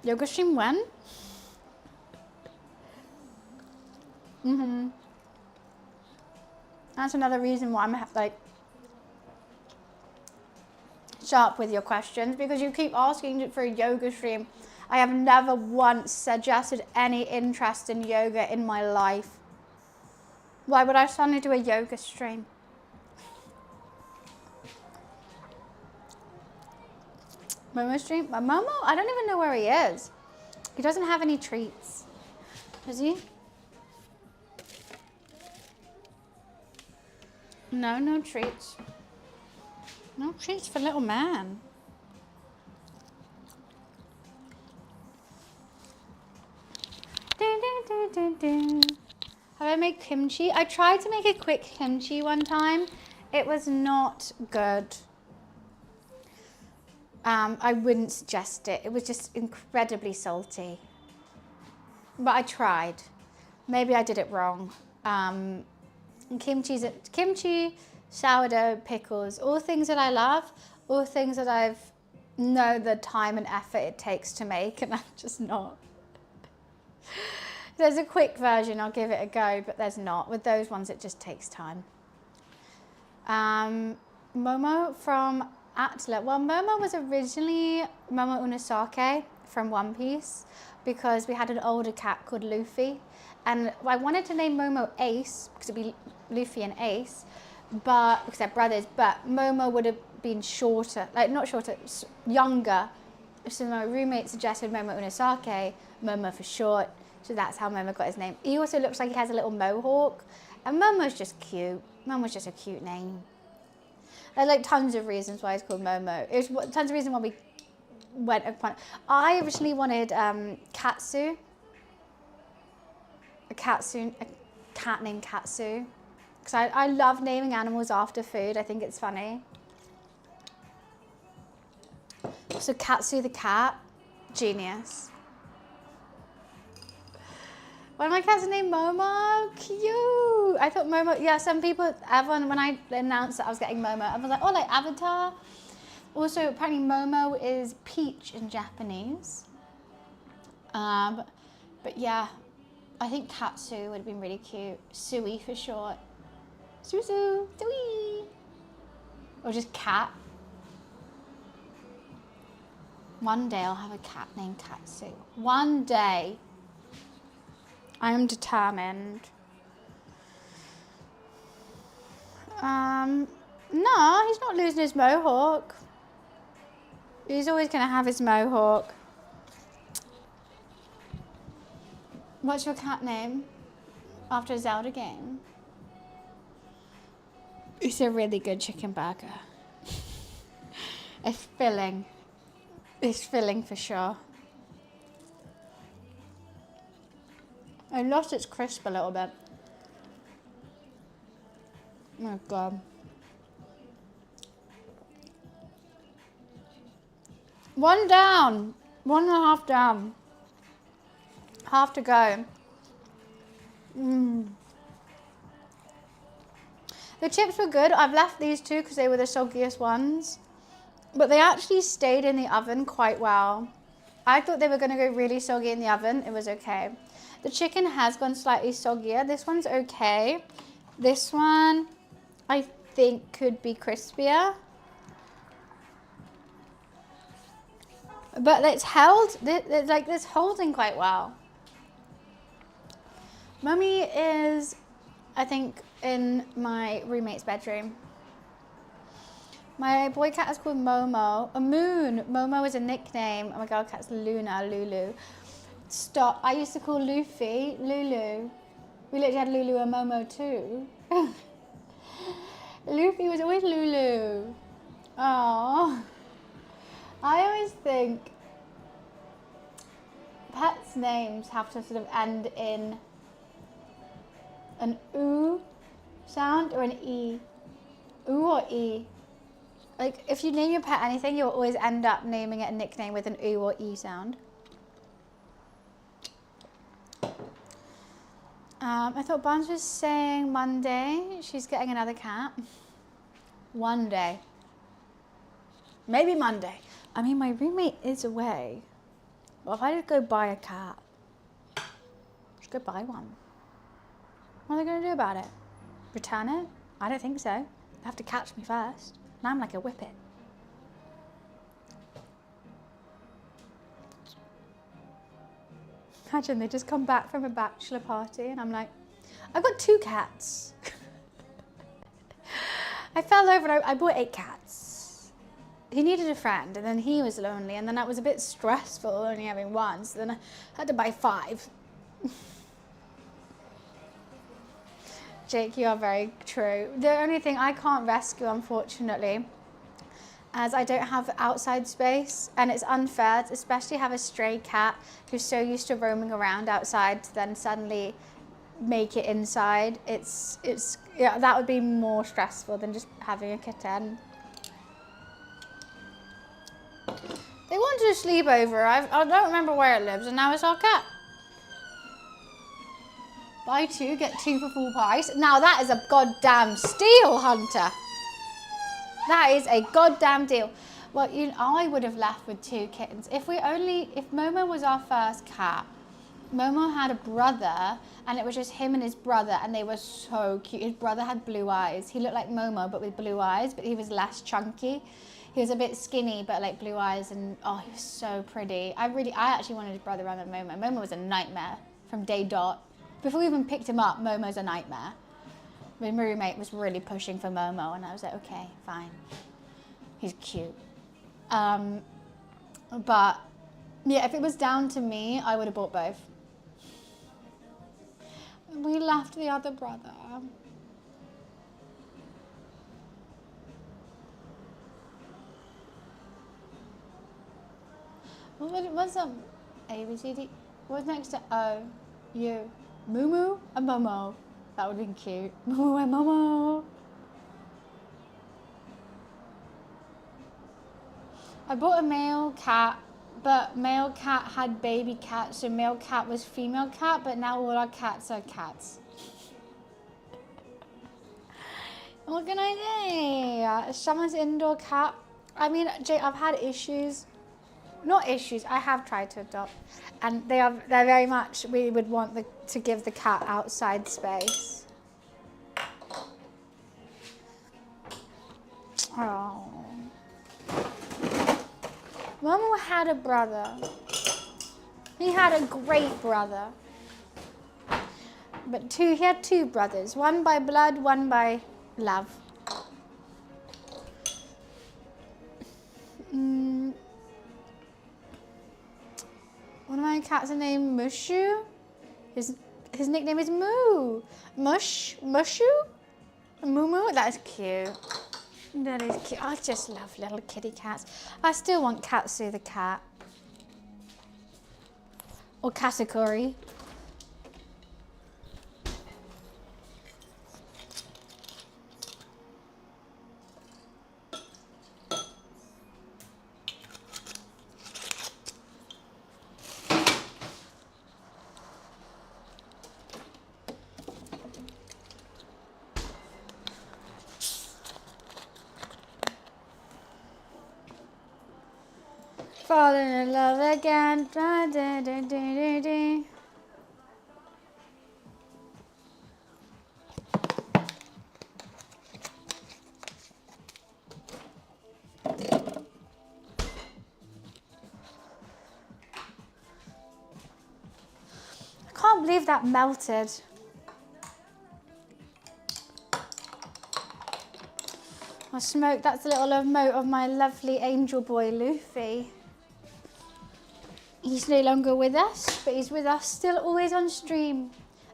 Yoga stream when? That's another reason why I'm like sharp with your questions, because you keep asking for a yoga stream. I have never once suggested any interest in yoga in my life. Why would I suddenly do a yoga stream? Momo stream? Momo? I don't even know where he is. He doesn't have any treats. Does he? No, no treats. No treats for little man. Have I made kimchi? I tried to make a quick kimchi one time. It was not good. I wouldn't suggest it. It was just incredibly salty. But I tried. Maybe I did it wrong. Kimchi, sourdough, pickles, all things that I love, all things that I've know the time and effort it takes to make, and I'm just not. There's a quick version, I'll give it a go, but there's not. With those ones, it just takes time. Momo from Atla. Well, Momo was originally Momo Unosake from One Piece, because we had an older cat called Luffy. And I wanted to name Momo Ace, because it'd be Luffy and Ace, but because they're brothers, but Momo would have been shorter, like not shorter, younger, So my roommate suggested Momo Unisake, Momo for short. So that's how Momo got his name. He also looks like he has a little mohawk. And Momo's just cute. Momo's just a cute name. There's like tons of reasons why it's called Momo. It was tons of reasons why we went upon. I originally wanted Katsu. A cat named Katsu. Because I love naming animals after food. I think it's funny. So Katsu the cat, genius. One of my cats is named Momo, cute. I thought Momo, yeah, some people, everyone, when I announced that I was getting Momo, I was like, oh, like Avatar. Also, apparently Momo is peach in Japanese. But yeah, I think Katsu would have been really cute. Sui for short. Sui. Or just cat. One day I'll have a cat named Katsu. One day. I am determined. No, he's not losing his mohawk. He's always going to have his mohawk. What's your cat name? After a Zelda game? It's a really good chicken burger. It's filling. It's filling for sure. I lost its crisp a little bit. Oh my God. 1 down. 1.5 down. Half to go. The chips were good. I've left these two because they were the soggiest ones. But they actually stayed in the oven quite well. I thought they were going to go really soggy in the oven. It was okay. The chicken has gone slightly soggier. This one's okay. This one, I think, could be crispier. But it's held, it's like this holding quite well. Mummy is, I think, in my roommate's bedroom. My boy cat is called Momo. A moon. Momo is a nickname. Oh my God, cat's Luna, Lulu. Stop. I used to call Luffy Lulu. We literally had Lulu and Momo too. Luffy was always Lulu. Oh. I always think pets' names have to sort of end in an oo sound or an e. Oo or e. Like, if you name your pet anything, you'll always end up naming it a nickname with an oo or e sound. I thought Barnes was saying Monday she's getting another cat. One day. Maybe Monday. I mean, my roommate is away. Well, if I just go buy a cat, just go buy one. What are they going to do about it? Return it? I don't think so. They have to catch me first. And I'm like a whippet. Imagine they just come back from a bachelor party and I'm like, I've got 2 cats. I fell over and I bought 8 cats. He needed a friend and then he was lonely and then that was a bit stressful only having one, so then I had to buy 5. Jake, you are very true. The only thing I can't rescue, unfortunately, as I don't have outside space, and it's unfair to especially have a stray cat who's so used to roaming around outside to then suddenly make it inside. Yeah, that would be more stressful than just having a kitten. They wanted a sleepover. I don't remember where it lives, and now it's our cat. Buy 2, get 2 for full price. Now that is a goddamn steal, Hunter. That is a goddamn deal. Well, I would have left with 2 kittens. If Momo was our first cat, Momo had a brother, and it was just him and his brother, and they were so cute. His brother had blue eyes. He looked like Momo, but with blue eyes, but he was less chunky. He was a bit skinny, but like blue eyes, and oh, he was so pretty. I actually wanted his brother rather than Momo. Momo was a nightmare from day dot. Before we even picked him up, Momo's a nightmare. My roommate was really pushing for Momo, and I was like, okay, fine. He's cute. But yeah, if it was down to me, I would have bought both. We left the other brother. What's up? A, B, C, D. What's next to O? U. Moo and Momo. That would have been cute. Moo and Momo. I bought a male cat, but male cat had baby cat, so male cat was female cat, but now all our cats are cats. What can I say? Someone's indoor cat. I mean, Jay, I've had issues. Not issues, I have tried to adopt. And they're very much, we would want to give the cat outside space. Oh. Momo had a brother. He had a great brother. But he had two brothers. One by blood, one by love. One of my cats is named Mushu. His nickname is Moo. Mushu? Moo. That is cute. That is cute. I just love little kitty cats. I still want Katsu the cat. Or Katakuri. Falling in love again. Da, da, da, da, da, da. I can't believe that melted. I smoked. That's a little emote of my lovely angel boy, Luffy. He's no longer with us, but he's with us still always on stream.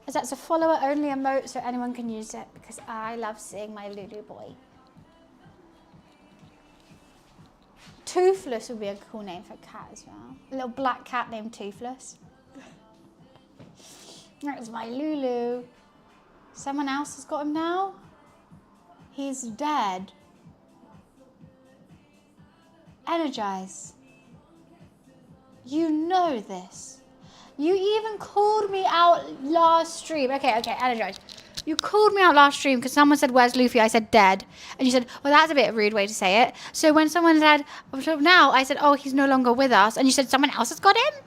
As that's a follower only emote, so anyone can use it because I love seeing my Lulu boy. Toothless would be a cool name for a cat as well. A little black cat named Toothless. That's my Lulu. Someone else has got him now. He's dead. Energize. You know this. You even called me out last stream. Okay, energize. You called me out last stream because someone said, where's Luffy? I said, dead. And you said, well, that's a bit of a rude way to say it. So when someone said, now, I said, oh, he's no longer with us. And you said, someone else has got him?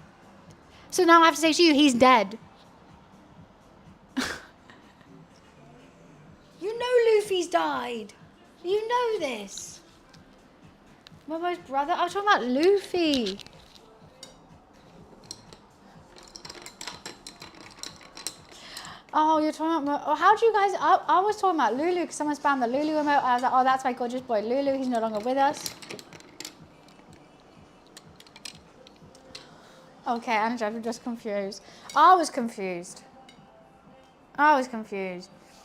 So now I have to say to you, he's dead. You know Luffy's died. You know this. Momo's brother? I was talking about Luffy. Oh, you're talking about... Oh, how do you guys... I was talking about Lulu because someone spammed the Lulu emote. I was like, oh, that's my gorgeous boy Lulu. He's no longer with us. Okay, Andrew, I'm just confused. I was confused.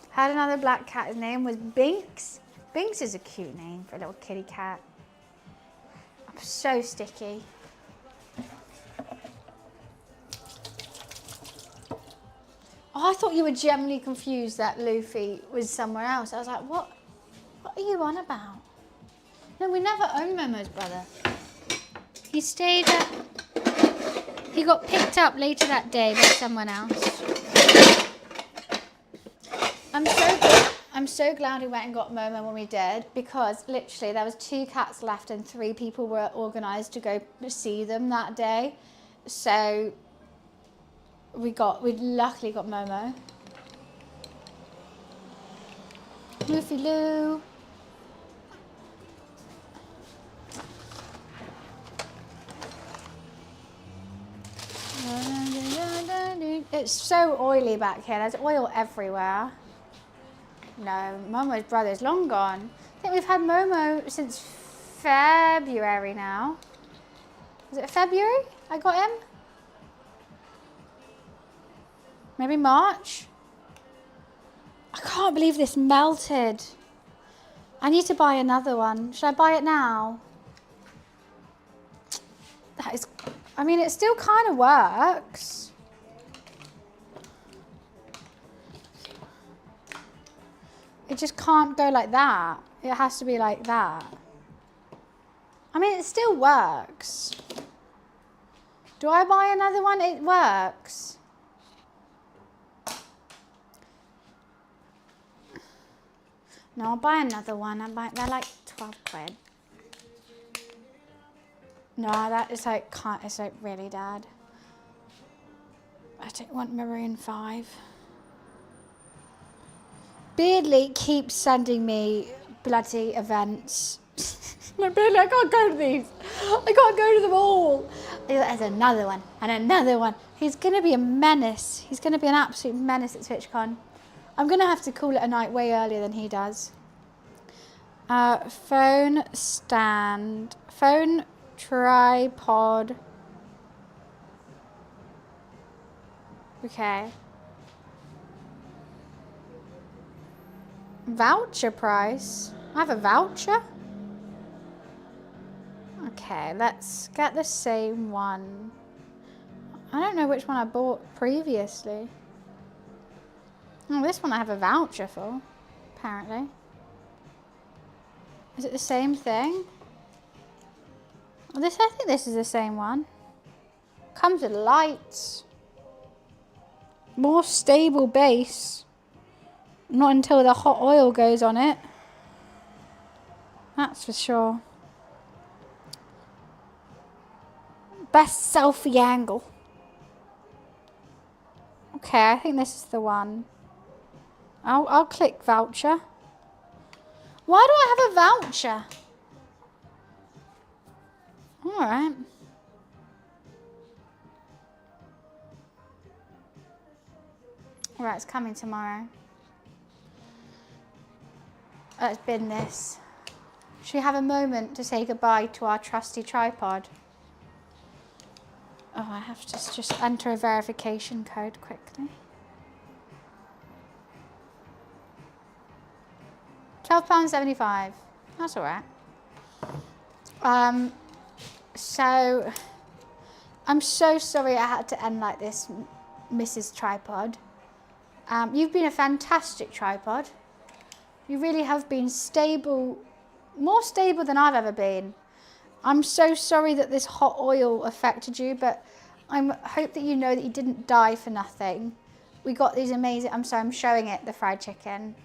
Had another black cat. His name was Binks. Binks is a cute name for a little kitty cat. I'm so sticky. Oh, I thought you were genuinely confused that Luffy was somewhere else. I was like, what are you on about? No, we never owned Momo's brother. He stayed at... He got picked up later that day by someone else. I'm so glad we went and got Momo when we did because literally there was 2 cats left and 3 people were organised to go see them that day. So... We luckily got Momo. Luffy Lou. It's so oily back here. There's oil everywhere. No, Momo's brother's long gone. I think we've had Momo since February now. Was it February I got him? Maybe March? I can't believe this melted. I need to buy another one. Should I buy it now? That is, I mean, it still kind of works. It just can't go like that. It has to be like that. I mean, it still works. Do I buy another one? It works. No, I'll buy another one. They're like 12 quid. No, that is like, it's like really, Dad. I don't want Maroon 5. Beardley keeps sending me bloody events. Like, Beardley, I can't go to these. I can't go to them all. There's another one and another one. He's going to be a menace. He's going to be an absolute menace at TwitchCon. I'm going to have to call it a night way earlier than he does. Phone stand. Phone tripod. Okay. Voucher price. I have a voucher. Okay, let's get the same one. I don't know which one I bought previously. Oh, this one I have a voucher for, apparently. Is it the same thing? Well, I think this is the same one. Comes with lights. More stable base. Not until the hot oil goes on it. That's for sure. Best selfie angle. Okay, I think this is the one. I'll click voucher. Why do I have a voucher? All right. All right, it's coming tomorrow. Oh, it's been this. Should we have a moment to say goodbye to our trusty tripod? Oh, I have to just enter a verification code quickly. £12.75. That's all right. So I'm so sorry I had to end like this, Mrs. Tripod. You've been a fantastic tripod. You really have been stable, more stable than I've ever been. I'm so sorry that this hot oil affected you, but I hope that you know that you didn't die for nothing. We got these amazing, I'm showing it, the fried chicken.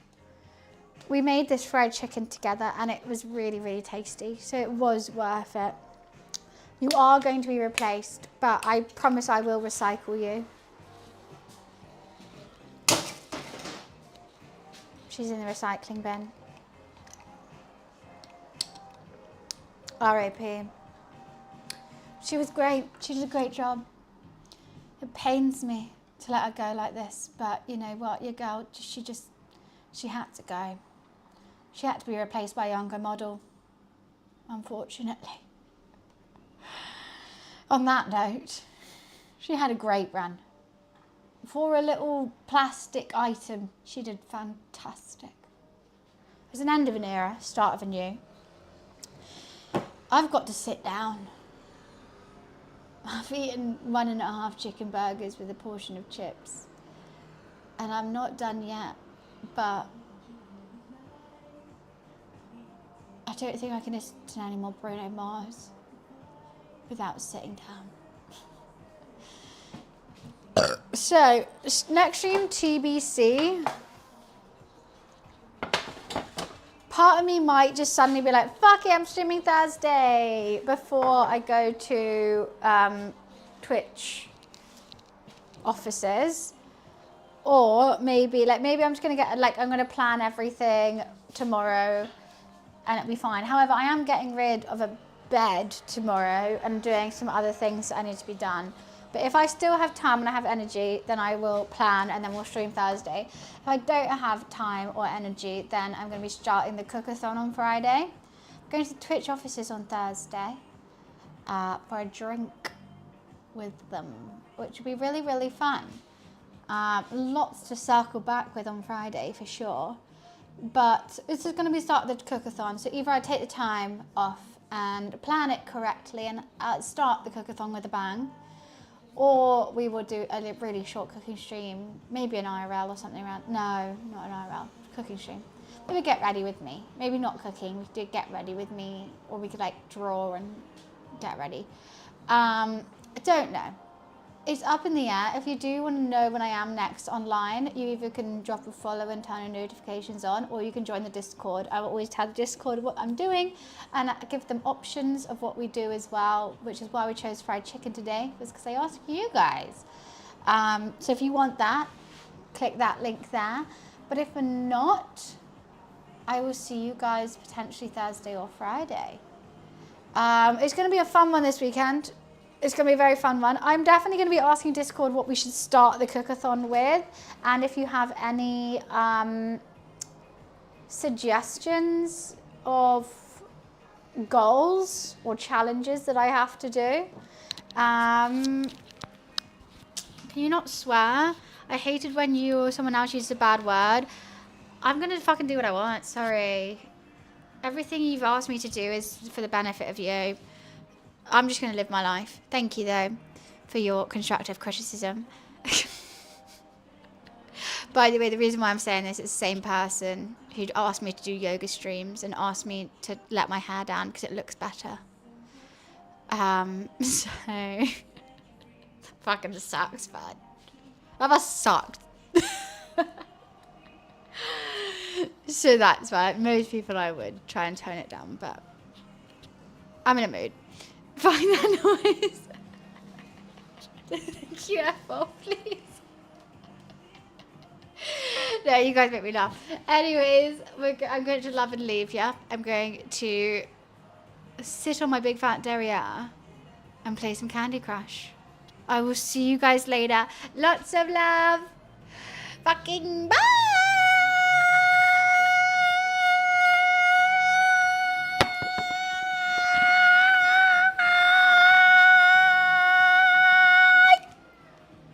We made this fried chicken together and it was really, really tasty. So it was worth it. You are going to be replaced, but I promise I will recycle you. She's in the recycling bin. R.I.P. She was great. She did a great job. It pains me to let her go like this, but you know what? Your girl, she had to go. She had to be replaced by a younger model, unfortunately. On that note, she had a great run. For a little plastic item, she did fantastic. It was an end of an era, start of a new. I've got to sit down. I've eaten 1.5 chicken burgers with a portion of chips. And I'm not done yet, but I don't think I can listen to any more Bruno Mars without sitting down. So, next stream TBC. Part of me might just suddenly be like, fuck it, I'm streaming Thursday before I go to Twitch offices. Or maybe I'm just gonna I'm gonna plan everything tomorrow and it'll be fine. However, I am getting rid of a bed tomorrow and doing some other things that I need to be done. But if I still have time and I have energy, then I will plan and then we'll stream Thursday. If I don't have time or energy, then I'm going to be starting the cookathon on Friday. I'm going to the Twitch offices on Thursday. for a drink with them, which would be really, really fun. Lots to circle back with on Friday for sure. But this is going to be the start of the cookathon. So either I take the time off and plan it correctly and start the cookathon with a bang, or we will do a really short cooking stream, maybe an IRL or something around. No, not an IRL, cooking stream. Maybe get ready with me. Maybe not cooking, we could do get ready with me, or we could like draw and get ready. I don't know. It's up in the air. If you do want to know when I am next online, you either can drop a follow and turn your notifications on, or you can join the Discord. I will always tell the Discord what I'm doing and give them options of what we do as well, which is why we chose fried chicken today, was because I asked you guys. So if you want that, click that link there. But if not, I will see you guys potentially Thursday or Friday. It's going to be a fun one this weekend. It's going to be a very fun one. I'm definitely going to be asking Discord what we should start the cookathon with. And if you have any suggestions of goals or challenges that I have to do. Can you not swear? I hated when you or someone else used a bad word. I'm going to fucking do what I want. Sorry. Everything you've asked me to do is for the benefit of you. I'm just going to live my life. Thank you, though, for your constructive criticism. By the way, the reason why I'm saying this is the same person who'd asked me to do yoga streams and asked me to let my hair down because it looks better. So, fucking sucks, man. That must sucked. So that's why most people I would try and tone it down, but I'm in a mood. Find that noise. UFO, please. No, you guys make me laugh. Anyways, I'm going to love and leave, yeah? I'm going to sit on my big fat derriere and play some Candy Crush. I will see you guys later. Lots of love. Fucking bye.